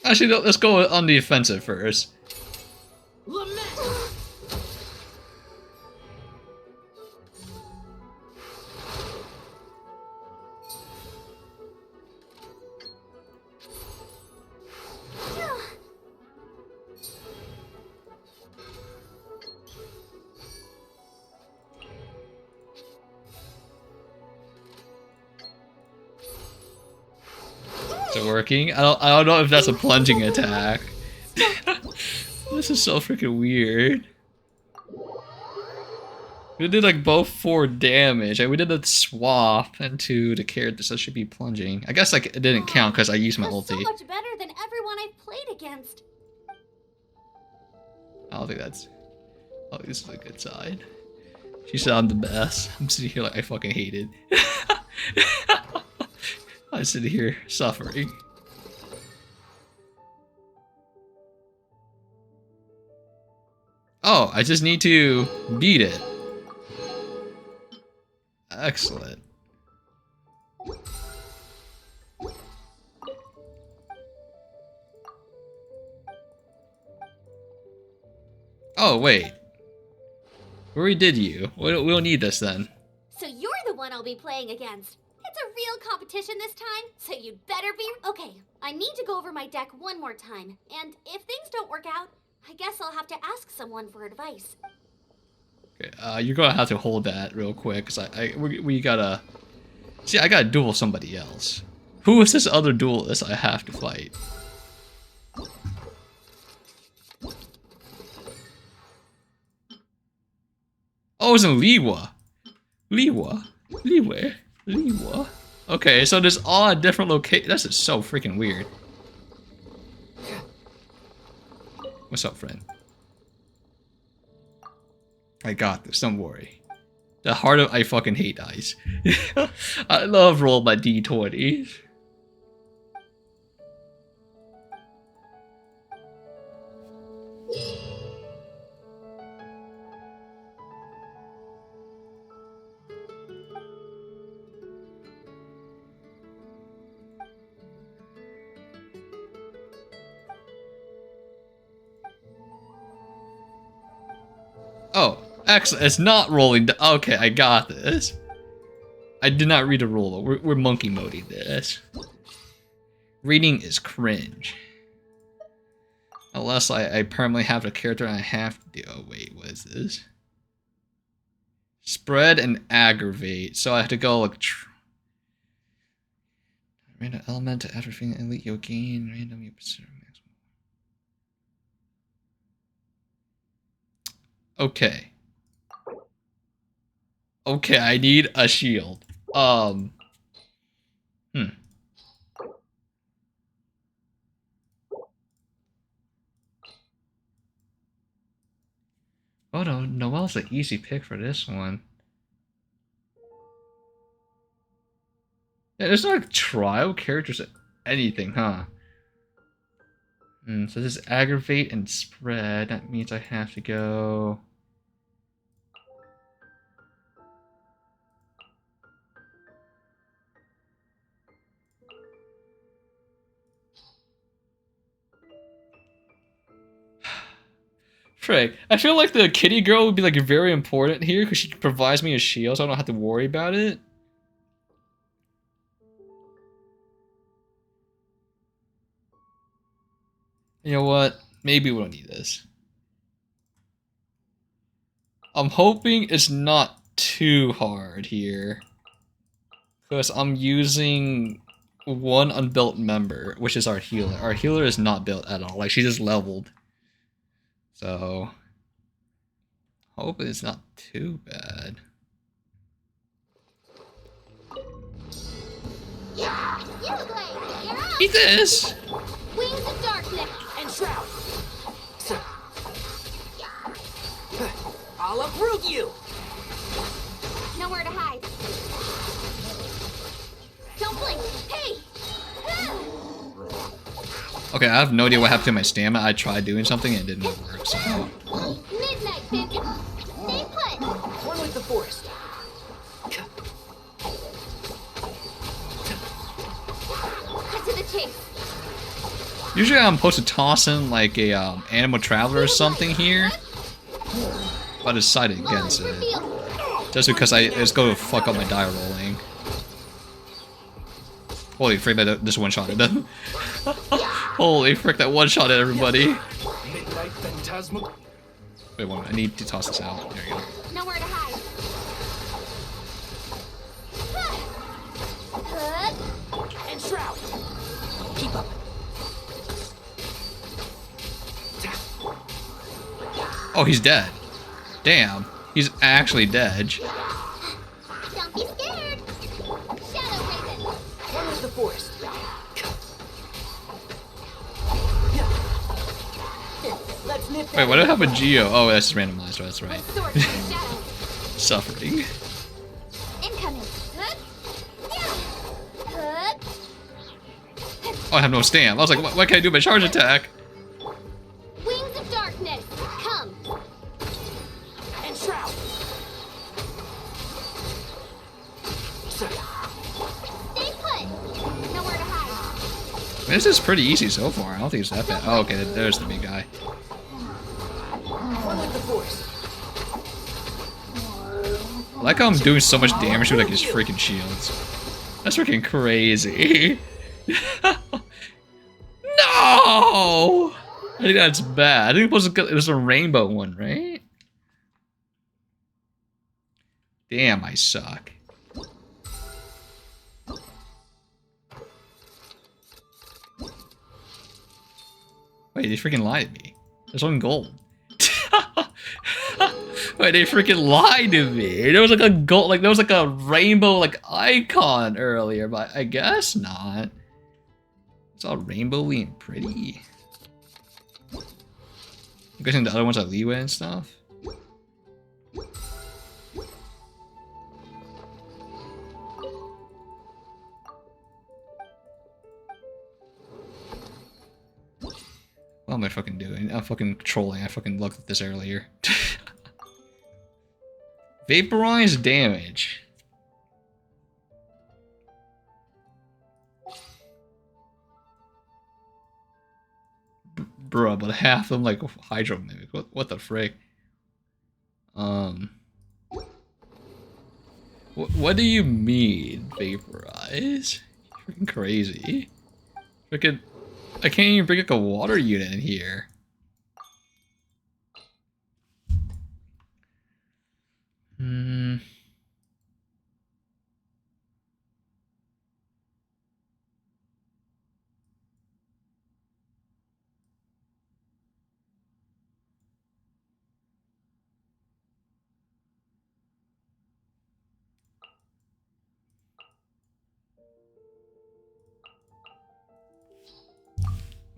Actually, no, let's go on the offensive first. Is it working? I don't know if that's a plunging attack. This is so freaking weird. We did like both 4 damage, and we did the swap into the character, so it should be plunging. I guess like it didn't count because I used my You're ulti. so much better than everyone I've played against. I don't think that's. Oh, this is a good side. She said I'm the best. I'm sitting here like I fucking hate it. I'm sitting here suffering. Oh, I just need to beat it. Excellent. Oh, wait. We already did you. We don't need this then. So you're the one I'll be playing against. It's a real competition this time, so you'd better be... Okay, I need to go over my deck one more time, and if things don't work out, I guess I'll have to ask someone for advice. Okay, you're gonna have to hold that real quick, cause we gotta... See, I gotta duel somebody else. Who is this other duelist I have to fight? Oh, it's in Liwa. Liwa. Okay, so there's all different locations. This is so freaking weird. What's up, friend? I got this, don't worry. The heart of I fucking hate dice. I love roll my d20s. Oh, excellent. It's not rolling. Okay, I got this. I did not read a rule. We're monkey moding this. Reading is cringe. Unless I permanently have a character and I have to do. Oh, wait, what is this? Spread and aggravate. So I have to go like. Random element to atrophy and elite, you'll gain random. Okay. Okay, I need a shield. Hmm. Oh no, Noelle's an easy pick for this one. Yeah, there's not like trial characters or anything, huh? So this is aggravate and spread. That means I have to go. Frick. I feel like the kitty girl would be like very important here because she provides me a shield so I don't have to worry about it. You know what? Maybe we don't need this. I'm hoping it's not too hard here. Because I'm using one unbuilt member, which is our healer. Our healer is not built at all. Like, she just leveled. So, hope it's not too bad. Eat this! Wings of darkness and shroud. I'll uproot you. Nowhere to hide. Don't blink. Hey! Okay, I have no idea what happened to my stamina. I tried doing something and it didn't work, so. Midnight Vintage. Stay put. One with the forest. Cut to the chase. Usually I'm supposed to toss in like a animal traveler or something here. But I decided against it. Just because I just go to fuck up my die rolling. Holy frick, that just one-shotted them. Holy frick, that one-shotted everybody. Wait, one minute, I need to toss this out. There you go. Nowhere to hide. And shroud. Keep up. Oh, he's dead. Damn, he's actually dead. Don't be scared. Shadow Raven. One with the forest. Let's nip Wait, what did I have a Geo? Oh, that's just randomized. Oh, that's right. Suffering. Incoming. Oh, I have no stamp. I was like, what can I do by charge attack? Wings of darkness. Come. And shroud. Stay put. Nowhere to hide. This is pretty easy so far. I don't think it's that bad. Oh, okay, there's the big guy. One with the force. I like how I'm doing so much damage with like his freaking shields. That's freaking crazy. No! I think that's bad. I think it was a rainbow one, right? Damn, I suck. Wait, they freaking lied to me. There's one gold. Wait, they freaking lied to me. There was like a gold, like there was like a rainbow like icon earlier, but I guess not. It's all rainbowy and pretty. I'm guessing the other ones are leeway and stuff. What am I fucking doing? I'm fucking trolling. I fucking looked at this earlier. Vaporize damage. Bruh, but half of them like hydro mimic. What the frick? What do you mean, vaporize? You're freaking crazy. Freaking, I can't even bring like a water unit in here.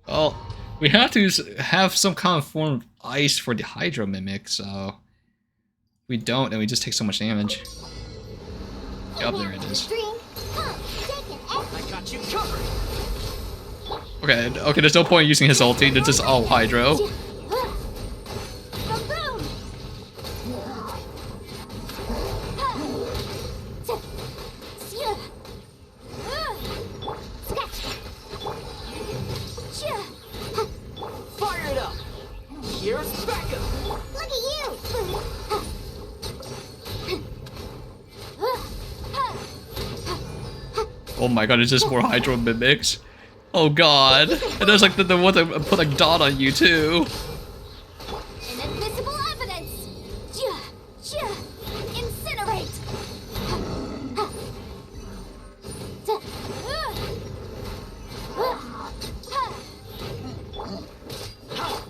Well, we have to have some kind of form of ice for the Hydro Mimic, so... If we don't, then we just take so much damage. Yup, there it is. I got you covered. Okay, there's no point in using his ulti, it's just all Hydro. Fire it up. Here's backup. Look at you! Oh my god, it's just more Hydro Mimics. Oh god. And there's like the one that put like dot on you too. Inadmissible evidence! Incinerate!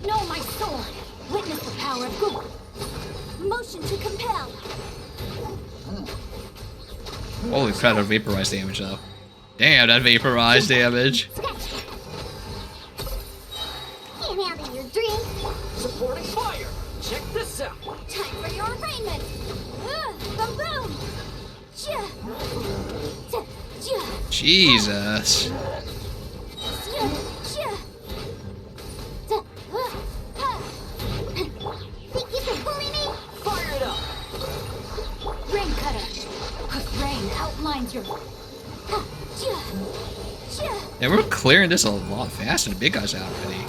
Know my sword! Witness the power of good! Motion to compel! Holy crap, that vaporize damage though. Damn, that vaporize damage. Can't handle your drink. Supporting fire. Check this out. Time for your arraignment! Boom! Jesus. Think you can bully me? Fire it up. Rain cutter! Cause rain outlines your... Yeah, we're clearing this a lot faster. The big guy's out already.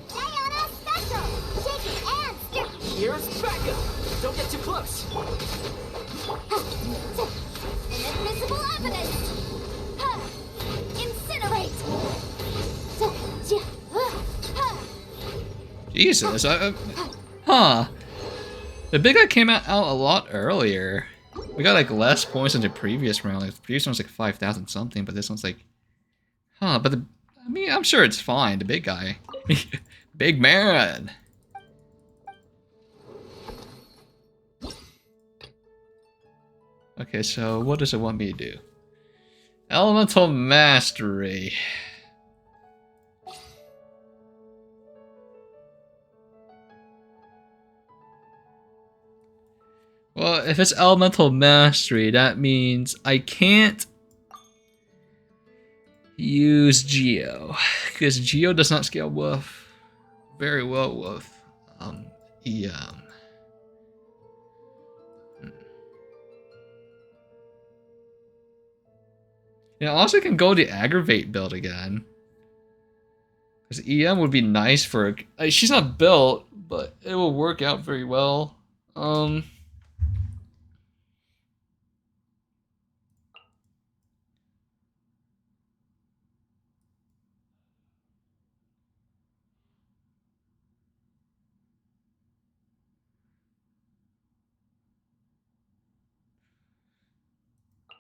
Diana special! Shake it and stir. Here's backup. Don't get too close. Inadmissible evidence! Incinerate! Jesus. Huh. The big guy came out a lot earlier. We got like less points than the previous round. Like the previous one was like 5,000 something, but this one's like, huh? But I mean, I'm sure it's fine. The big guy, big man. Okay, so what does it want me to do? Elemental Mastery. Well, if it's Elemental Mastery, that means I can't use Geo, because Geo does not scale very well with EM. Yeah, I also can go the Aggravate build again, because EM would be nice for. She's not built, but it will work out very well.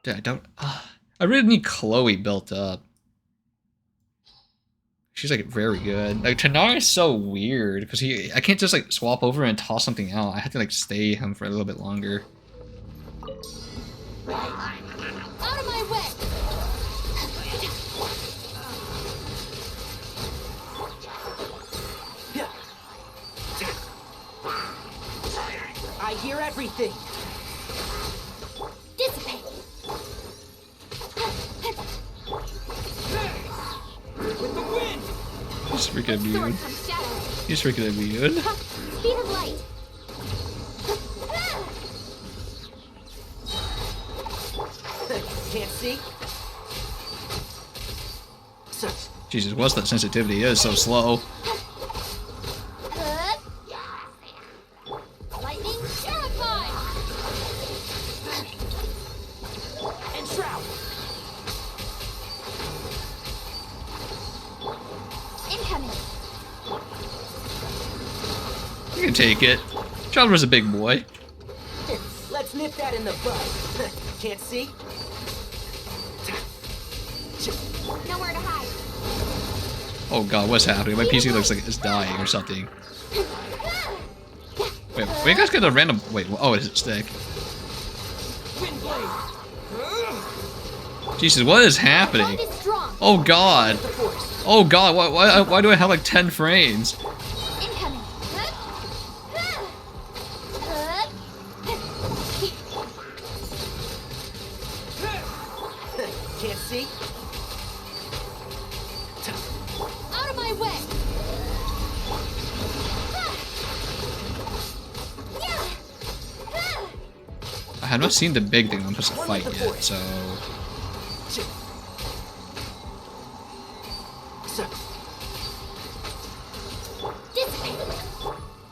Dude, I really need Chloe built up. She's like very good. Like Tanara is so weird because I can't just like swap over and toss something out. I have to like stay him for a little bit longer. Out of my way! I hear everything. Dissipate! With the wind. He's freaking immune. He's freaking immune. Speed of light! Can't see. Jesus, what's that sensitivity? It is so slow. You can take it. Traveler's a big boy. Let's nip that in the bud. Can't see? Nowhere to hide. Oh god, what's happening? My PC looks like it's dying or something. Wait, you guys get a random... Wait, oh, it's a stick. Jesus, what is happening? Oh god. Oh god, why do I have like 10 frames? Can't see? Out of my way. I have not seen the big thing I'm supposed to fight yet, so...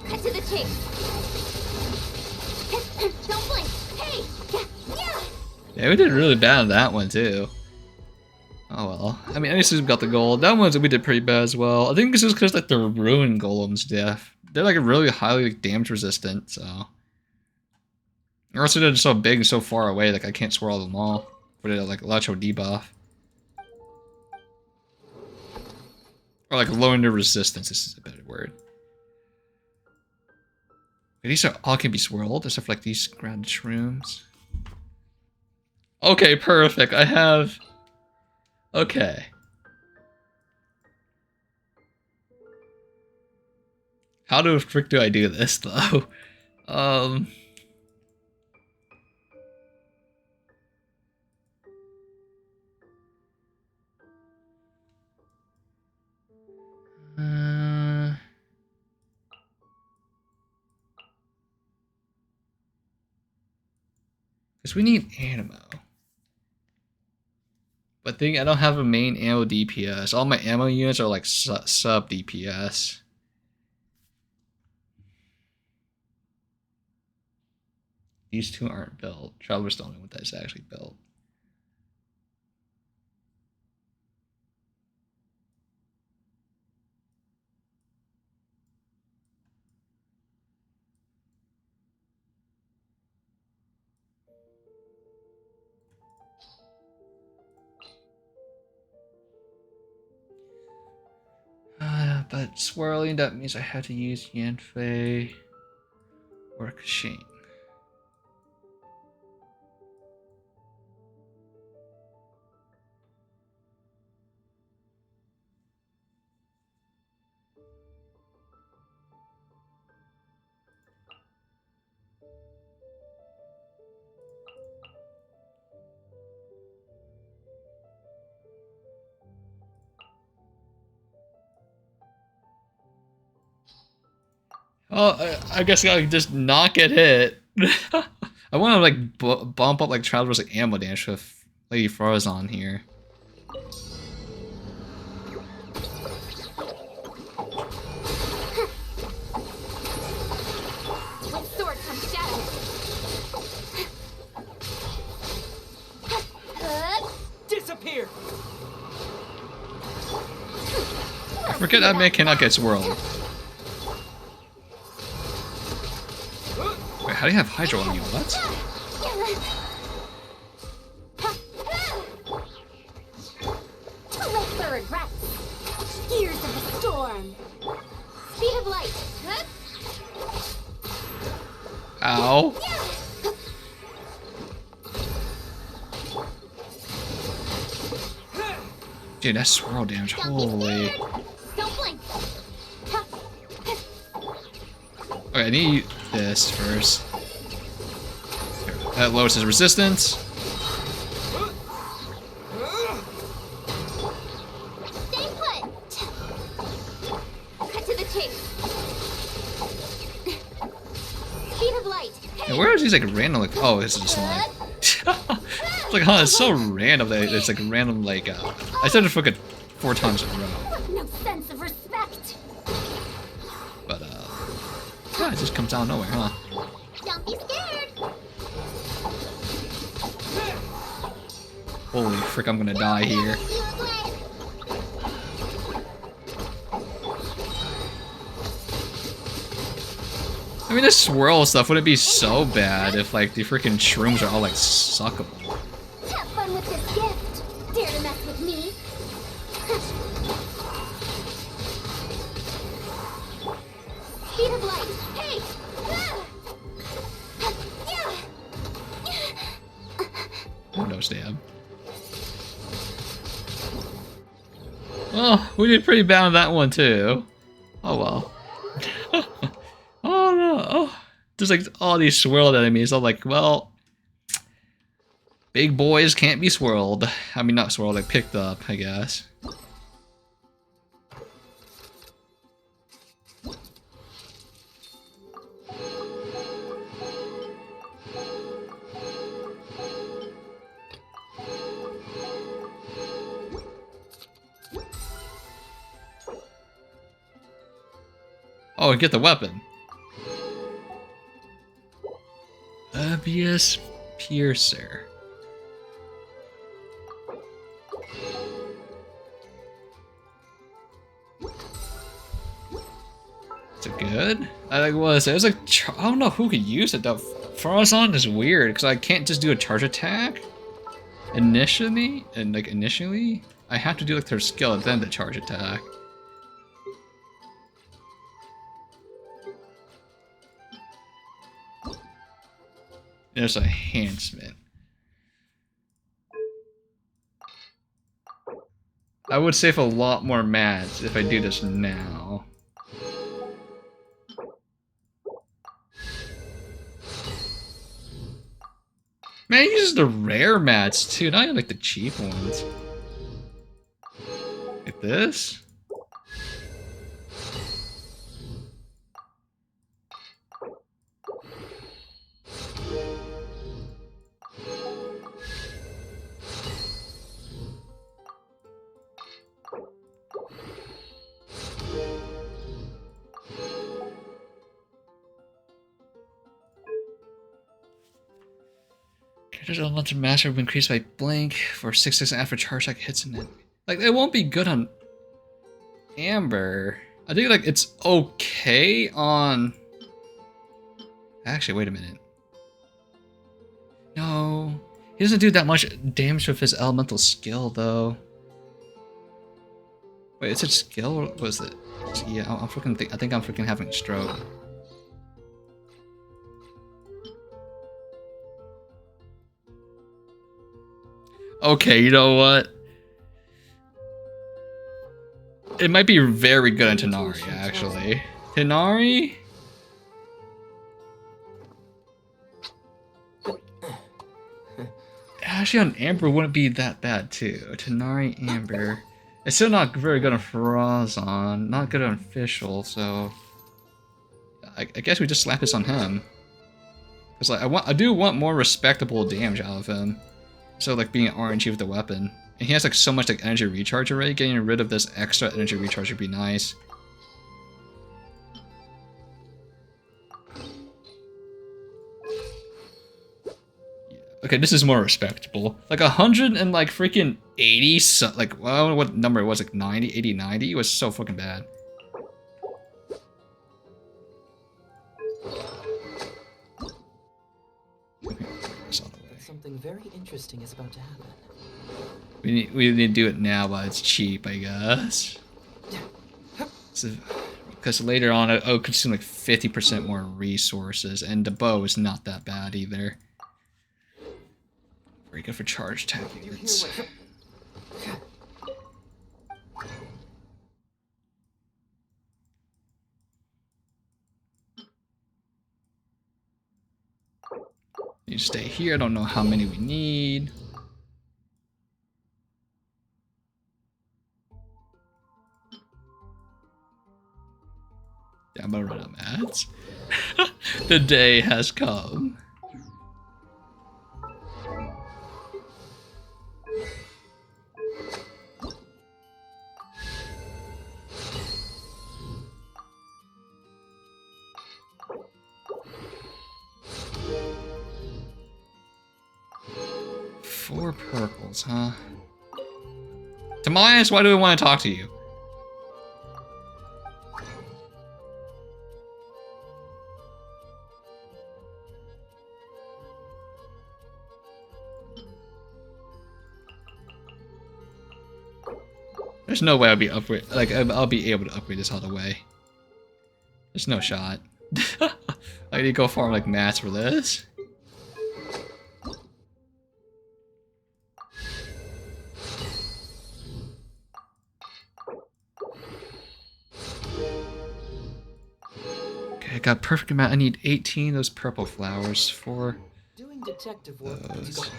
Cut to the chase. Don't blink. Hey. Yeah, we did really bad on that one too. Oh well. I mean, at least we got the gold. That one we did pretty bad as well. I think it's just because like the ruin golems death. They're like really highly like, damage resistant, so. Or also they're so big and so far away, like I can't swirl them all. But they're like electro debuff. Or like lowering their resistance, this is a better word. These are all can be swirled, except for like these grounded shrooms. Okay, perfect. I have... Okay. How the frick do I do this, though? Because we need ammo. But I don't have a main ammo DPS. All my ammo units are like sub DPS. These two aren't built. Travelers don't know what that's actually built. But swirling, that means I have to use Yanfei or Kashin. Oh, I guess I can just not get hit. I want to like bump up like Traveler's like ammo damage with Lady Farazan here. With sword comes shadow. Disappear. I forget that man cannot get swirled. Wait, how do you have Hydro on you? What? Too late for regrets. Gears of the storm. Speed of light. Ow. Dude, that's swirl damage. Holy. Don't blink. Okay, I need this first. That lowers his resistance. Stay put. Cut to the chase. Speed of light. And where are these like random like? Oh, it's just like. It's like, huh? It's so random that it's like random like. I said it fucking 4 times in a row. No sense of respect. But yeah, it just comes out of nowhere, huh? Don't be scared. Holy frick! I'm gonna die here. I mean, the swirl stuff wouldn't be so bad if, like, the freaking shrooms are all, like, suckable. Have fun with this gift. Dare to mess with me? Speed of light. Hey! Oh, no stab. Oh, we did pretty bad on that one, too. Oh, well. Oh, no. Oh. There's, like, all these swirled enemies. I'm like, well... Big boys can't be swirled. I mean, not swirled, like, picked up, I guess. Oh, get the weapon. Obvious Piercer. Is it good? I like was it was like I don't know who could use it though. Farazan is weird because I can't just do a charge attack initially I have to do like their skill and then the charge attack. There's a enhancement. I would save a lot more mats if I do this now. Man, he uses the rare mats too, not even like the cheap ones. Like this? Character's elemental master will be increased by blank for 6 seconds after charge attack hits an enemy. Like, it won't be good on Amber. I think, like, it's okay on... Actually, wait a minute. No. He doesn't do that much damage with his elemental skill, though. Wait, is it skill or was it? Yeah, I think I'm freaking having a stroke. Okay, you know what? It might be very good on Tanari, actually. Tanari? Actually, on Amber wouldn't be that bad, too. Tanari, Amber. It's still not very good on Farazan. Not good on Fischl, so... I guess we just slap this on him. Because like, I do want more respectable damage out of him. So like being an RNG with the weapon. And he has like so much like energy recharge already. Getting rid of this extra energy recharge would be nice. Okay, this is more respectable. Like 100 and like freaking 80, so, like well, I don't know what number it was, like 90, 80, 90. It was so fucking bad. Something very interesting is about to happen. We need to do it now while it's cheap, I guess. So, because later on I'll consume like 50% more resources, and the bow is not that bad either. Very good for charge attack units. You stay here. I don't know how many we need. Yeah, I'm gonna run out of mats. The day has come. Four purples, huh? Tomias, why do we want to talk to you? There's no way I'll be able to upgrade this all the way. There's no shot. I need to go farm like mats for this. Okay, I got perfect amount. I need 18 of those purple flowers for Doing detective work. those.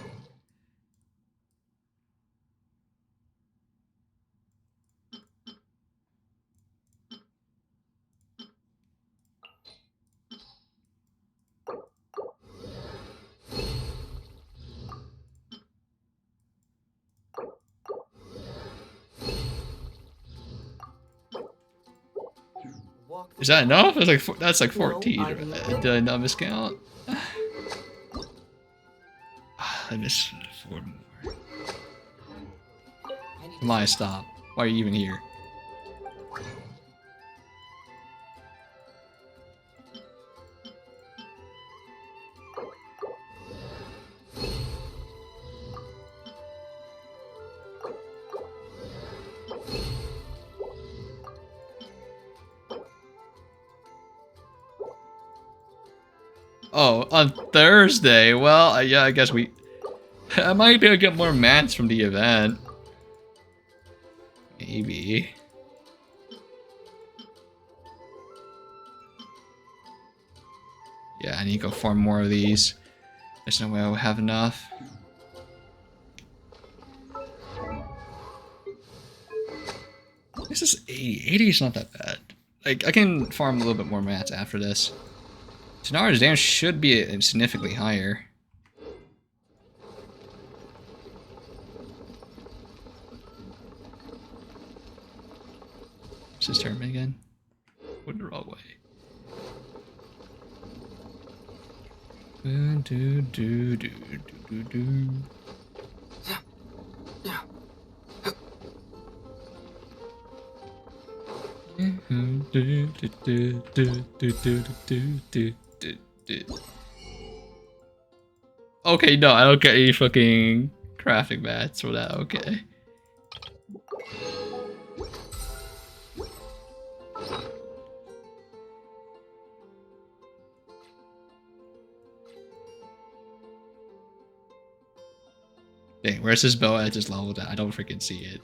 Is that enough? It's like that's like 14. Did I not miscount? I missed 4 more. Come on, stop. Why are you even here? Oh, on Thursday? Well, yeah, I guess I might be able to get more mats from the event. Maybe. Yeah, I need to go farm more of these. There's no way I will have enough. This is 80. 80 is not that bad. Like, I can farm a little bit more mats after this. Tanara's damage should be significantly higher. Is this tournament again? Went the wrong way. Do do do do do do. Okay, no, I don't get any fucking crafting mats for that. Okay. Dang, where's his bow at this level? I don't freaking see it.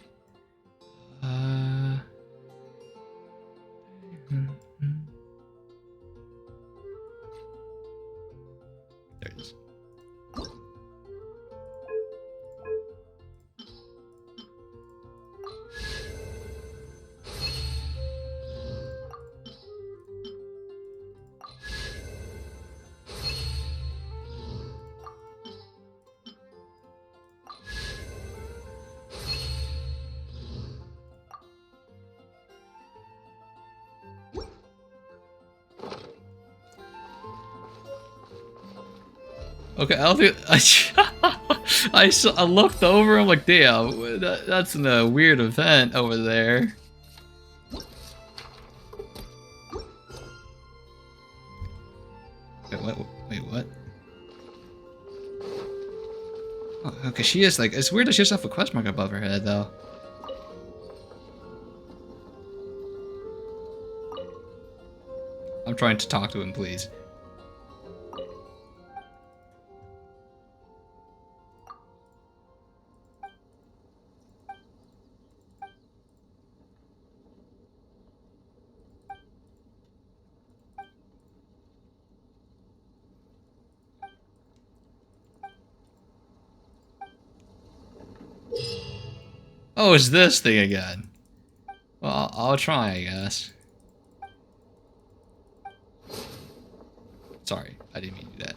There it is. Okay, I don't think I looked over. I'm like, damn, that's a weird event over there. Wait, what? Wait, what? Oh, okay, she is like. It's weird that she doesn't have a quest mark above her head, though. I'm trying to talk to him, please. Oh, it's this thing again. Well, I'll try, I guess. Sorry, I didn't mean to do that.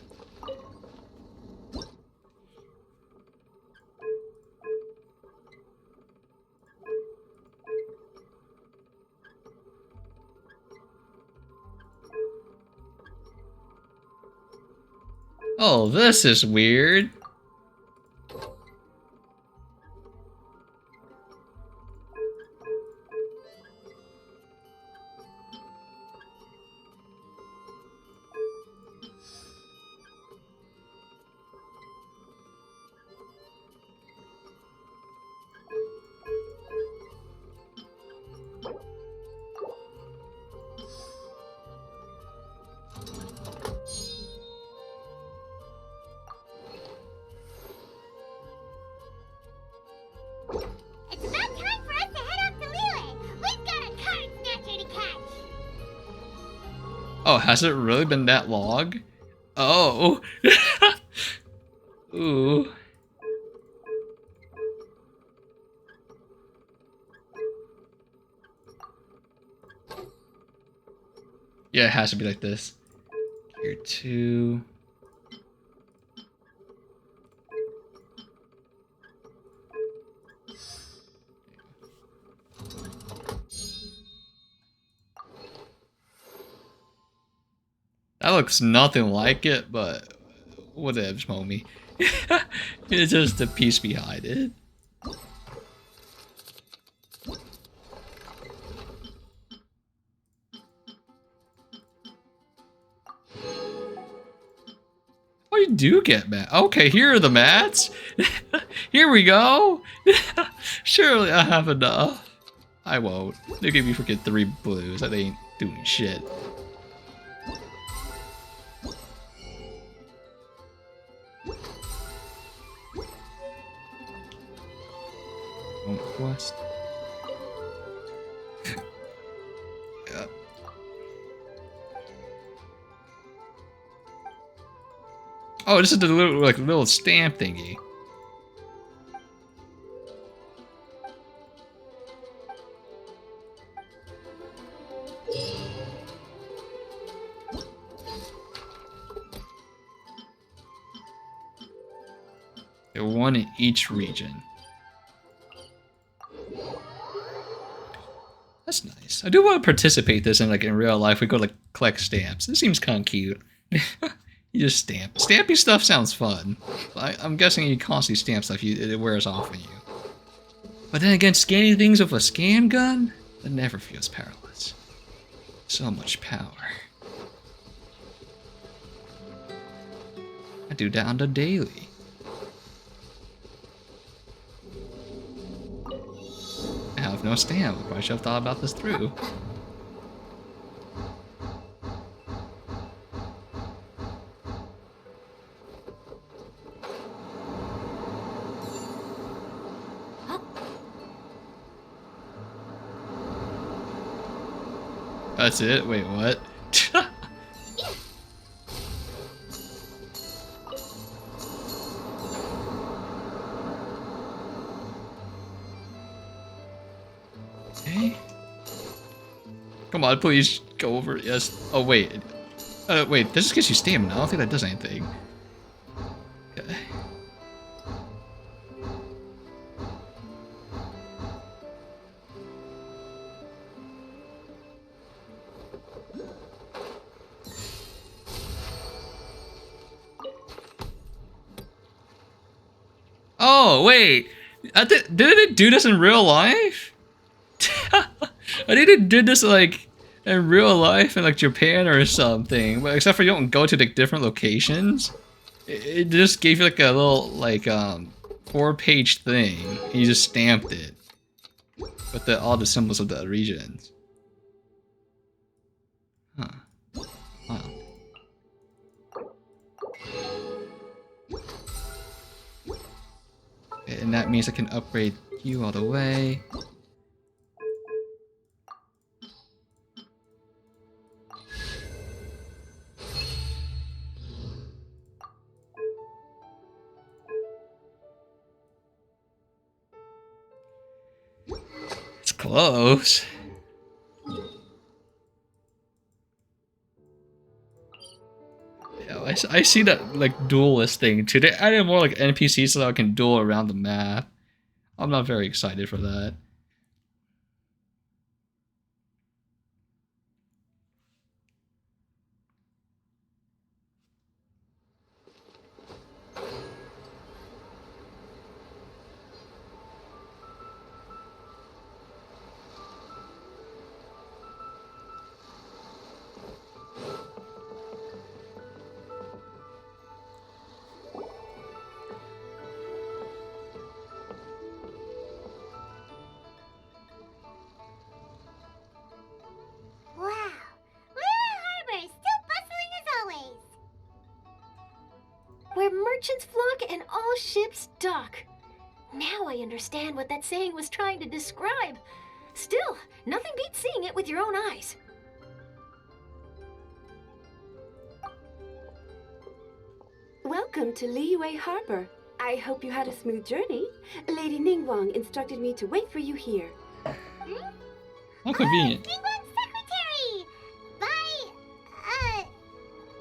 Oh, this is weird. Oh, has it really been that long? Oh. Ooh. Yeah, it has to be like this. Here 2. That looks nothing like it, but whatevs, homie. It's just the piece behind it. Oh, you do get mats. Okay, here are the mats. Here we go. Surely I have enough. I won't. Look at me freaking 3 blues. That ain't doing shit. Quest. Yeah. Oh, this is the little stamp thingy. They're 1 in each region. That's nice. I do want to participate this in real life. We go to collect stamps. This seems kind of cute. You just stamp. Stampy stuff sounds fun. I'm guessing you constantly stamp stuff. It wears off on you. But then again, scanning things with a scan gun? That never feels powerless. So much power. I do that on the daily. I have no stamp. I probably should have thought about this through. That's it? Wait, what? Okay. Come on, please go over. Yes. Oh, wait. Wait, this just gives you stamina. I don't think that does anything. Okay. Oh, wait. Didn't it do this in real life? I think it did this in real life in Japan or something. But except for you don't go to different locations. It just gave you a little 4-page thing. And you just stamped it with all the symbols of the regions. Huh. Wow. And that means I can upgrade you all the way. It's close. Yeah, I see that duelist thing too. They added more NPCs so that I can duel around the map. I'm not very excited for that. Wow. Luna Harbor is still bustling as always. Where merchants flock and all ships dock. Now I understand what that saying was trying to describe. Still, nothing beats seeing it with your own eyes. Welcome to Liyue Harbor. I hope you had a smooth journey. Lady Ningguang instructed me to wait for you here. How convenient. Ningguang's secretary!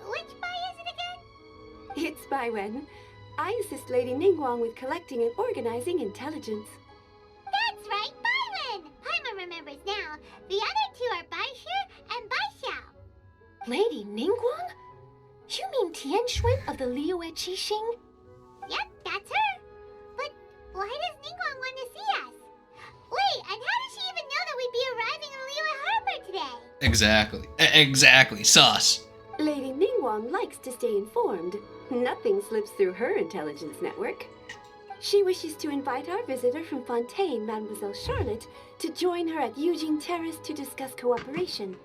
Which Bai is it again? It's Baiwen. I assist Lady Ningguang with collecting and organizing intelligence. That's right, Baiwen! Paimon remembers now. The other two are Baishu and Baishao. Lady Ningguang? You mean Tianxuan of the Liyue Qixing? Yep, that's her. But why does Ningguang want to see us? Wait, and how does she even know that we'd be arriving in Liyue Harbor today? Exactly. Exactly. Sus. Lady Ningguang likes to stay informed. Nothing slips through her intelligence network. She wishes to invite our visitor from Fontaine, Mademoiselle Charlotte, to join her at Eugene Terrace to discuss cooperation.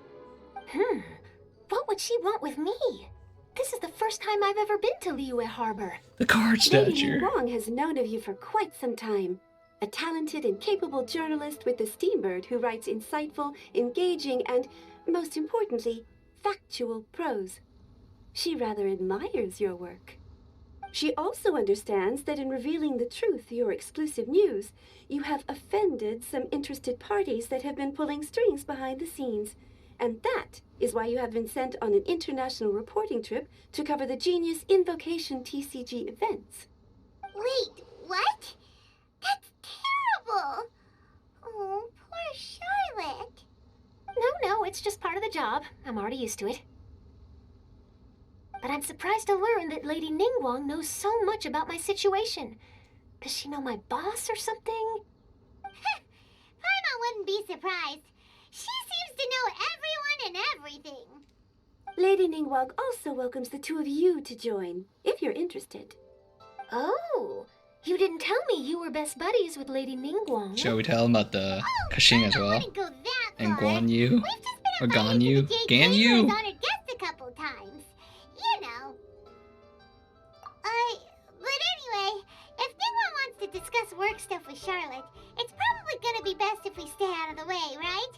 What would she want with me? This is the first time I've ever been to Liyue Harbor. The card Lady snatcher. Ningguang has known of you for quite some time. A talented and capable journalist with the Steambird who writes insightful, engaging, and, most importantly, factual prose. She rather admires your work. She also understands that in revealing the truth, your exclusive news, you have offended some interested parties that have been pulling strings behind the scenes. And that is why you have been sent on an international reporting trip to cover the Genius Invocation TCG events. Wait, what? That's terrible! Oh, poor Charlotte. No, it's just part of the job. I'm already used to it. But I'm surprised to learn that Lady Ningguang knows so much about my situation. Does she know my boss or something? Paimon wouldn't be surprised. She seems to know everyone and everything. Lady Ningguang also welcomes the two of you to join, if you're interested. Oh, you didn't tell me you were best buddies with Lady Ningguang. Shall we tell him about the Kashing as well? Go that And far. Guan Yu? Or Gan Yu? Gan JK Yu? was honored guest a couple times. You know. But anyway, if Ningguang wants to discuss work stuff with Charlotte, it's probably gonna be best if we stay out of the way, right?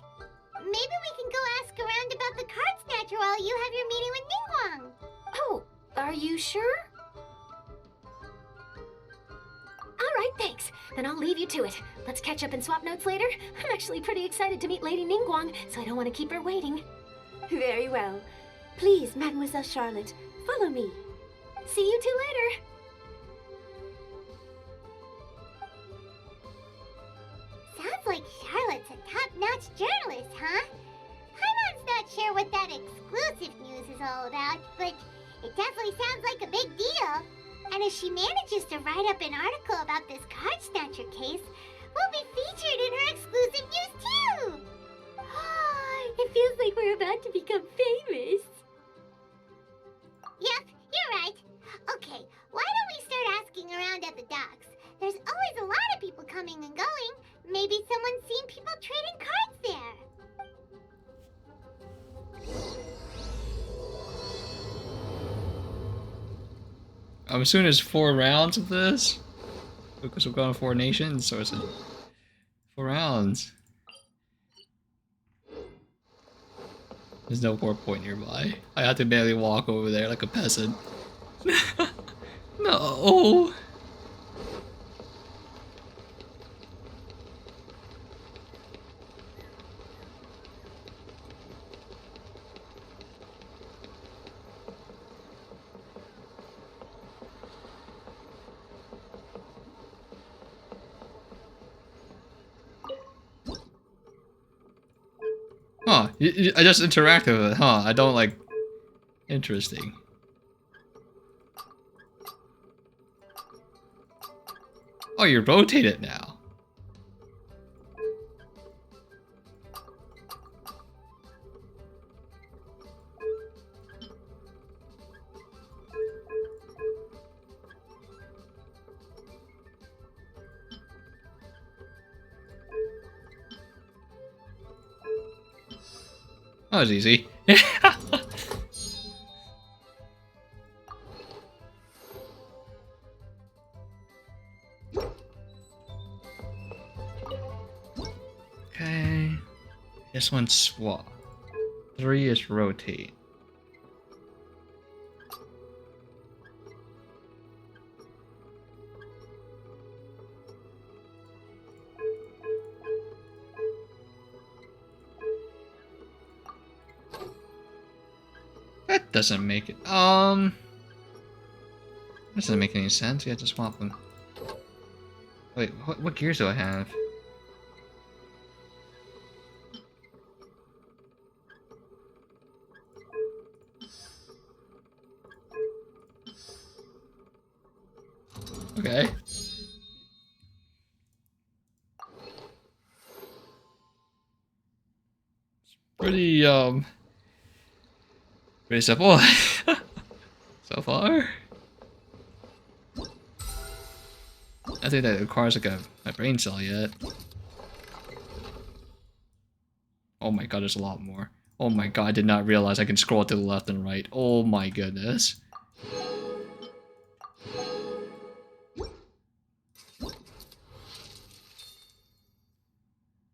Maybe we can go ask around about the card snatcher while you have your meeting with Ningguang. Oh, are you sure? All right, thanks. Then I'll leave you to it. Let's catch up and swap notes later. I'm actually pretty excited to meet Lady Ningguang, so I don't want to keep her waiting. Very well. Please, Mademoiselle Charlotte, follow me. See you two later. Sounds like Charlotte's a top-notch journalist, huh? Paimon's not sure what that exclusive news is all about, but it definitely sounds like a big deal. And if she manages to write up an article about this card snatcher case, we'll be featured in her exclusive news too! It feels like we're about to become famous. Yep, you're right. Okay, why don't we start asking around at the docks? There's always a lot of people coming and going. Maybe someone's seen people trading cards there. I'm assuming there's 4 rounds of this. Because we're going 4 nations, so it's 4 rounds. There's no port point nearby. I have to barely walk over there like a peasant. No. Huh, I just interact with it, huh? I don't like... Interesting. Oh, you rotate it now. That was easy. Okay. This one's swap. 3 is rotate. doesn't make it. Doesn't make any sense. You have to swap them. Wait, what gears do I have? Okay. Pretty simple so far. I think that requires like a brain cell yet. Oh my god, there's a lot more. Oh my god, I did not realize I can scroll to the left and right. Oh my goodness.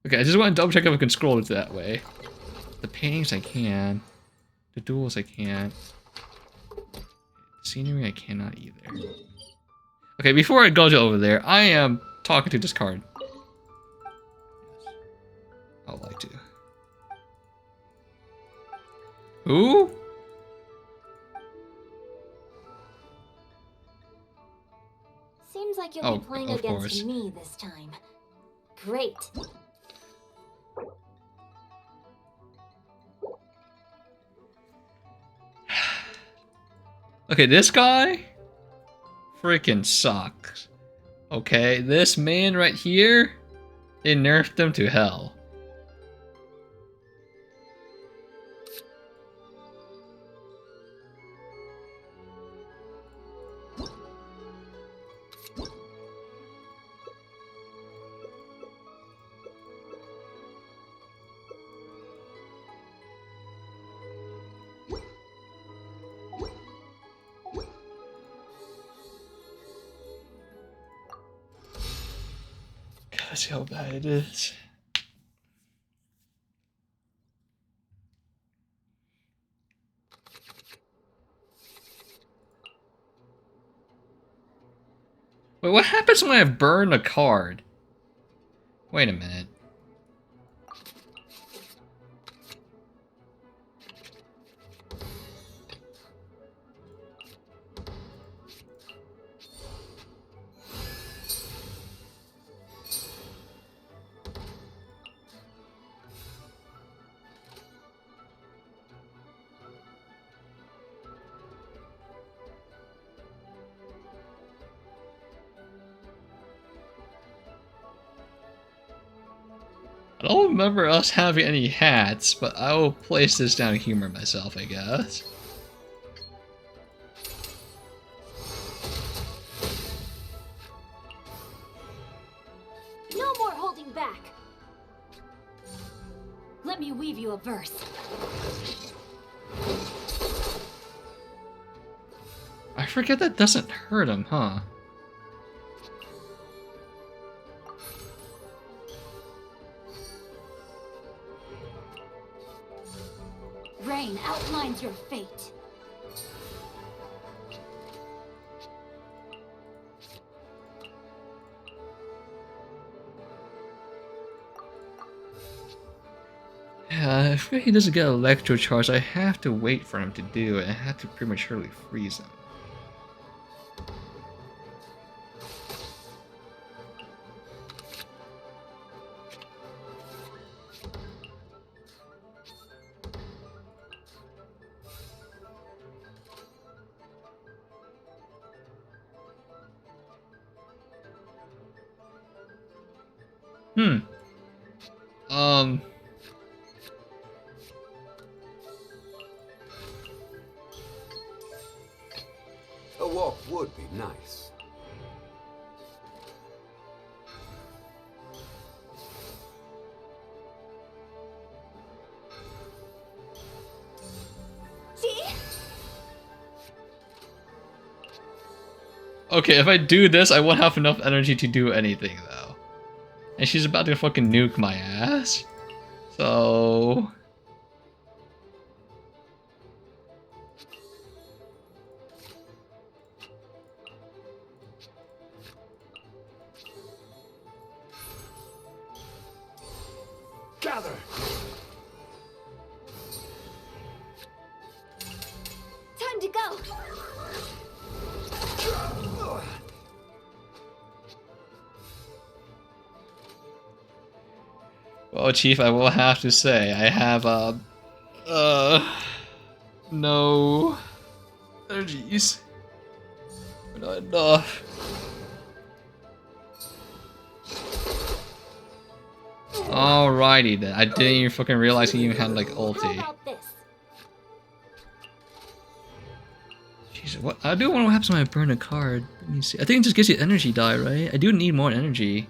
Okay, I just want to double check if I can scroll it that way. The paintings I can. The duels I can't. Scenery I cannot either. Okay, before I go to over there, I am talking to this card. Yes. I would like to. Who? Seems like you'll be playing against course. me this time. Great. Okay, this guy freaking sucks. Okay, this man right here, they nerfed him to hell. Let's see how bad it is. Wait, what happens when I burn a card? Wait a minute. I don't remember us having any hats, but I will place this down to humor myself, I guess. No more holding back. Let me weave you a verse. I forget that doesn't hurt him, huh? Rain outlines your fate. Yeah, if he doesn't get electro charge, I have to wait for him to do it. I have to prematurely freeze him. A walk would be nice. See? Okay, if I do this, I won't have enough energy to do anything, though. And she's about to fucking nuke my ass. So... Gather! to go. Well, Chief, I will have to say, I have, no energies. Not enough. Alrighty then. I didn't even fucking realize he even had, like, ulti. Jesus, what? I do wonder what happens when I burn a card. Let me see. I think it just gives you energy die, right? I do need more energy.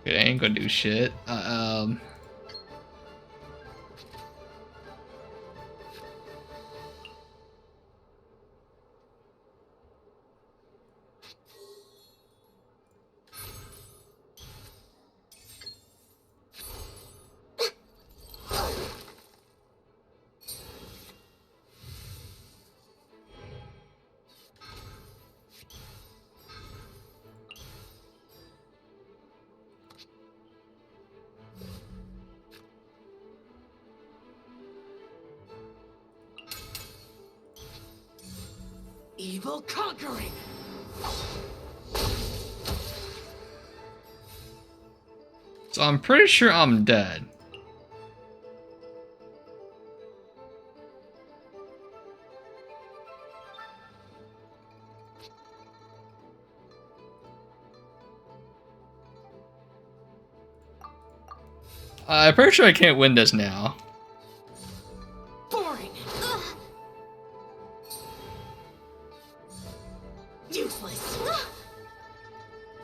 Okay, I ain't gonna do shit. Evil conquering. So I'm pretty sure I'm dead. I'm pretty sure I can't win this now. Boring. Useless.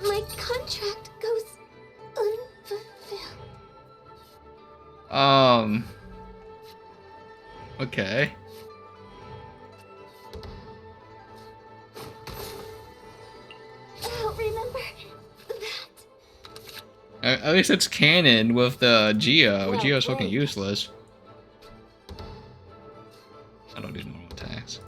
My contract goes unfulfilled. Okay. I'll remember that. At least it's canon with the Geo. Geo's fucking useless. I don't do normal attacks.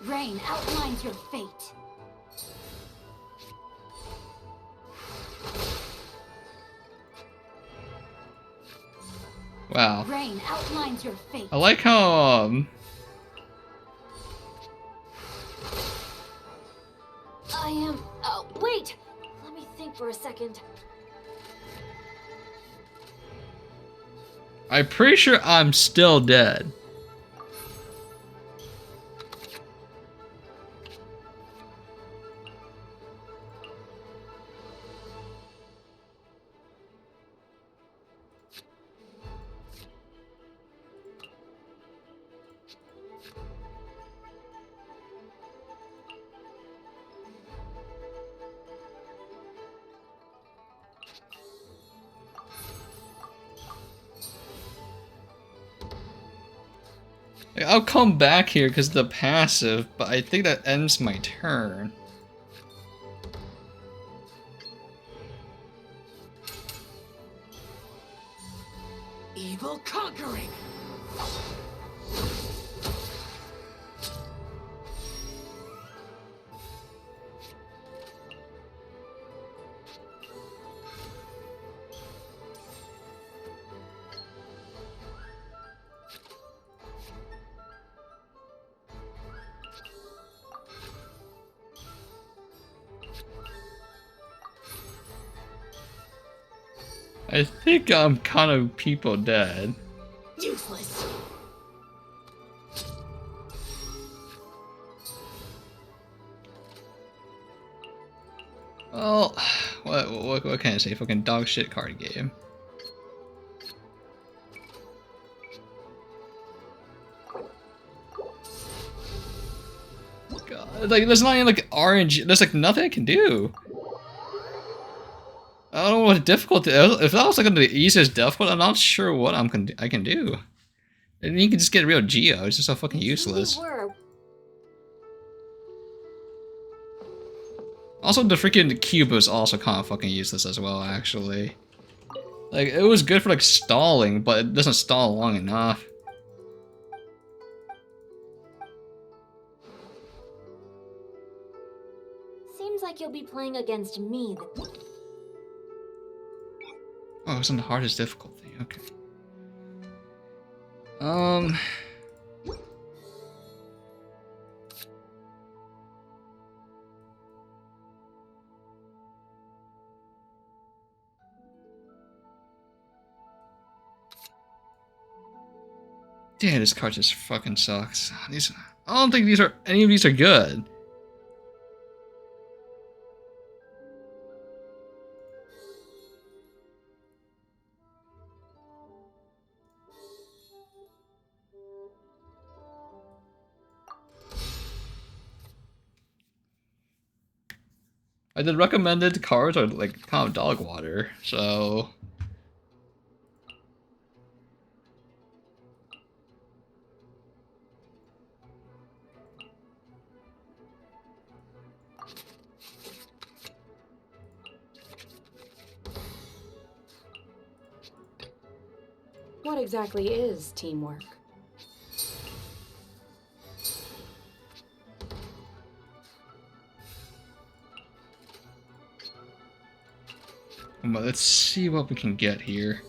Rain outlines your fate. Wow. Rain outlines your fate. I like how, I am. Oh, wait! Let me think for a second. I'm pretty sure I'm still dead. Like, I'll come back here because of the passive, but I think that ends my turn. Evil conquering. I think I'm kind of people dead. Useless. Well, what can I say? Fucking dog shit card game. God, like there's not even like orange. There's like nothing I can do. I don't know what difficulty. If that was like the easiest difficult, I'm not sure what I can do. And you can just get real Geo. It's just so fucking useless. Also, the freaking cube was also kind of fucking useless as well, actually. Like, it was good for like stalling, but it doesn't stall long enough. Seems like you'll be playing against me. Oh, it's on the hardest difficulty. Okay. Damn, this card just fucking sucks. I don't think any of these are good. The recommended cards are like kind of dog water, so. What exactly is teamwork? But let's see what we can get here.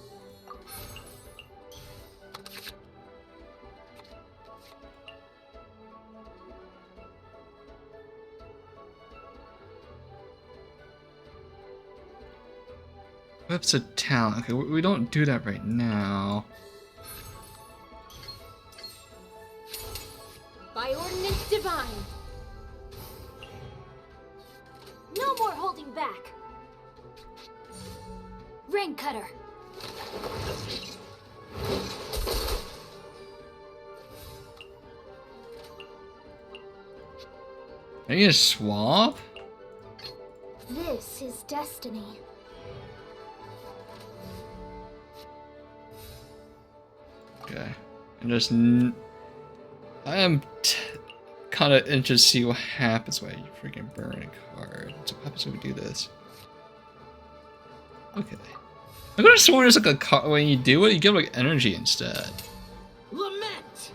Whips a talent. Okay, we don't do that right now. By ordinance divine. No more holding back. Rain cutter. Are you gonna swap? This is destiny. Okay, and just I am kind of interested to see what happens when you freaking burn a card. So what happens when we do this? Okay, I could have sworn there's like a card when you do it, you get like energy instead. Lament.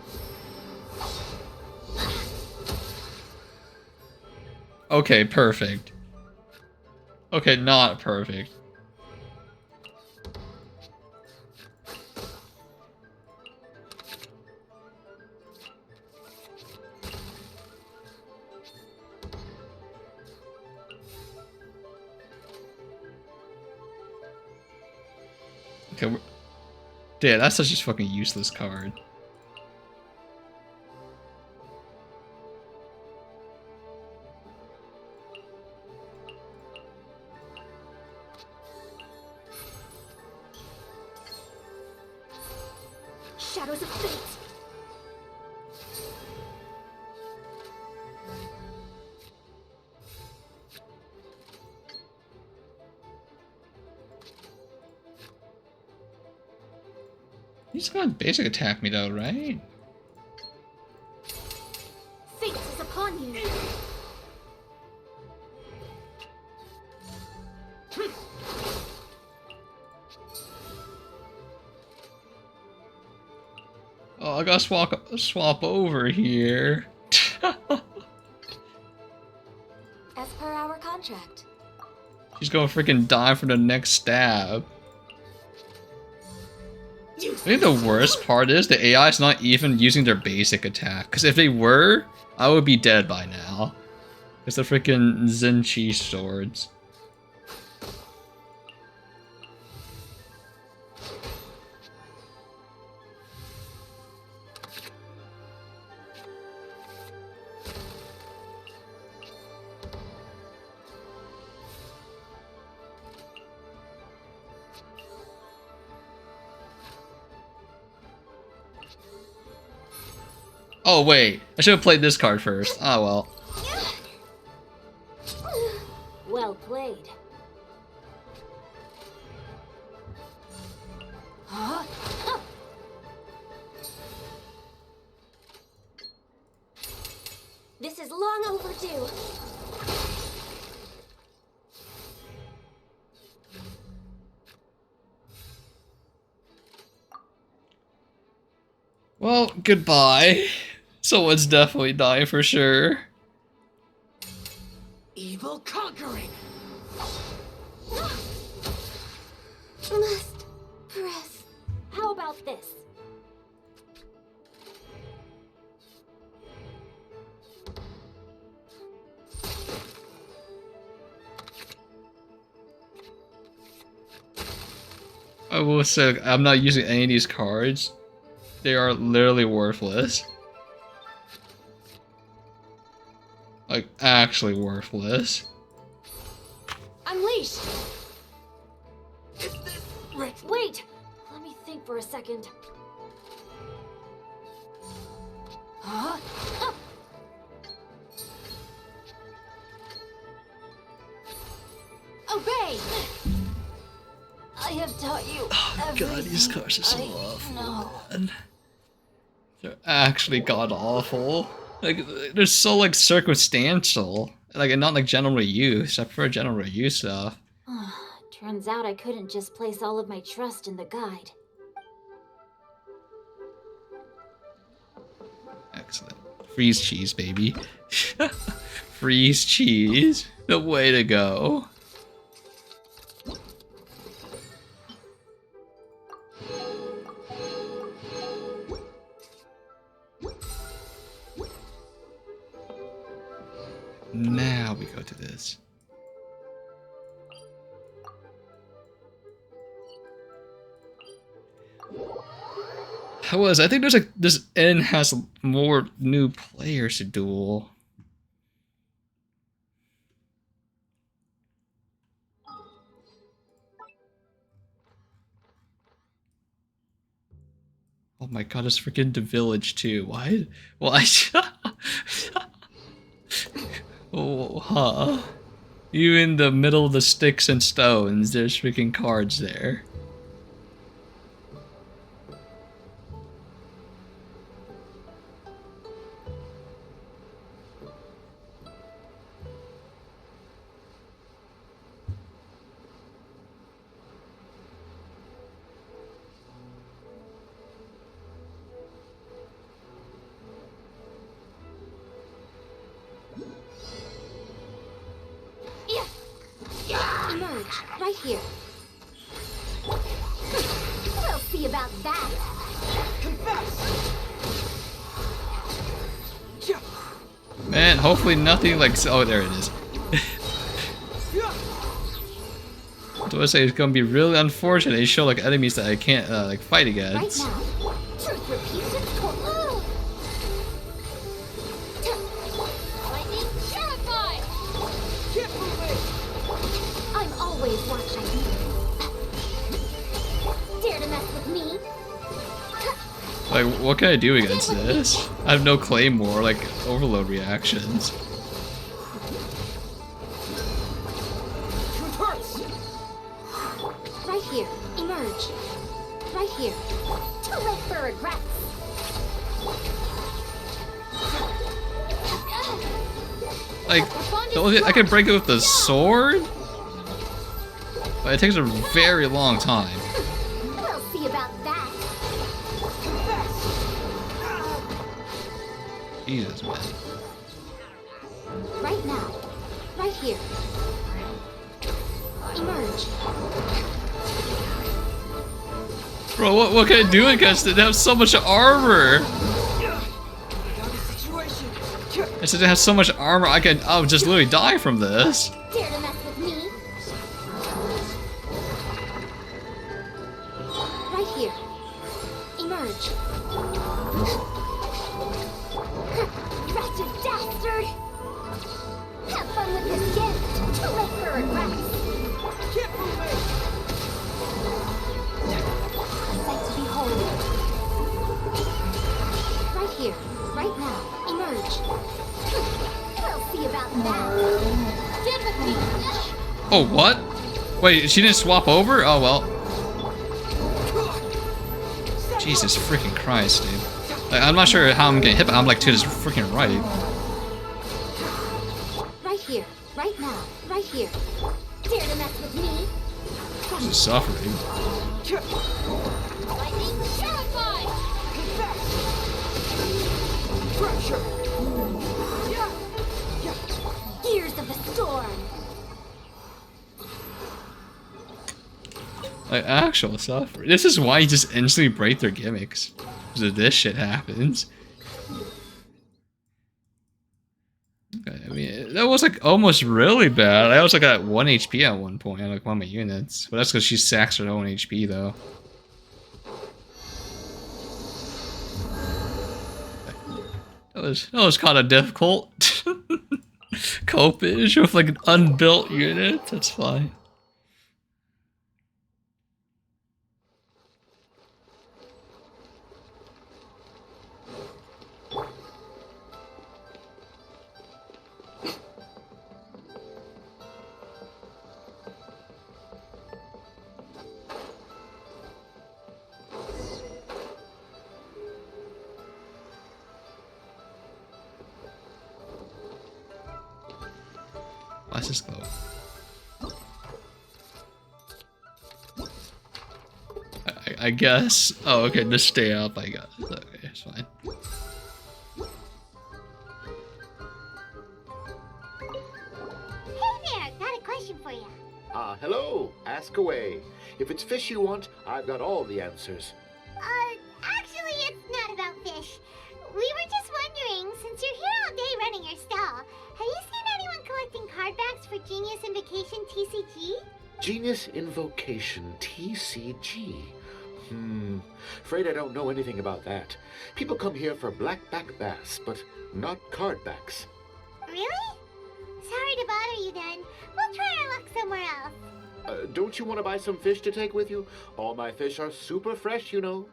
Okay, perfect. Okay, not perfect. Okay, damn, that's such a fucking useless card. Shadows of fate. He's gonna basic attack me though, right? Fate is upon you. Oh, I gotta swap over here. As per our contract. She's gonna freaking die for the next stab. I think the worst part is the AI is not even using their basic attack. Because if they were, I would be dead by now. It's the freaking Zenchi swords. Oh wait, I should have played this card first. Oh well. Well played. is long overdue. Well, goodbye. Someone's definitely dying for sure. Evil conquering. Must press. How about this? I will say, I'm not using any of these cards. They are literally worthless. Like, actually worthless. Unleash! Wait! Let me think for a second. Huh? Ah. Obey! I have taught you God, these cards are so I awful, know. man. They're actually god awful. Like, they're so like circumstantial. Like, and not like general use. I prefer general use stuff. Turns out I couldn't just place all of my trust in the guide. Excellent. Freeze cheese, baby. Freeze cheese. The way to go. Now we go to this. I think there's like this N has more new players to duel. Oh my god, it's freaking the village too. Why? Why? Oh, huh. You in the middle of the sticks and stones, there's freaking cards there. Emerge, right here. We'll see about that. Man, hopefully nothing like... Oh, there it is. So I say it's gonna be really unfortunate. They show like enemies that I can't like fight against. Right now, truth repeats its course. Lightning terrified. I'm always watching. Dare to mess with me? Like, what can I do against this? I have no claymore, like overload reactions. Right here, emerge. Right here. Too late for regrets. Like, the only thing, I can break it with the sword, but it takes a very long time. We'll see about that. Jesus, man. Right now. Right here. Emerge. Bro, what can I do against it? They have so much armor. It says it has so much armor, I'll just literally die from this. Dare to mess with me? Right here. Emerge. Wretched dastard! Have fun with this gift. Too late for regrets. A sight to behold. Right here. Right now. Emerge. We'll see about that. Get with me. Oh, what? Wait, she didn't swap over? Oh, well. Jesus freaking Christ, dude. Like, I'm not sure how I'm getting hit, but I'm like to this freaking right. right now, right here. Dare to mess with me? She's suffering. Lightning terrified! Pressure! Gears of the storm! Like, actual suffering. This is why you just instantly break their gimmicks. Because if this shit happens. Okay, I mean, that was like almost really bad. I was like at 1 HP at one point, like one of my units. But that's because she sacks her own HP though. That was kind of difficult. Copage with like an unbuilt unit. That's fine. Why's this close? I guess. Oh, okay. Just stay up. I guess. Okay, it's fine. Hey there, got a question for you. Hello. Ask away. If it's fish you want, I've got all the answers. Actually, it's not about fish. We were just wondering, since you're here all day running your stall, have you seen anyone collecting card backs for Genius Invocation TCG? Genius Invocation TCG. Afraid I don't know anything about that. People come here for blackback bass, but not card backs. Really? Sorry to bother you then. We'll try our luck somewhere else. Don't you want to buy some fish to take with you? All my fish are super fresh, you know.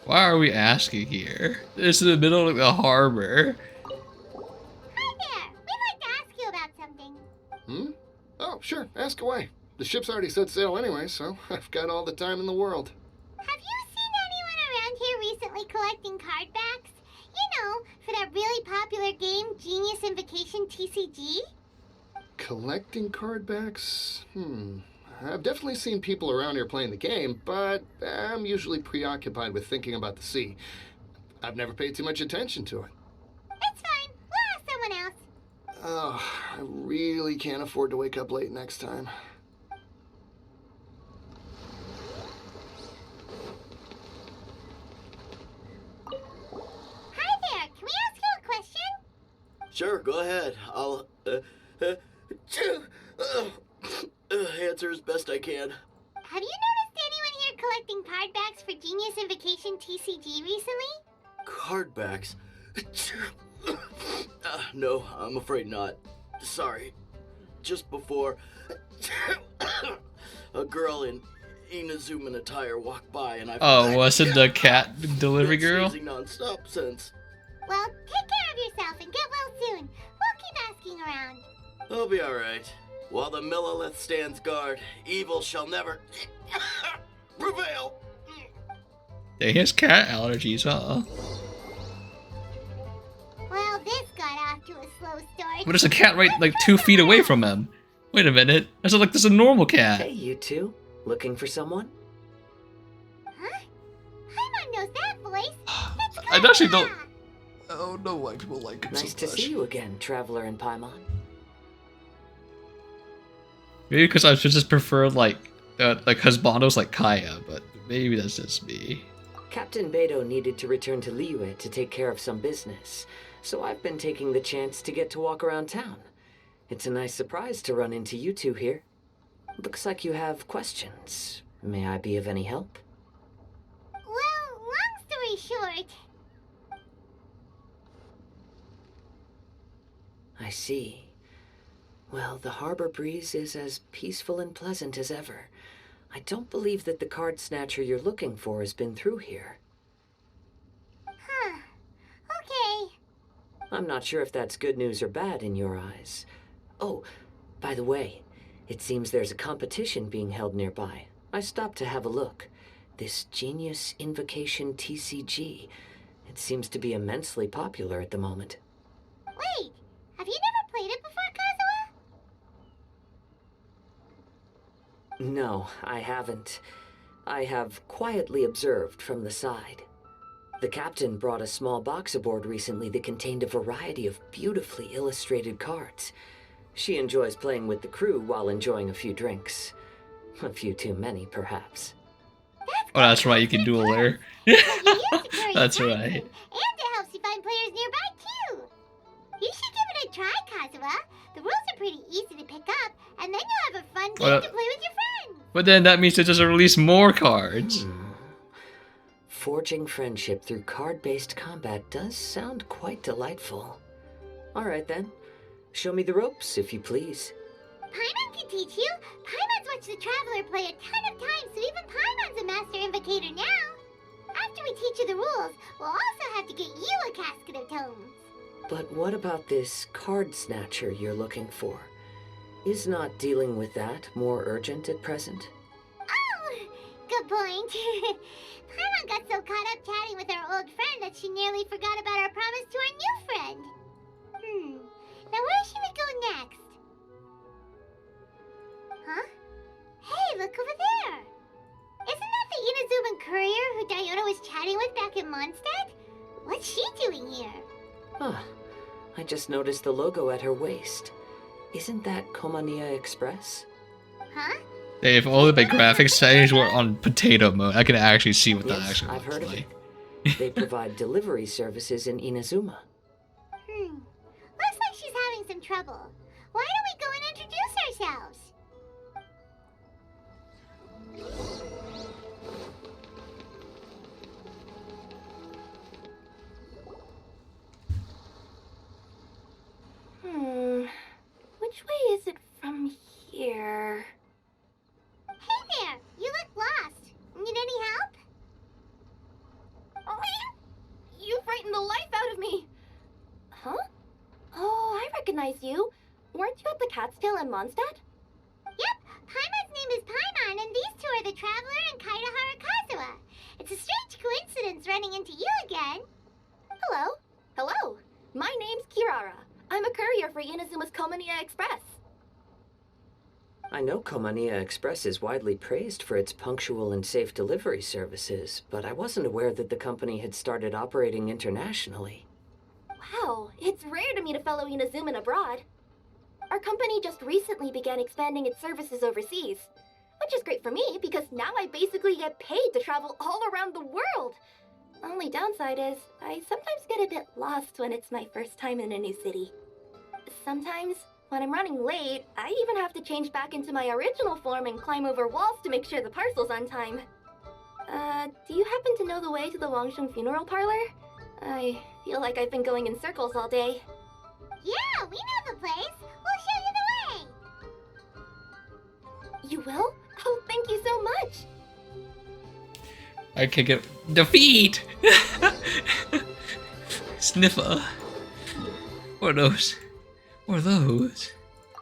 Why are we asking here? This is in the middle of the harbor. Hi there. We'd like to ask you about something. Oh, sure. Ask away. The ship's already set sail anyway, so I've got all the time in the world. Have you seen anyone around here recently collecting card backs? You know, for that really popular game, Genius Invocation TCG? Collecting card backs? I've definitely seen people around here playing the game, but I'm usually preoccupied with thinking about the sea. I've never paid too much attention to it. It's fine. We'll ask someone else. Oh, I really can't afford to wake up late next time. Hi there. Can we ask you a question? Sure, go ahead. I'll answer as best I can. Have you noticed anyone here collecting card backs for Genius Invocation TCG recently? Card backs? No, I'm afraid not. Sorry. Just before, a girl in Inazuman attire walked by and I... Oh, was it the cat delivery girl? Non-stop since. Well, take care of yourself and get well soon. We'll keep asking around. I'll be alright. While the Millilith stands guard, evil shall never prevail. He has cat allergies, huh? Well, this got off to a slow start. But there's a cat right like 2 feet away from him. Wait a minute. There's like this is a normal cat. Hey, you two. Looking for someone? Huh? Paimon knows that voice. I actually don't. I don't know why people like him Nice so to much. see you again, Traveler and Paimon. Maybe because I just prefer like Husbando's like Kaya, but maybe that's just me. Captain Beidou needed to return to Liyue to take care of some business, so I've been taking the chance to get to walk around town. It's a nice surprise to run into you two here. Looks like you have questions. May I be of any help? Well, long story short... I see. Well, the harbor breeze is as peaceful and pleasant as ever. I don't believe that the card snatcher you're looking for has been through here. Huh. Okay. I'm not sure if that's good news or bad in your eyes. Oh, by the way, it seems there's a competition being held nearby. I stopped to have a look. This Genius Invocation TCG. It seems to be immensely popular at the moment. Wait, have you never played it before, Kazuha? No, I haven't. I have quietly observed from the side. The captain brought a small box aboard recently that contained a variety of beautifully illustrated cards. She enjoys playing with the crew while enjoying a few drinks. A few too many, perhaps. Oh, that's right, you can duel there. That's right. And it helps you find players nearby, too. You should give it a try, Kazuha. The rules are pretty easy to pick up, and then you'll have a fun game to play with your friends. But then that means it doesn't release more cards. Forging friendship through card-based combat does sound quite delightful. Alright then. Show me the ropes, if you please. Paimon can teach you. Paimon's watched the Traveler play a ton of times, so even Paimon's a master invocator now. After we teach you the rules, we'll also have to get you a casket of tomes. But what about this card snatcher you're looking for? Is not dealing with that more urgent at present? Oh, good point. Paimon got so caught up chatting with our old friend that she nearly forgot about our promise to our new friend. Now where should we go next? Huh? Hey, look over there! Isn't that the Inazuman courier who Diona was chatting with back in Mondstadt? What's she doing here? Ah, I just noticed the logo at her waist. Isn't that Komania Express? Huh? Hey, if all of the graphics settings were on potato mode, I can actually see what that Yes, actually I've looks heard of like. it. They provide delivery services in Inazuma. Looks like she's having some trouble. Why don't we go and introduce ourselves? Which way is it from here? Hey there! You look lost. Need any help? Oh, man! You frightened the life out of me! Huh? Oh, I recognize you. Weren't you at the Cat's Tail in Mondstadt? Yep, Paimon's name is Paimon, and these two are the Traveler and Kaitahara Kazuha. It's a strange coincidence running into you again. Hello. Hello. My name's Kirara. I'm a courier for Inazuma's Komania Express. I know Komania Express is widely praised for its punctual and safe delivery services, but I wasn't aware that the company had started operating internationally. Wow, it's rare to meet a fellow Inazuman abroad. Our company just recently began expanding its services overseas, which is great for me because now I basically get paid to travel all around the world. Only downside is I sometimes get a bit lost when it's my first time in a new city. Sometimes, when I'm running late, I even have to change back into my original form and climb over walls to make sure the parcel's on time. Do you happen to know the way to the Wangsheng funeral parlor? I feel like I've been going in circles all day. Yeah, we know the place. We'll show you the way. You will? Oh, thank you so much! I can get defeat. Sniffer. What are those? What are those?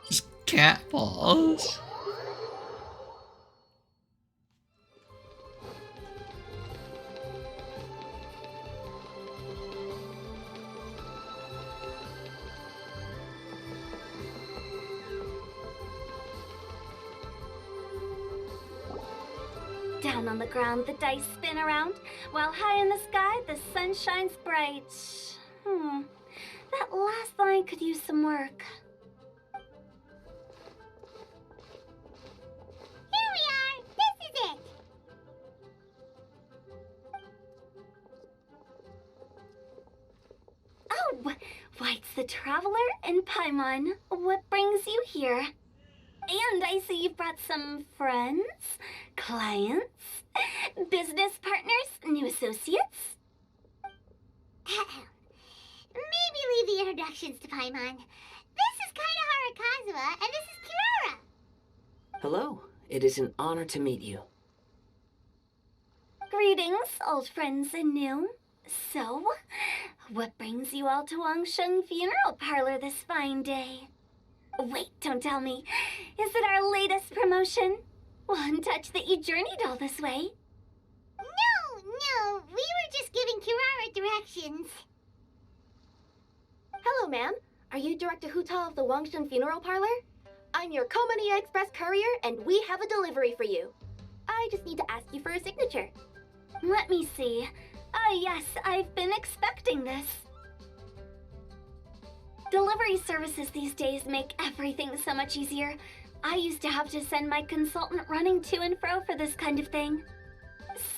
Just cat balls. Down on the ground, the dice spin around, while high in the sky, the sun shines bright. That last line could use some work. Here we are. This is it. Oh, why, it's the Traveler and Paimon. What brings you here? And I see you've brought some friends, clients, business partners, new associates. Maybe leave the introductions to Paimon. This is Kaitahara Kazuha, and this is Kirara. Hello. It is an honor to meet you. Greetings, old friends and new. So, what brings you all to Wangsheng Funeral Parlor this fine day? Wait, don't tell me. Is it our latest promotion? One touch that you journeyed all this way? No, we were just giving Kirara directions. Hello, ma'am. Are you Director Huta of the Wangshan Funeral Parlor? I'm your Komani Express courier, and we have a delivery for you. I just need to ask you for a signature. Let me see. Yes, I've been expecting this. Delivery services these days make everything so much easier. I used to have to send my consultant running to and fro for this kind of thing.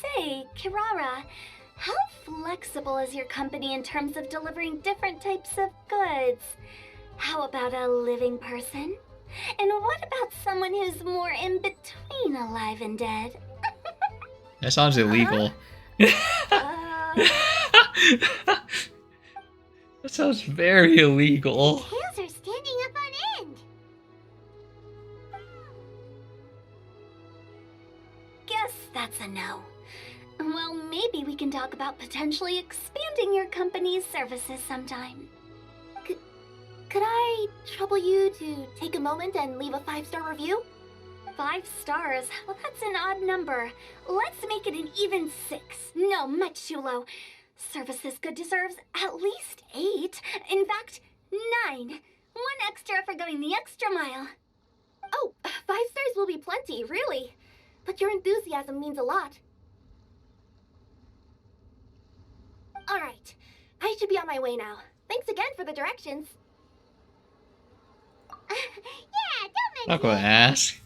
Say, Kirara, how flexible is your company in terms of delivering different types of goods? How about a living person? And what about someone who's more in between alive and dead? That sounds illegal. That sounds very illegal. Tails are standing up on end. Guess that's a no. Well, maybe we can talk about potentially expanding your company's services sometime. Could I trouble you to take a moment and leave a 5-star review? 5 stars? Well, that's an odd number. Let's make it an even 6. No, much too low. Services good deserves at least 8. In fact, 9. 1 extra for going the extra mile. Oh, 5 stars will be plenty, really. But your enthusiasm means a lot. All right, I should be on my way now. Thanks again for the directions. Yeah, don't I'm not gonna ask.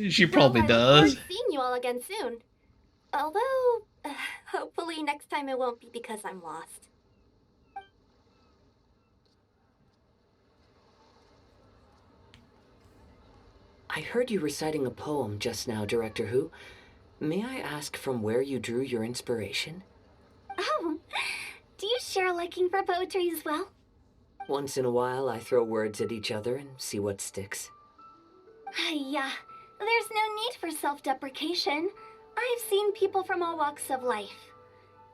She probably I look does. forward to seeing you all again soon. Although, hopefully next time it won't be because I'm lost. I heard you reciting a poem just now, Director Who. May I ask from where you drew your inspiration? Oh, do you share a liking for poetry as well? Once in a while, I throw words at each other and see what sticks. Yeah, there's no need for self-deprecation. I've seen people from all walks of life.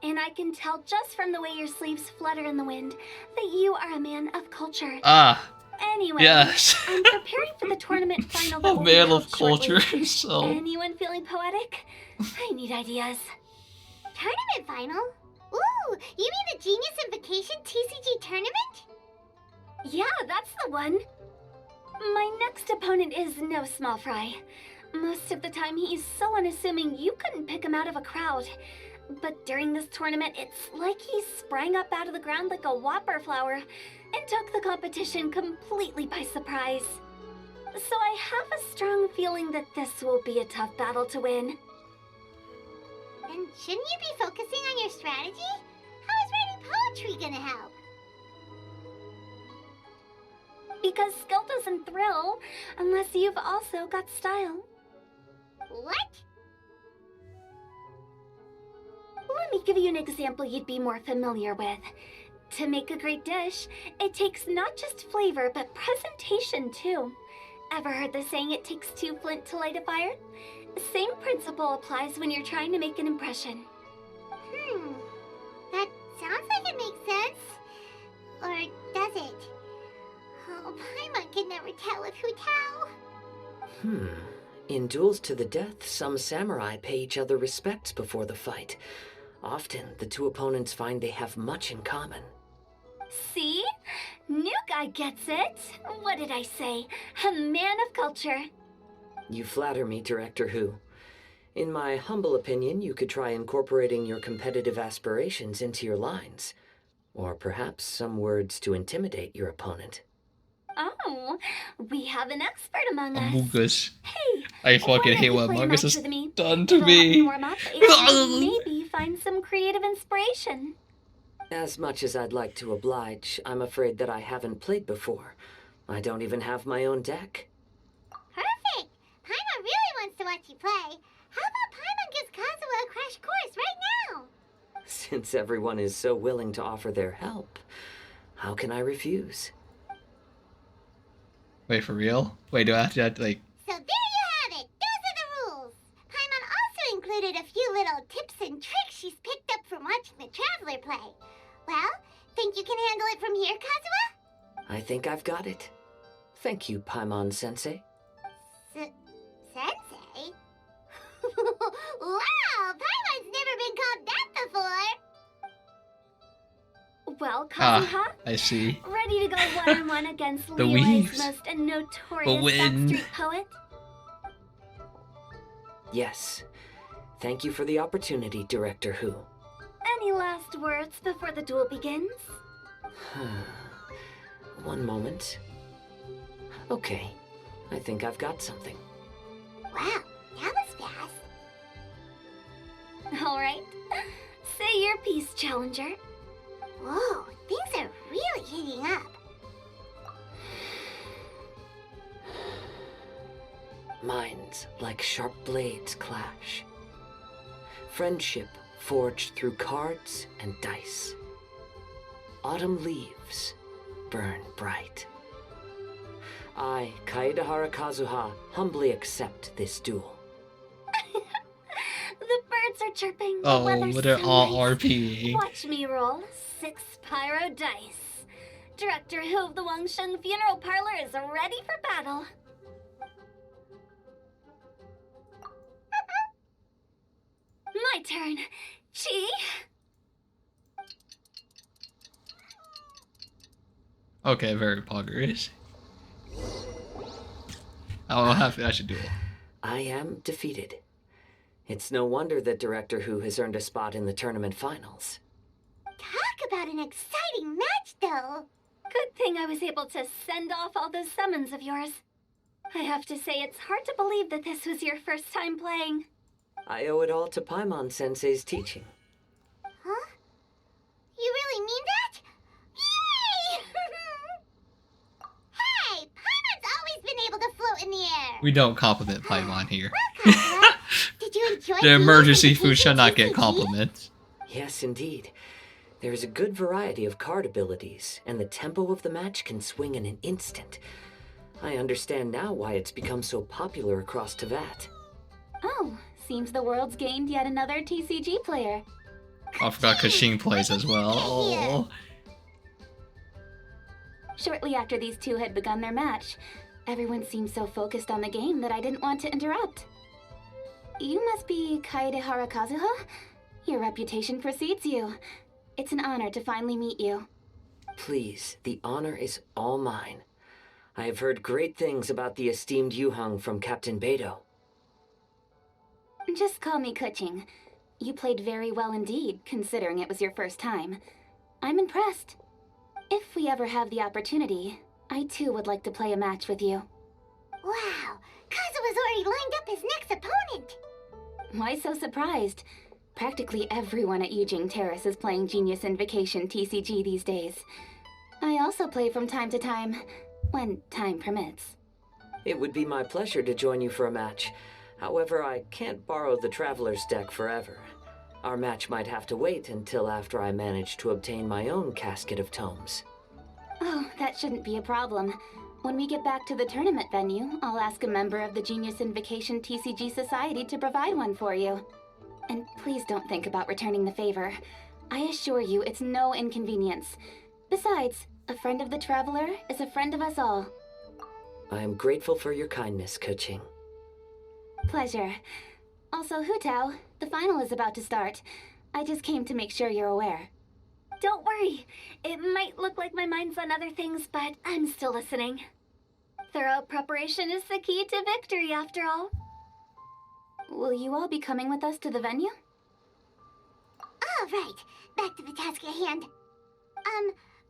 And I can tell just from the way your sleeves flutter in the wind that you are a man of culture. Anyway, yes. I'm preparing for the tournament final that A will be man held of culture, shortly. so. Anyone feeling poetic? I need ideas. Tournament final? Ooh, you mean the Genius Invocation TCG tournament? Yeah, that's the one. My next opponent is no small fry. Most of the time he's so unassuming you couldn't pick him out of a crowd. But during this tournament, it's like he sprang up out of the ground like a whopper flower and took the competition completely by surprise. So I have a strong feeling that this will be a tough battle to win. Then shouldn't you be focusing on your strategy? How is writing poetry gonna help? Because skill doesn't thrill unless you've also got style. What? Let me give you an example you'd be more familiar with. To make a great dish, it takes not just flavor, but presentation too. Ever heard the saying, it takes 2 flint to light a fire? Same principle applies when you're trying to make an impression. That sounds like it makes sense. Or does it? Oh, Paimon can never tell with Hu Tao. In duels to the death, some samurai pay each other respects before the fight. Often, the two opponents find they have much in common. See? New guy gets it. What did I say? A man of culture. You flatter me, Director Who. In my humble opinion, you could try incorporating your competitive aspirations into your lines. Or perhaps some words to intimidate your opponent. Oh, we have an expert among us. Among Us. Hey, I fucking hate what Among Us has done to it'll help me. warm up and maybe find some creative inspiration. As much as I'd like to oblige, I'm afraid that I haven't played before. I don't even have my own deck. Perfect! Paimon really wants to watch you play. How about Paimon gives Kazuha a crash course right now? Since everyone is so willing to offer their help, how can I refuse? Wait, for real? Wait, do I have to like... So there you have it! Those are the rules! Paimon also included a few little tips and tricks she's picked up from watching the Traveler play. Well, think you can handle it from here, Kazuha? I think I've got it. Thank you, Paimon-sensei. Sensei? Wow! Paimon's never been called that before! Well, Ah, Kazuha, I see. ready to go one-on-one against The Leeway's weaves. most notorious But when- backstreet poet? Yes. Thank you for the opportunity, Director Who. Any last words before the duel begins? One moment. Okay, I think I've got something. Wow, that was fast. All right. Say your piece, Challenger. Whoa, things are really heating up. Minds like sharp blades clash. Friendship forged through cards and dice. Autumn leaves burn bright. I, Kaedehara Kazuha, humbly accept this duel. The birds are chirping. The Oh, weather's but they're so all nice. RPing. Watch me roll 6 pyro dice. Director Who of the Wangsheng Funeral Parlor is ready for battle. My turn. Chi? Okay, very poggers. I'll have I should do it. I am defeated. It's no wonder that Director Who has earned a spot in the tournament finals. Talk about an exciting match, though. Good thing I was able to send off all those summons of yours. I have to say, it's hard to believe that this was your first time playing. I owe it all to Paimon Sensei's teaching. Huh? You really mean that? Yay! Hey, Paimon's always been able to float in the air. We don't compliment Paimon here. Did you enjoy The emergency Genshin food shall not get TCG? compliments. Yes, indeed. There is a good variety of card abilities, and the tempo of the match can swing in an instant. I understand now why it's become so popular across Teyvat. Oh, seems the world's gained yet another TCG player. I forgot Kashin plays as well. Oh. Shortly after these two had begun their match, everyone seemed so focused on the game that I didn't want to interrupt. You must be Kaedehara Kazuha? Your reputation precedes you. It's an honor to finally meet you. Please, the honor is all mine. I have heard great things about the esteemed Yuhang from Captain Beidou. Just call me Kuching. You played very well indeed, considering it was your first time. I'm impressed. If we ever have the opportunity, I too would like to play a match with you. Wow, Kazuha's already lined up his next opponent. Why so surprised? Practically everyone at Yujing Terrace is playing Genius Invocation TCG these days. I also play from time to time, when time permits. It would be my pleasure to join you for a match. However, I can't borrow the Traveler's deck forever. Our match might have to wait until after I manage to obtain my own casket of tomes. Oh, that shouldn't be a problem. When we get back to the tournament venue, I'll ask a member of the Genius Invocation TCG Society to provide one for you. And please don't think about returning the favor. I assure you it's no inconvenience. Besides, a friend of the Traveler is a friend of us all. I am grateful for your kindness, Kuching. Pleasure. Also, Hutao, the final is about to start. I just came to make sure you're aware. Don't worry. It might look like my mind's on other things, but I'm still listening. Thorough preparation is the key to victory, after all. Will you all be coming with us to the venue? All right, back to the task at hand.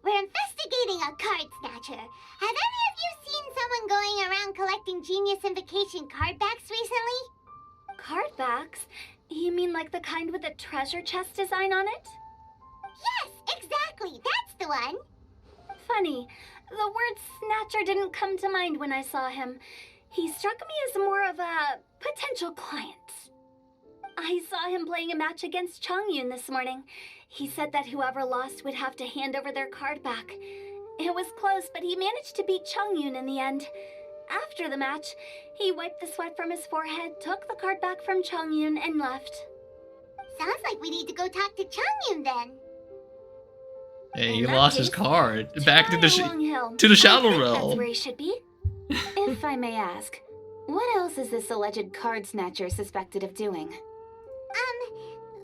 We're investigating a card snatcher. Have any of you seen someone going around collecting Genius Invocation card backs recently? Card backs? You mean like the kind with a treasure chest design on it? Yes, exactly. That's the one. Funny. The word snatcher didn't come to mind when I saw him. He struck me as more of a potential client. I saw him playing a match against Chongyun this morning. He said that whoever lost would have to hand over their card back. It was close, but he managed to beat Chongyun in the end. After the match, he wiped the sweat from his forehead, took the card back from Chongyun, and left. Sounds like we need to go talk to Chongyun then. Hey, he lost his card. Back to the Shadow That's Realm. where he should be. If I may ask, what else is this alleged card snatcher suspected of doing?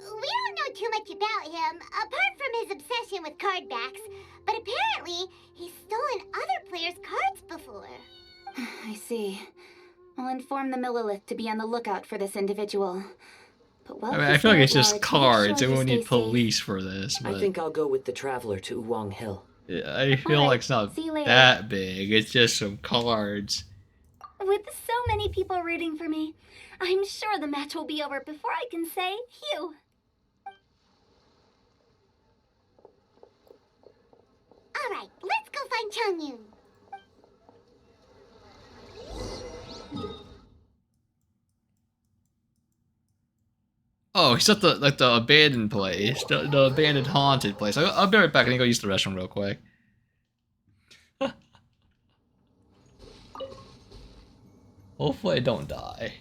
We don't know know too much about him, apart from his obsession with card backs. But apparently, he's stolen other players' cards before. I see. I'll inform the Millilith to be on the lookout for this individual. But I mean, I feel like it's just cards, and we don't need police for this, but... I think I'll go with the Traveler to Uwang Hill. Yeah, I feel like it's not that big, it's just some cards. With so many people rooting for me, I'm sure the match will be over before I can say phew. Alright, let's go find Changyun. Oh, he's at the abandoned place, the abandoned haunted place. I'll be right back. I need to go use the restroom real quick. Hopefully I don't die.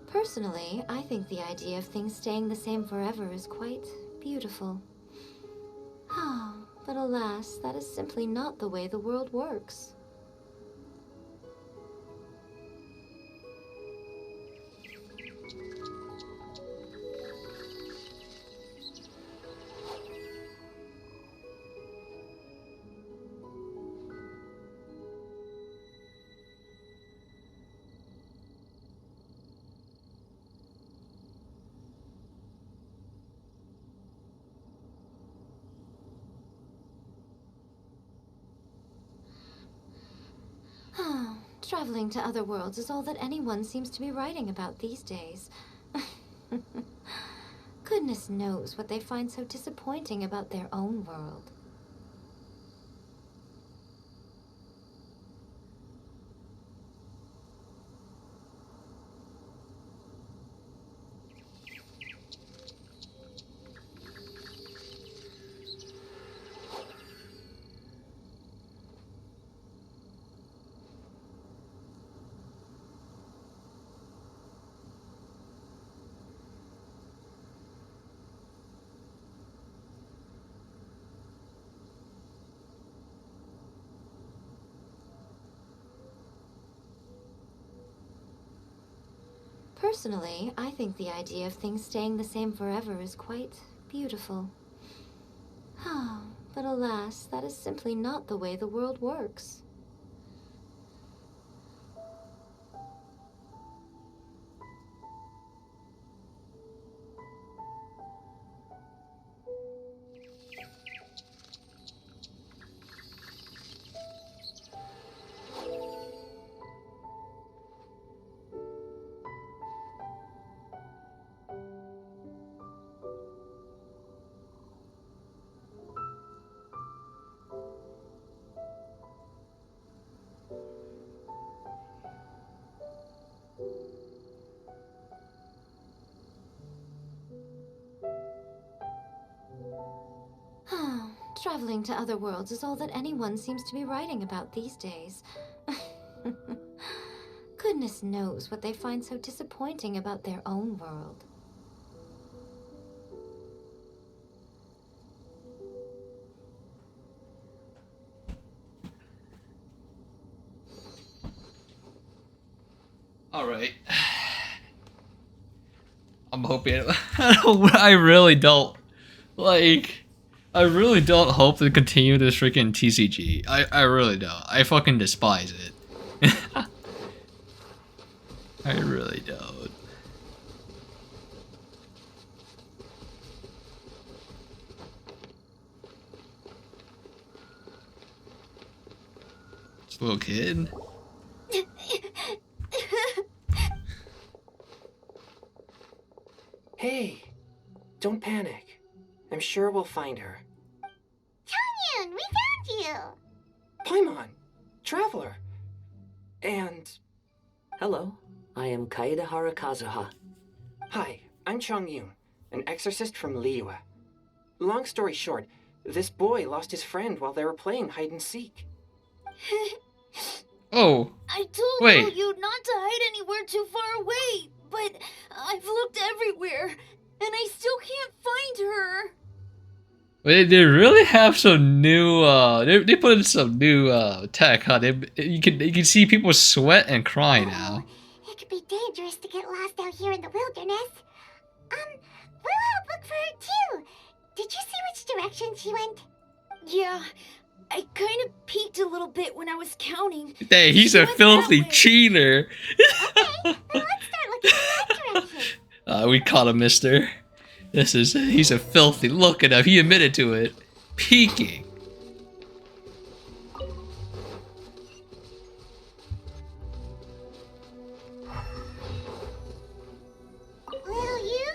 Personally, I think the idea of things staying the same forever is quite beautiful. But alas, that is simply not the way the world works. Traveling to other worlds is all that anyone seems to be writing about these days. Goodness knows what they find so disappointing about their own world. Personally, I think the idea of things staying the same forever is quite beautiful. But alas, that is simply not the way the world works. Traveling to other worlds is all that anyone seems to be writing about these days. Goodness knows what they find so disappointing about their own world. Alright. I'm hoping... I really don't... I really don't hope to continue this freaking TCG. I really don't. I fucking despise it. I really don't. This little kid. Hey, don't panic. I'm sure we'll find her. Changyun, we found you! Paimon, Traveler, and... Hello, I am Kaedehara Kazuha. Hi, I'm Changyun, an exorcist from Liyue. Long story short, this boy lost his friend while they were playing hide and seek. Oh. I told Wait. you not to hide anywhere too far away, but I've looked everywhere, and I still can't find her. Wait, they really have some new they put in some new tech, huh? You can see people sweat and cry now. It could be dangerous to get lost out here in the wilderness. We'll help look for her too. Did you see which direction she went? Yeah, I kind of peeked a little bit when I was counting. Hey, he's a filthy cheater. Let's start looking in that direction. We caught him, mister. He's a filthy. Look at him. He admitted to it. Peeking. Little you?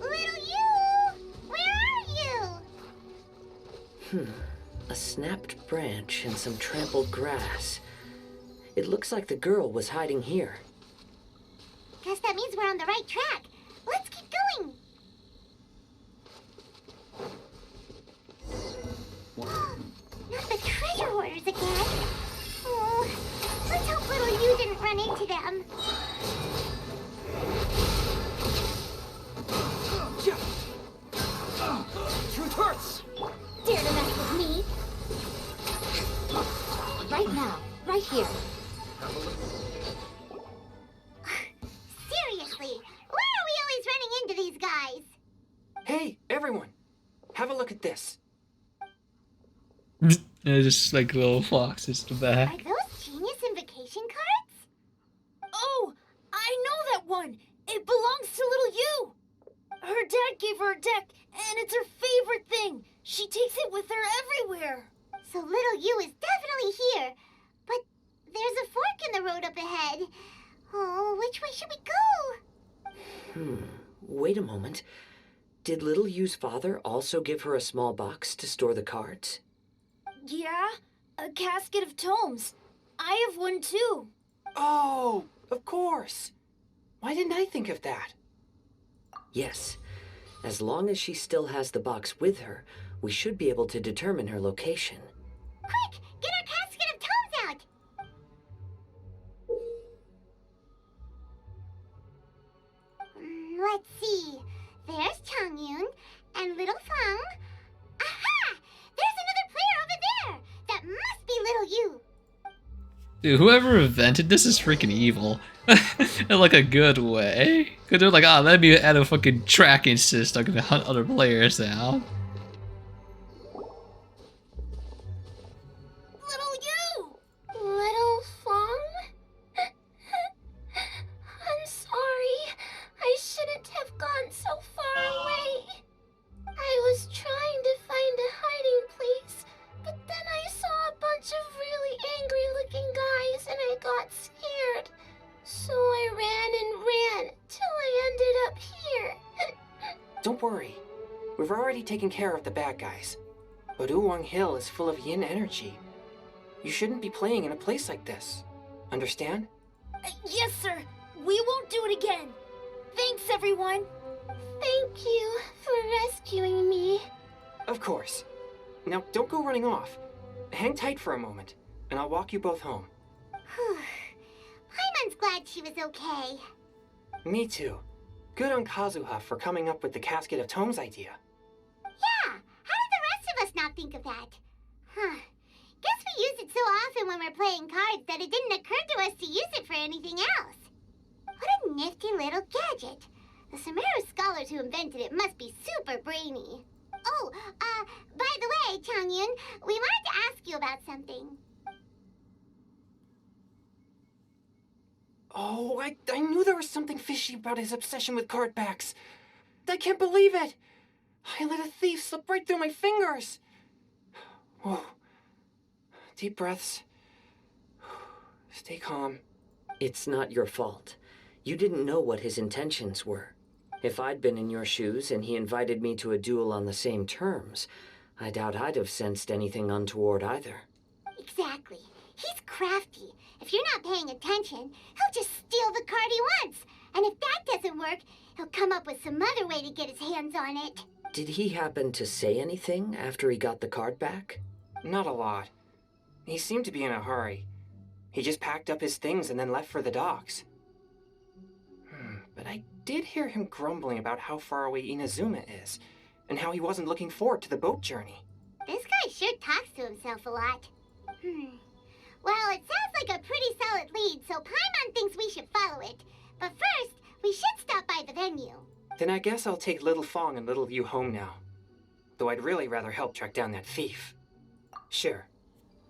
Little you? Where are you? A snapped branch and some trampled grass. It looks like the girl was hiding here. Guess that means we're on the right track. Let's keep going. Not the treasure hoarders again. Oh, let's hope little you didn't run into them. Truth hurts! Dare to mess with me? Right now, right here. Seriously, why are we always running into these guys? Hey, everyone, have a look at this. Just like little foxes to back. Are those genius invocation cards? Oh, I know that one. It belongs to little you. Her dad gave her a deck, and it's her favorite thing. She takes it with her everywhere. So little you is definitely here. But there's a fork in the road up ahead. Oh, which way should we go? Wait a moment. Did little Yu's father also give her a small box to store the cards? Yeah, a casket of tomes. I have one too. Oh, of course. Why didn't I think of that? Yes. As long as she still has the box with her, we should be able to determine her location. Quick, get our casket of tomes out! Let's see. There's Changyun and little Fang. Aha! There's another player over there! That must be little you. Dude, whoever invented this is freaking evil. In like a good way. Cause they're like, let me add a fucking tracking system. I can hunt other players down. Little you! Little Fang? I'm sorry. I shouldn't have gone so far away. I was trying to find a hiding place, but then I saw a bunch of really angry-looking guys and I got scared. So I ran till I ended up here. Don't worry. We've already taken care of the bad guys. But Uwang Hill is full of yin energy. You shouldn't be playing in a place like this. Understand? Yes, sir. We won't do it again. Thanks, everyone. Thank you for rescuing me. Of course. Now, don't go running off. Hang tight for a moment, and I'll walk you both home. Paimon's glad she was okay. Me too. Good on Kazuha for coming up with the Casket of Tomes idea. Yeah, how did the rest of us not think of that? Guess we use it so often when we're playing cards that it didn't occur to us to use it for anything else. What a nifty little gadget. The Sumeru scholars who invented it must be super brainy. Oh, by the way, Changyun, we wanted to ask you about something. Oh, I knew there was something fishy about his obsession with card backs. I can't believe it. I let a thief slip right through my fingers. Whoa. Deep breaths. Stay calm. It's not your fault. You didn't know what his intentions were. If I'd been in your shoes and he invited me to a duel on the same terms, I doubt I'd have sensed anything untoward either. Exactly. He's crafty. If you're not paying attention, he'll just steal the card he wants. And if that doesn't work, he'll come up with some other way to get his hands on it. Did he happen to say anything after he got the card back? Not a lot. He seemed to be in a hurry. He just packed up his things and then left for the docks. But I did hear him grumbling about how far away Inazuma is, and how he wasn't looking forward to the boat journey. This guy sure talks to himself a lot. Well, it sounds like a pretty solid lead, so Paimon thinks we should follow it. But first, we should stop by the venue. Then I guess I'll take Little Fong and Little Yu home now. Though I'd really rather help track down that thief. Sure.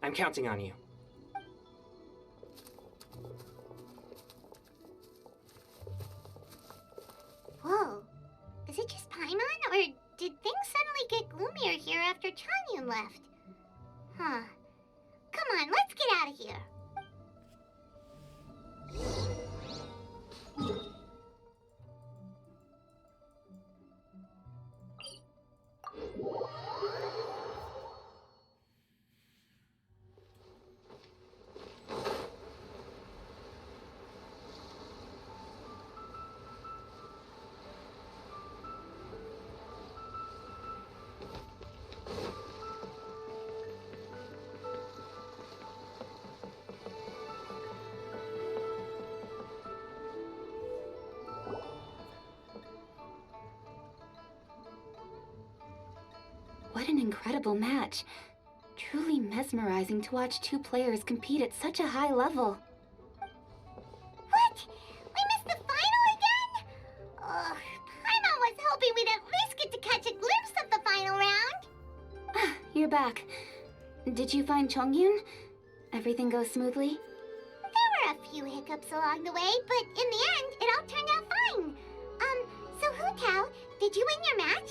I'm counting on you. Whoa. Is it just Paimon, or did things suddenly get gloomier here after Changyun left? Huh. Come on, let's get out of here. What an incredible match. Truly mesmerizing to watch two players compete at such a high level. What? We missed the final again? Ugh, Paimon was hoping we'd at least get to catch a glimpse of the final round. You're back. Did you find Chongyun? Everything goes smoothly? There were a few hiccups along the way, but in the end, it all turned out fine. So Hu Tao, did you win your match?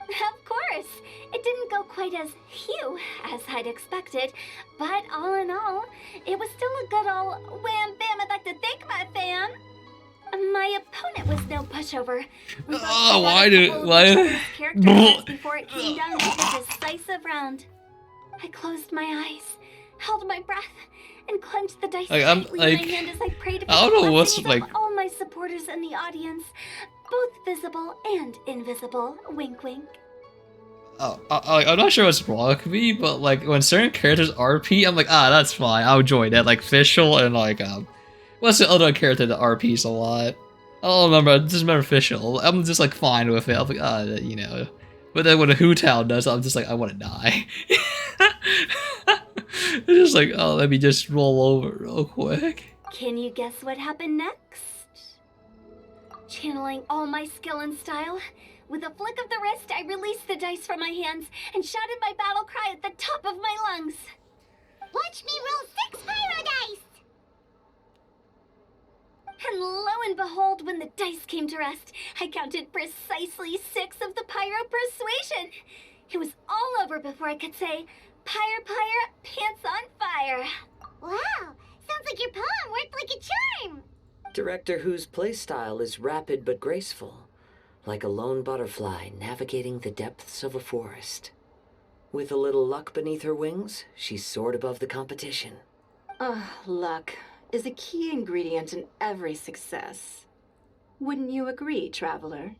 Of course! It didn't go quite as phew as I'd expected, but all in all, it was still a good old wham bam I'd like to thank my fam! My opponent was no pushover. Oh, why? Character before it came down to the decisive round. I closed my eyes, held my breath, and clenched the dice tightly in my hand as I prayed for I don't know what's blessings like. of all my supporters in the audience, both visible and invisible. Wink, wink. I'm not sure what's wrong with me, but like when certain characters RP, I'm like, that's fine. I'll join that. Like Fischl and like what's the other character that RPs a lot? I don't remember. I just remember Fischl. I'm just like fine with it. I'm like, you know. But then when a Hu Tao does, I'm just like, I want to die. It's just like, let me just roll over real quick. Can you guess what happened next? Channeling all my skill and style, with a flick of the wrist, I released the dice from my hands and shouted my battle cry at the top of my lungs. Watch me roll 6 pyro dice! And lo and behold, when the dice came to rest, I counted precisely 6 of the pyro persuasion. It was all over before I could say, pyre, pyre, pants on fire. Wow, sounds like your poem worked like a charm. Director Who's playstyle is rapid but graceful, like a lone butterfly navigating the depths of a forest. With a little luck beneath her wings, she soared above the competition. Luck is a key ingredient in every success. Wouldn't you agree, Traveler?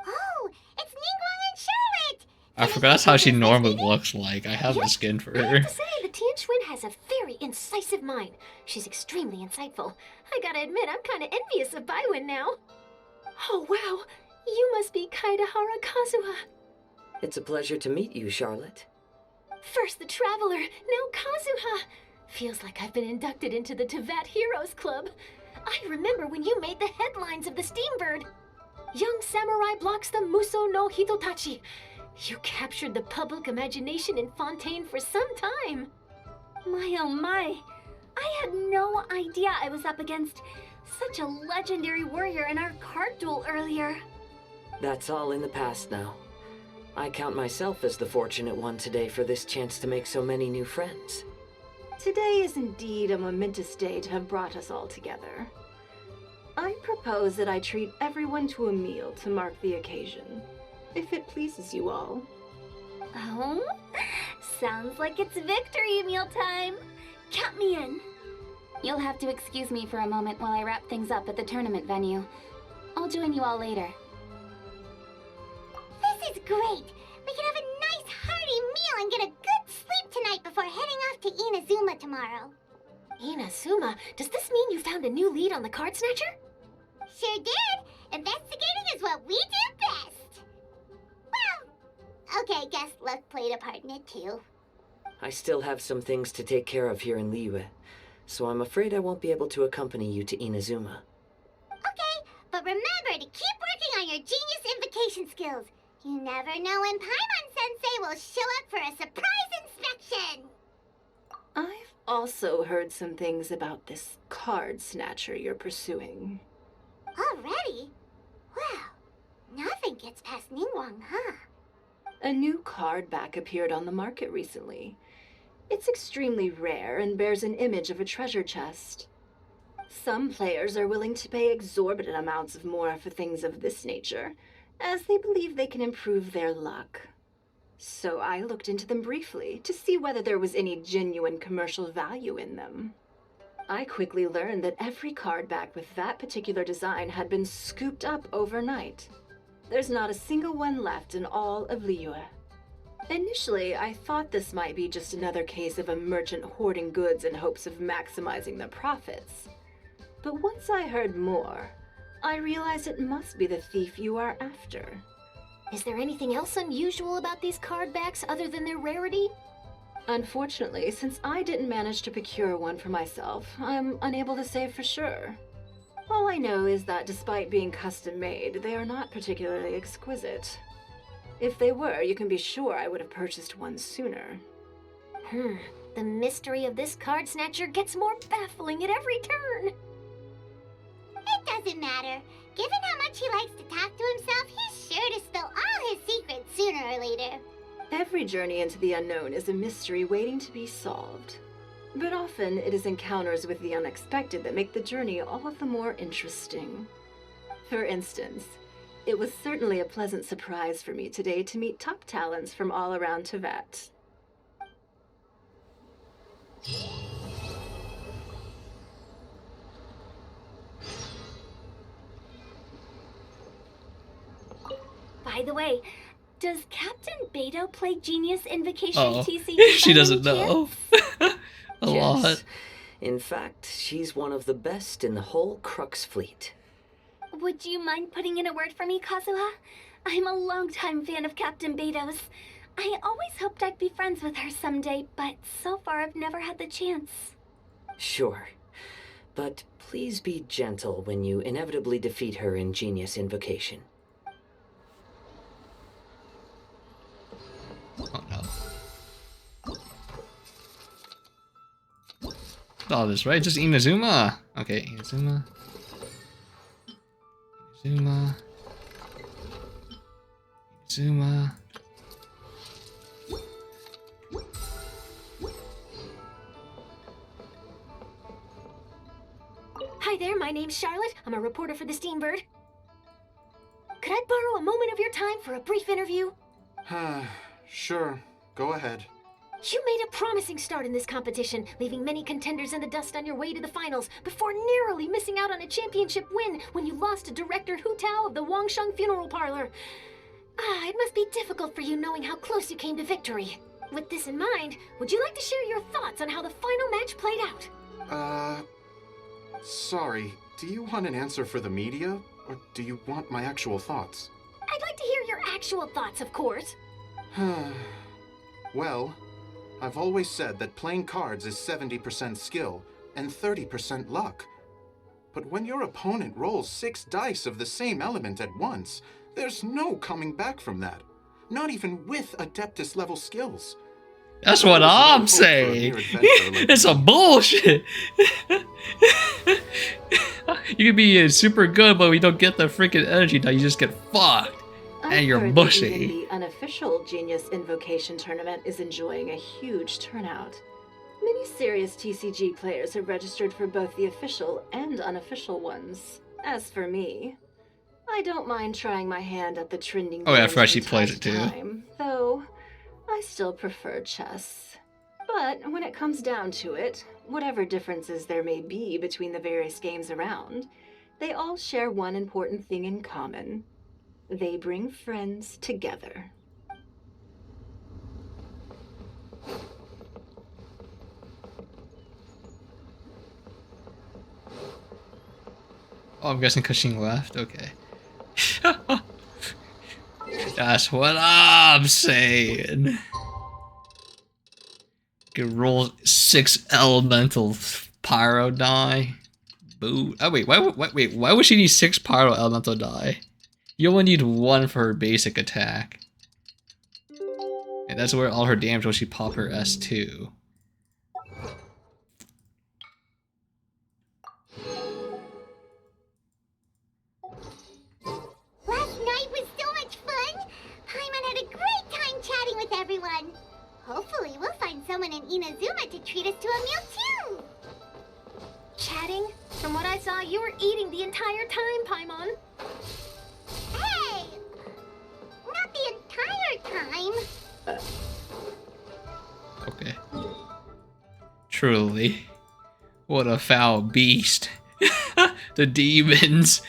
Oh, it's Ningguang and Charlotte! I forgot how she normally looks like. I have the skin for I her. have to say, the Tianquan has a very incisive mind. She's extremely insightful. I gotta admit, I'm kinda envious of Baiwen now. Oh, wow. You must be Kaidahara Kazuha. It's a pleasure to meet you, Charlotte. First the Traveler, now Kazuha. Feels like I've been inducted into the Tevat Heroes Club. I remember when you made the headlines of the Steambird. Young samurai blocks the Muso no Hitotachi. You captured the public imagination in Fontaine for some time. My oh my. I had no idea I was up against such a legendary warrior in our card duel earlier. That's all in the past now. I count myself as the fortunate one today for this chance to make so many new friends. Today is indeed a momentous day to have brought us all together. I propose that I treat everyone to a meal to mark the occasion, if it pleases you all. Oh, sounds like it's victory meal time. Count me in. You'll have to excuse me for a moment while I wrap things up at the tournament venue. I'll join you all later. This is great. We can have a nice hearty meal and get a good sleep tonight before heading off to Inazuma tomorrow. Inazuma, does this mean you found a new lead on the Card Snatcher? Sure did. Investigating is what we do best. Well, okay, guess luck played a part in it too. I still have some things to take care of here in Liyue, so I'm afraid I won't be able to accompany you to Inazuma. Okay, but remember to keep working on your genius invocation skills. You never know when Paimon-sensei will show up for a surprise inspection. I've also heard some things about this card snatcher you're pursuing. Already? Well, nothing gets past Ningguang, huh? A new card back appeared on the market recently. It's extremely rare and bears an image of a treasure chest. Some players are willing to pay exorbitant amounts of more for things of this nature, as they believe they can improve their luck. So I looked into them briefly to see whether there was any genuine commercial value in them. I quickly learned that every card back with that particular design had been scooped up overnight. There's not a single one left in all of Liyue. Initially, I thought this might be just another case of a merchant hoarding goods in hopes of maximizing their profits. But once I heard more, I realized it must be the thief you are after. Is there anything else unusual about these card backs other than their rarity? Unfortunately, since I didn't manage to procure one for myself, I'm unable to say for sure. All I know is that despite being custom-made, they are not particularly exquisite. If they were, you can be sure I would have purchased one sooner. The mystery of this card snatcher gets more baffling at every turn. It doesn't matter. Given how much he likes to talk to himself, he's sure to spill all his secrets sooner or later. Every journey into the unknown is a mystery waiting to be solved. But often it is encounters with the unexpected that make the journey all of the more interesting. For instance, it was certainly a pleasant surprise for me today to meet top talents from all around Teyvat. By the way, does Captain Beto play Genius Invocation Oh, TCG? she doesn't know. A Yes. lot. In fact, she's one of the best in the whole Crux fleet. Would you mind putting in a word for me, Kazuha? I'm a longtime fan of Captain Beto's. I always hoped I'd be friends with her someday, but so far I've never had the chance. Sure. But please be gentle when you inevitably defeat her in Genius Invocation. Oh no. Oh, this right? Just Inazuma. Okay, Inazuma. Inazuma. Inazuma. Hi there, my name's Charlotte. I'm a reporter for the Steambird. Could I borrow a moment of your time for a brief interview? Sure, go ahead. You made a promising start in this competition, leaving many contenders in the dust on your way to the finals, before narrowly missing out on a championship win when you lost to Director Hu Tao of the Wangsheng Funeral Parlor. It must be difficult for you knowing how close you came to victory. With this in mind, would you like to share your thoughts on how the final match played out? Sorry, do you want an answer for the media, or do you want my actual thoughts? I'd like to hear your actual thoughts, of course. Well, I've always said that playing cards is 70% skill and 30% luck. But when your opponent rolls 6 dice of the same element at once, there's no coming back from that. Not even with Adeptus level skills. That's what I'm saying. It's a bullshit. You can be super good, but we don't get the freaking energy. Now you just get fucked. And you're I've heard that bushy. even the unofficial Genius Invocation tournament is enjoying a huge turnout. Many serious TCG players have registered for both the official and unofficial ones. As for me, I don't mind trying my hand at the trending Oh yeah, I games forgot she from plays time it to too. time, though I still prefer chess. But when it comes down to it, whatever differences there may be between the various games around, they all share one important thing in common. They bring friends together. Oh, I'm guessing Cushing left? Okay. That's what I'm saying. Can roll 6 elemental pyro die. Boo. Oh wait, why would she need 6 pyro elemental die? You only need 1 for her basic attack. And that's where all her damage when she pop her S2. Last night was so much fun! Paimon had a great time chatting with everyone. Hopefully we'll find someone in Inazuma to treat us to a meal too! Chatting? From what I saw, you were eating the entire time, Paimon. Hey! Not the entire time! Okay. Truly. What a foul beast. The demons.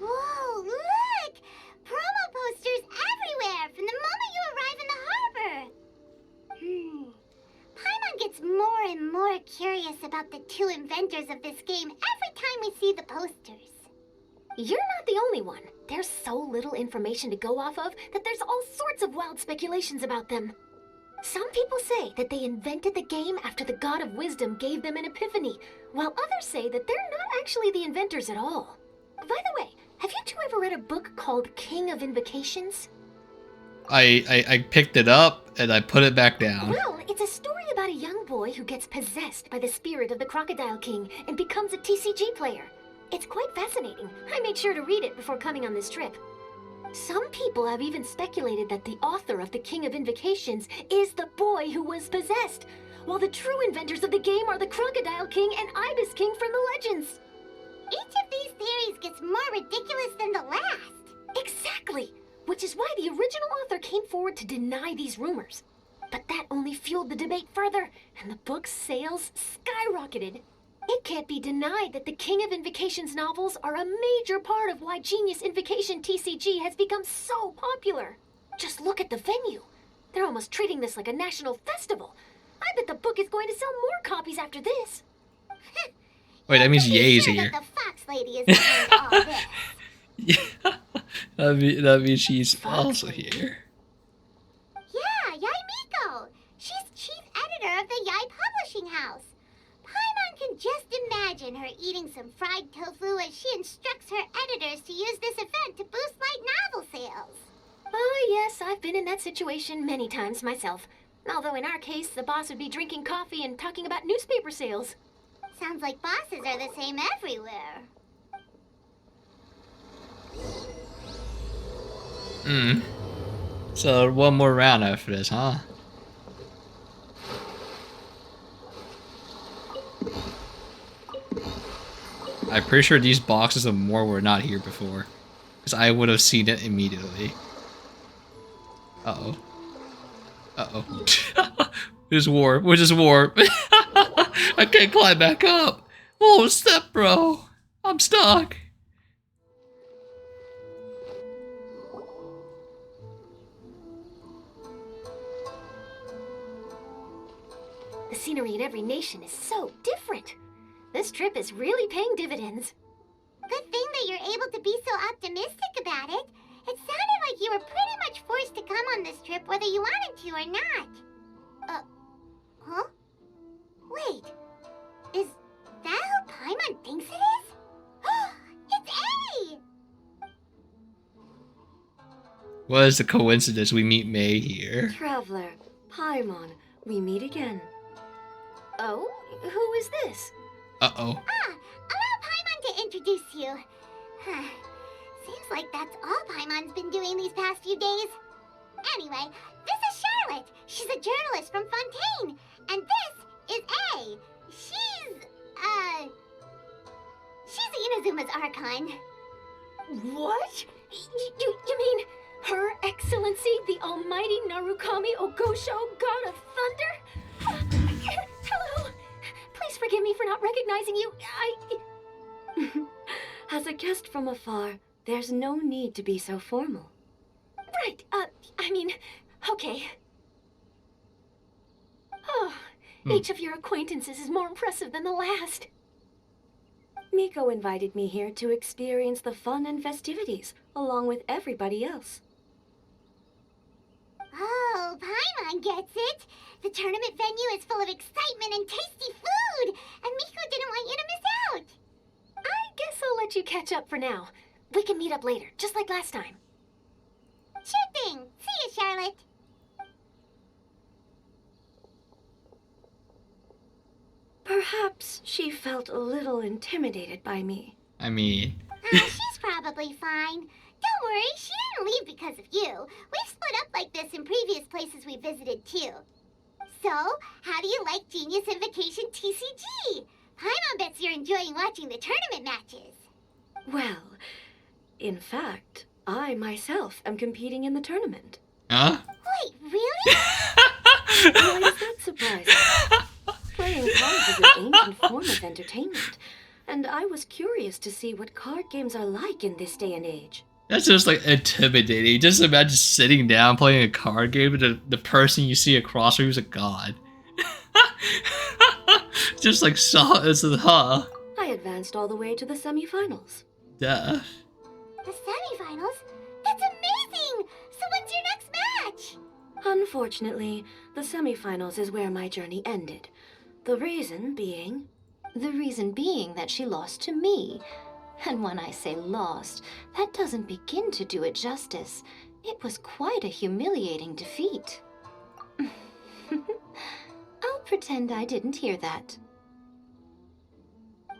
Whoa, look! Promo posters everywhere from the moment you arrive in the harbor! Paimon gets more and more curious about the 2 inventors of this game every time we see the posters. You're not the only one. There's so little information to go off of that there's all sorts of wild speculations about them. Some people say that they invented the game after the God of Wisdom gave them an epiphany, while others say that they're not actually the inventors at all. By the way, have you 2 ever read a book called King of Invocations? I picked it up and I put it back down. Well, it's a story about a young boy who gets possessed by the spirit of the Crocodile King and becomes a TCG player. It's quite fascinating. I made sure to read it before coming on this trip. Some people have even speculated that the author of the King of Invocations is the boy who was possessed, while the true inventors of the game are the Crocodile King and Ibis King from the legends. Each of these theories gets more ridiculous than the last. Exactly! Which is why the original author came forward to deny these rumors. But that only fueled the debate further, and the book's sales skyrocketed. It can't be denied that the King of Invocations novels are a major part of why Genius Invocation TCG has become so popular. Just look at the venue. They're almost treating this like a national festival. I bet the book is going to sell more copies after this. Wait, that means Ye's here. The Fox Lady is behind all this. That means she's also here. Yeah, Yai Miko. She's chief editor of the Yai Publishing House. Paimon can just imagine her eating some fried tofu as she instructs her editors to use this event to boost light novel sales. Oh yes, I've been in that situation many times myself. Although in our case, the boss would be drinking coffee and talking about newspaper sales. Sounds like bosses are the same everywhere. So one more round after this, huh? I'm pretty sure these boxes of more were not here before, because I would have seen it immediately. Uh-oh. Uh-oh. There's warp. Which is warp. I can't climb back up. Oh, step, bro. I'm stuck. The scenery in every nation is so different. This trip is really paying dividends. Good thing that you're able to be so optimistic about it. It sounded like you were pretty much forced to come on this trip whether you wanted to or not. Huh? Wait. Is that who Paimon thinks it is? It's A! What is the coincidence we meet May here? Traveler, Paimon, we meet again. Oh? Who is this? Uh-oh. Allow Paimon to introduce you. Seems like that's all Paimon's been doing these past few days. Anyway, this is Charlotte. She's a journalist from Fontaine. And this is A. She's Inazuma's Archon. What? You mean Her Excellency, the Almighty Narukami Ogosho, God of Thunder? Hello. Please forgive me for not recognizing you. As a guest from afar, there's no need to be so formal. Right, okay. Oh, each of your acquaintances is more impressive than the last. Miko invited me here to experience the fun and festivities, along with everybody else. Oh, Paimon gets it. The tournament venue is full of excitement and tasty food, and Miko didn't want you to miss out. I guess I'll let you catch up for now. We can meet up later, just like last time. Sure thing. See you, Charlotte. Perhaps she felt a little intimidated by me. I mean... She's probably fine. Don't worry, she didn't leave because of you. We've split up like this in previous places we visited, too. So, how do you like Genius Invocation TCG? Paimon bets you're enjoying watching the tournament matches. Well, in fact, I myself am competing in the tournament. Huh? Wait, really? Why is that surprising? Playing cards is an ancient form of entertainment, and I was curious to see what card games are like in this day and age. That's just like intimidating. Just imagine sitting down playing a card game and the person you see across from you is a god. Just like huh? I advanced all the way to the semifinals. Duh. The semifinals? That's amazing! So when's your next match? Unfortunately, the semifinals is where my journey ended. The reason being... The reason being that she lost to me. And when I say lost, that doesn't begin to do it justice. It was quite a humiliating defeat. I'll pretend I didn't hear that.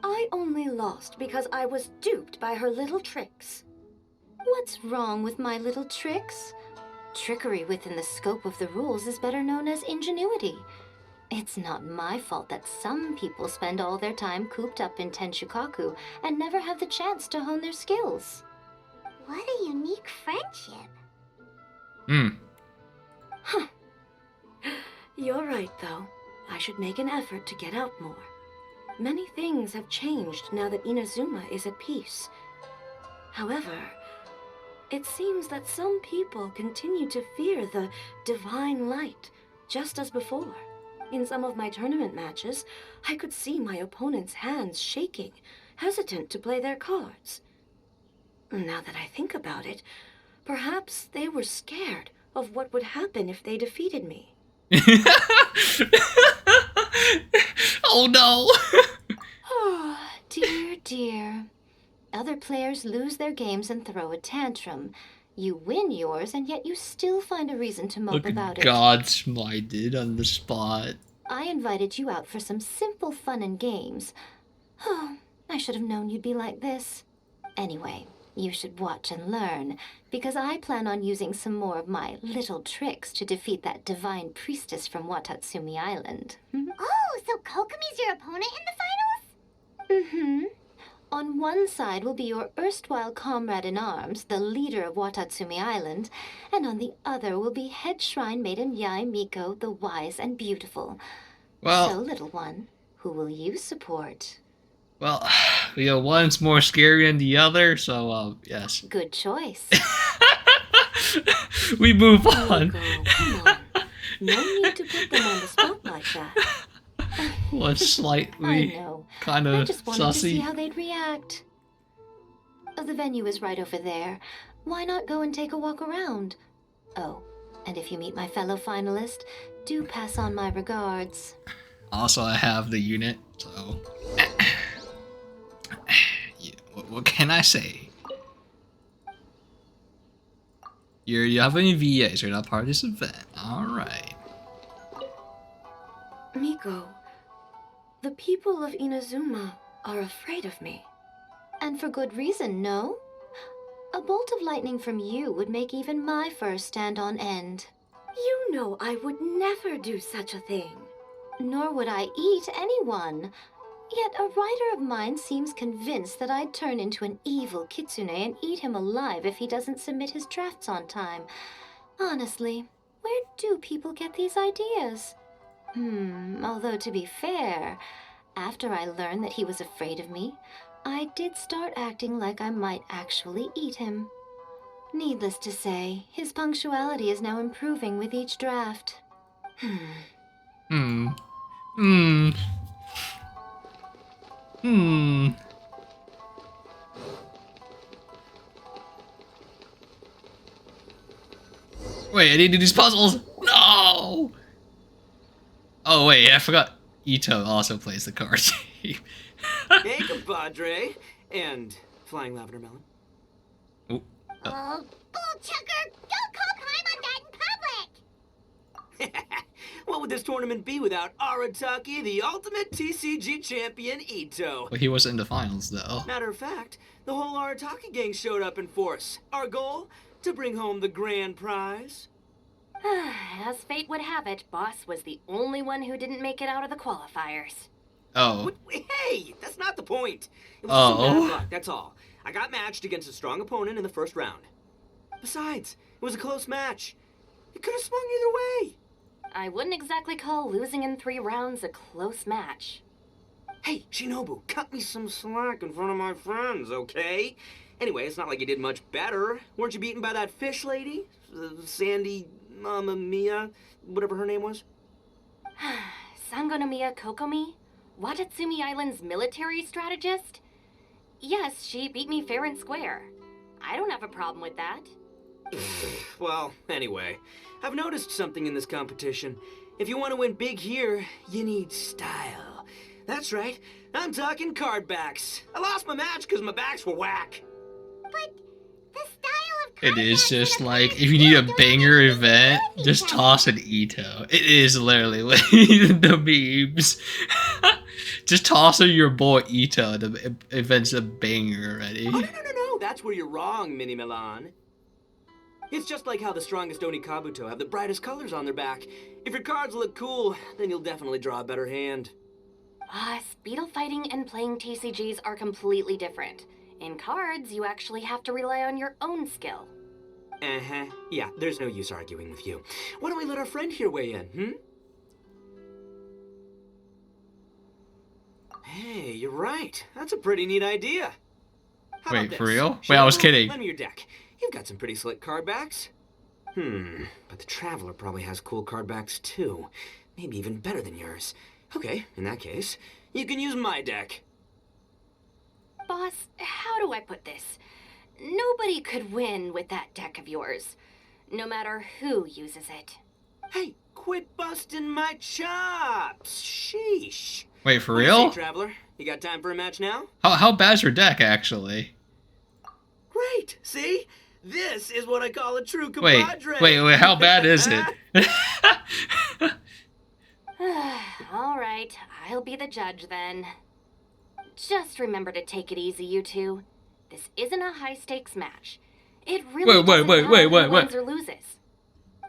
I only lost because I was duped by her little tricks. What's wrong with my little tricks? Trickery within the scope of the rules is better known as ingenuity. It's not my fault that some people spend all their time cooped up in Tenshukaku and never have the chance to hone their skills. What a unique friendship. Huh. You're right, though. I should make an effort to get out more. Many things have changed now that Inazuma is at peace. However, it seems that some people continue to fear the divine light, just as before. In some of my tournament matches, I could see my opponent's hands shaking, hesitant to play their cards. Now that I think about it, perhaps they were scared of what would happen if they defeated me. Oh no! Oh, dear, dear. Other players lose their games and throw a tantrum. You win yours, and yet you still find a reason to mope about it. God smited on the spot. I invited you out for some simple fun and games. Oh, I should have known you'd be like this. Anyway, you should watch and learn, because I plan on using some more of my little tricks to defeat that divine priestess from Watatsumi Island. Oh, so Kokomi's your opponent in the finals? Mm-hmm. On one side will be your erstwhile comrade in arms, the leader of Watatsumi Island, and on the other will be head shrine maiden Yae Miko, the wise and beautiful. Well, so, little one, who will you support? Well, one's more scary than the other, so, yes. Good choice. We move on. Come on. No need to put them on the spot like that. Well, slightly kind of I just wanted to see sussy. how they'd react. The venue is right over there. Why not go and take a walk around? Oh, and if you meet my fellow finalist, do pass on my regards. Also, I have the unit, so... Yeah, what can I say? You have any VAs, you're not part of this event. Alright. Miko, The people of Inazuma are afraid of me. And for good reason, no? A bolt of lightning from you would make even my fur stand on end. You know I would never do such a thing. Nor would I eat anyone. Yet a writer of mine seems convinced that I'd turn into an evil kitsune and eat him alive if he doesn't submit his drafts on time. Honestly, where do people get these ideas? Although to be fair, after I learned that he was afraid of me, I did start acting like I might actually eat him. Needless to say, his punctuality is now improving with each draft. Wait, I need to do these puzzles! No! Oh wait, I forgot Ito also plays the card game. Hey, compadre. And Flying Lavender Melon. Ooh. Oh, bullchucker! Don't call Paimon that in public! What would this tournament be without Arataki, the ultimate TCG champion, Ito? Well, he wasn't in the finals though. Matter of fact, the whole Arataki gang showed up in force. Our goal? To bring home the grand prize. As fate would have it, Boss was the only one who didn't make it out of the qualifiers. Oh. Hey, that's not the point. It was just some bad luck, that's all. I got matched against a strong opponent in the first round. Besides, it was a close match. It could have swung either way. I wouldn't exactly call losing in 3 rounds a close match. Hey, Shinobu, cut me some slack in front of my friends, okay? Anyway, it's not like you did much better. Weren't you beaten by that fish lady? Sandy, Mamma Mia, whatever her name was? Sangonomiya Kokomi? Watatsumi Island's military strategist? Yes, she beat me fair and square. I don't have a problem with that. Well, anyway, I've noticed something in this competition. If you want to win big here, you need style. That's right, I'm talking card backs. I lost my match because my backs were whack. But the style of It is just like, if you need a banger event, just toss an Ito. It is literally like the memes. Just toss in your boy Ito. The event's a banger already. Oh, no. That's where you're wrong, Mini Milan. It's just like how the strongest Oni Kabuto have the brightest colors on their back. If your cards look cool, then you'll definitely draw a better hand. Speedle fighting and playing TCGs are completely different. In cards, you actually have to rely on your own skill. Uh-huh. Yeah, there's no use arguing with you. Why don't we let our friend here weigh in, Hey, you're right. That's a pretty neat idea. How Wait, about for this? real? Wait, I was Shinobu, kidding. Lend me your deck. You've got some pretty slick card backs. But the Traveler probably has cool card backs too. Maybe even better than yours. Okay, in that case, you can use my deck. Boss, how do I put this? Nobody could win with that deck of yours, no matter who uses it. Hey, quit busting my chops! Sheesh. Wait, for What do you real? say, Traveler? You got time for a match now? How bad's your deck, actually? Great! See? This is what I call a true Wait, compadre. wait, how bad is it? All right, I'll be the judge then. Just remember to take it easy, you two. This isn't a high-stakes match. It really doesn't matter who wins or loses.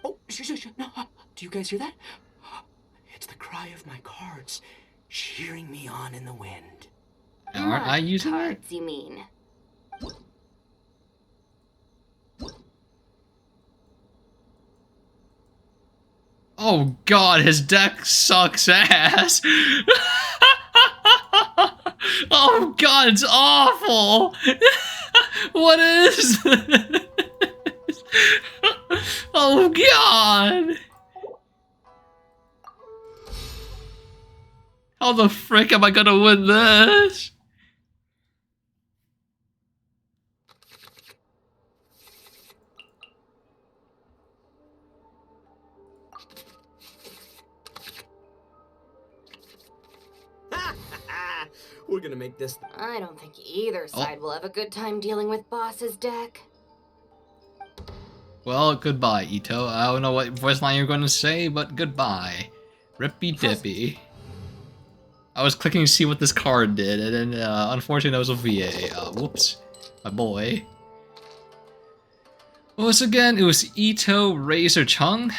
Oh, shush. No, do you guys hear that? It's the cry of my cards, cheering me on in the wind. Aren't I using it? Cards, you mean? Oh god, his deck sucks ass. Oh god, it's awful. What is this? Oh god. How the frick am I gonna win this? We're gonna make this. I don't think either side will have a good time dealing with Boss's deck. Well, goodbye, Ito. I don't know what voice line you're going to say, but goodbye. Rippy dippy. I was clicking to see what this card did, and then unfortunately that was a VA. Whoops. My boy. What was it again? It was Ito Razor Chung?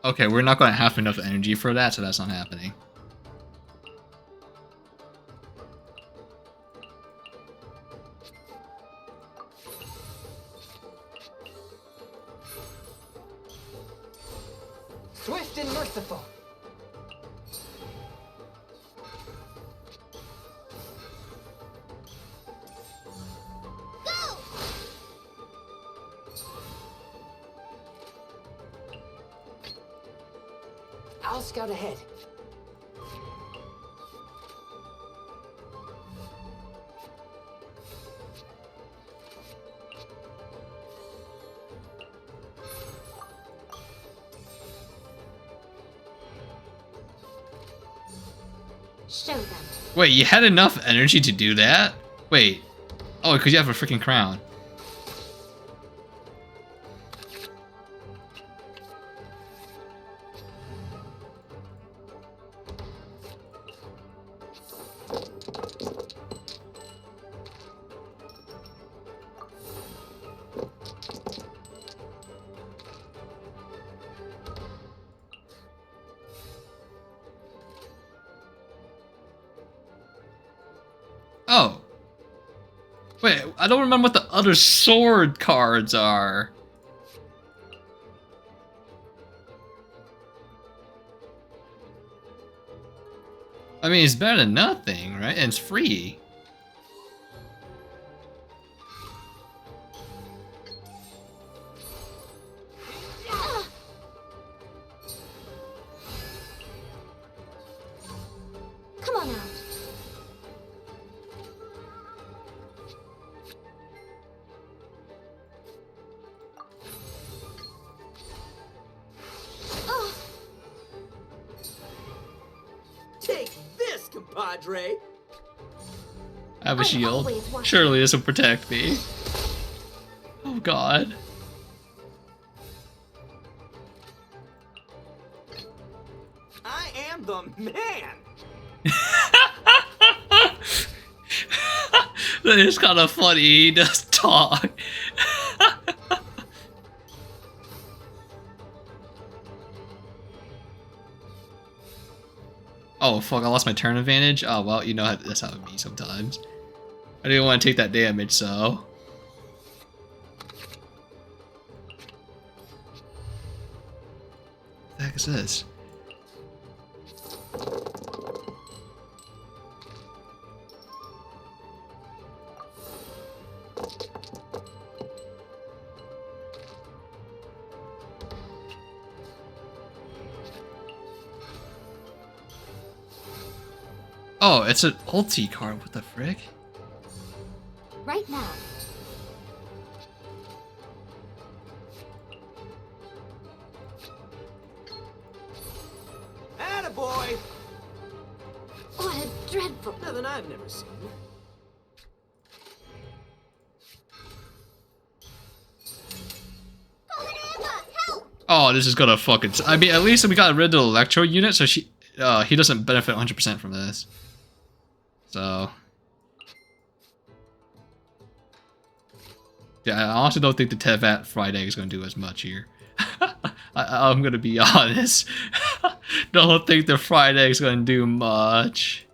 Okay, we're not going to have enough energy for that, so that's not happening. Swift and merciful. I'll scout ahead. Show them. Wait, you had enough energy to do that? Wait. Oh, because you have a freaking crown. Oh. Wait, I don't remember what the other sword cards are. I mean, it's better than nothing, right? And it's free. Come on out. Take this, compadre. I have a shield. Surely this will protect me. Oh god. I am the man. That is kind of funny. He does talk. Oh fuck, I lost my turn advantage? Oh well, you know that's how it be sometimes. I didn't want to take that damage, so... What the heck is this? Oh, it's an ulti card. What the frick? Right now. Attaboy! What a dreadful... Nothing I've never seen. Oh, this is gonna fucking... I mean, at least we got rid of the electro unit, so he doesn't benefit 100% from this. So... Yeah, I honestly don't think the Tevat fried egg is gonna do as much here. I'm gonna be honest. Don't think the fried egg is gonna do much.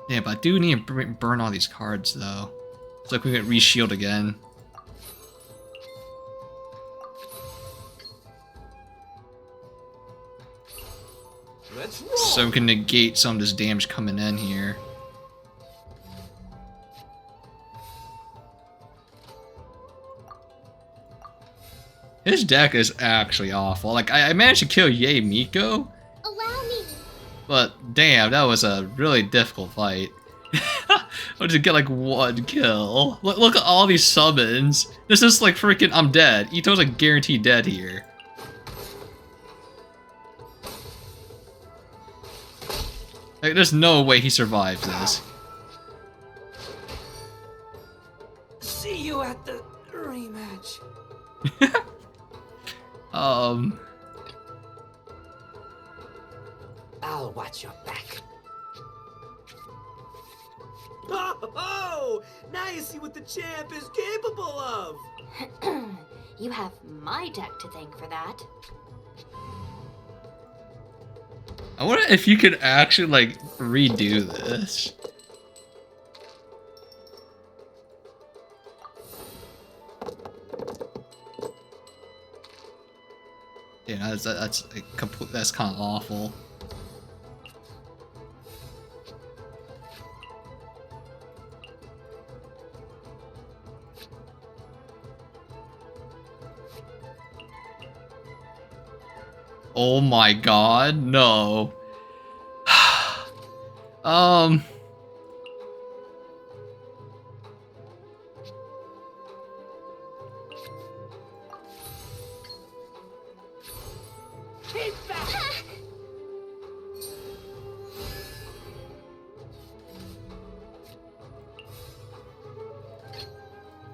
Yeah, but I do need to burn all these cards though. It's like we get re-shield again. So we can negate some of this damage coming in here. His deck is actually awful. Like, I managed to kill Ye Miko. Allow me. But, damn, that was a really difficult fight. I'll just get like 1 kill. Look at all these summons. This is like freaking, I'm dead. Ito's like guaranteed dead here. Like, there's no way he survives this. See you at the rematch. I'll watch your back. Oh, now you see what the champ is capable of. You have my deck to thank for that. I wonder if you could actually like redo this. Yeah, that's like complete. That's kind of awful. Oh my god, no.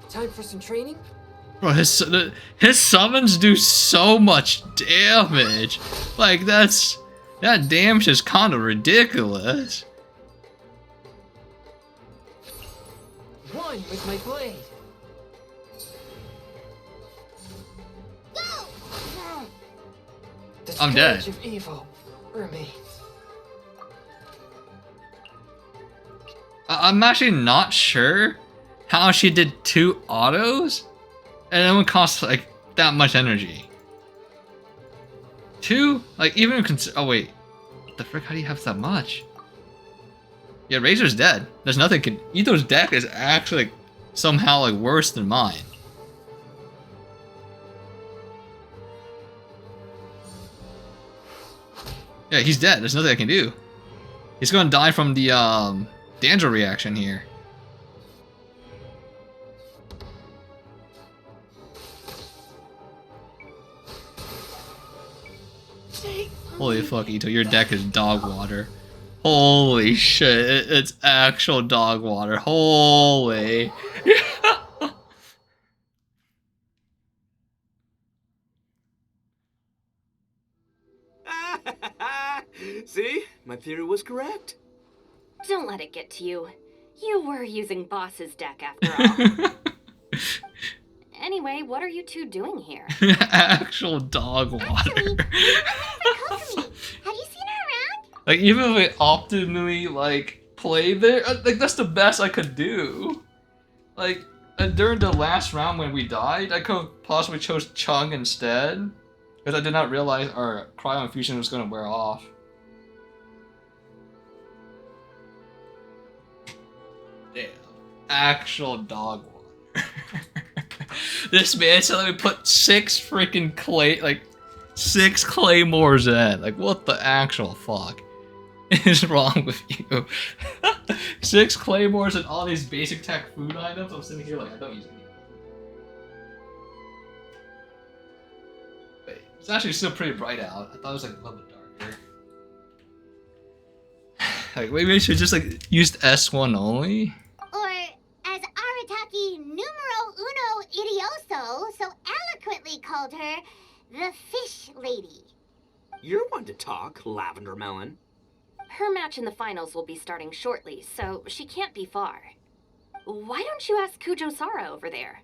Time for some training? Bro, his summons do so much damage. Like, that damage is kind of ridiculous. One with my blade. The I'm dead. scourge of evil remains. I'm actually not sure how she did 2 autos, and it would cost like that much energy. 2, like even oh wait, what the frick? How do you have that much? Yeah, Razor's dead. There's nothing can. Ito's deck is actually like, somehow like worse than mine. Yeah, he's dead. There's nothing I can do. He's gonna die from the Danzo reaction here. Holy fuck, Ito, your deck is dog water. Holy shit, it's actual dog water. Holy. See? My theory was correct. Don't let it get to you. You were using Boss's deck after all. Anyway, what are you two doing here? Actual dog water. Have you seen her around? Like, even if I optimally, like, play there, like, that's the best I could do. Like, during the last round when we died, I could have possibly chose Chung instead. Because I did not realize our Cryo Infusion was going to wear off. Damn. Actual dog water. This man said let me put 6 freaking clay, like, 6 claymores in. Like, what the actual fuck is wrong with you? 6 claymores and all these basic tech food items. I'm sitting here like, I don't use any. Wait, it's actually still pretty bright out. I thought it was like a little bit darker. Like, maybe I should just like use S1 only? Or, as Arataki numero uno idioso so eloquently called her, the Fish Lady. You're one to talk, Lavender Melon. Her match in the finals will be starting shortly, so she can't be far. Why don't you ask Kujo-Sara over there?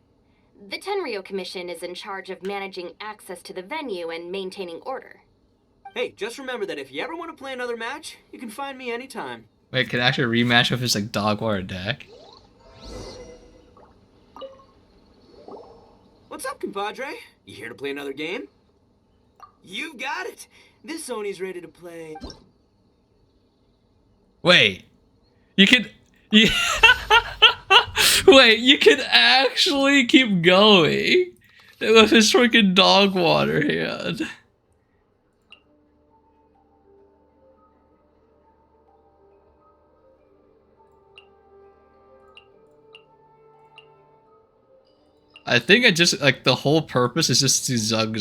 The Tenryo Commission is in charge of managing access to the venue and maintaining order. Hey, just remember that if you ever want to play another match, you can find me anytime. Wait, can I actually rematch with his like dog water deck? What's up, compadre? You here to play another game? You've got it! This Sony's ready to play. Wait, you could... Wait, you could actually keep going with his freaking dog water hand. I think I just, like, the whole purpose is just to zug.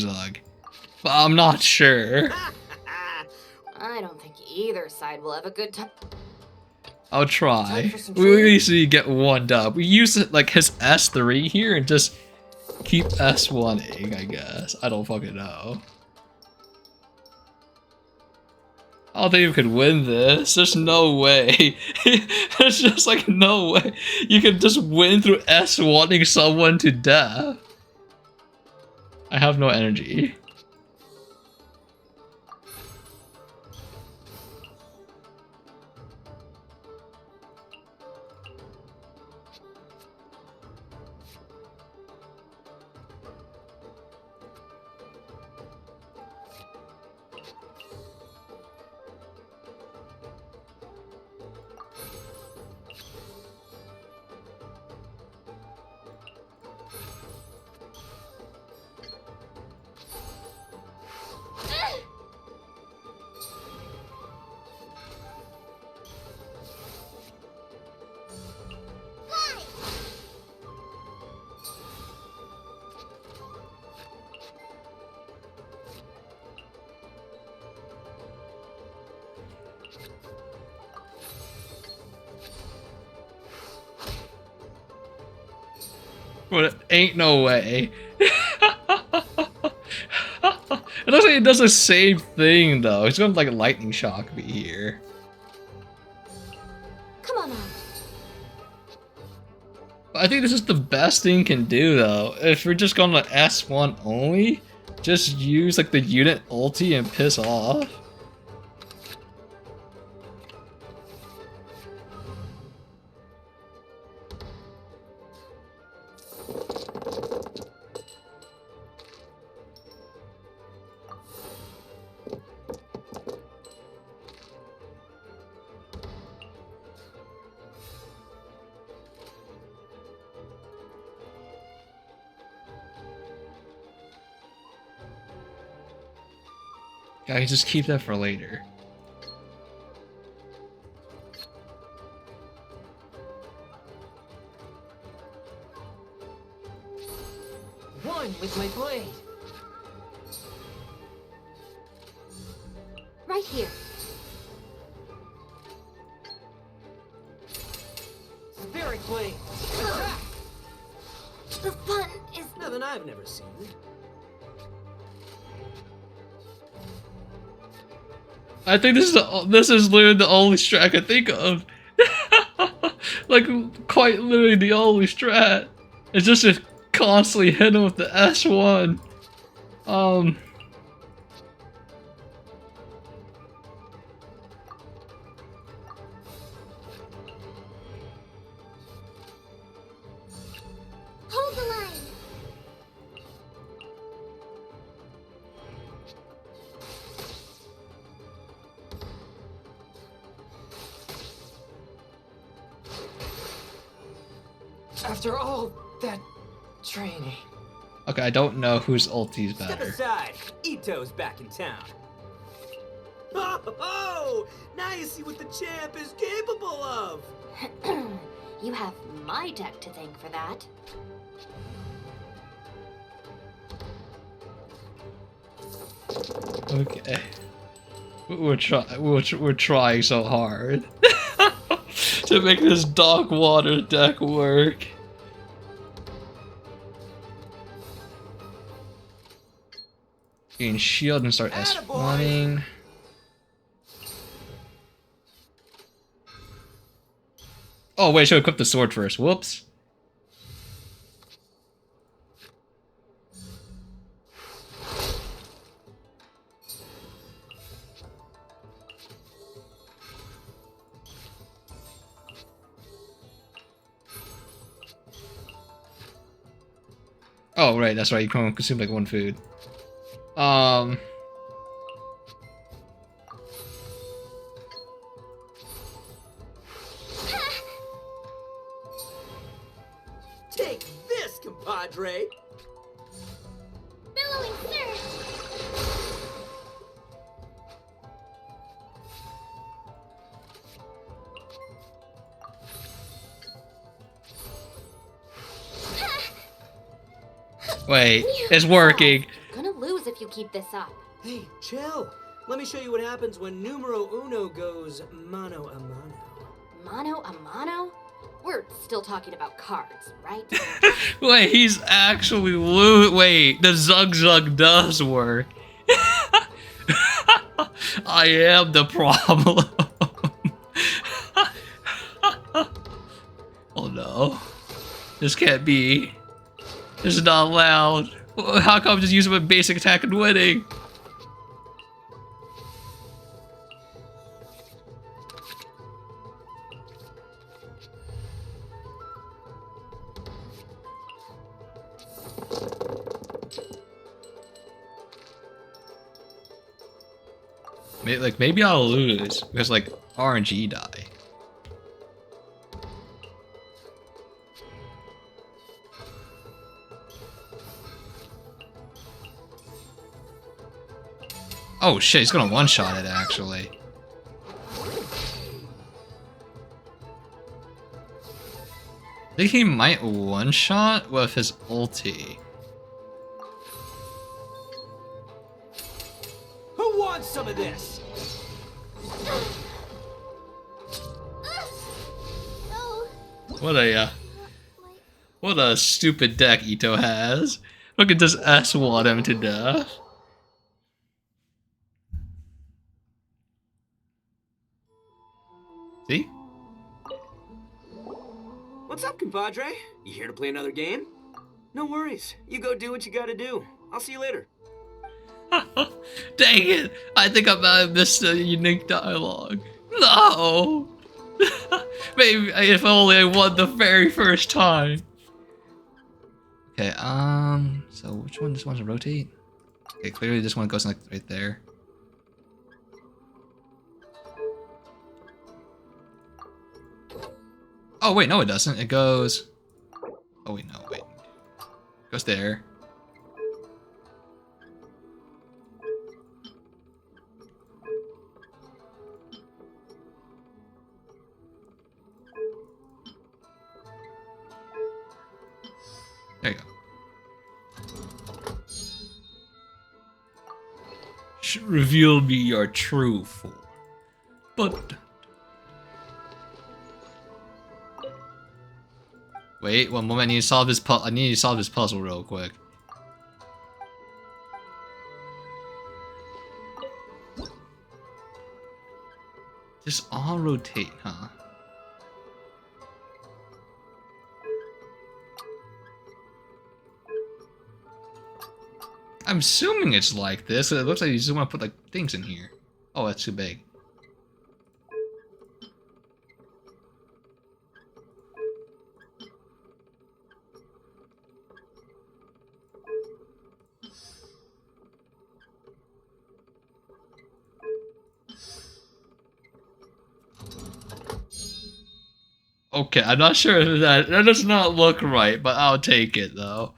But I'm not sure. I don't think either side will have a good time. I'll try. We usually get one up. We use it like his S3 here and just keep S1ing, I guess. I don't fucking know. I don't think you could win this. There's no way. There's just like no way you can just win through S1ing someone to death. I have no energy. But ain't no way. It looks like it does the same thing though. It's gonna like lightning shock me here. Come on now. I think this is the best thing you can do though. If you're just gonna S1 only, just use like the unit ulti and piss off. I can just keep that for later. One with my blade. Right here. Spirit blade. The fun is nothing I've never seen. I think this is literally the only strat I can think of. Like quite literally the only strat. It's just to constantly hit him with the S1. hold the line. After all that training. Okay, I don't know whose ulti's Step better. aside. Ito's back in town. Oh, now you see what the champ is capable of. You have my deck to thank for that. Okay. We're trying so hard to make this dark water deck work. Gain shield and start S1ing. Oh wait, should equip the sword first. Whoops. Oh right, that's right. You can consume like one food. Take this, compadre. Billowing surge. Wait, it's working. You're gonna lose if you keep this up. Hey, chill. Let me show you what happens when numero uno goes mano a mano. Mano a mano? We're still talking about cards, right? Wait, he's actually wait, the Zug Zug does work. I am the problem. Oh no. This can't be. This is not allowed. How come I'm just using my basic attack and winning? Maybe I'll lose because like RNG die. Oh shit, he's gonna one-shot it actually. I think he might one-shot with his ulti. Who wants some of this? What a stupid deck Ito has. Look at this S1 him to death. See? What's up, compadre? You here to play another game? No worries. You go do what you gotta do. I'll see you later. Dang it! I think I might have missed a unique dialogue. No! Maybe if only I won the very first time. Okay, so which one? This one's a rotate? Okay, clearly this one goes like right there. Oh wait, no it doesn't. It goes... Oh wait, no, wait. It goes there. There you go. Reveal me your true form. But... Wait, one moment, I need to solve this puzzle real quick. Just all rotate, huh? I'm assuming it's like this. It looks like you just want to put like things in here. Oh, that's too big. Okay, I'm not sure if that does not look right, but I'll take it though.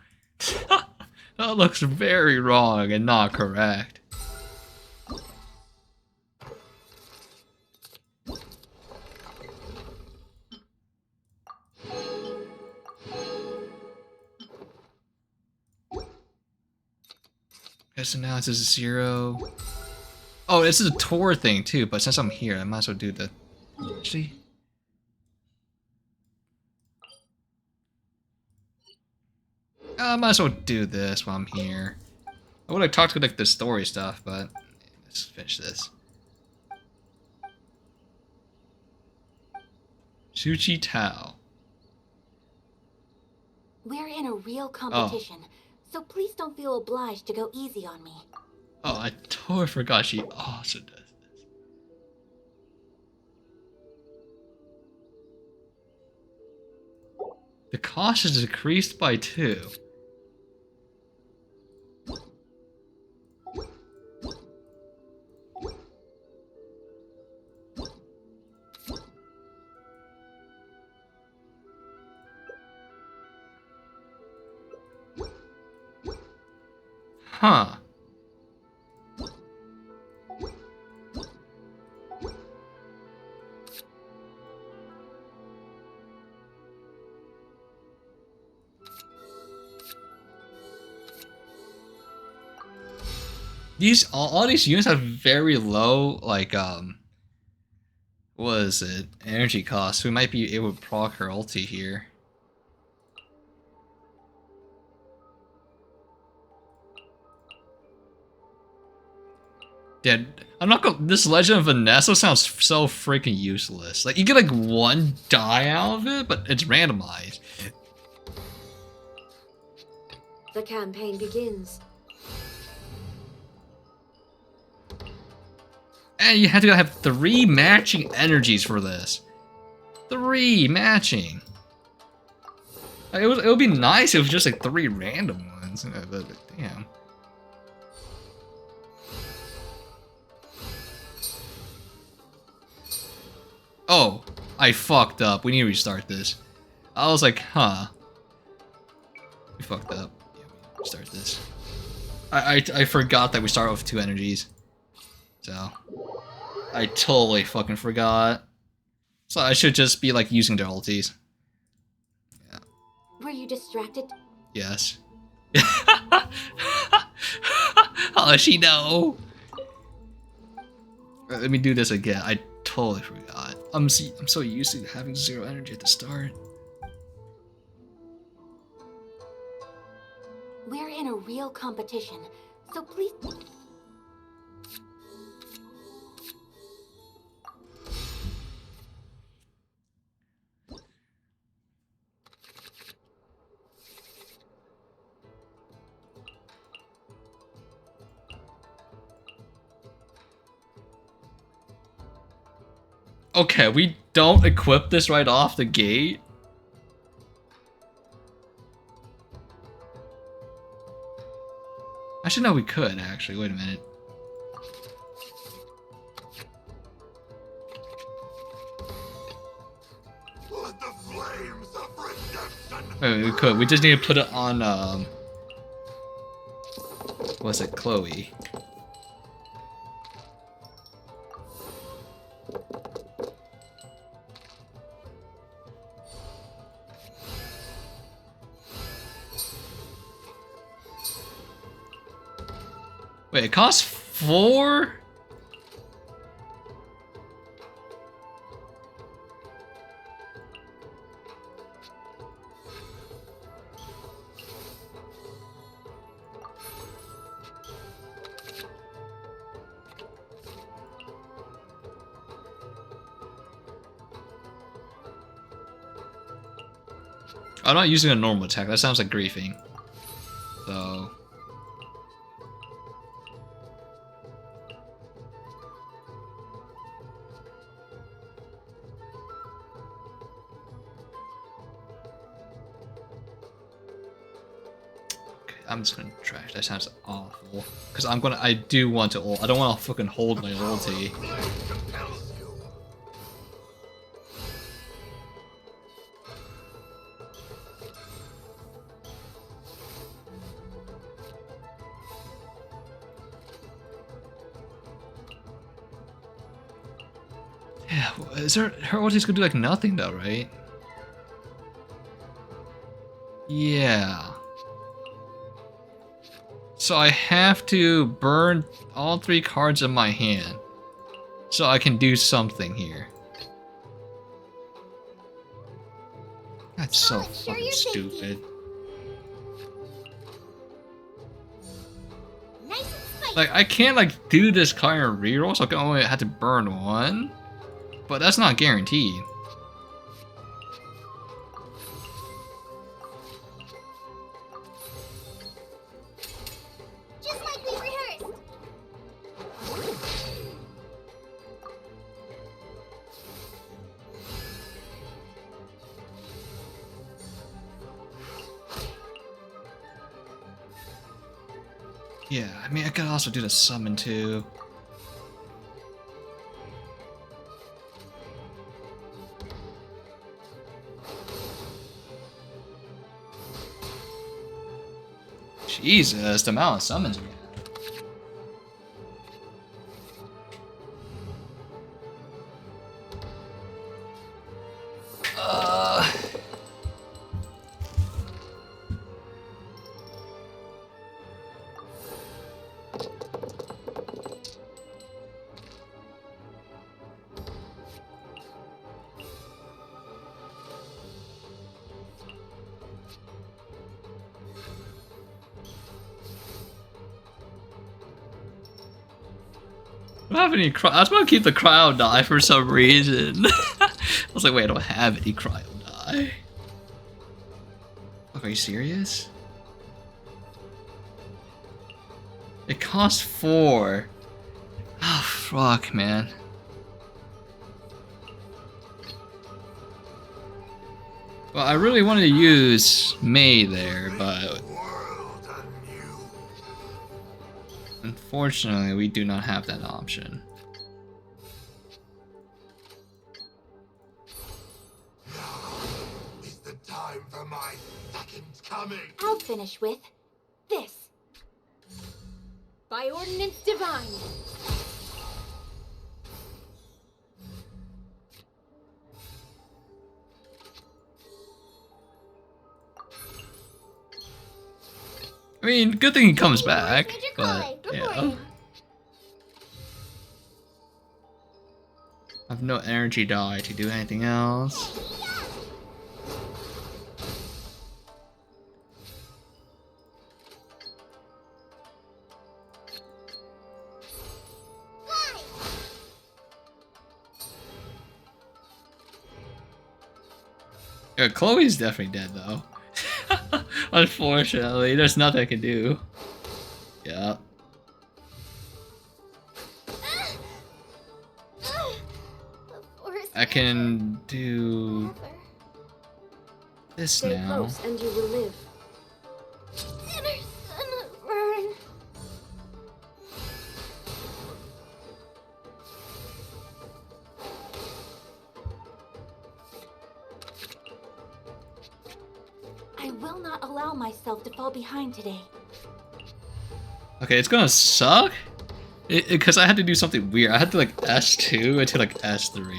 That looks very wrong and not correct. Okay, so now this is 0. Oh, this is a tour thing too, but since I'm here, I might as well do the... Actually... I might as well do this while I'm here. I would have talked about like the story stuff, but let's finish this. Suchi Tao. We're in a real competition, so please don't feel obliged to go easy on me. Oh, I totally forgot she also does this. The cost is decreased by 2. Huh. these all these units have very low like what is it? Energy cost. We might be able to proc her ulti here. Yeah, I'm not gonna. This Legend of Vanessa sounds so freaking useless. Like you get like one die out of it, but it's randomized. The campaign begins. And you have to have 3 matching energies for this. 3 matching. Like, it would be nice if it was just like 3 random ones. But damn. Oh, I fucked up. We need to restart this. I was like, huh. We fucked up. Yeah, we restart this. I forgot that we start with 2 energies. So, I totally fucking forgot. So I should just be like using their ultis. Yeah. Were you distracted? Yes. How does she know? Let me do this again. I totally forgot. I'm so used to having 0 energy at the start. We're in a real competition, so please. Okay, we don't equip this right off the gate. I should know we could, actually. Wait a minute. Let the flames of redemption. Wait, we could. We just need to put it on, what's it, Chloe. Wait, it costs 4? I'm not using a normal attack. That sounds like griefing. So... I'm just gonna trash. That sounds awful. Cause I do want to ult. I don't want to fucking hold my ulti. Yeah, is her ulti's gonna do like nothing though, right? Yeah. So I have to burn all 3 cards in my hand so I can do something here. That's so fucking stupid. Like, I can't like do this kind of reroll, so I can only have to burn 1, but that's not guaranteed. Yeah, I mean, I could also do the summon too. Jesus, the amount of summons we have. I don't have any I was gonna keep the cryo die for some reason. I was like, wait, I don't have any cryo die. Are you serious? It costs 4. Oh, fuck, man. Well, I really wanted to use May there, but unfortunately, we do not have that option. Is the time for my second coming? I'll finish with this. By Ordinance Divine. I mean, good thing he comes back, but yeah. I have no energy die to do anything else. Yeah, Chloe's definitely dead though. Unfortunately, there's nothing I can do. Yeah. I can do this Stay now. close and you will live. I will not allow myself to fall behind today. Okay, it's gonna suck. Because I had to do something weird. I had to like S2 into like S3.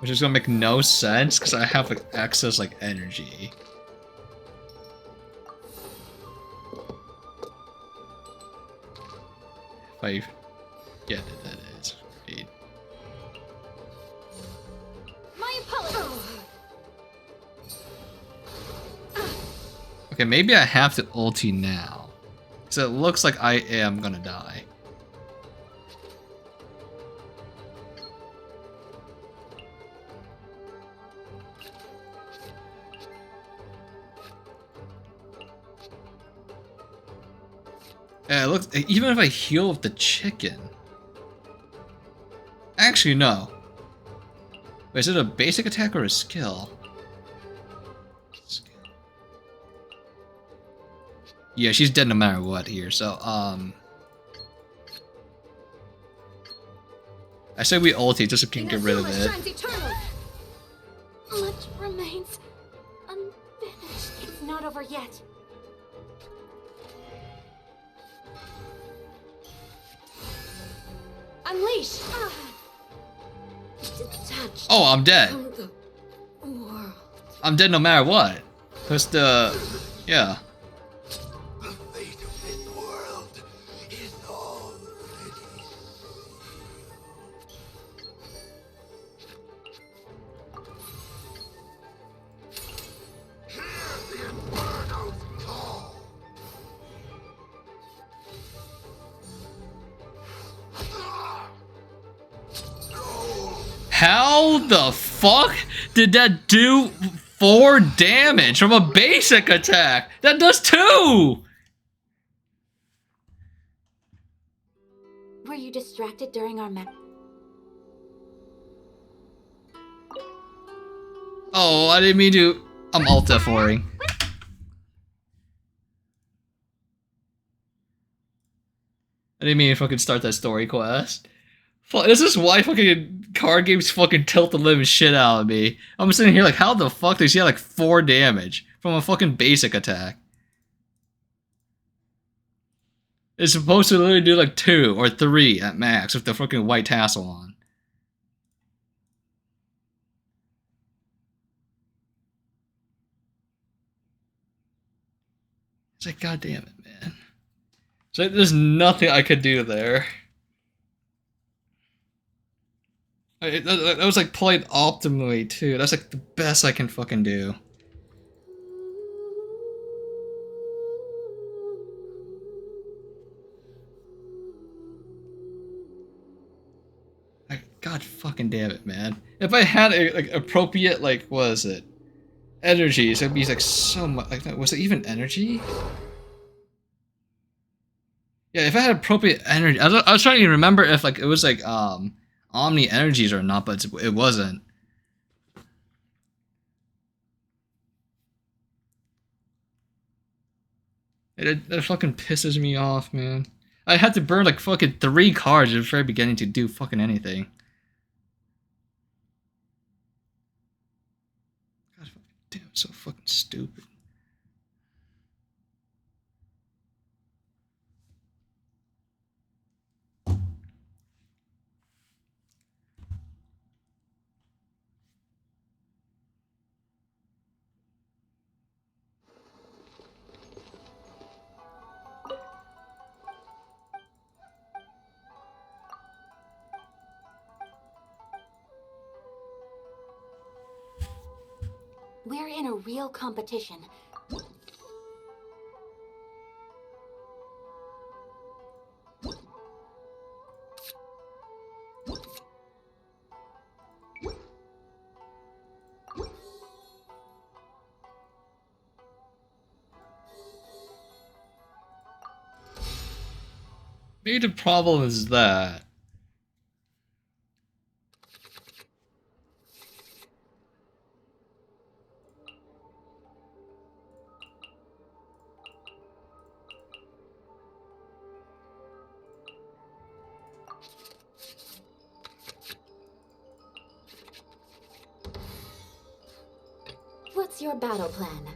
Which is gonna make no sense because I have like excess like energy. If I get it, that is great. My apologies. Okay, maybe I have to ulti now. So it looks like I am gonna die. Yeah, it looks, even if I heal with the chicken. Actually, no. Wait, is it a basic attack or a skill? Yeah, she's dead no matter what here, so, I say we ulti just so we can get rid of it. Much remains unfinished. It's not over yet. Unleash! Detached Oh, I'm dead. from the world. I'm dead no matter what. Cause the, yeah. The fate of this world is already Hear the Inferno's call. How the fuck did that do 4 damage from a basic attack? That does 2! Were you distracted during our map? Oh, I didn't mean to. I'm alt F4ing. I didn't mean to fucking start that story quest. This is why fucking card games fucking tilt the living shit out of me. I'm sitting here like, how the fuck does he have like 4 damage from a fucking basic attack? It's supposed to literally do like 2 or 3 at max with the fucking white tassel on. It's like, god damn it, man. It's like, there's nothing I could do there. That was like played optimally too. That's like the best I can fucking do. God fucking damn it, man. If I had like appropriate, like, what is it? Energies, it'd be like so much. Like, was it even energy? Yeah, if I had appropriate energy, I was trying to remember if like it was like omni energies or not, but it wasn't. It fucking pisses me off, man. I had to burn like fucking 3 cards at the very beginning to do fucking anything. God damn, so fucking stupid. We're in a real competition. Maybe the problem is that. What's your battle plan?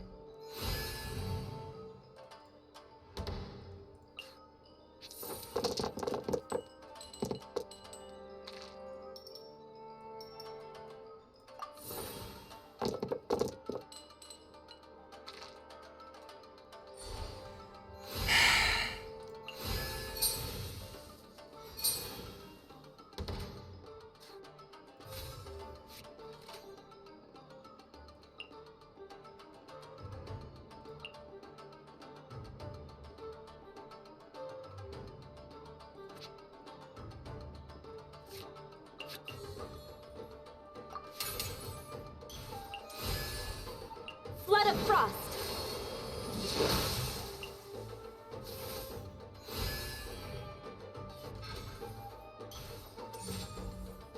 Flood of Frost!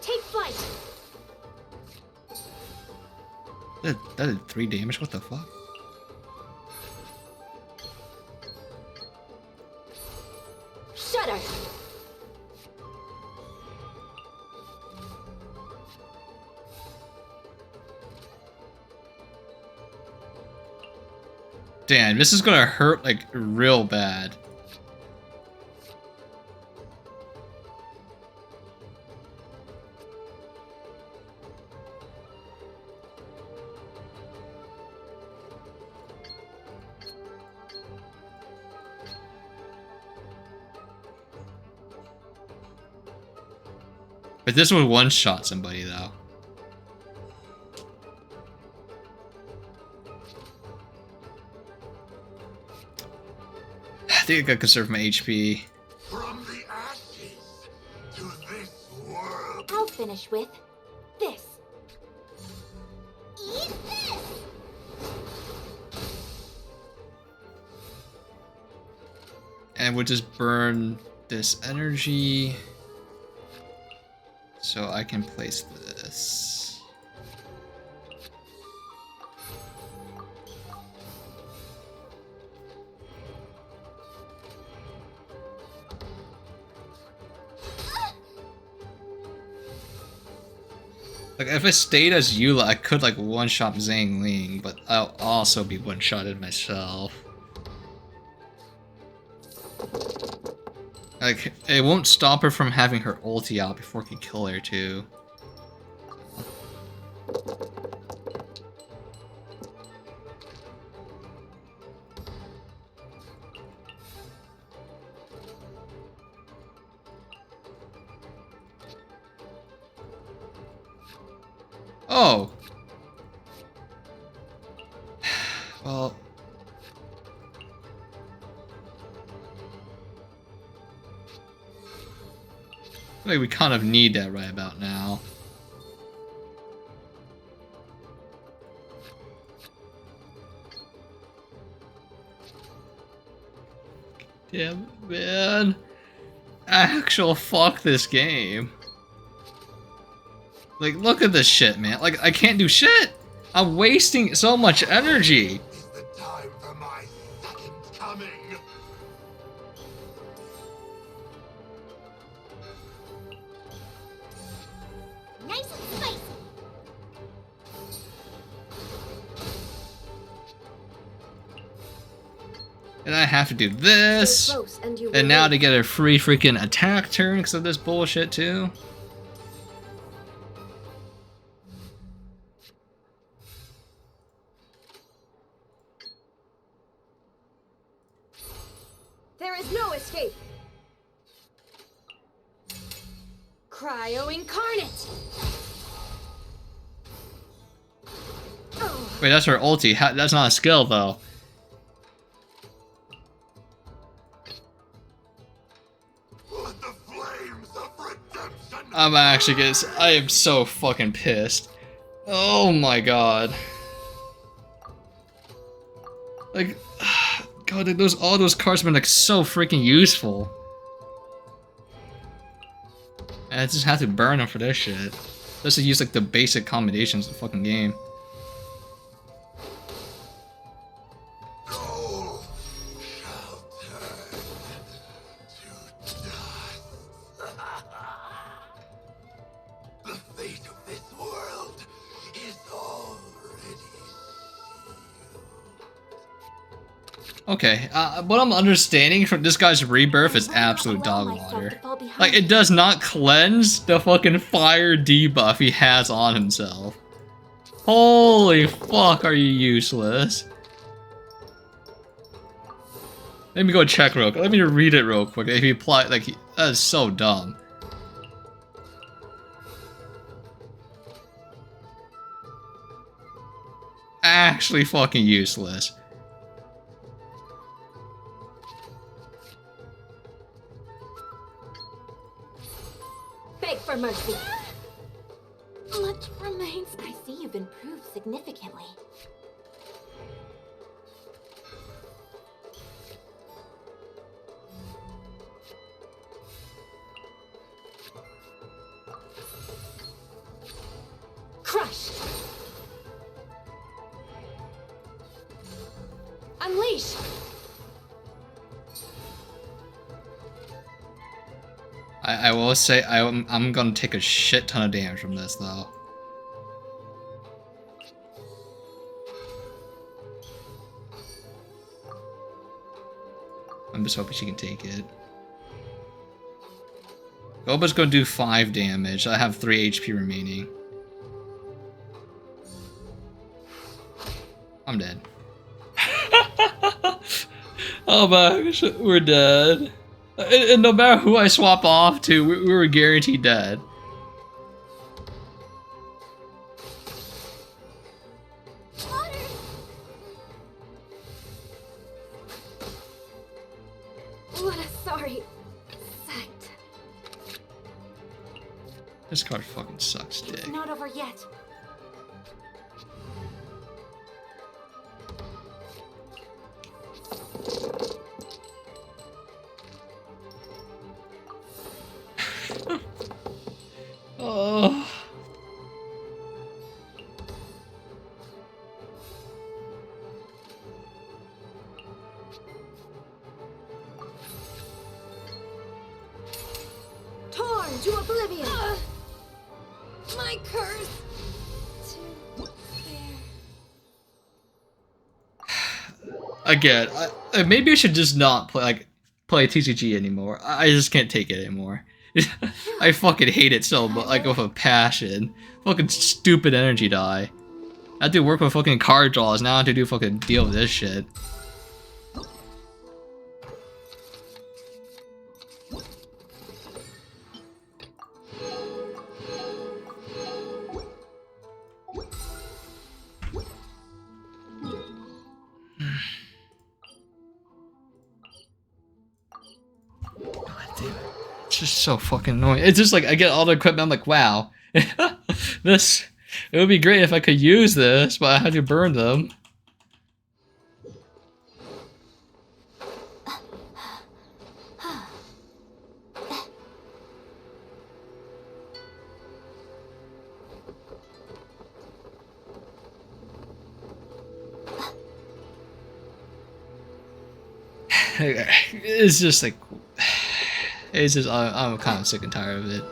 Take flight! That did 3 damage, what the fuck? Shudder! Damn, this is gonna hurt like real bad. But this would one-shot somebody though. I think I gotta conserve my HP. From the ashes to this world. I'll finish with this. Eat this! And we'll just burn this energy. So I can place this. Like if I stayed as Eula, I could like one-shot Zhang Ling, but I'll also be one-shotted myself. Like, it won't stop her from having her ulti out before it can kill her too. Oh! Well... Like we kind of need that right about now. Damn, man. Actual fuck this game. Like, look at this shit, man. Like, I can't do shit. I'm wasting so much energy. Nice and spicy. And I have to do this. Stay close and you will And now live. to get a free freaking attack turn because of this bullshit, too. There is no escape. Cryo Incarnate. Wait, that's her ulti. That's not a skill, though. I'm actually getting. I am so fucking pissed. Oh my god. Like, god, all those cards have been like so freaking useful. And I just have to burn them for this shit. Just to use like the basic combinations of the fucking game. Okay, what I'm understanding from this guy's rebirth is absolute dog water. Like, it does not cleanse the fucking fire debuff he has on himself. Holy fuck, are you useless? Let me go check real quick. Let me read it real quick. If he apply, like, that is so dumb. Actually fucking useless. Beg for mercy. Much remains. I see you've improved significantly. Crush. Unleash. I will say I'm gonna take a shit ton of damage from this though. I'm just hoping she can take it. Goba's gonna do 5 damage. I have 3 HP remaining. I'm dead. Oh my gosh, we're dead. And no matter who I swap off to, we were guaranteed dead. What a sorry sight. This card fucking sucks dick. It's not over yet. Oh. Torn to oblivion. My curse. Again, maybe I should just not play TCG anymore. I just can't take it anymore. I fucking hate it so much, like with a passion. Fucking stupid energy die. I have to work with fucking card draws. Now I have to do fucking deal with this shit. It's just so fucking annoying. It's just like I get all the equipment. I'm like, wow, this. It would be great if I could use this, but I had to burn them. It's just like, it's just I'm kind of sick and tired of it.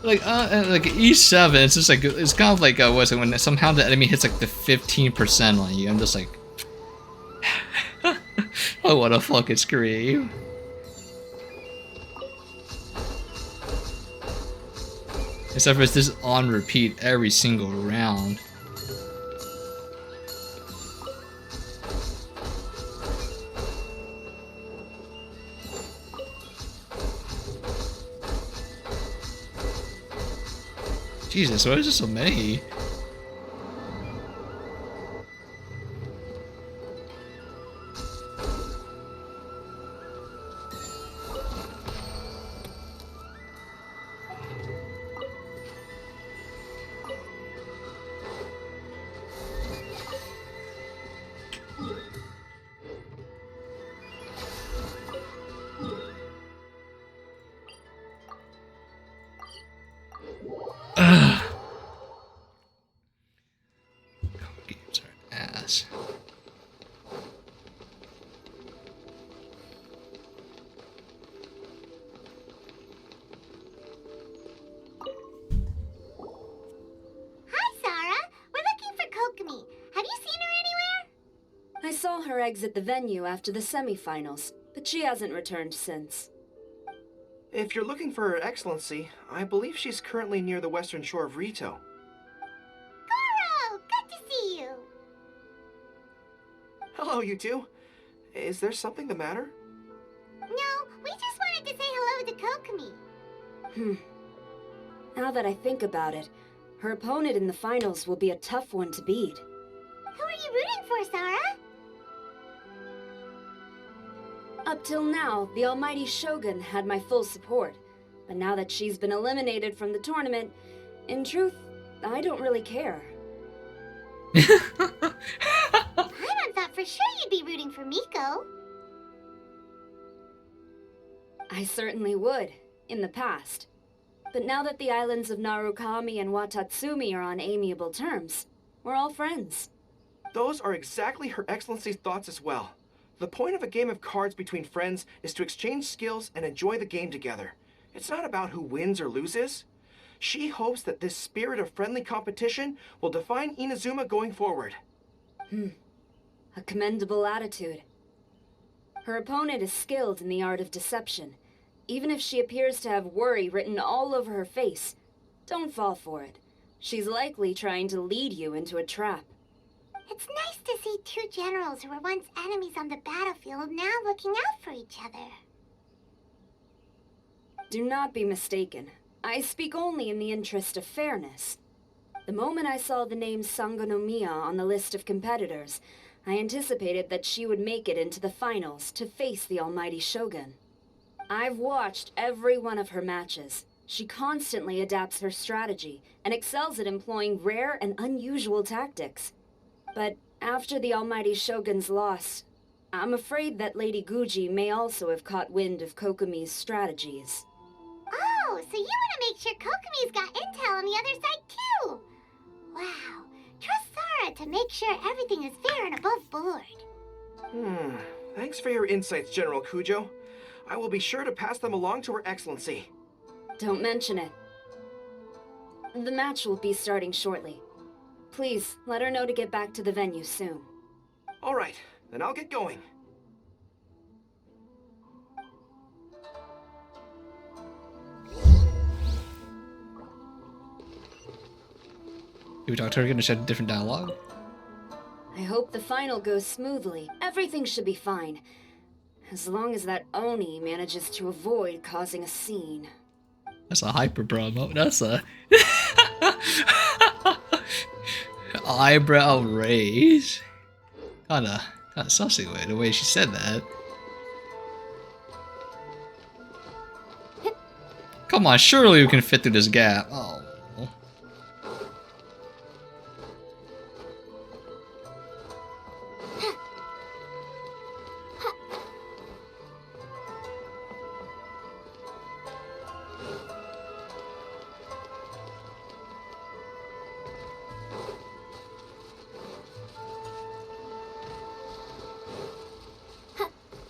Like E7, it's just like it's kind of like what's it when somehow the enemy hits like the 15% on you. I'm just like, I wanna fucking scream. Except for it's just on repeat every single round. Jesus, why is there so many? Games are ass. Hi, Sarah. We're looking for Kokomi. Have you seen her anywhere? I saw her exit the venue after the semifinals, but she hasn't returned since. If you're looking for Her Excellency, I believe she's currently near the western shore of Rito. Goro! Good to see you. Hello, you two. Is there something the matter? No, we just wanted to say hello to Kokomi. Now that I think about it, her opponent in the finals will be a tough one to beat. Who are you rooting for, Sarah? Up till now, the almighty Shogun had my full support. But now that she's been eliminated from the tournament, in truth, I don't really care. Paimon thought for sure you'd be rooting for Miko. I certainly would, in the past. But now that the islands of Narukami and Watatsumi are on amiable terms, we're all friends. Those are exactly Her Excellency's thoughts as well. The point of a game of cards between friends is to exchange skills and enjoy the game together. It's not about who wins or loses. She hopes that this spirit of friendly competition will define Inazuma going forward. A commendable attitude. Her opponent is skilled in the art of deception. Even if she appears to have worry written all over her face, don't fall for it. She's likely trying to lead you into a trap. It's nice to see two generals who were once enemies on the battlefield now looking out for each other. Do not be mistaken. I speak only in the interest of fairness. The moment I saw the name Sangonomiya on the list of competitors, I anticipated that she would make it into the finals to face the almighty Shogun. I've watched every one of her matches. She constantly adapts her strategy and excels at employing rare and unusual tactics. But after the almighty Shogun's loss, I'm afraid that Lady Guji may also have caught wind of Kokomi's strategies. Oh, so you want to make sure Kokomi's got intel on the other side too? Wow. Trust Sarah to make sure everything is fair and above board. Thanks for your insights, General Kujo. I will be sure to pass them along to Her Excellency. Don't mention it. The match will be starting shortly. Please, let her know to get back to the venue soon. All right, then I'll get going. Did we talk to her again to shed a different dialogue? I hope the final goes smoothly. Everything should be fine. As long as that Oni manages to avoid causing a scene. That's a hyper promo. That's a eyebrow raise. Kinda Kind of sussy way, the way she said that. Come on, surely we can fit through this gap. Oh.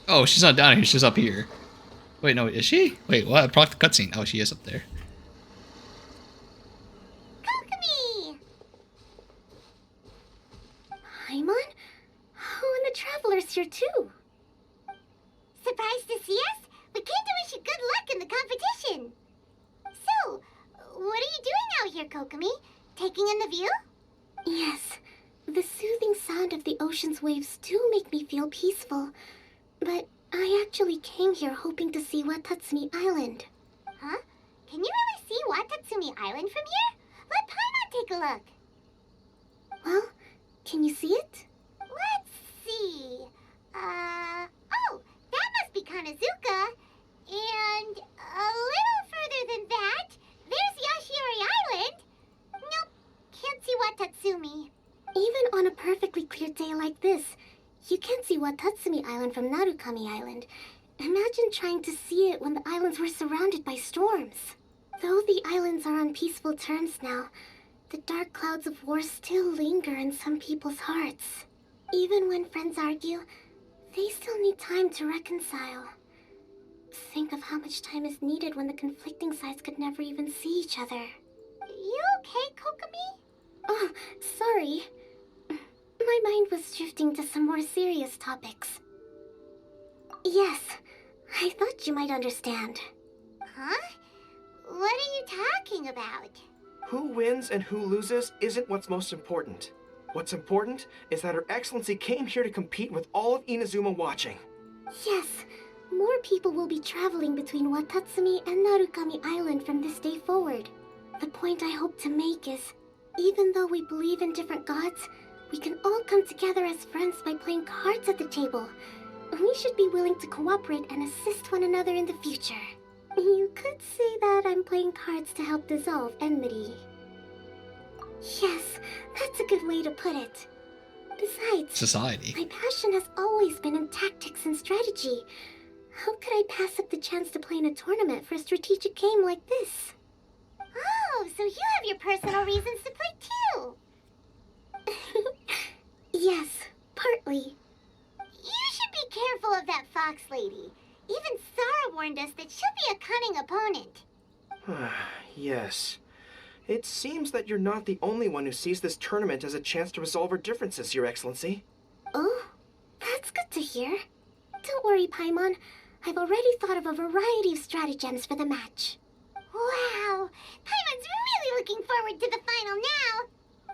Oh, she's not down here, she's up here. Wait, no, is she? Wait, what? Proc the cutscene. Oh, she is up there. Kokomi! Paimon? Oh, and the Traveler's here too. Surprised to see us? We came to wish you good luck in the competition. So, what are you doing out here, Kokomi? Taking in the view? Yes. The soothing sound of the ocean's waves do make me feel peaceful. But I actually came here hoping to see Watatsumi Island. Huh? Can you really see Watatsumi Island from here? Let Paimon take a look. Well, can you see it? Let's see. Oh, that must be Kanazuka. And a little further than that, there's Yashiori Island. Nope, can't see Watatsumi. Even on a perfectly clear day like this, you can't see Watatsumi Island from Narukami Island. Imagine trying to see it when the islands were surrounded by storms. Though the islands are on peaceful terms now, the dark clouds of war still linger in some people's hearts. Even when friends argue, they still need time to reconcile. Think of how much time is needed when the conflicting sides could never even see each other. You okay, Kokomi? Oh, sorry. My mind was drifting to some more serious topics. Yes, I thought you might understand. Huh? What are you talking about? Who wins and who loses isn't what's most important. What's important is that Her Excellency came here to compete with all of Inazuma watching. Yes, more people will be traveling between Watatsumi and Narukami Island from this day forward. The point I hope to make is, even though we believe in different gods, we can all come together as friends by playing cards at the table. We should be willing to cooperate and assist one another in the future. You could say that I'm playing cards to help dissolve enmity. Yes, that's a good way to put it. Besides, society. My passion has always been in tactics and strategy. How could I pass up the chance to play in a tournament for a strategic game like this? Oh, so you have your personal reasons to play too. Yes, partly. You should be careful of that fox lady. Even Sara warned us that she'll be a cunning opponent. Yes. It seems that you're not the only one who sees this tournament as a chance to resolve our differences, Your Excellency. Oh, that's good to hear. Don't worry, Paimon. I've already thought of a variety of stratagems for the match. Wow! Paimon's really looking forward to the final now!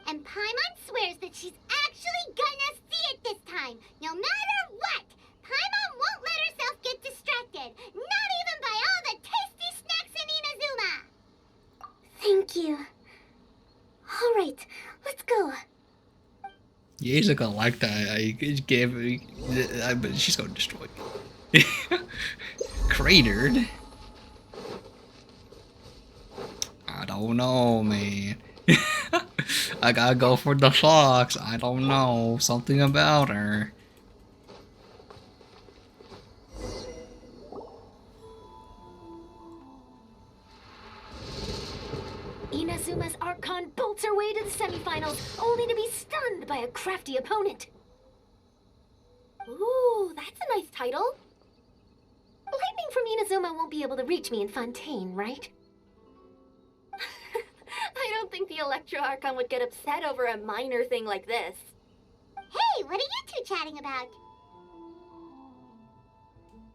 And Paimon swears that she's actually gonna see it this time, no matter what! Paimon won't let herself get distracted, not even by all the tasty snacks in Inazuma! Thank you. All right, let's go. Yeah, he's not gonna like that. I gave. But she's gonna destroy me. Cratered. I don't know, man. I gotta go for the fox. I don't know. Something about her. Inazuma's Archon bolts her way to the semifinals, only to be stunned by a crafty opponent. Ooh, that's a nice title. Lightning from Inazuma won't be able to reach me in Fontaine, right? I don't think the Electro Archon would get upset over a minor thing like this. Hey, what are you two chatting about?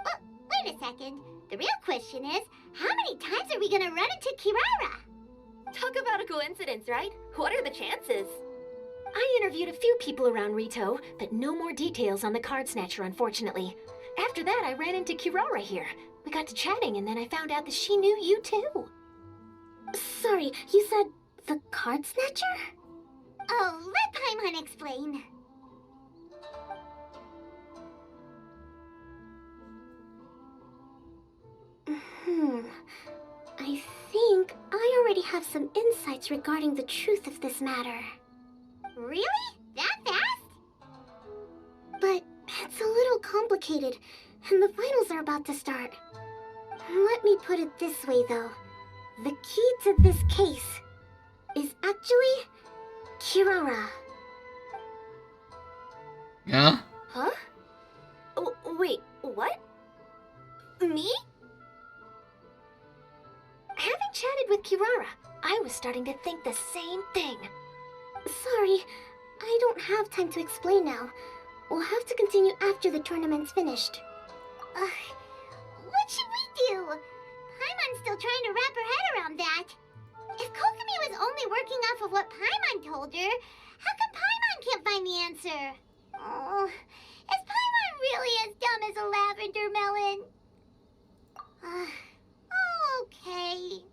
Oh, wait a second. The real question is, how many times are we gonna run into Kirara? Talk about a coincidence, right? What are the chances? I interviewed a few people around Rito, but no more details on the card snatcher, unfortunately. After that, I ran into Kirara here. We got to chatting, and then I found out that she knew you too. Sorry, you said the card snatcher? Oh, let Paimon explain. have some insights regarding the truth of this matter. Really? That fast? But it's a little complicated, and the finals are about to start. Let me put it this way, though. The key to this case is actually Kirara. Yeah? Huh? Wait, what? Me? Having chatted with Kirara, I was starting to think the same thing. Sorry, I don't have time to explain now. We'll have to continue after the tournament's finished. What should we do? Paimon's still trying to wrap her head around that. If Kokomi was only working off of what Paimon told her, how come Paimon can't find the answer? Oh, is Paimon really as dumb as a lavender melon? Okay.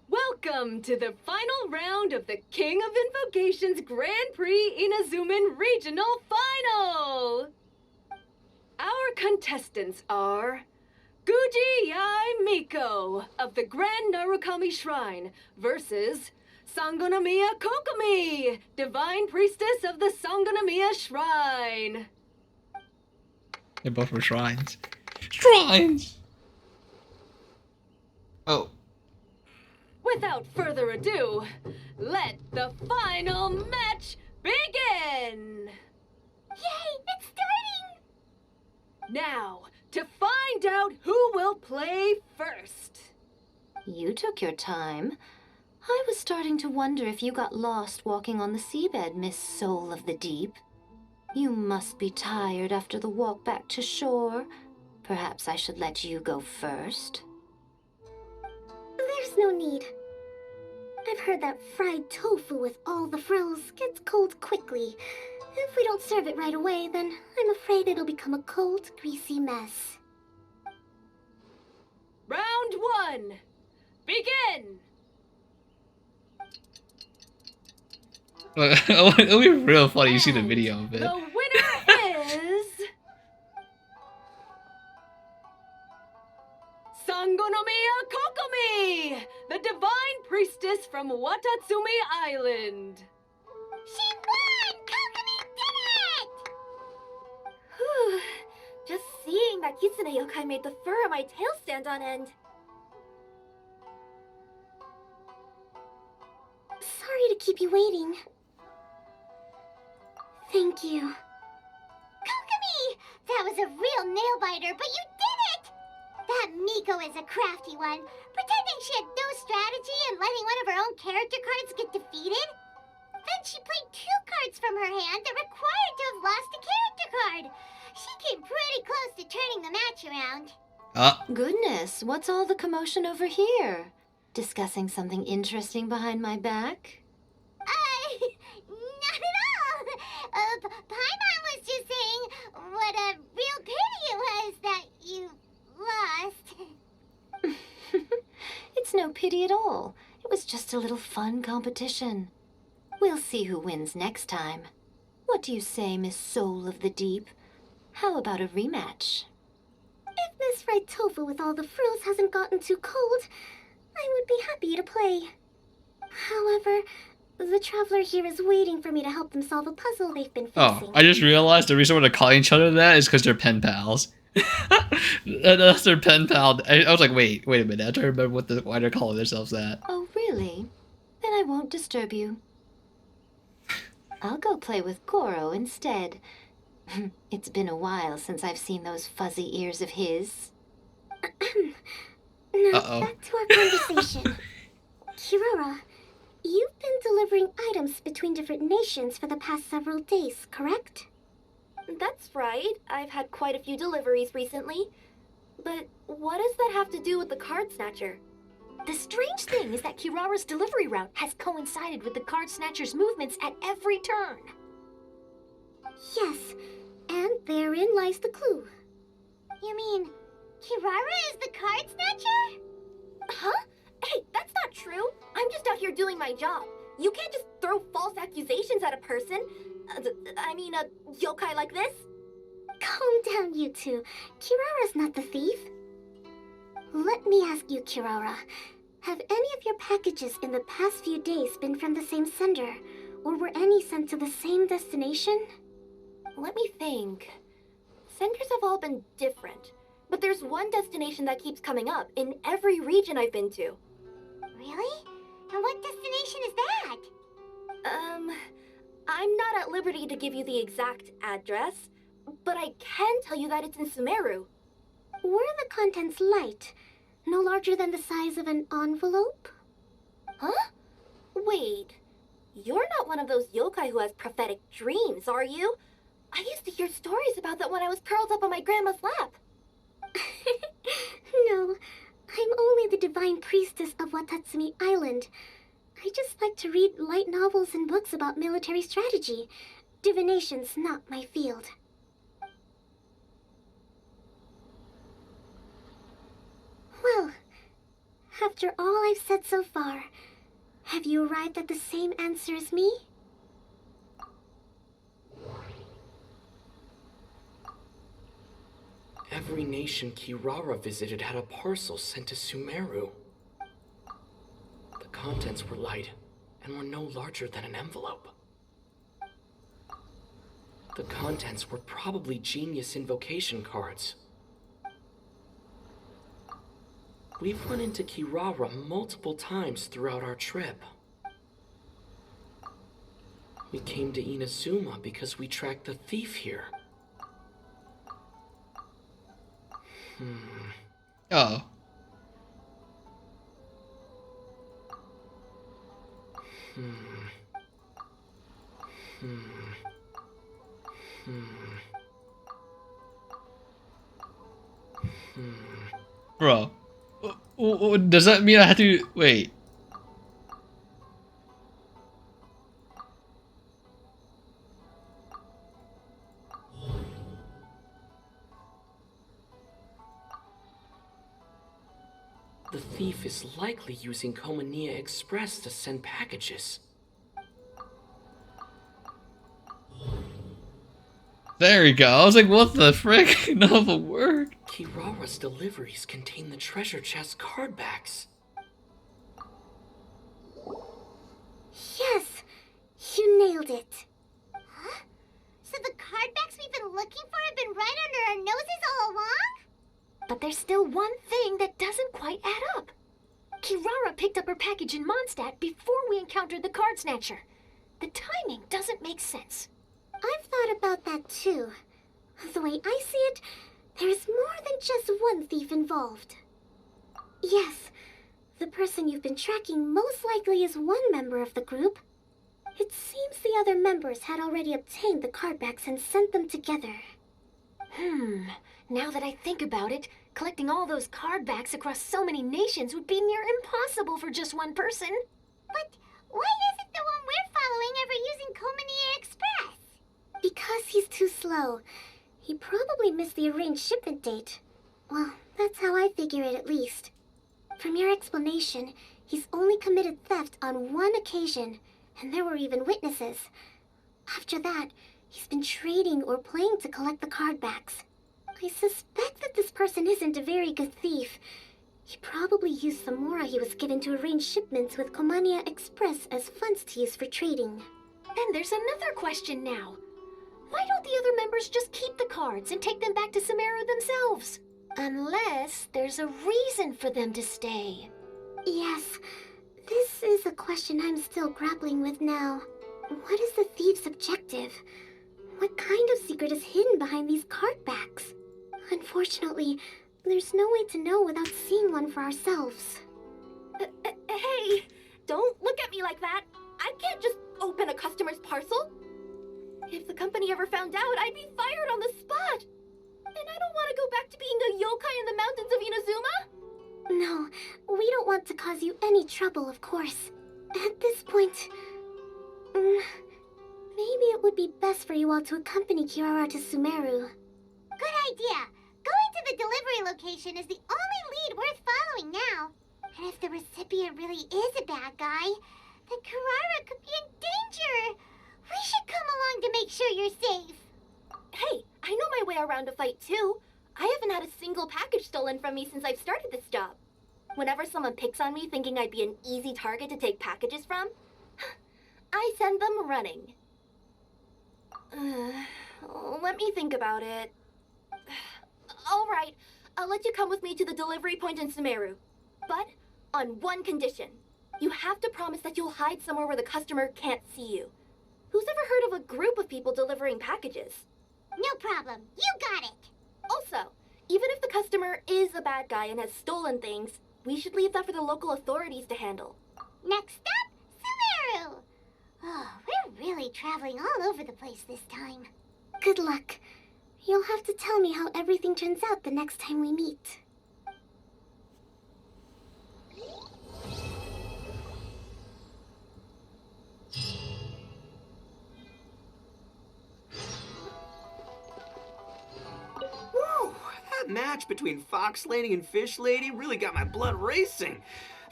Welcome to the final round of the King of Invocations Grand Prix Inazuman Regional Final! Our contestants are Guji Yai Miko of the Grand Narukami Shrine versus Sangonomiya Kokomi, Divine Priestess of the Sangonomiya Shrine. They both were shrines. Shrines! Oh. Without further ado, let the final match begin! Yay, it's starting! Now, to find out who will play first. You took your time. I was starting to wonder if you got lost walking on the seabed, Miss Soul of the Deep. You must be tired after the walk back to shore. Perhaps I should let you go first. There's no need. I've heard that fried tofu with all the frills gets cold quickly. If we don't serve it right away, then I'm afraid it'll become a cold, greasy mess. Round one, begin! It'll be real funny. You see the video of it. The winner is Sangonomiya Kokomi, the Divine Priestess from Watatsumi Island. She won! Kokomi did it! Whew. Just seeing that Kitsune yokai made the fur on my tail stand on end. Sorry to keep you waiting. Thank you. Kokomi! That was a real nail-biter, but you did it! That Miko is a crafty one, pretending she had no strategy and letting one of her own character cards get defeated. Then she played 2 cards from her hand that required to have lost a character card. She came pretty close to turning the match around. Goodness, what's all the commotion over here? Discussing something interesting behind my back? Not at all. Paimon was just saying what a real pity it was that you lost. It's no pity at all. It was just a little fun competition. We'll see who wins next time. What do you say, Miss Soul of the Deep? How about a rematch? If this fried tofu with all the frills hasn't gotten too cold, I would be happy to play. However, the traveler here is waiting for me to help them solve a puzzle they've been facing. Oh, I just realized the reason why they're calling each other that is because they're pen pals. That's their pen pal. I was like, wait a minute. I don't remember why they're calling themselves that. Oh, really? Then I won't disturb you. I'll go play with Goro instead. It's been a while since I've seen those fuzzy ears of his. Now, back to our conversation. Kirara, you've been delivering items between different nations for the past several days, correct? That's right. I've had quite a few deliveries recently. But what does that have to do with the card snatcher? The strange thing is that Kirara's delivery route has coincided with the card snatcher's movements at every turn. Yes, and therein lies the clue. You mean Kirara is the card snatcher? Huh? Hey, that's not true. I'm just out here doing my job. You can't just throw false accusations at a person. A yokai like this. Calm down, you two. Kirara's not the thief. Let me ask you, Kirara. Have any of your packages in the past few days been from the same sender? Or were any sent to the same destination? Let me think. Senders have all been different, but there's one destination that keeps coming up in every region I've been to. Really? And what destination is that? I'm not at liberty to give you the exact address, but I can tell you that it's in Sumeru. Were the contents light? No larger than the size of an envelope? Huh? Wait. You're not one of those yokai who has prophetic dreams, are you? I used to hear stories about that when I was curled up on my grandma's lap. No, I'm only the divine priestess of Watatsumi Island. I just like to read light novels and books about military strategy. Divination's not my field. Well, after all I've said so far, have you arrived at the same answer as me? Every nation Kirara visited had a parcel sent to Sumeru. The contents were light and were no larger than an envelope. The contents were probably genius invocation cards. We've run into Kirara multiple times throughout our trip. We came to Inazuma because we tracked the thief here. Oh. Bro. Does that mean I have to... Wait. The thief is likely using Komania Express to send packages. There you go. I was like, what the frick? Novel word. Kirara's deliveries contain the treasure chest card backs. Yes, you nailed it. Huh? So the card backs we've been looking for have been right under our noses all along? But there's still one thing that doesn't quite add up. Kirara picked up her package in Mondstadt before we encountered the card snatcher. The timing doesn't make sense. I've thought about that too. The way I see it, there's more than just one thief involved. Yes, the person you've been tracking most likely is one member of the group. It seems the other members had already obtained the card backs and sent them together. Now that I think about it, collecting all those card backs across so many nations would be near impossible for just one person. But why isn't the one we're following ever using Komania Express? Because he's too slow. He probably missed the arranged shipment date. Well, that's how I figure it at least. From your explanation, he's only committed theft on one occasion, and there were even witnesses. After that, he's been trading or playing to collect the card backs. I suspect that this person isn't a very good thief. He probably used the mora he was given to arrange shipments with Komania Express as funds to use for trading. Then there's another question now. Why don't the other members just keep the cards and take them back to Sumeru themselves? Unless there's a reason for them to stay. Yes, this is a question I'm still grappling with now. What is the thief's objective? What kind of secret is hidden behind these card backs? Unfortunately, there's no way to know without seeing one for ourselves. Hey, don't look at me like that. I can't just open a customer's parcel. If the company ever found out, I'd be fired on the spot. And I don't want to go back to being a yokai in the mountains of Inazuma. No, we don't want to cause you any trouble, of course. At this point, maybe it would be best for you all to accompany Kirara to Sumeru. Good idea. Going to the delivery location is the only lead worth following now. And if the recipient really is a bad guy, then Kirara could be in danger. We should come along to make sure you're safe. Hey, I know my way around a fight too. I haven't had a single package stolen from me since I've started this job. Whenever someone picks on me thinking I'd be an easy target to take packages from, I send them running. Let me think about it. All right, I'll let you come with me to the delivery point in Sumeru. But on one condition. You have to promise that you'll hide somewhere where the customer can't see you. Who's ever heard of a group of people delivering packages? No problem. You got it. Also, even if the customer is a bad guy and has stolen things, we should leave that for the local authorities to handle. Next up, Sumeru. Oh, we're really traveling all over the place this time. Good luck. You'll have to tell me how everything turns out the next time we meet. Woo! That match between Fox Lady and Fish Lady really got my blood racing.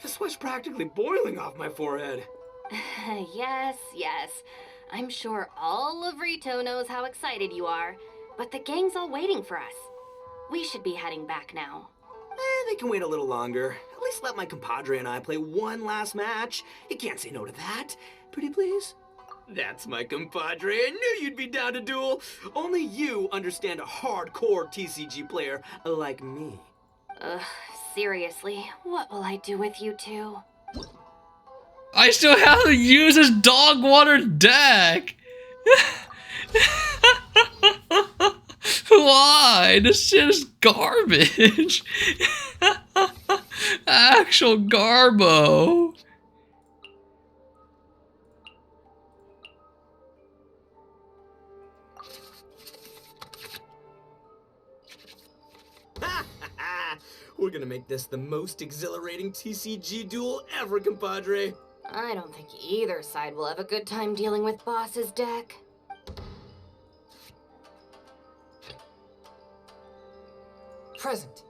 The sweat's practically boiling off my forehead. Yes, yes. I'm sure all of Rito knows how excited you are, but the gang's all waiting for us. We should be heading back now. They can wait a little longer. At least let my compadre and I play one last match. You can't say no to that. Pretty please? That's my compadre. I knew you'd be down to duel. Only you understand a hardcore TCG player like me. Seriously, what will I do with you two? I still have to use this dog water deck! Why? This shit is garbage! Actual garbo! We're gonna make this the most exhilarating TCG duel ever, compadre. I don't think either side will have a good time dealing with Boss's deck. Present.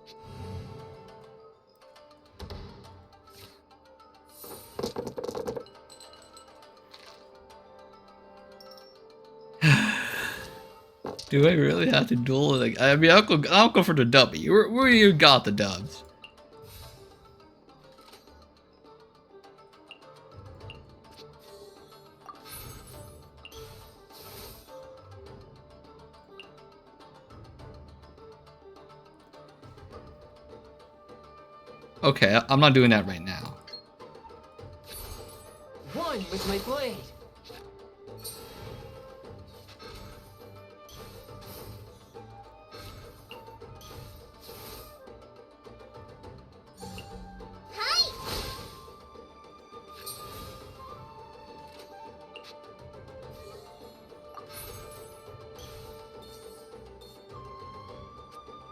Do I really have to duel it? I mean, I'll go for the dubby. Where you got the dubs? Okay, I'm not doing that right now. One with my blade.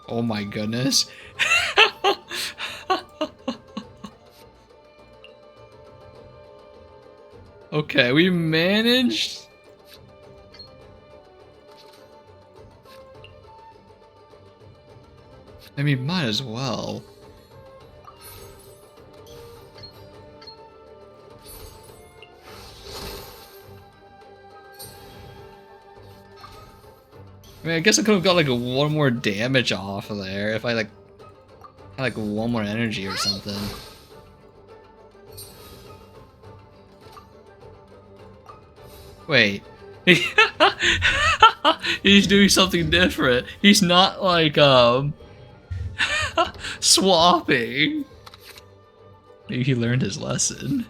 Oh my goodness. Okay, we managed. I mean, might as well. I mean, I guess I could have got like one more damage off of there if I like had like one more energy or something. Wait. He's doing something different. He's not like swapping. Maybe he learned his lesson.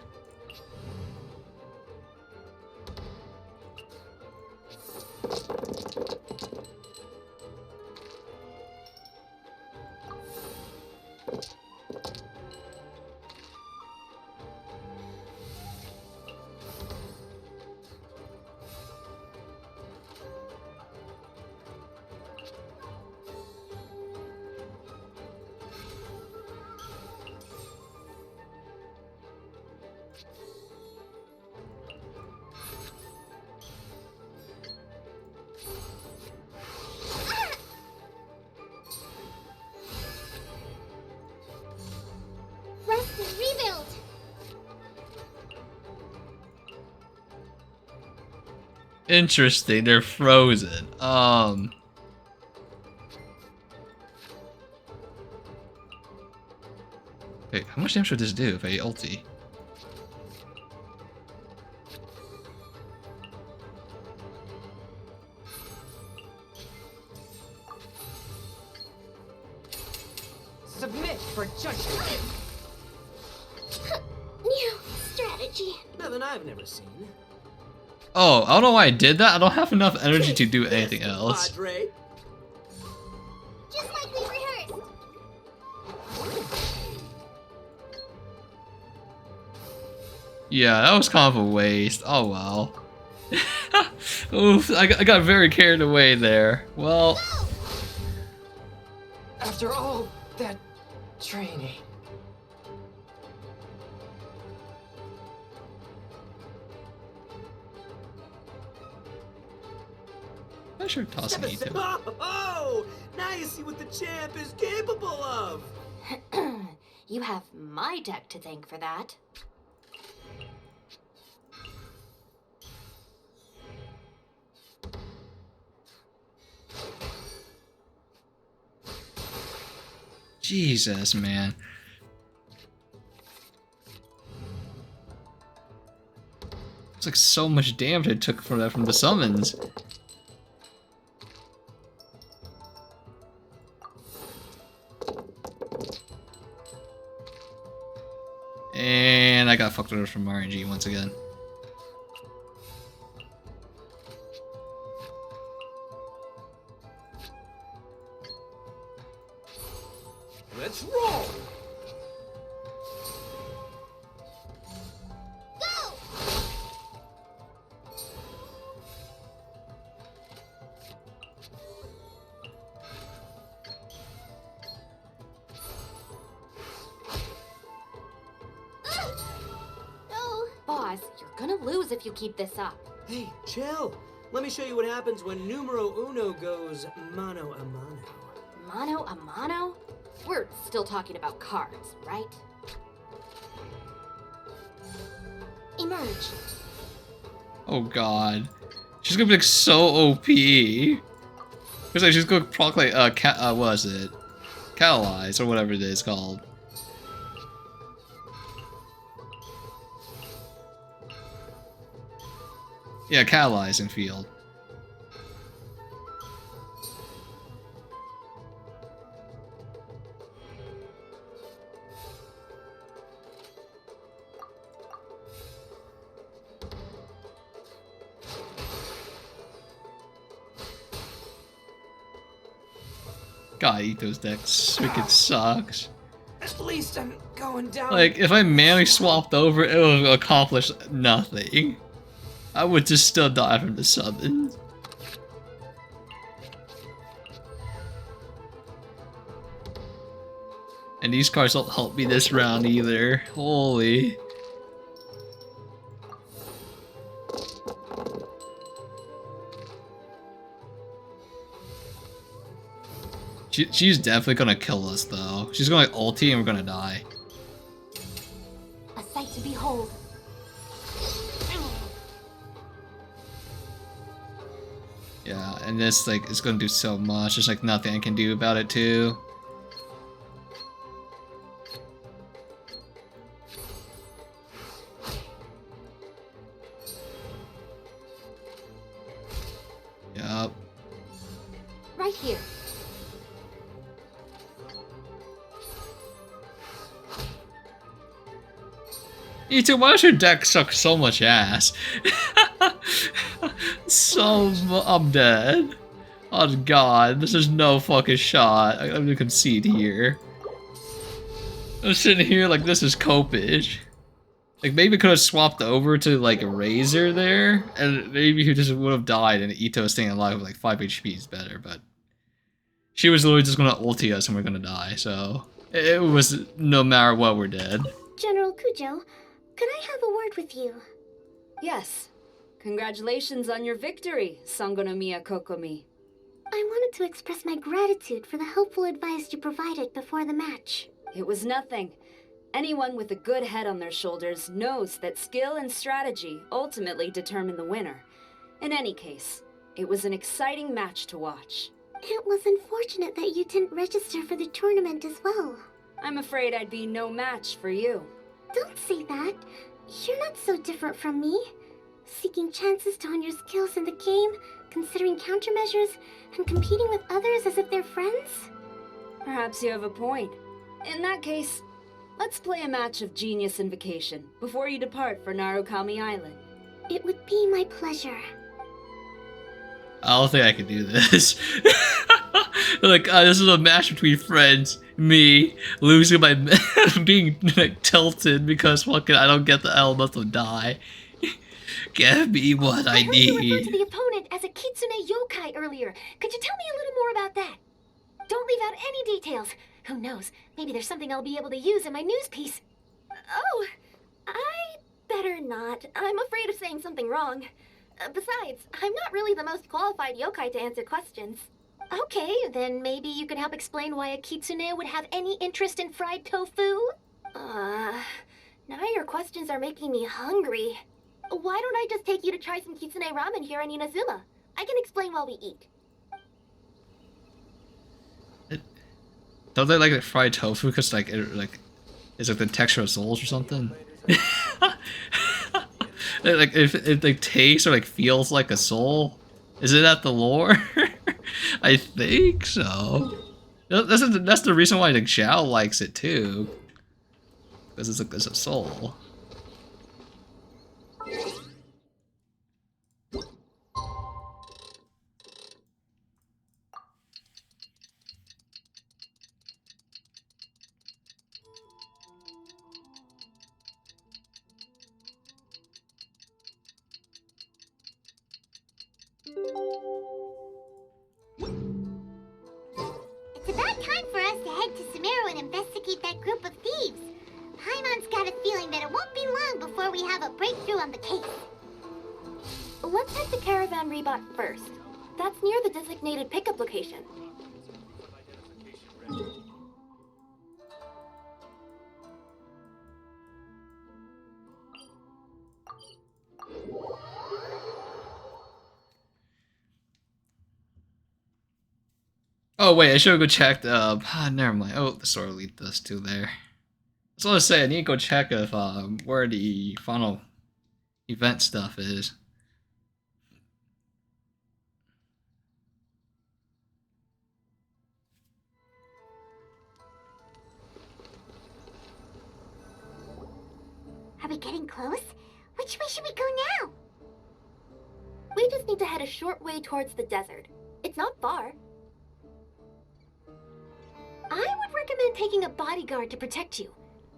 Rebuild. Interesting, they're frozen. Wait, how much damage would this do if I ulti? Submit for judgment. New strategy. Nothing I've never seen. Oh, I don't know why I did that. I don't have enough energy to do anything else. Padre. Just like we rehearsed. Yeah, that was kind of a waste. Oh well. Oof, I got very carried away there. Well. After all that training. I should toss an Ito. Oh, now you see what the champ is capable of. You have my deck to thank for that. Jesus, man. It's like so much damage I took from that from the summons. And I got fucked over from RNG once again. Let's roll. Go. No. Boss, you're gonna lose if you keep this up. Hey, chill. Let me show you what happens when numero uno goes mano a mano. Mano a mano? We're still talking about cards, right? Emerge. Oh god. She's gonna be like so OP. Because like she's gonna proc like what is it? Catalyze or whatever it is called. Yeah, catalyze in field. God, Ito's deck freaking sucks. At least I'm going down. Like, if I manually swapped over, it would accomplish nothing. I would just still die from the summons. And these cards don't help me this round either. Holy. She's definitely gonna kill us though. She's gonna like ulti and we're gonna die. A sight to behold. Yeah, and this like it's gonna do so much. There's like nothing I can do about it too. Yup. Right here. Ito, why does your deck suck so much ass? I'm dead. Oh god, this is no fucking shot. I'm gonna concede here. I'm sitting here like this is copish. Like maybe could have swapped over to like a Razor there, and maybe he just would have died and Ito staying alive with like 5 HP is better, but she was literally just gonna ulti us and we're gonna die, so it was no matter what, we're dead. General Kujo, could I have a word with you? Yes. Congratulations on your victory, Sangonomiya Kokomi. I wanted to express my gratitude for the helpful advice you provided before the match. It was nothing. Anyone with a good head on their shoulders knows that skill and strategy ultimately determine the winner. In any case, it was an exciting match to watch. It was unfortunate that you didn't register for the tournament as well. I'm afraid I'd be no match for you. Don't say that. You're not so different from me. Seeking chances to hone your skills in the game, considering countermeasures, and competing with others as if they're friends? Perhaps you have a point. In that case, let's play a match of Genius Invocation before you depart for Narukami Island. It would be my pleasure. I don't think I can do this. Like, this is a match between friends. Me losing by being like, tilted because fucking I don't get the elemental die. Give me what I heard you referred to need. the opponent as a Kitsune yokai earlier. Could you tell me a little more about that? Don't leave out any details. Who knows? Maybe there's something I'll be able to use in my news piece. Oh, I better not. I'm afraid of saying something wrong. Besides, I'm not really the most qualified yokai to answer questions. Okay, then maybe you could help explain why a Kitsune would have any interest in fried tofu? Now your questions are making me hungry. Why don't I just take you to try some Kitsune ramen here in Inazuma? I can explain while we eat. Don't they like fried tofu because like it's like the texture of souls or something? Like if it like tastes or like feels like a soul, is it at the lore? I think so. That's the reason why like Xiao likes it too, because it's a soul. It's about time for us to head to Sumeru and investigate that group of thieves. Paimon's got a feeling that it won't be long before we have a breakthrough on the case. Let's head to Caravan Rebot first. That's near the designated pickup location. Oh wait, I should go check the. Never mind. Oh, the story lead us to there. So let's say I need to go check if where the final event stuff is. Are we getting close? Which way should we go now? We just need to head a short way towards the desert. It's not far. I would recommend taking a bodyguard to protect you.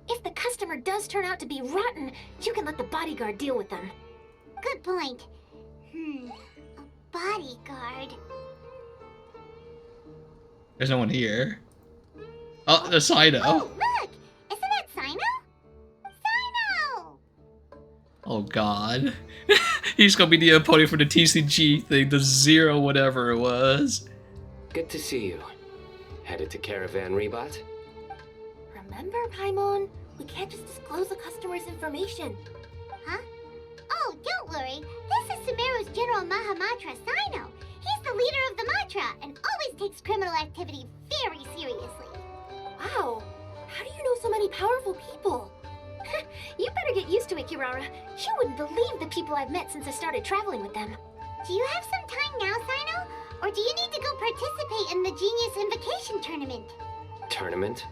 If the customer does turn out to be rotten, you can let the bodyguard deal with them. Good point. A bodyguard. There's no one here. Oh, the Sino. Oh, look! Isn't that Sino? Sino! Oh god. He's gonna be the opponent for the TCG thing, the 0 whatever it was. Good to see you. Headed to Caravan Rebot? Remember, Paimon? We can't just disclose the customer's information. Huh? Oh, don't worry. This is Sumeru's General Mahamatra, Sino. He's the leader of the Matra and always takes criminal activity very seriously. Wow. How do you know so many powerful people? You better get used to it, Kirara. You wouldn't believe the people I've met since I started traveling with them. Do you have some time now, Sino? Or do you need to go participate in the Genius Invocation Tournament? Tournament?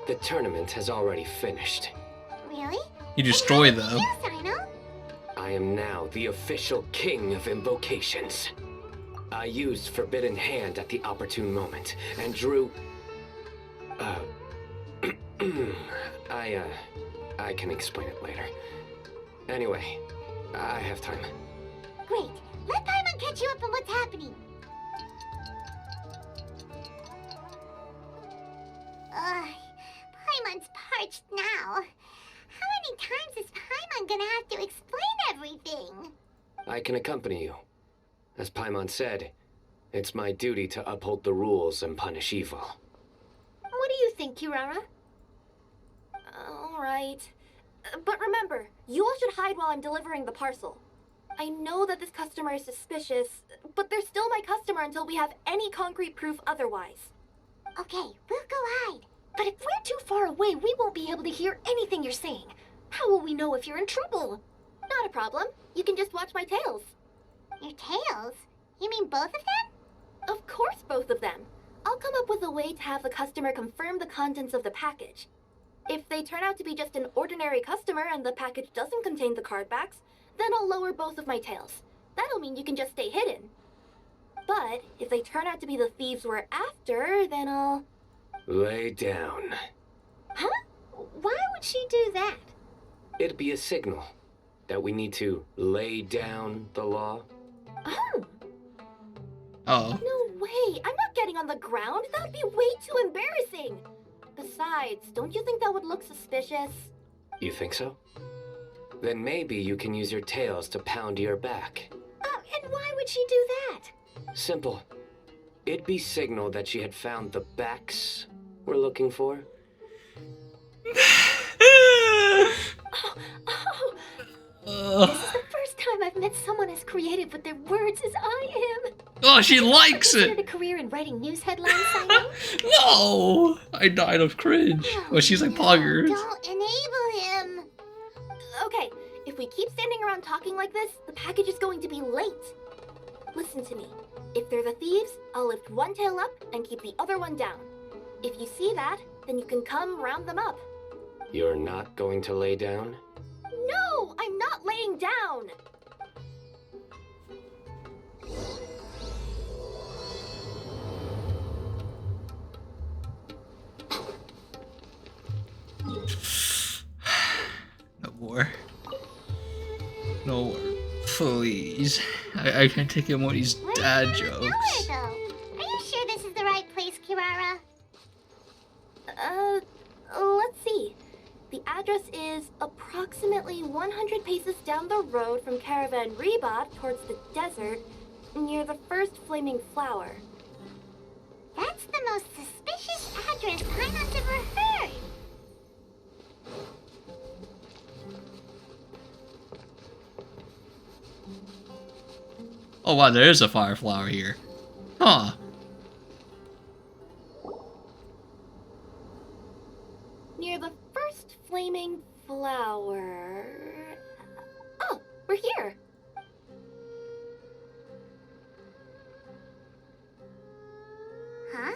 The tournament has already finished. Really? You destroy them. You, Sino? I am now the official king of invocations. I used Forbidden Hand at the opportune moment and drew... I can explain it later. Anyway, I have time. Great. Let Paimon catch you up on what's happening. Paimon's parched now. How many times is Paimon gonna have to explain everything? I can accompany you. As Paimon said, it's my duty to uphold the rules and punish evil. What do you think, Kirara? All right. But remember, you all should hide while I'm delivering the parcel. I know that this customer is suspicious, but they're still my customer until we have any concrete proof otherwise. Okay, we'll go hide. But if we're too far away, we won't be able to hear anything you're saying. How will we know if you're in trouble? Not a problem. You can just watch my tails. Your tails? You mean both of them? Of course, both of them. I'll come up with a way to have the customer confirm the contents of the package. If they turn out to be just an ordinary customer and the package doesn't contain the card backs, then I'll lower both of my tails. That'll mean you can just stay hidden. But if they turn out to be the thieves we're after, then I'll... Lay down. Huh? Why would she do that? It'd be a signal that we need to lay down the law. Oh. Oh. No way! I'm not getting on the ground. That would be way too embarrassing. Besides, don't you think that would look suspicious? You think so? Then maybe you can use your tails to pound your back. And why would she do that? Simple. It'd be signal that she had found the backs we're looking for. This is the first time I've met someone as creative with their words as I am. Oh, she likes I it. considered a career in writing news headlines, Simon. No, I died of cringe. Well, she's like poggers. Don't enable him. Okay, if we keep standing around talking like this, the package is going to be late. Listen to me. If they're the thieves, I'll lift one tail up and keep the other one down. If you see that, then you can come round them up. You're not going to lay down? No, I'm not laying down. No more. No more. Please. I can't take any more of these dad jokes. Nowhere, though. Are you sure this is the right place, Kirara? Let's see. The address is approximately 100 paces down the road from Caravan Reebot towards the desert, near the first flaming flower. That's the most suspicious address Paimon's ever heard. Oh wow, there is a fire flower here. Huh. Near the first flaming flower... Oh, we're here. Huh?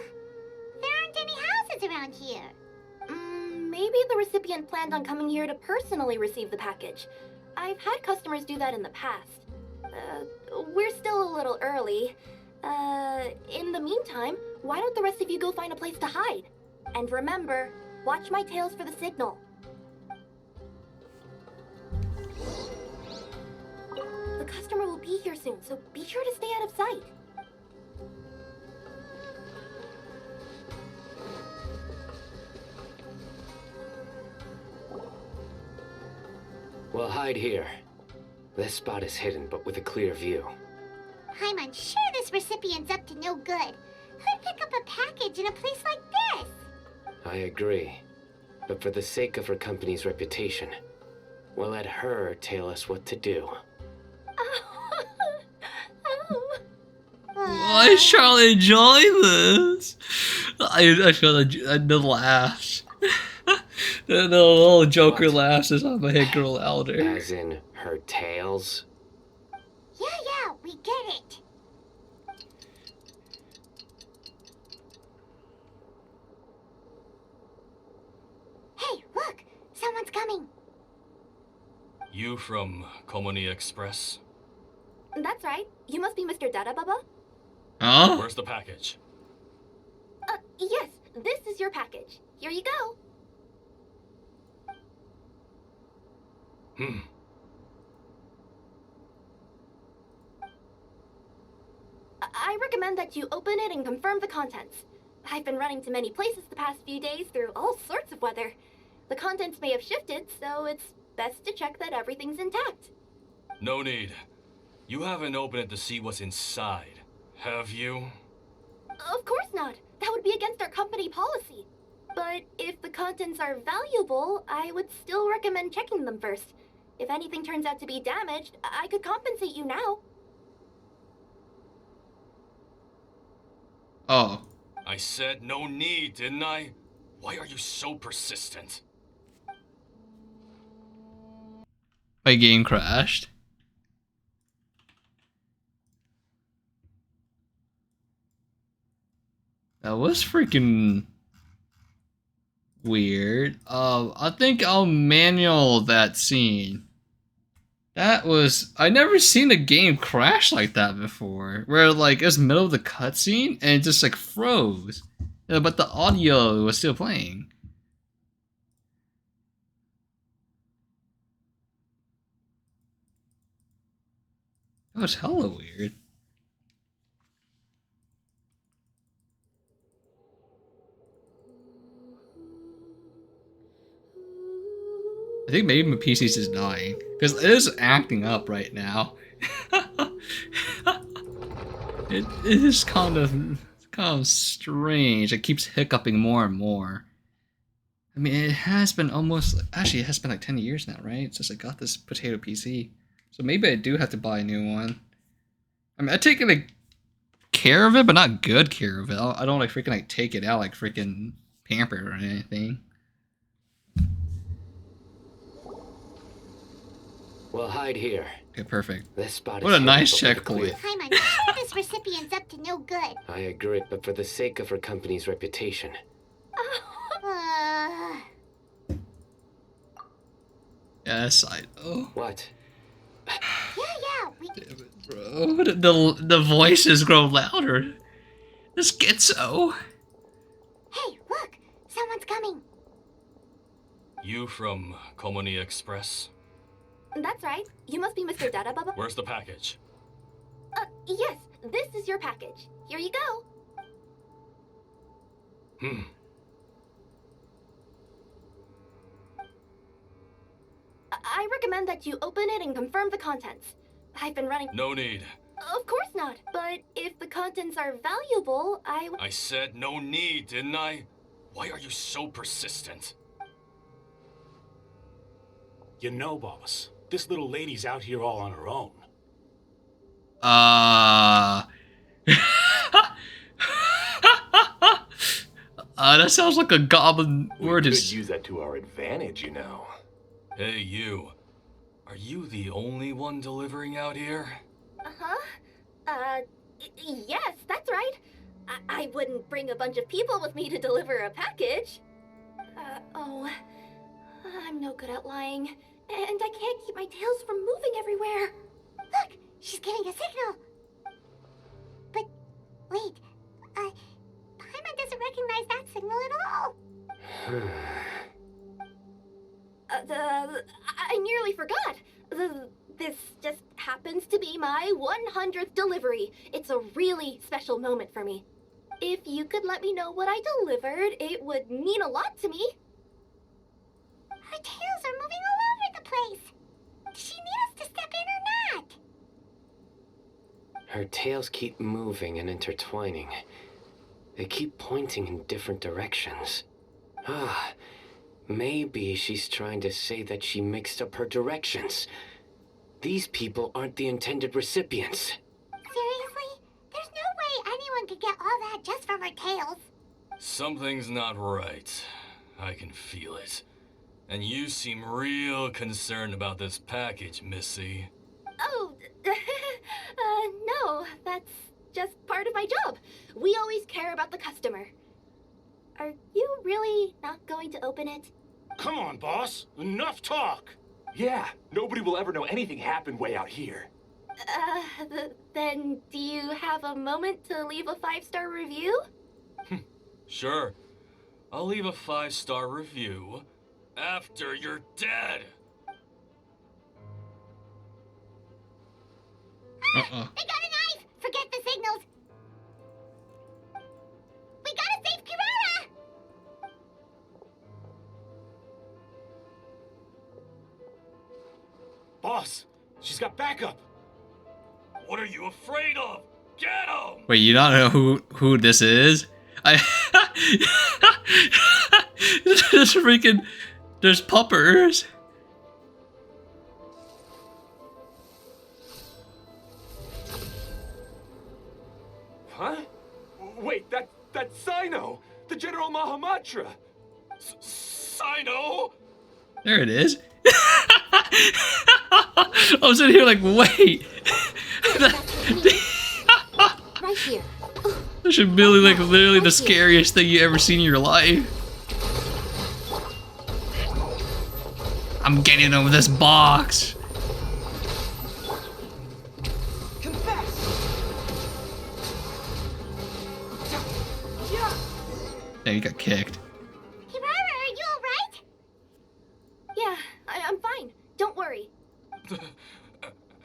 There aren't any houses around here. Maybe the recipient planned on coming here to personally receive the package. I've had customers do that in the past. We're still a little early. In the meantime, why don't the rest of you go find a place to hide? And remember, watch my tails for the signal. The customer will be here soon, so be sure to stay out of sight. We'll hide here. This spot is hidden, but with a clear view. Paimon, sure this recipient's up to no good. Who'd pick up a package in a place like this? I agree. But for the sake of her company's reputation, we'll let her tell us what to do. Why is Charlie enjoying this? I feel the laughs. The little Joker laughs as I'm a hit girl elder. As in her tails? Yeah, we get it. Hey, look! Someone's coming. You from Komoni Express? That's right. You must be Mr. Dada Baba? Huh? Where's the package? Yes, this is your package. Here you go. I recommend that you open it and confirm the contents. I've been running to many places the past few days through all sorts of weather. The contents may have shifted, so it's best to check that everything's intact. No need. You haven't opened it to see what's inside, have you? Of course not. That would be against our company policy. But if the contents are valuable, I would still recommend checking them first. If anything turns out to be damaged, I could compensate you now. Oh. I said no need, didn't I? Why are you so persistent? My game crashed. That was freaking weird. I think I'll manual that scene. That was... I never seen a game crash like that before. Where like it was middle of the cutscene and it just like froze. Yeah, but the audio was still playing. That was hella weird. I think maybe my PC's just dying. Because it is acting up right now. it is kind of strange. It keeps hiccuping more and more. I mean, it has been almost... Actually, it has been like 10 years now, right? Since I got this potato PC. So maybe I do have to buy a new one. I mean, I take like care of it, but not good care of it. I don't like freaking like take it out like freaking pamper it or anything. We'll hide here. Okay, perfect. This spot What is a nice safe, but checkpoint. Paimon, this recipient's up to no good. I agree, but for the sake of her company's reputation. Yes, I know. What? Bro, the voices grow louder. This Gitzo. Hey, look! Someone's coming. You from Komoni Express? That's right. You must be Mr. Dada Baba. Where's the package? Yes, this is your package. Here you go. I recommend that you open it and confirm the contents. I've been running... No need. Of course not. But if the contents are valuable, I said no need, didn't I? Why are you so persistent? You know, boss, this little lady's out here all on her own. That sounds like a goblin word. We could use that to our advantage, you know. Hey, you. Are you the only one delivering out here? Yes, that's right. I wouldn't bring a bunch of people with me to deliver a package. I'm no good at lying. And I can't keep my tails from moving everywhere. Look, she's giving a signal. But, wait, Paimon doesn't recognize that signal at all. I nearly forgot. This just happens to be my 100th delivery. It's a really special moment for me. If you could let me know what I delivered, it would mean a lot to me. Her tails are moving all over the place. Does she need us to step in or not? Her tails keep moving and intertwining. They keep pointing in different directions. Maybe she's trying to say that she mixed up her directions. These people aren't the intended recipients. Seriously? There's no way anyone could get all that just from her tails. Something's not right. I can feel it. And you seem real concerned about this package, Missy. Oh, no, that's just part of my job. We always care about the customer. Are you really not going to open it? Come on, boss. Enough talk. Yeah, nobody will ever know anything happened way out here. Then do you have a moment to leave a 5-star review? Sure. I'll leave a 5-star review after you're dead. They got a knife! Forget the signals. We gotta save Kirara! Boss, she's got backup. What are you afraid of? Get him! Wait, you don't know who this is? There's freaking... There's puppers. Huh? Wait, that's Sino, the General Mahamatra. Sino! There it is. I was sitting here like, wait. Right here. That should be like literally the scariest thing you ever seen in your life. I'm getting over this box. Damn, you got kicked. Kirara, are you alright? Yeah, I'm fine. Don't worry.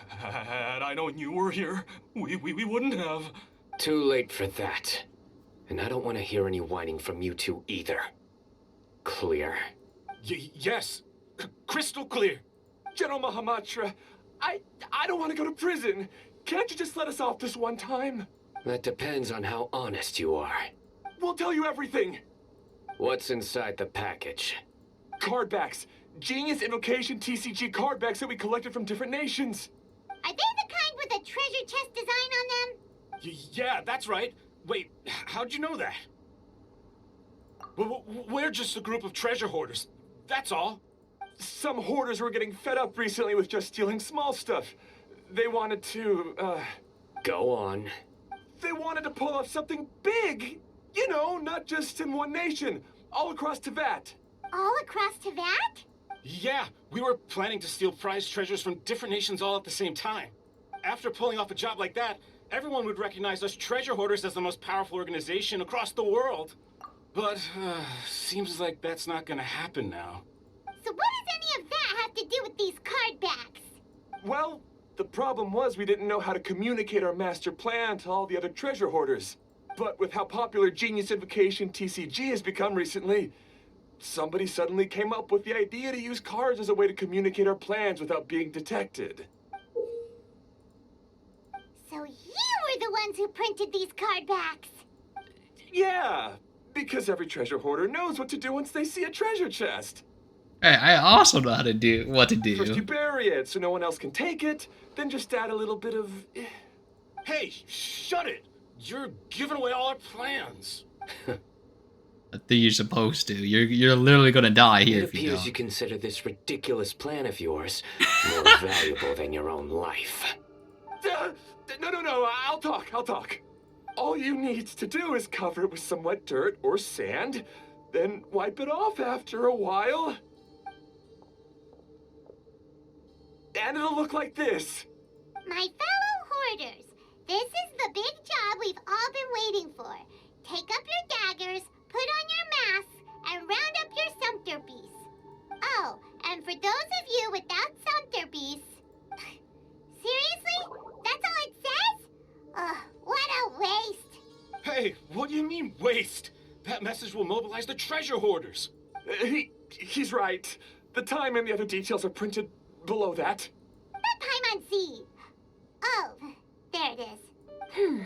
Had I known you were here, we wouldn't have. Too late for that. And I don't want to hear any whining from you two either. Clear? Yes. Crystal clear. General Mahamatra, I don't want to go to prison. Can't you just let us off this one time? That depends on how honest you are. We'll tell you everything. What's inside the package? Card backs. Genius Invocation TCG card backs that we collected from different nations. Are they the kind with a treasure chest design on them? Yeah, that's right. Wait, how'd you know that? We're just a group of treasure hoarders. That's all. Some hoarders were getting fed up recently with just stealing small stuff. They wanted to, Go on. They wanted to pull off something big. You know, not just in one nation. All across Teyvat. All across Teyvat? Yeah, we were planning to steal prized treasures from different nations all at the same time. After pulling off a job like that, everyone would recognize us treasure hoarders as the most powerful organization across the world. But, seems like that's not gonna happen now. So what does any of that have to do with these card backs? Well, the problem was we didn't know how to communicate our master plan to all the other treasure hoarders. But with how popular Genius Invocation TCG has become recently, somebody suddenly came up with the idea to use cards as a way to communicate our plans without being detected. So you were the ones who printed these card backs? Yeah, because every treasure hoarder knows what to do once they see a treasure chest. Hey, I also know how to do what to First you do. bury it so no one else can take it, then just add a little bit of... Hey, shut it! You're giving away all our plans. I think you're supposed to. You're literally gonna die here It if you appears don't. you consider this ridiculous plan of yours more valuable than your own life. No, I'll talk. All you need to do is cover it with some wet dirt or sand, then wipe it off after a while. And it'll look like this. My fellow hoarders, this is the big job we've all been waiting for. Take up your daggers, put on your masks, and round up your sumpter beasts. Oh, and for those of you without sumpter beasts... Seriously? That's all it says? Ugh, what a waste. Hey, what do you mean, waste? That message will mobilize the treasure hoarders. He's right. The time and the other details are printed below that. Not Paimon Z. Oh, there it is.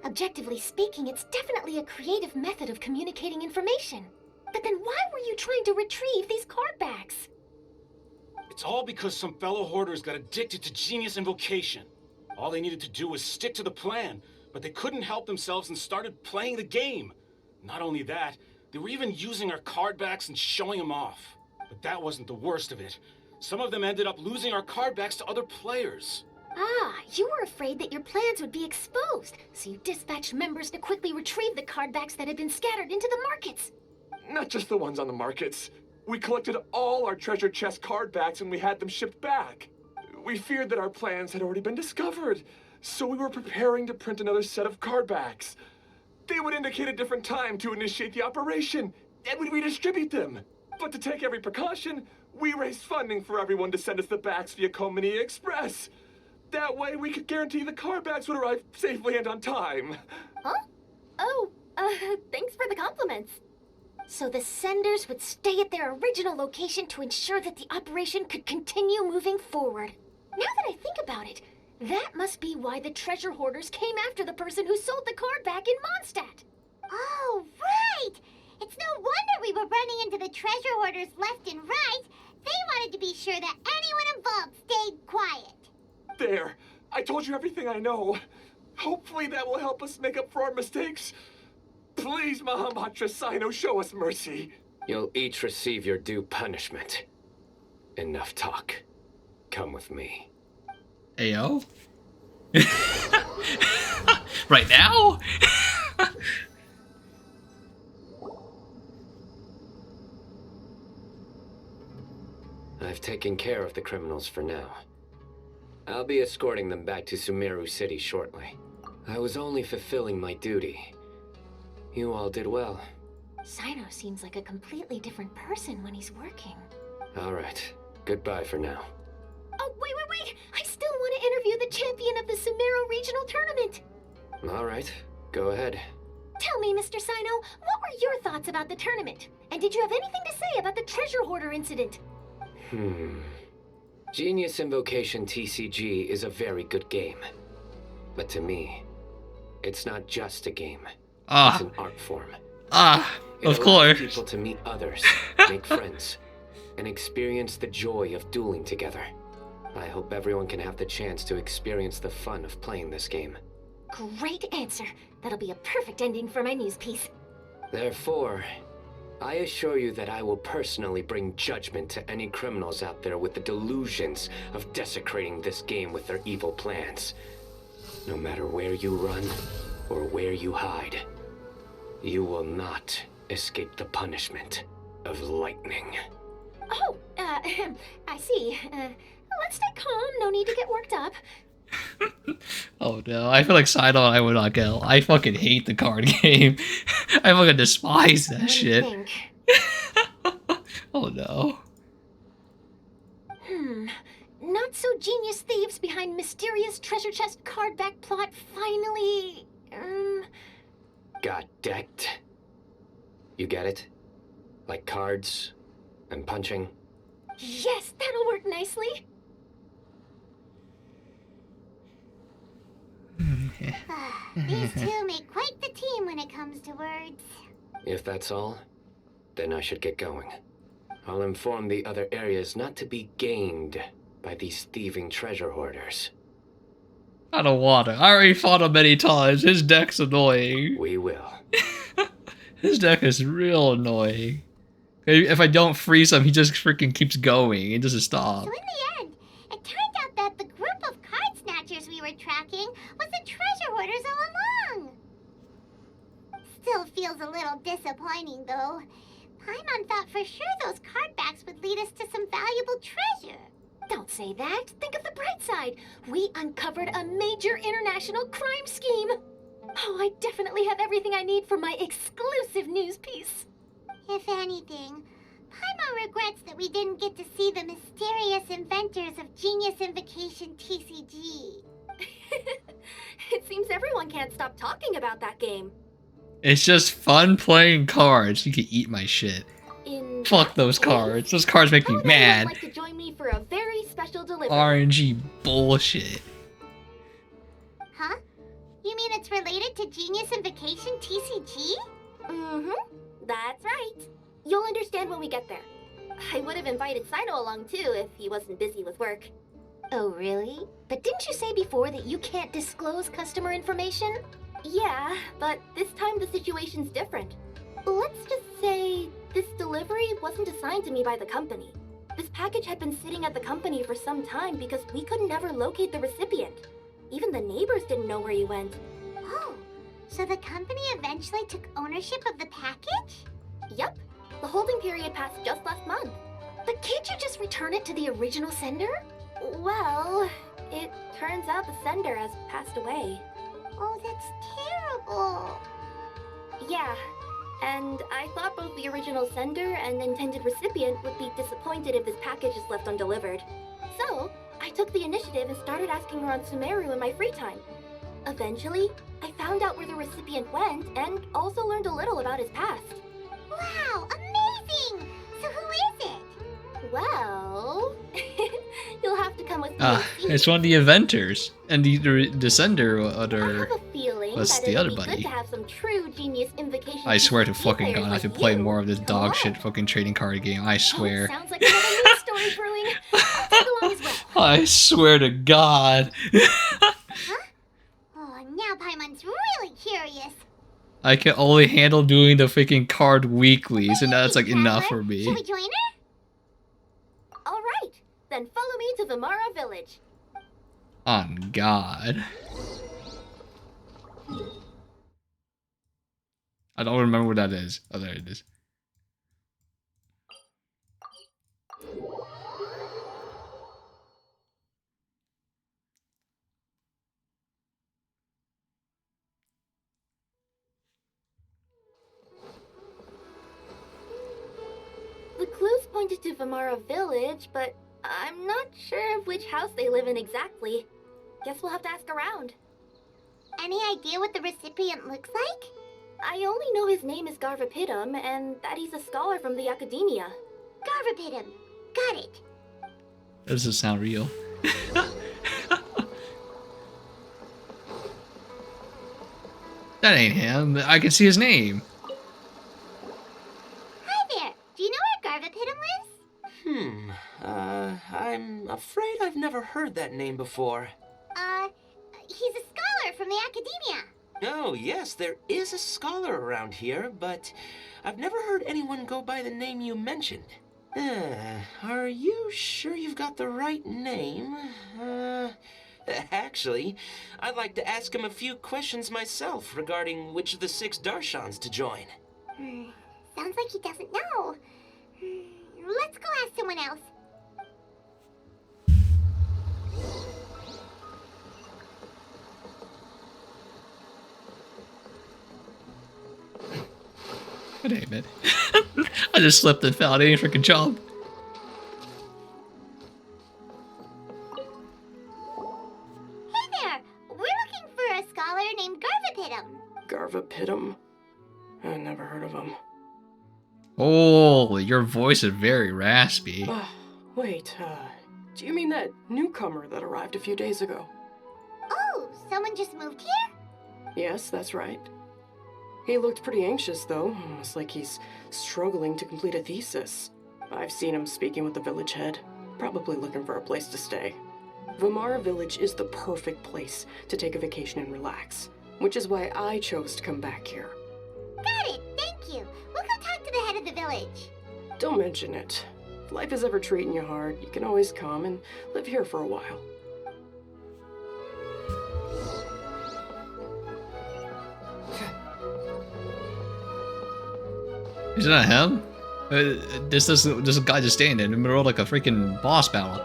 Objectively speaking, it's definitely a creative method of communicating information. But then why were you trying to retrieve these card backs? It's all because some fellow hoarders got addicted to Genius Invocation. All they needed to do was stick to the plan, but they couldn't help themselves and started playing the game. Not only that, they were even using our card backs and showing them off. But that wasn't the worst of it. Some of them ended up losing our card backs to other players. Ah, you were afraid that your plans would be exposed, so you dispatched members to quickly retrieve the card backs that had been scattered into the markets. Not just the ones on the markets. We collected all our treasure chest card backs and we had them shipped back. We feared that our plans had already been discovered, so we were preparing to print another set of card backs. They would indicate a different time to initiate the operation, and we'd redistribute them. But to take every precaution, we raised funding for everyone to send us the backs via Komini Express. That way we could guarantee the card backs would arrive safely and on time. Huh? Oh, thanks for the compliments. So the senders would stay at their original location to ensure that the operation could continue moving forward. Now that I think about it, that must be why the treasure hoarders came after the person who sold the card back in Mondstadt. Oh, right! It's no wonder we were running into the treasure hoarders left and right. They wanted to be sure that anyone involved stayed quiet. There, I told you everything I know. Hopefully that will help us make up for our mistakes. Please, Mahamatra Sino, show us mercy. You'll each receive your due punishment. Enough talk. Come with me. Ayo? Right now? I've taken care of the criminals for now. I'll be escorting them back to Sumeru City shortly. I was only fulfilling my duty. You all did well. Sino seems like a completely different person when he's working. All right. Goodbye for now. Oh, wait! I still want to interview the champion of the Sumeru Regional Tournament! All right. Go ahead. Tell me, Mr. Sino, what were your thoughts about the tournament? And did you have anything to say about the treasure hoarder incident? Genius Invocation TCG is a very good game. But to me, it's not just a game. It's an art form. Of course. People to meet others, make friends, and experience the joy of dueling together. I hope everyone can have the chance to experience the fun of playing this game. Great answer. That'll be a perfect ending for my news piece. Therefore, I assure you that I will personally bring judgment to any criminals out there with the delusions of desecrating this game with their evil plans. No matter where you run or where you hide, you will not escape the punishment of lightning. Oh, I see. Let's stay calm. No need to get worked up. Oh no, I feel like Sidon and I would not get. I fucking hate the card game. I fucking despise that shit. Oh no. Not so genius thieves behind mysterious treasure chest card back plot finally. Got decked. You get it? Like cards and punching? Yes, that'll work nicely. These two make quite the team when it comes to words. If that's all, then I should get going. I'll inform the other areas not to be gained by these thieving treasure hoarders. I don't want to. I already fought him many times. His deck's annoying. We will. His deck is real annoying. If I don't freeze him, he just freaking keeps going. He doesn't stop. So in the end, it turned out that the group of card snatchers we were tracking was the treasure hoarders all along. Still feels a little disappointing, though. Paimon thought for sure those card backs would lead us to some valuable treasure. Don't say that. Think of the bright side. We uncovered a major international crime scheme. Oh, I definitely have everything I need for my exclusive news piece. If anything, Paimon regrets that we didn't get to see the mysterious inventors of Genius Invocation TCG. It seems everyone can't stop talking about that game. It's just fun playing cards. You can eat my shit. Fuck those cards. Those cards make me mad. Would like to join me for a very special delivery. RNG bullshit. Huh? You mean it's related to Genius Invocation TCG? That's right. You'll understand when we get there. I would have invited Sino along too if he wasn't busy with work. Oh, really? But didn't you say before that you can't disclose customer information? Yeah, but this time the situation's different. Let's just say this delivery wasn't assigned to me by the company. This package had been sitting at the company for some time because we could never locate the recipient. Even the neighbors didn't know where he went. Oh, so the company eventually took ownership of the package? Yep. The holding period passed just last month. But can't you just return it to the original sender? Well, it turns out the sender has passed away. Oh, that's terrible. Yeah, and I thought both the original sender and intended recipient would be disappointed if this package is left undelivered. So, I took the initiative and started asking around Sumeru in my free time. Eventually, I found out where the recipient went and also learned a little about his past. Wow, amazing! So who is it? Well, you'll have to come with me and see. It's one of the inventors. And the sender, other... I have a feeling what's that the it'd other be buddy? good to have some true Genius Invocation. I swear to fucking players god, I like have to play you. more of this dog shit fucking trading card game. I swear. Oh, sounds like another news story brewing. I'll tag along as well. I swear to god. Huh? Oh, now Paimon's really curious. I can only handle doing the freaking card weeklies, and that's like enough for me. Should we join her? All right, then follow me to Vimara Village. On God. I don't remember what that is. Oh, there it is. The clues pointed to Vimara Village, but I'm not sure of which house they live in exactly. Guess we'll have to ask around. Any idea what the recipient looks like? I only know his name is Garvapitum and that he's a scholar from the Academia. Garvapitum. Got it. That doesn't sound real. That ain't him. I can see his name. Hi there. Do you know where Garvapitum lives? I'm afraid I've never heard that name before. He's a scholar from the Academia. Oh, yes, there is a scholar around here, but I've never heard anyone go by the name you mentioned. Are you sure you've got the right name? Actually, I'd like to ask him a few questions myself regarding which of the 6 Darshans to join. Sounds like he doesn't know. Let's go ask someone else. God damn it. I just slipped and fell. I didn't freaking jump. Hey there. We're looking for a scholar named Garvapitum. Garvapitum? I never heard of him. Oh, your voice is very raspy. Wait, do you mean that newcomer that arrived a few days ago? Oh, someone just moved here? Yes, that's right. He looked pretty anxious, though, almost like he's struggling to complete a thesis. I've seen him speaking with the village head, probably looking for a place to stay. Vimara Village is the perfect place to take a vacation and relax, which is why I chose to come back here. Got it. Thank you. We'll go talk to the head of the village. Don't mention it. If life is ever treating you hard, you can always come and live here for a while. Is that him? This guy just standing in the middle of like a freaking boss battle.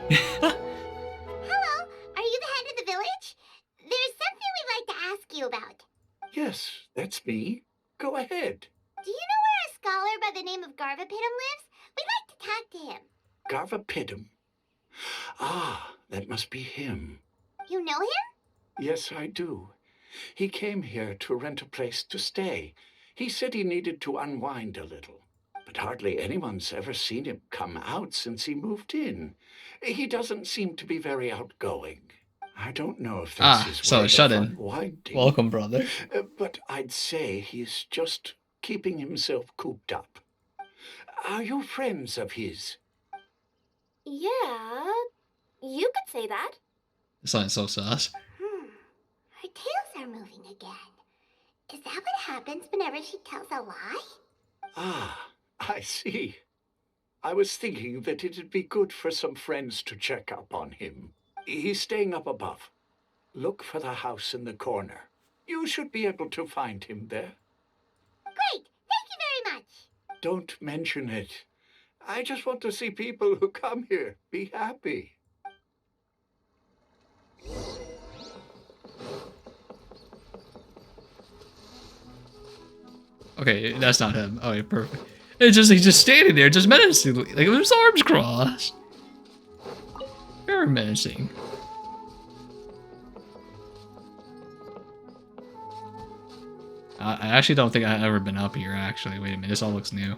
Hello, are you the head of the village? There's something we'd like to ask you about. Yes, that's me. Go ahead. Do you know where a scholar by the name of Garvapitum lives? We'd like to talk to him. Garvapitum. Ah, that must be him. You know him? Yes, I do. He came here to rent a place to stay. He said he needed to unwind a little. But hardly anyone's ever seen him come out since he moved in. He doesn't seem to be very outgoing. I don't know if that's his so way it's shut of in. unwinding. Welcome, brother. But I'd say he's just keeping himself cooped up. Are you friends of his? Yeah, you could say that. This sounds so sus. Her tails are moving again. Is that what happens whenever she tells a lie? Ah, I see. I was thinking that it'd be good for some friends to check up on him. He's staying up above. Look for the house in the corner. You should be able to find him there. Great! Thank you very much! Don't mention it. I just want to see people who come here be happy. Okay, that's not him. Oh, yeah, perfect. It's just he's just standing there, just menacingly, like with his arms crossed. Very menacing. I actually don't think I've ever been up here. Actually, wait a minute, this all looks new.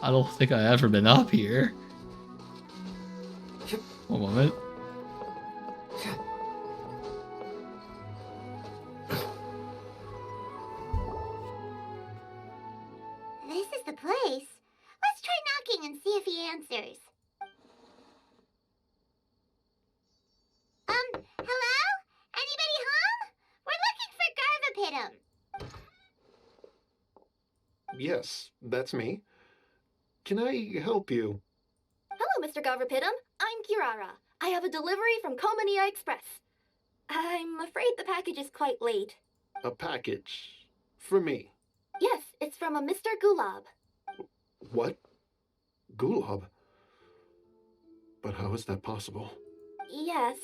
I don't think I've ever been up here. One moment. This is the place. Let's try knocking and see if he answers. Hello? Anybody home? We're looking for Garvapitum. Yes, that's me. Can I help you? Hello, Mr. Garvapidum. I'm Kirara. I have a delivery from Komania Express. I'm afraid the package is quite late. A package. For me. Yes, it's from a Mr. Gulab. What? Gulab? But how is that possible? Yes,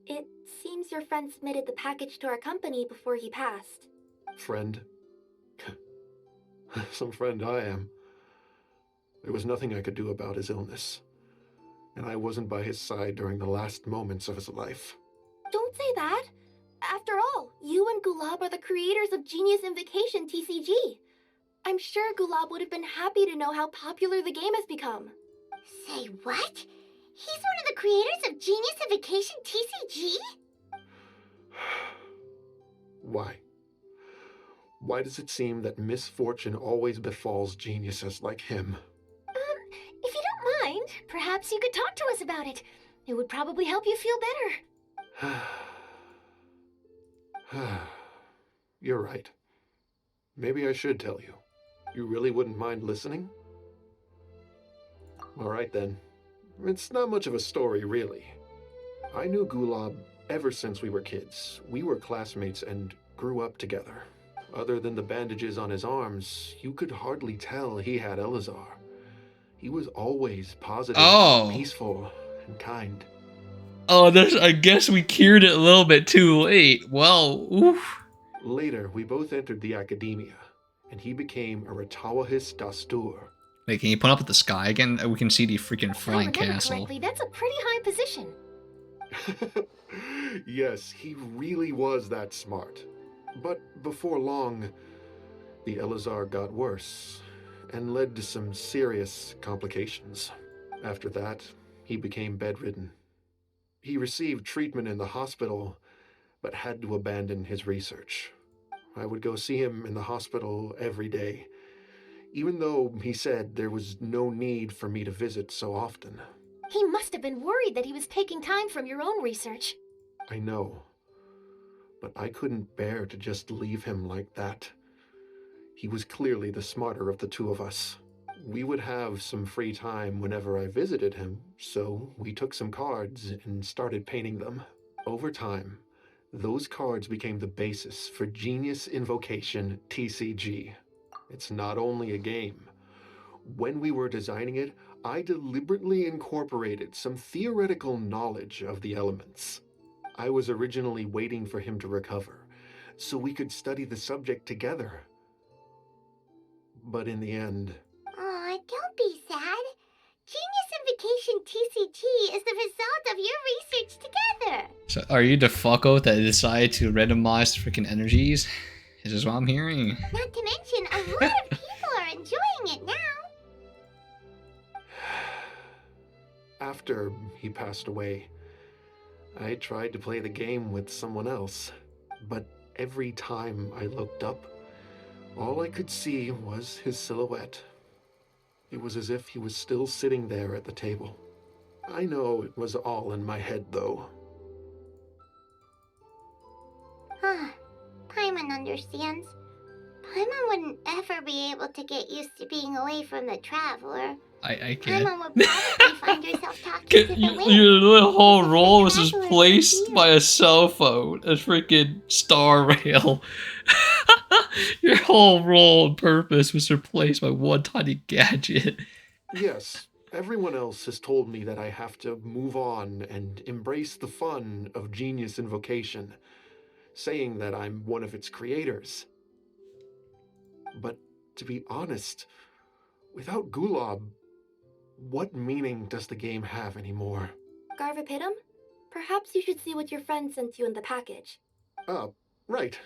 it seems your friend submitted the package to our company before he passed. Friend? Some friend I am. There was nothing I could do about his illness. And I wasn't by his side during the last moments of his life. Don't say that. After all, you and Gulab are the creators of Genius Invocation TCG. I'm sure Gulab would have been happy to know how popular the game has become. Say what? He's one of the creators of Genius Invocation TCG? Why? Why does it seem that misfortune always befalls geniuses like him? If you don't mind, perhaps you could talk to us about it. It would probably help you feel better. You're right. Maybe I should tell you. You really wouldn't mind listening? All right then. It's not much of a story, really. I knew Gulab ever since we were kids. We were classmates and grew up together. Other than the bandages on his arms, you could hardly tell he had Elazar. He was always positive, peaceful, and kind. Oh, I guess we cured it a little bit too late. Well, oof. Later, we both entered the academia, and he became a Ratawahis Dastur. Wait, can you put up at the sky again? We can see the freaking flying castle. Correctly, that's a pretty high position. Yes, he really was that smart. But before long, the Elazar got worse and led to some serious complications. After that, he became bedridden. He received treatment in the hospital, but had to abandon his research. I would go see him in the hospital every day, even though he said there was no need for me to visit so often. He must have been worried that he was taking time from your own research. I know, but I couldn't bear to just leave him like that. He was clearly the smarter of the two of us. We would have some free time whenever I visited him, so we took some cards and started painting them. Over time, those cards became the basis for Genius Invocation TCG. It's not only a game. When we were designing it, I deliberately incorporated some theoretical knowledge of the elements. I was originally waiting for him to recover, so we could study the subject together. But in the end... Aw, don't be sad. Genius Invocation TCG is the result of your research together. So, are you the fucko that decided to randomize the freaking energies? Is this what I'm hearing? Not to mention, a lot of people are enjoying it now. After he passed away, I tried to play the game with someone else, but every time I looked up, all I could see was his silhouette. It was as if he was still sitting there at the table. I know it was all in my head, though. Paimon understands. Paimon wouldn't ever be able to get used to being away from the Traveler. I can't. Paimon would probably find herself talking to the wind. Your whole role was just placed by a cell phone, a freaking star rail. Your whole role and purpose was replaced by one tiny gadget. Yes, everyone else has told me that I have to move on and embrace the fun of Genius Invocation, saying that I'm one of its creators. But to be honest, without Gulab, what meaning does the game have anymore? Garvapidum, perhaps you should see what your friend sent you in the package. Oh, right.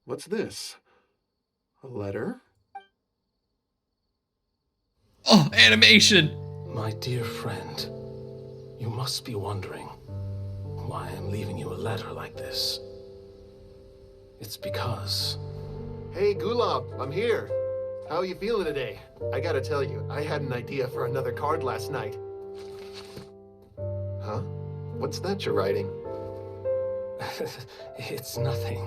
What's this? A letter? Oh, animation! My dear friend, you must be wondering why I'm leaving you a letter like this. It's because... Hey, Gulab, I'm here. How are you feeling today? I gotta tell you, I had an idea for another card last night. Huh? What's that you're writing? It's nothing.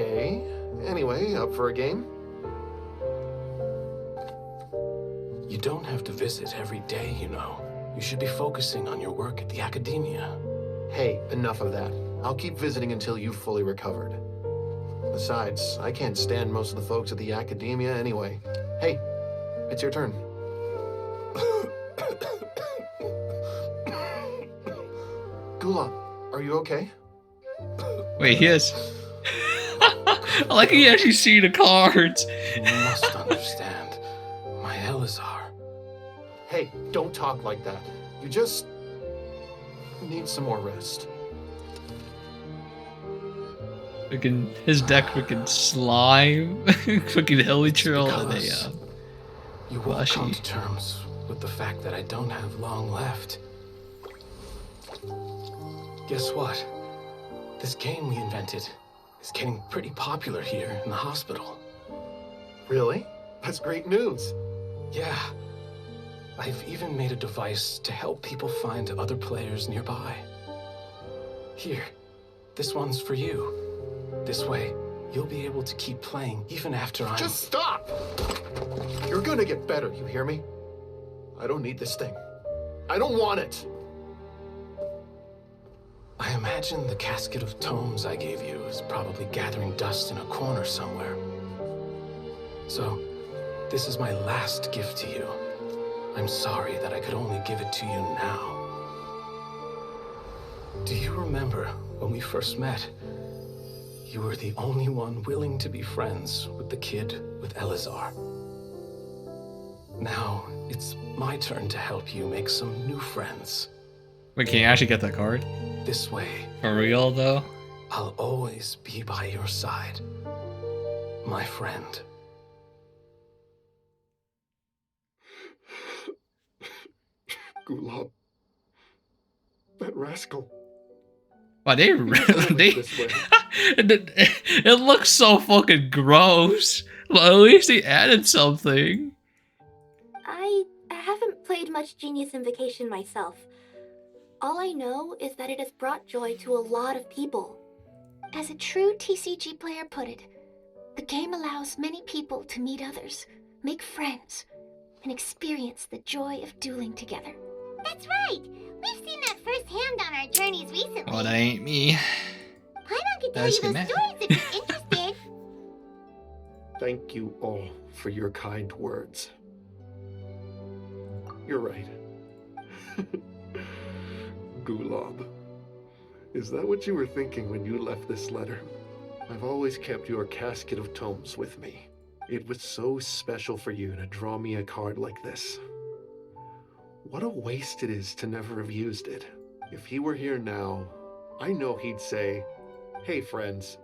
Okay. Anyway, up for a game? You don't have to visit every day, you know. You should be focusing on your work at the academia. Hey, enough of that. I'll keep visiting until you've fully recovered. Besides, I can't stand most of the folks at the academia anyway. Hey, it's your turn. Gula, are you okay? Wait, he has. I like he actually see the cards. You must understand. My Elazar. Hey, don't talk like that. You just need some more rest. Freaking his deck, freaking slime, freaking Helitril, and a you won't come to terms with the fact that I don't have long left. Guess what? This game we invented is getting pretty popular here in the hospital. Really? That's great news. Yeah. I've even made a device to help people find other players nearby. Here, this one's for you. This way, you'll be able to keep playing even after I'm... Just stop! You're gonna get better, you hear me? I don't need this thing. I don't want it! I imagine the casket of tomes I gave you is probably gathering dust in a corner somewhere. So, this is my last gift to you. I'm sorry that I could only give it to you now. Do you remember when we first met? You were the only one willing to be friends with the kid with Elazar. Now, it's my turn to help you make some new friends. Wait, can you actually get that card? This way. For real, though? I'll always be by your side, my friend. Gulab. That rascal. Wow, they it looks so fucking gross. Well, at least they added something. I haven't played much Genius Invocation myself. All I know is that it has brought joy to a lot of people. As a true TCG player put it, the game allows many people to meet others, make friends, and experience the joy of dueling together. That's right! We've seen that firsthand on our journeys recently. Oh, that ain't me. Paimon could tell That's you those mad. stories if you're interested. Thank you all for your kind words. You're right. Gulab. Is that what you were thinking when you left this letter? I've always kept your casket of tomes with me. It was so special for you to draw me a card like this. What a waste it is to never have used it. If he were here now, I know he'd say, "Hey friends,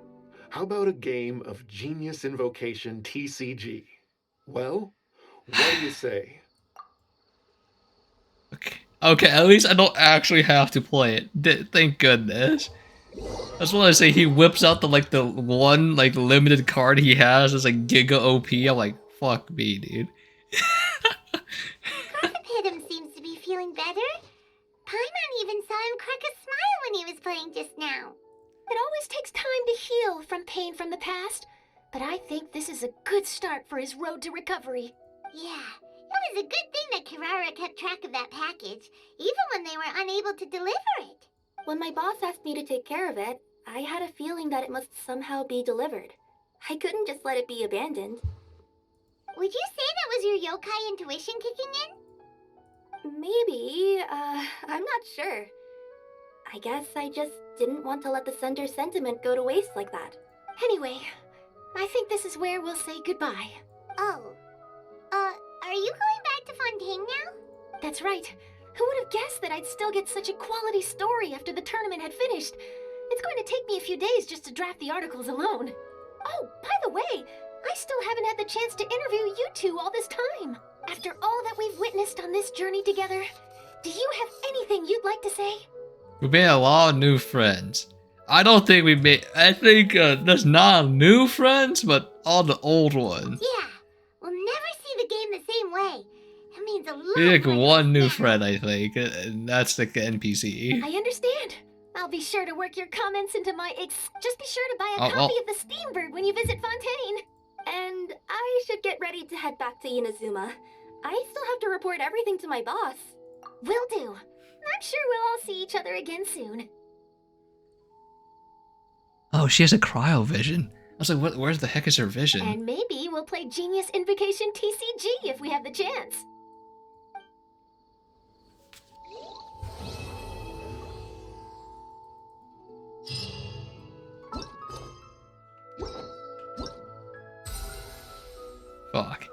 how about a game of Genius Invocation TCG? Well, what do you say?" Okay, at least I don't actually have to play it. Thank goodness. That's what I say. He whips out the one limited card he has as Giga OP. I'm like, fuck me, dude. Kaveh seems to be feeling better. Paimon even saw him crack a smile when he was playing just now. It always takes time to heal from pain from the past, but I think this is a good start for his road to recovery. Yeah, it was a good thing that Kirara kept track of that package, even when they were unable to deliver it. When my boss asked me to take care of it, I had a feeling that it must somehow be delivered. I couldn't just let it be abandoned. Would you say that was your yokai intuition kicking in? Maybe, I'm not sure. I guess I just didn't want to let the center's sentiment go to waste like that. Anyway, I think this is where we'll say goodbye. Oh. Are you going back to Fontaine now? That's right. Who would have guessed that I'd still get such a quality story after the tournament had finished? It's going to take me a few days just to draft the articles alone. Oh, by the way, I still haven't had the chance to interview you two all this time. After all that we've witnessed on this journey together, do you have anything you'd like to say? We made a lot of new friends. I don't think we made... I think there's not new friends, but all the old ones. Yeah, we'll never see the game the same way. It means a lot. We like one new friend, I think, and that's the NPC. I understand. I'll I'll be sure to work your comments into my Just be sure to buy a Oh, copy well. of the Steambird when you visit Fontaine. And I should get ready to head back to Inazuma. I still have to report everything to my boss. Will do. I'm sure we'll all see each other again soon. Oh, she has a cryo vision. I was like, where's the heck is her vision? And maybe we'll play Genius Invocation TCG if we have the chance. Fuck.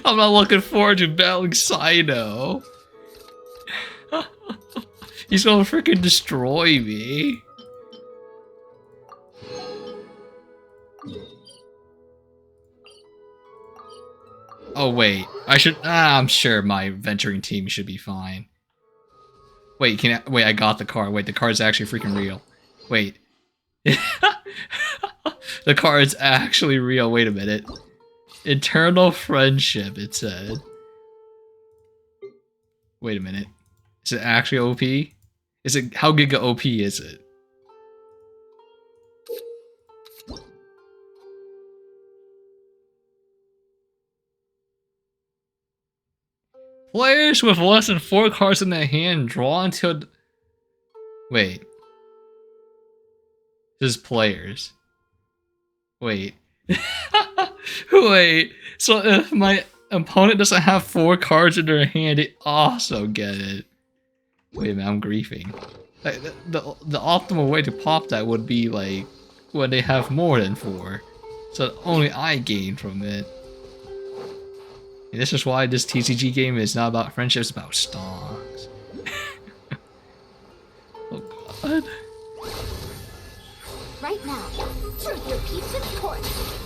I'm not looking forward to battling Cyno. He's gonna freaking destroy me. Oh wait, I'm sure my venturing team should be fine. Wait, wait, I got the card. Wait, the card's actually freaking real. Wait. The card's actually real. Wait a minute. Eternal friendship, it said. Wait a minute. Is it actually OP? Is it, how giga OP is it? Players with less than 4 cards in their hand draw until... Wait. This is players. Wait. Wait. So if my opponent doesn't have 4 cards in their hand, they also get it. Wait a minute, I'm griefing. Like, the optimal way to pop that would be like when they have more than 4. So only I gain from it. And this is why this TCG game is not about friendship, it's about stocks. Oh god. Right now, truth repeats its course.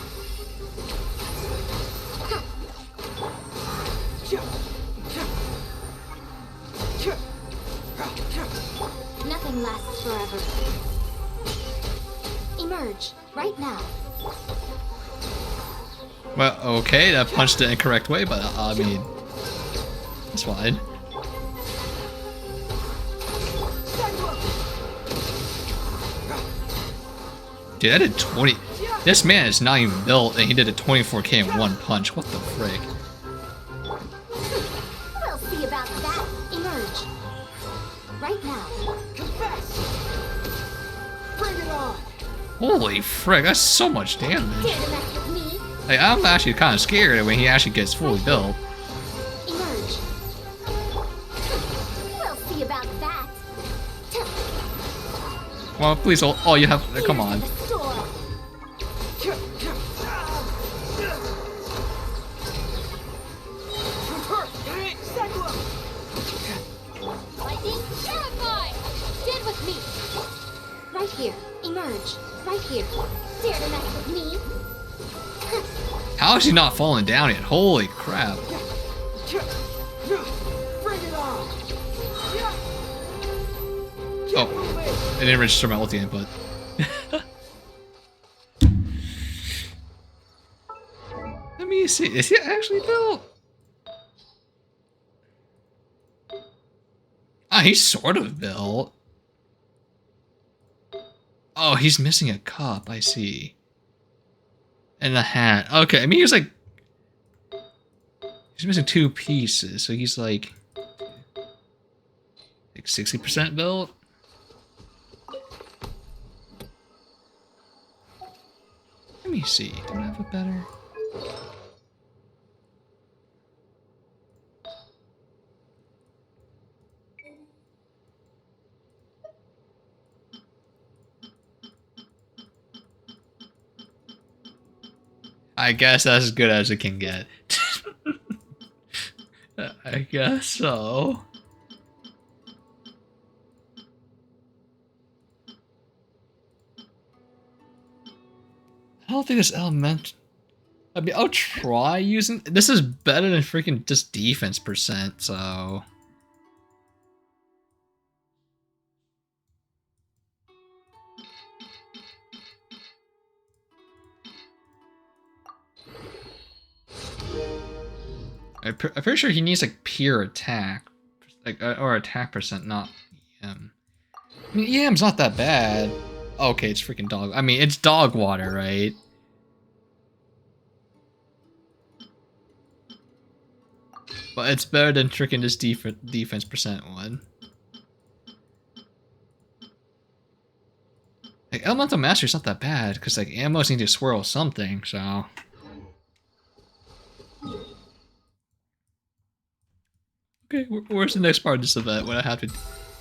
Nothing lasts forever. Emerge, right now. Well, okay, that punched the incorrect way, but I mean, it's fine. Dude, I did 20. This man is not even built, and he did a 24k in one punch. What the frick? We'll see about that. Emerge. Right now. Confess. Bring it on. Holy frick, that's so much damage. Dare to mess with me? Like, I'm actually kind of scared when he actually gets fully built. Emerge. We'll see about that. Well, please, oh, you have, come on. Lightning, terrified! Stand with me. Right here. Emerge. Right here. Dare to mess with me? How is he not falling down yet? Holy crap. Oh, I didn't register my ulti input. Let me see, is he actually built? Ah, he's sort of built. Oh, he's missing a cup, I see. And a hat. Okay, I mean, he's like... He's missing 2 pieces, so he's like 60% built? Let me see, do I have a better... I guess that's as good as it can get. I guess so. I don't think this element... I mean, I'll try using... This is better than freaking just defense percent, so... I'm pretty sure he needs like pure attack, like or attack percent, not I mean, EM's not that bad. Okay, it's freaking dog. I mean, it's dog water, right? But it's better than tricking this defense percent one. Like, Elemental Mastery's not that bad, because, like, ammos need to swirl something, so... Okay, where's the next part of this event when I have to...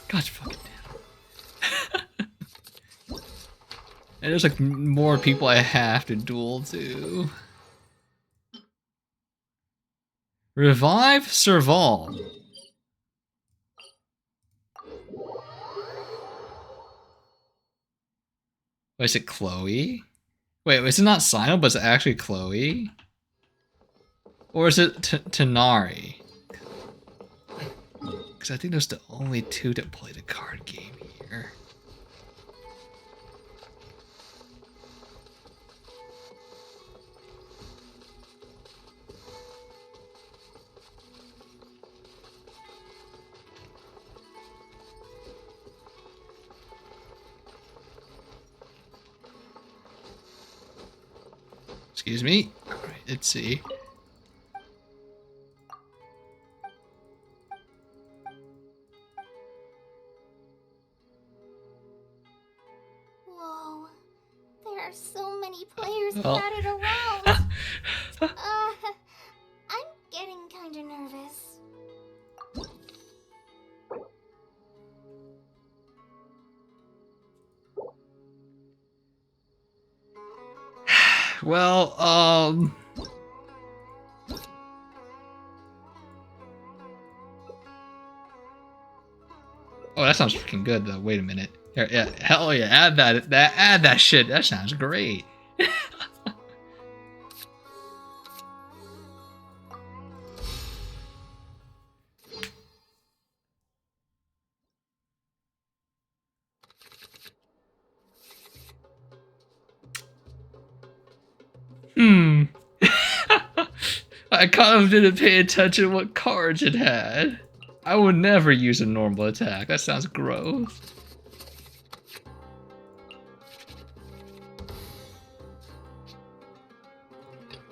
God fucking damn. And there's, like, more people I have to duel to. Revive Serval. Wait, is it Chloe? Wait, is it not Sino, but it's actually Chloe? Or is it Tanari? Because I think those are the only two that play the card game here. Excuse me. All right, let's see. Whoa, there are so many players Oh. scattered around. I'm getting kinda nervous. Well, oh, that sounds freaking good though. Wait a minute. Here, yeah, hell yeah, add that shit. That sounds great. I kind of didn't pay attention what cards it had. I would never use a normal attack. That sounds gross.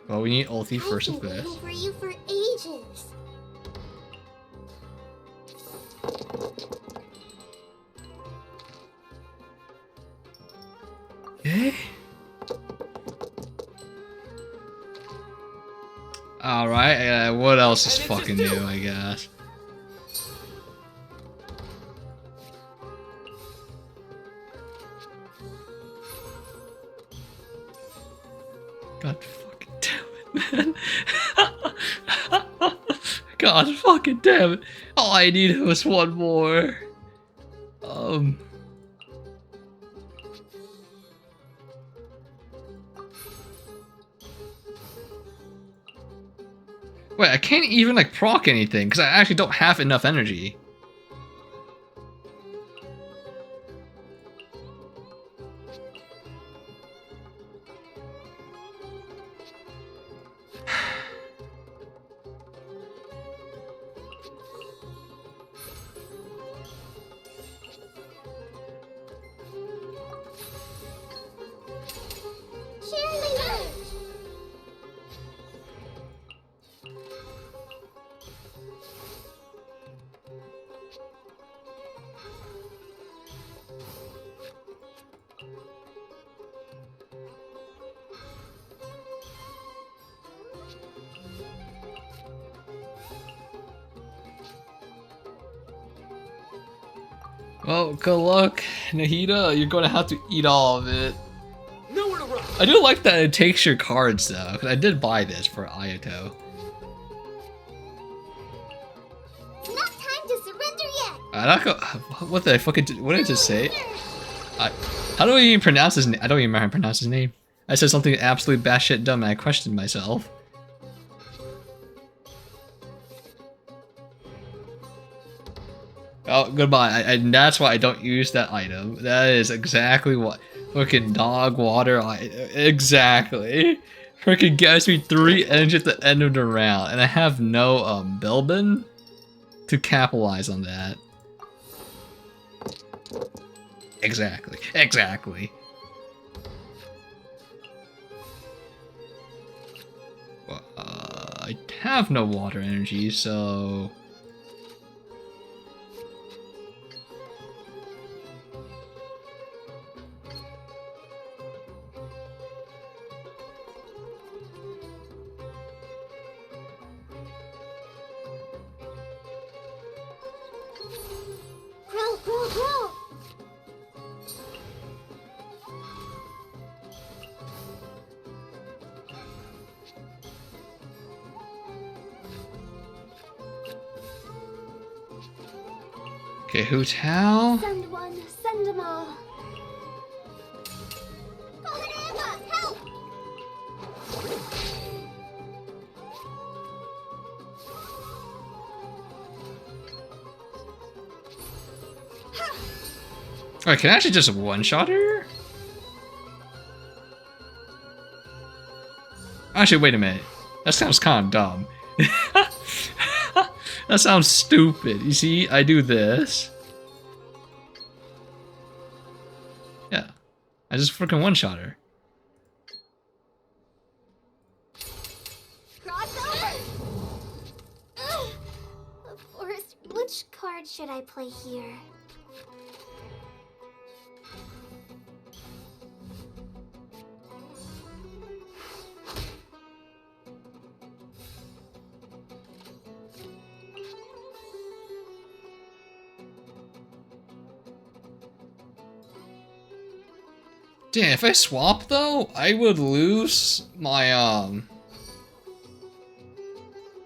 Well, we need ulti first I've of been this. waiting for you for ages. Okay. Alright, what else is fucking new, I guess? God fucking damn it, man. God fucking damn it. All I needed was one more. Wait, I can't even like proc anything because I actually don't have enough energy. Well, good luck, Nahida. You're going to have to eat all of it. Nowhere to run. I do like that it takes your cards, though, because I did buy this for Ayato. It's not time to surrender yet. I don't go. What the fucking? What did I just say? How do I even pronounce his name? I don't even remember how to pronounce his name. I said something absolutely batshit dumb, and I questioned myself. Oh, goodbye. And that's why I don't use that item. That is exactly what fucking dog water. Exactly. Freaking gives me 3 energy at the end of the round, and I have no Bilbin to capitalize on that. Exactly. Exactly. Well, I have no water energy, so... Grow, grow, grow! Okay, hotel. Send one, send them all. Kohaneva, help! Alright, can I actually just one-shot her? Actually, wait a minute. That sounds kind of dumb. That sounds stupid. You see, I do this. Yeah. I just freaking one-shot her. Crossover! Of course, which card should I play here? Damn, if I swap though, I would lose my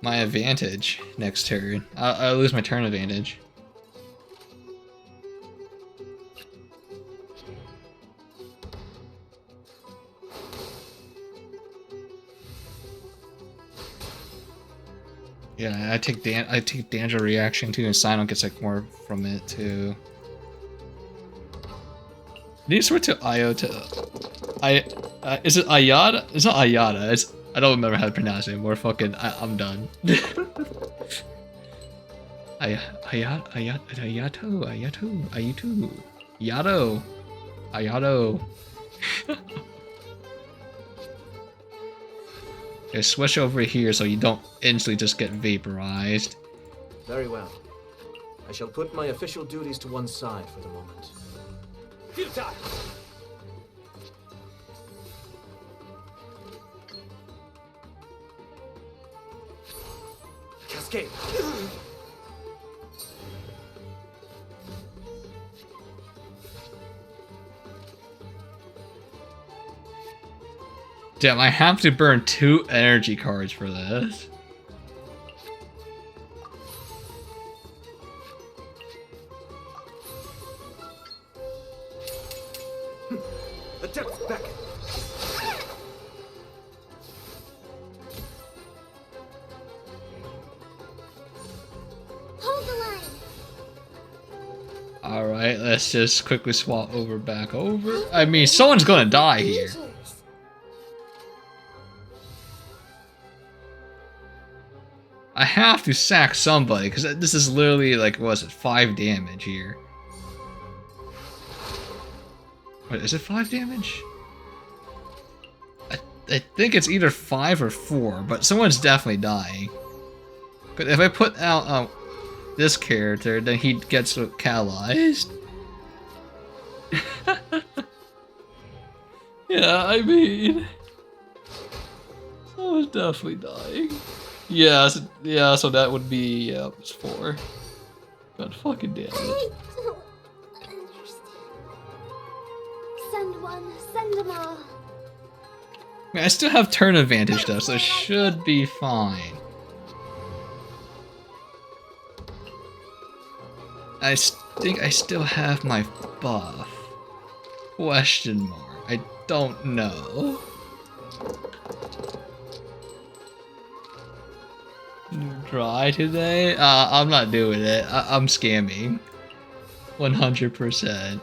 my advantage next turn. I lose my turn advantage. Yeah, I take danger reaction too, and Sino gets like more from it too. Need to switch to Iota. Is it Ayada? It's not Ayada. It's I don't remember how to pronounce it anymore. Fucking I'm done. Ayato. Okay, switch over here so you don't instantly just get vaporized. Very well. I shall put my official duties to one side for the moment. Futile! Cascade! Damn, I have to burn 2 energy cards for this. The depths beckon. Hold the line! Alright, let's just quickly swap back over. I mean, someone's gonna die here. I have to sack somebody, because this is literally, like, what was it, 5 damage here. Wait, is it 5 damage? I think it's either 5 or 4, but someone's definitely dying. But if I put out this character, then he gets catalyzed. Yeah, I mean... someone's definitely dying. Yeah, so that would be, yeah, it's 4. God fucking damn it. I don't understand. Send one, send them all. I mean, I still have turn advantage though, so it should be fine. I think I still have my buff. Question mark. I don't know. Try today? I'm not doing it. I'm scamming. 100%.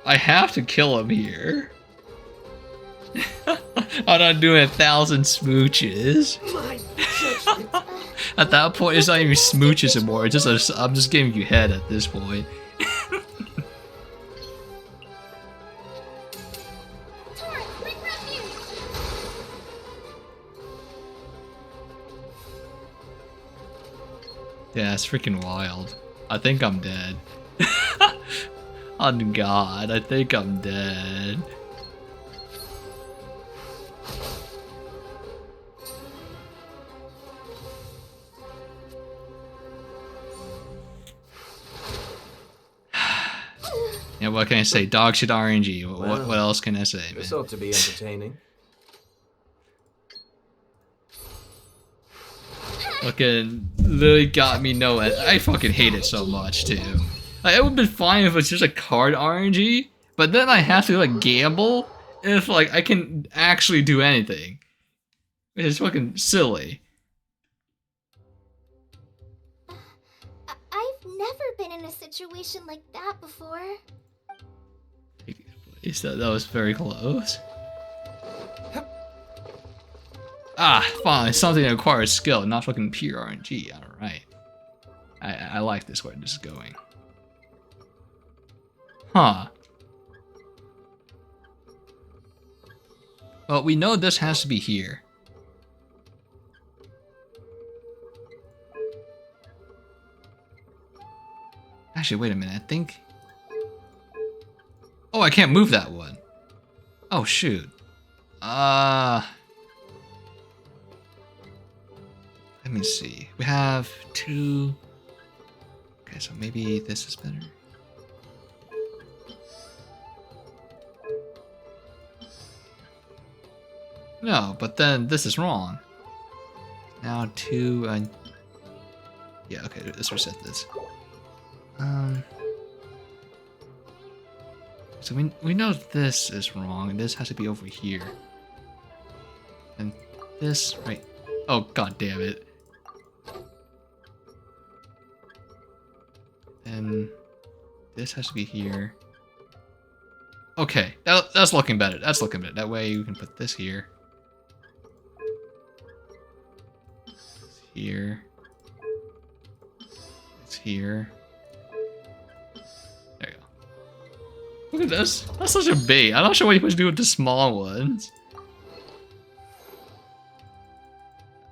I have to kill him here. I'm not doing 1,000 smooches. At that point, it's not even smooches anymore. It's just I'm just giving you head at this point. Yeah, it's freaking wild. I think I'm dead. On God, I think I'm dead. Yeah, what can I say? Dog shit RNG. What else can I say, man? This ought to be entertaining. Fucking literally got me no end. I fucking hate it so much too. Like, it would have been fine if it's just a card RNG, but then I have to like gamble if like I can actually do anything. Which is fucking silly. I've never been in a situation like that before. That was very close. Ah, fine, something that requires skill, not fucking pure RNG. Alright. I like this where this is going. Huh. Well, we know this has to be here. Actually, wait a minute, I think... Oh, I can't move that one. Oh, shoot. Let me see. We have 2... Okay, so maybe this is better. No, but then this is wrong. Now 2... Yeah, okay, let's reset this. So we know this is wrong, and this has to be over here. And this, right... Oh, god damn it. And this has to be here. Okay, that's looking better. That's looking better. That way you can put this here. It's here. It's here. There you go. Look at this. That's such a bait. I'm not sure what you're supposed to do with the small ones.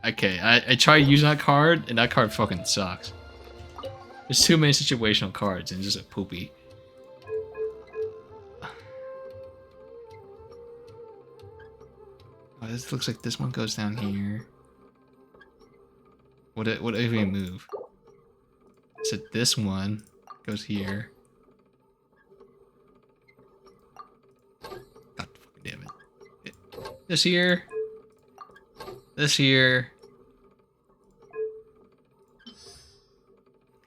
Okay, I tried using that card, and that card fucking sucks. There's too many situational cards, and it's just a poopy. Oh, this looks like this one goes down here. What if we move? So this one goes here. God fucking damn it. This here. This here.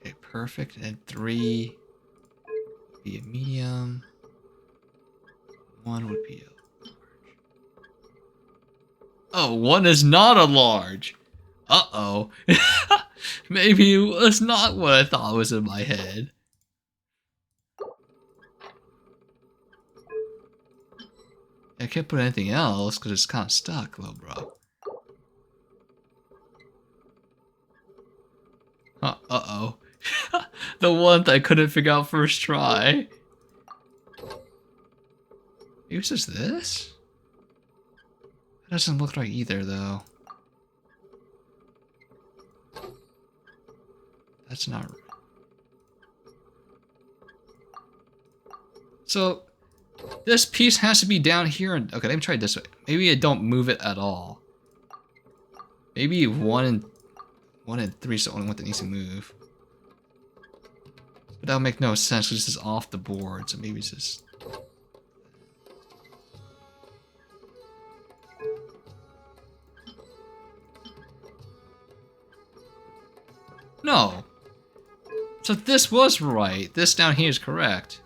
Okay, perfect. And 3 would be a medium. 1 would be a large. Oh, 1 is not a large. Uh-oh. Maybe it was not what I thought was in my head. I can't put anything else because it's kind of stuck, little bro. Uh-oh. The one that I couldn't figure out first try. Maybe it's just this? That doesn't look right either, though. That's not right. So, this piece has to be down here. And okay, let me try it this way. Maybe I don't move it at all. Maybe 1 and 3 is the only one that needs to move. But that'll make no sense because this is off the board, so maybe it's just... No! So this was right. This down here is correct.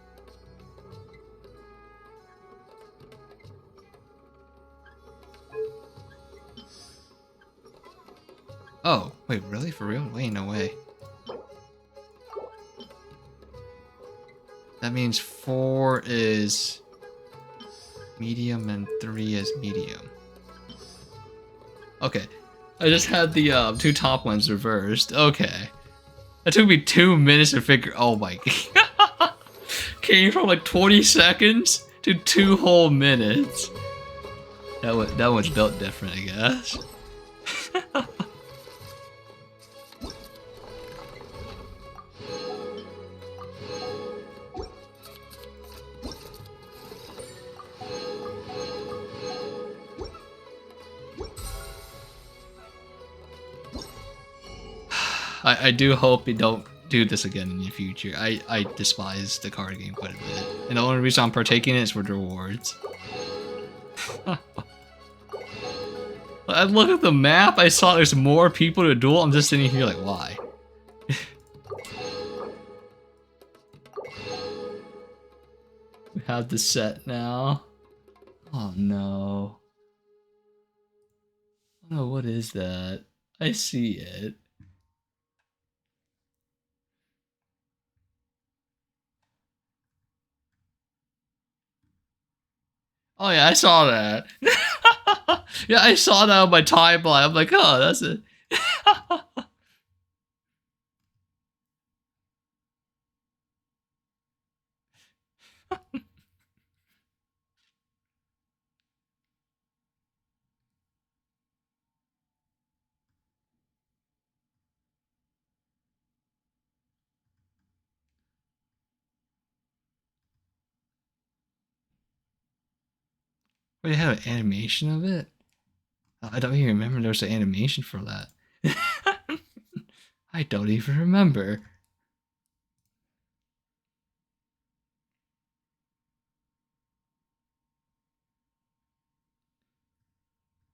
Oh, wait, really? For real? Wait, no way. That means 4 is medium and 3 is medium. Okay. I just had the two top ones reversed. Okay. It took me 2 minutes to figure. Oh my god. Came from like 20 seconds to 2 whole minutes. That one's built different, I guess. I do hope you don't do this again in the future. I despise the card game quite a bit. And the only reason I'm partaking in it is for the rewards. I look at the map, I saw there's more people to duel, I'm just sitting here like, why? We have the set now. Oh no. Oh, what is that? I see it. Oh yeah, I saw that. Yeah, I saw that on my timeline. I'm like, oh, that's it. Wait, they had an animation of it? I don't even remember there was an animation for that. I don't even remember.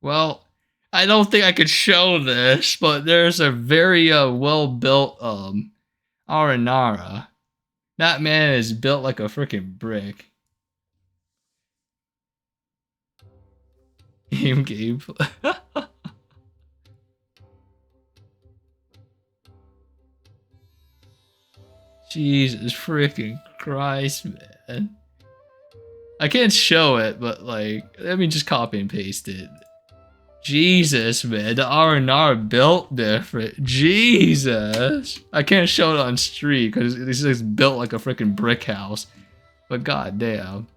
Well, I don't think I could show this, but there's a very well-built Aranara. That man is built like a freaking brick. Game. Jesus freaking Christ, man. I can't show it, but like, let me just copy and paste it. Jesus, man, the R&R built different. Jesus. I can't show it on stream because it's just built like a freaking brick house. But goddamn.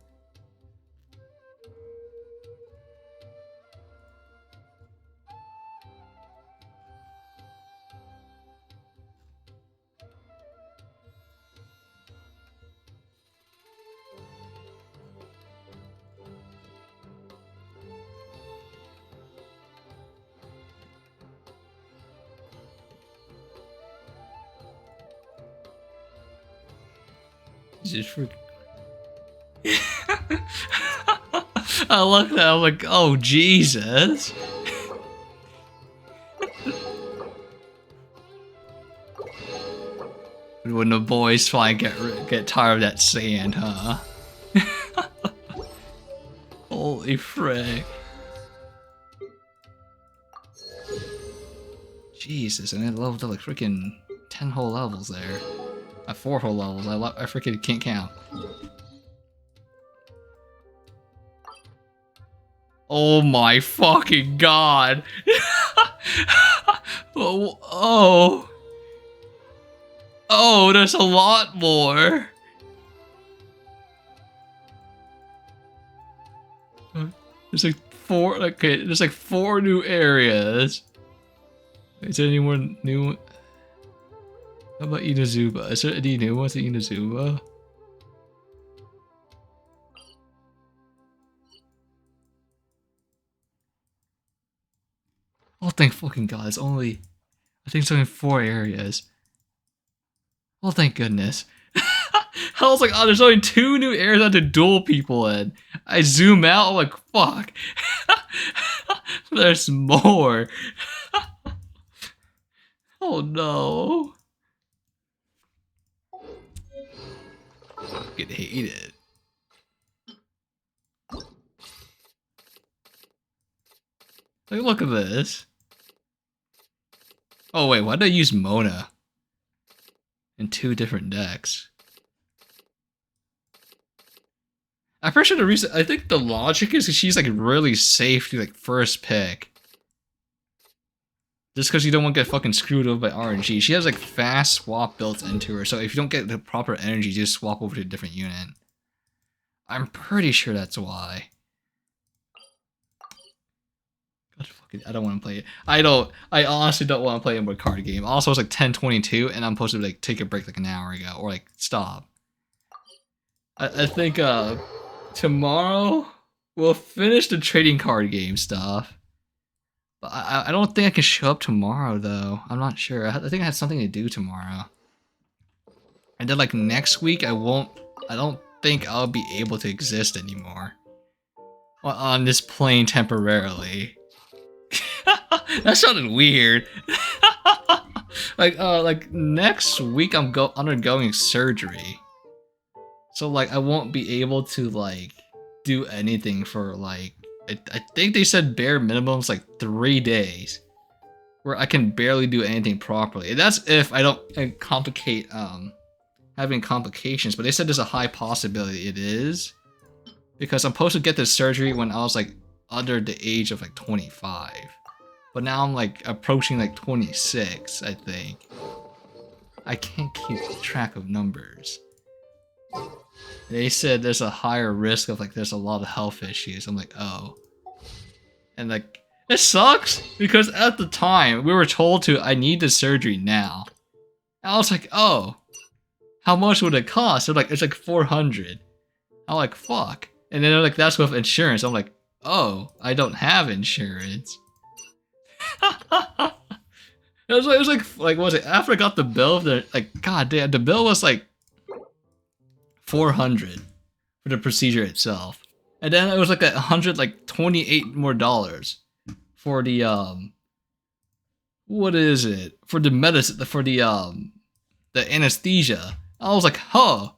Jesus freaking. I look at that, I'm like, oh Jesus. When the boys finally get tired of that sand, huh? Holy frick. Jesus, and I leveled up like freaking 10 whole levels there. 4 whole levels, I freaking can't count. Oh my fucking god! Oh, oh, there's a lot more. There's like 4. Okay, there's like 4 new areas. Is there any more new? How about Inazuba? Is there any new ones at Inazuba? Oh, thank fucking god, it's only... I think it's only 4 areas. Oh, thank goodness. I was like, oh, there's only 2 new areas I have to duel people in. I zoom out, I'm like, fuck. There's more. Oh no. I fucking hate it. Like, look at this. Oh wait, why did I use Mona? In 2 different decks. I'm pretty sure the reason, I think the logic is she's like really safe to like first pick. Just because you don't want to get fucking screwed over by RNG. She has like fast swap built into her, so if you don't get the proper energy, you just swap over to a different unit. I'm pretty sure that's why. God, fucking, I don't want to play it. I honestly don't want to play a more card game. Also, it's like 10:22, and I'm supposed to like take a break like an hour ago, or like stop. I think tomorrow we'll finish the trading card game stuff. But I don't think I can show up tomorrow though. I'm not sure. I think I have something to do tomorrow. And then like next week I don't think I'll be able to exist anymore. On this plane temporarily. That sounded weird. like next week I'm undergoing surgery. So like I won't be able to like do anything for like I think they said bare minimum is like 3 days where I can barely do anything properly. And that's if I don't complicate having complications, but they said there's a high possibility it is because I'm supposed to get this surgery when I was like under the age of like 25. But now I'm like approaching like 26, I think. I can't keep track of numbers. They said there's a higher risk of like there's a lot of health issues. I'm like, oh. And like, it sucks because at the time we were told I need the surgery now. And I was like, oh, how much would it cost? They're like, it's like 400. I'm like, fuck. And then they're like, that's with insurance. I'm like, oh, I don't have insurance. It was like what was it? After I got the bill, like, god damn, the bill was like 400 for the procedure itself, and then it was like $128 more for the what is it? For the medicine, for the anesthesia. I was like, huh,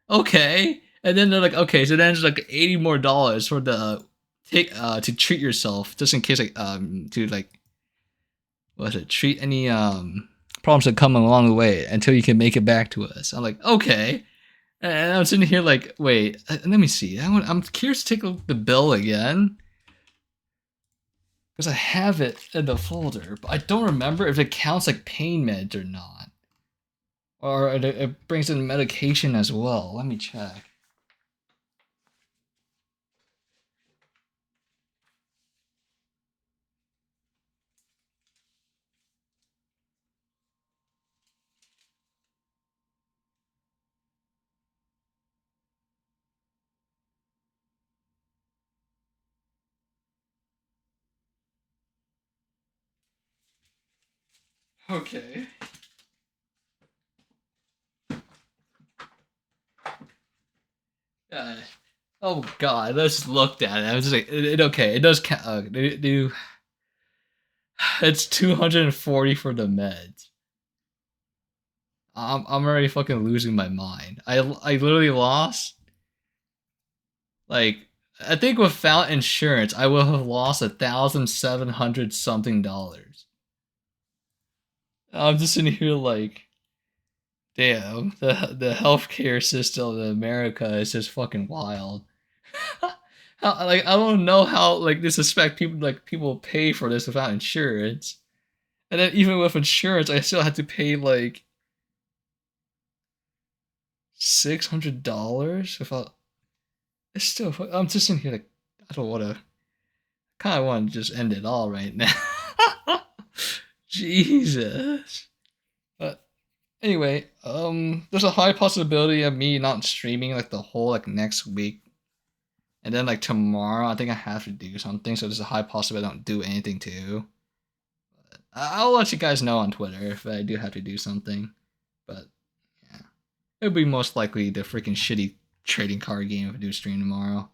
okay. And then they're like, okay, so then it's like $80 more for the to treat yourself, just in case like to like treat any problems that come along the way until you can make it back to us. I'm like, okay. And I'm sitting here like, wait, let me see. I'm curious to take a look at the bill again. Because I have it in the folder, but I don't remember if it counts like pain meds or not. Or it brings in medication as well. Let me check. Okay. Oh god, I just looked at it. I was just like, okay, it does count. It's 240 for the meds. I'm already fucking losing my mind. I literally lost. Like, I think without insurance, I would have lost $1,700 something. I'm just sitting here like, damn, the healthcare system in America is just fucking wild. How, like, I don't know how like they suspect people pay for this without insurance, and then even with insurance, I still had to pay like $600 without. It's still. I'm just in here like I don't want to. Kind of want to just end it all right now. Jesus. But anyway, there's a high possibility of me not streaming like the whole like next week. And then like tomorrow, I think I have to do something, so there's a high possibility I don't do anything too. But I'll let you guys know on Twitter if I do have to do something. But yeah, it'll be most likely the freaking shitty trading card game if I do stream tomorrow.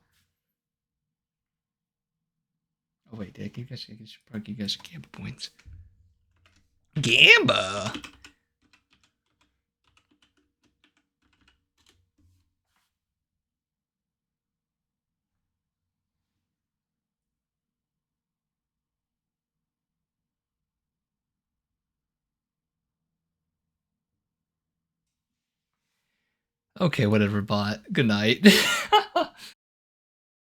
Oh wait, did I give you guys Gamba points? Gamba! Okay, whatever, bot. Good night.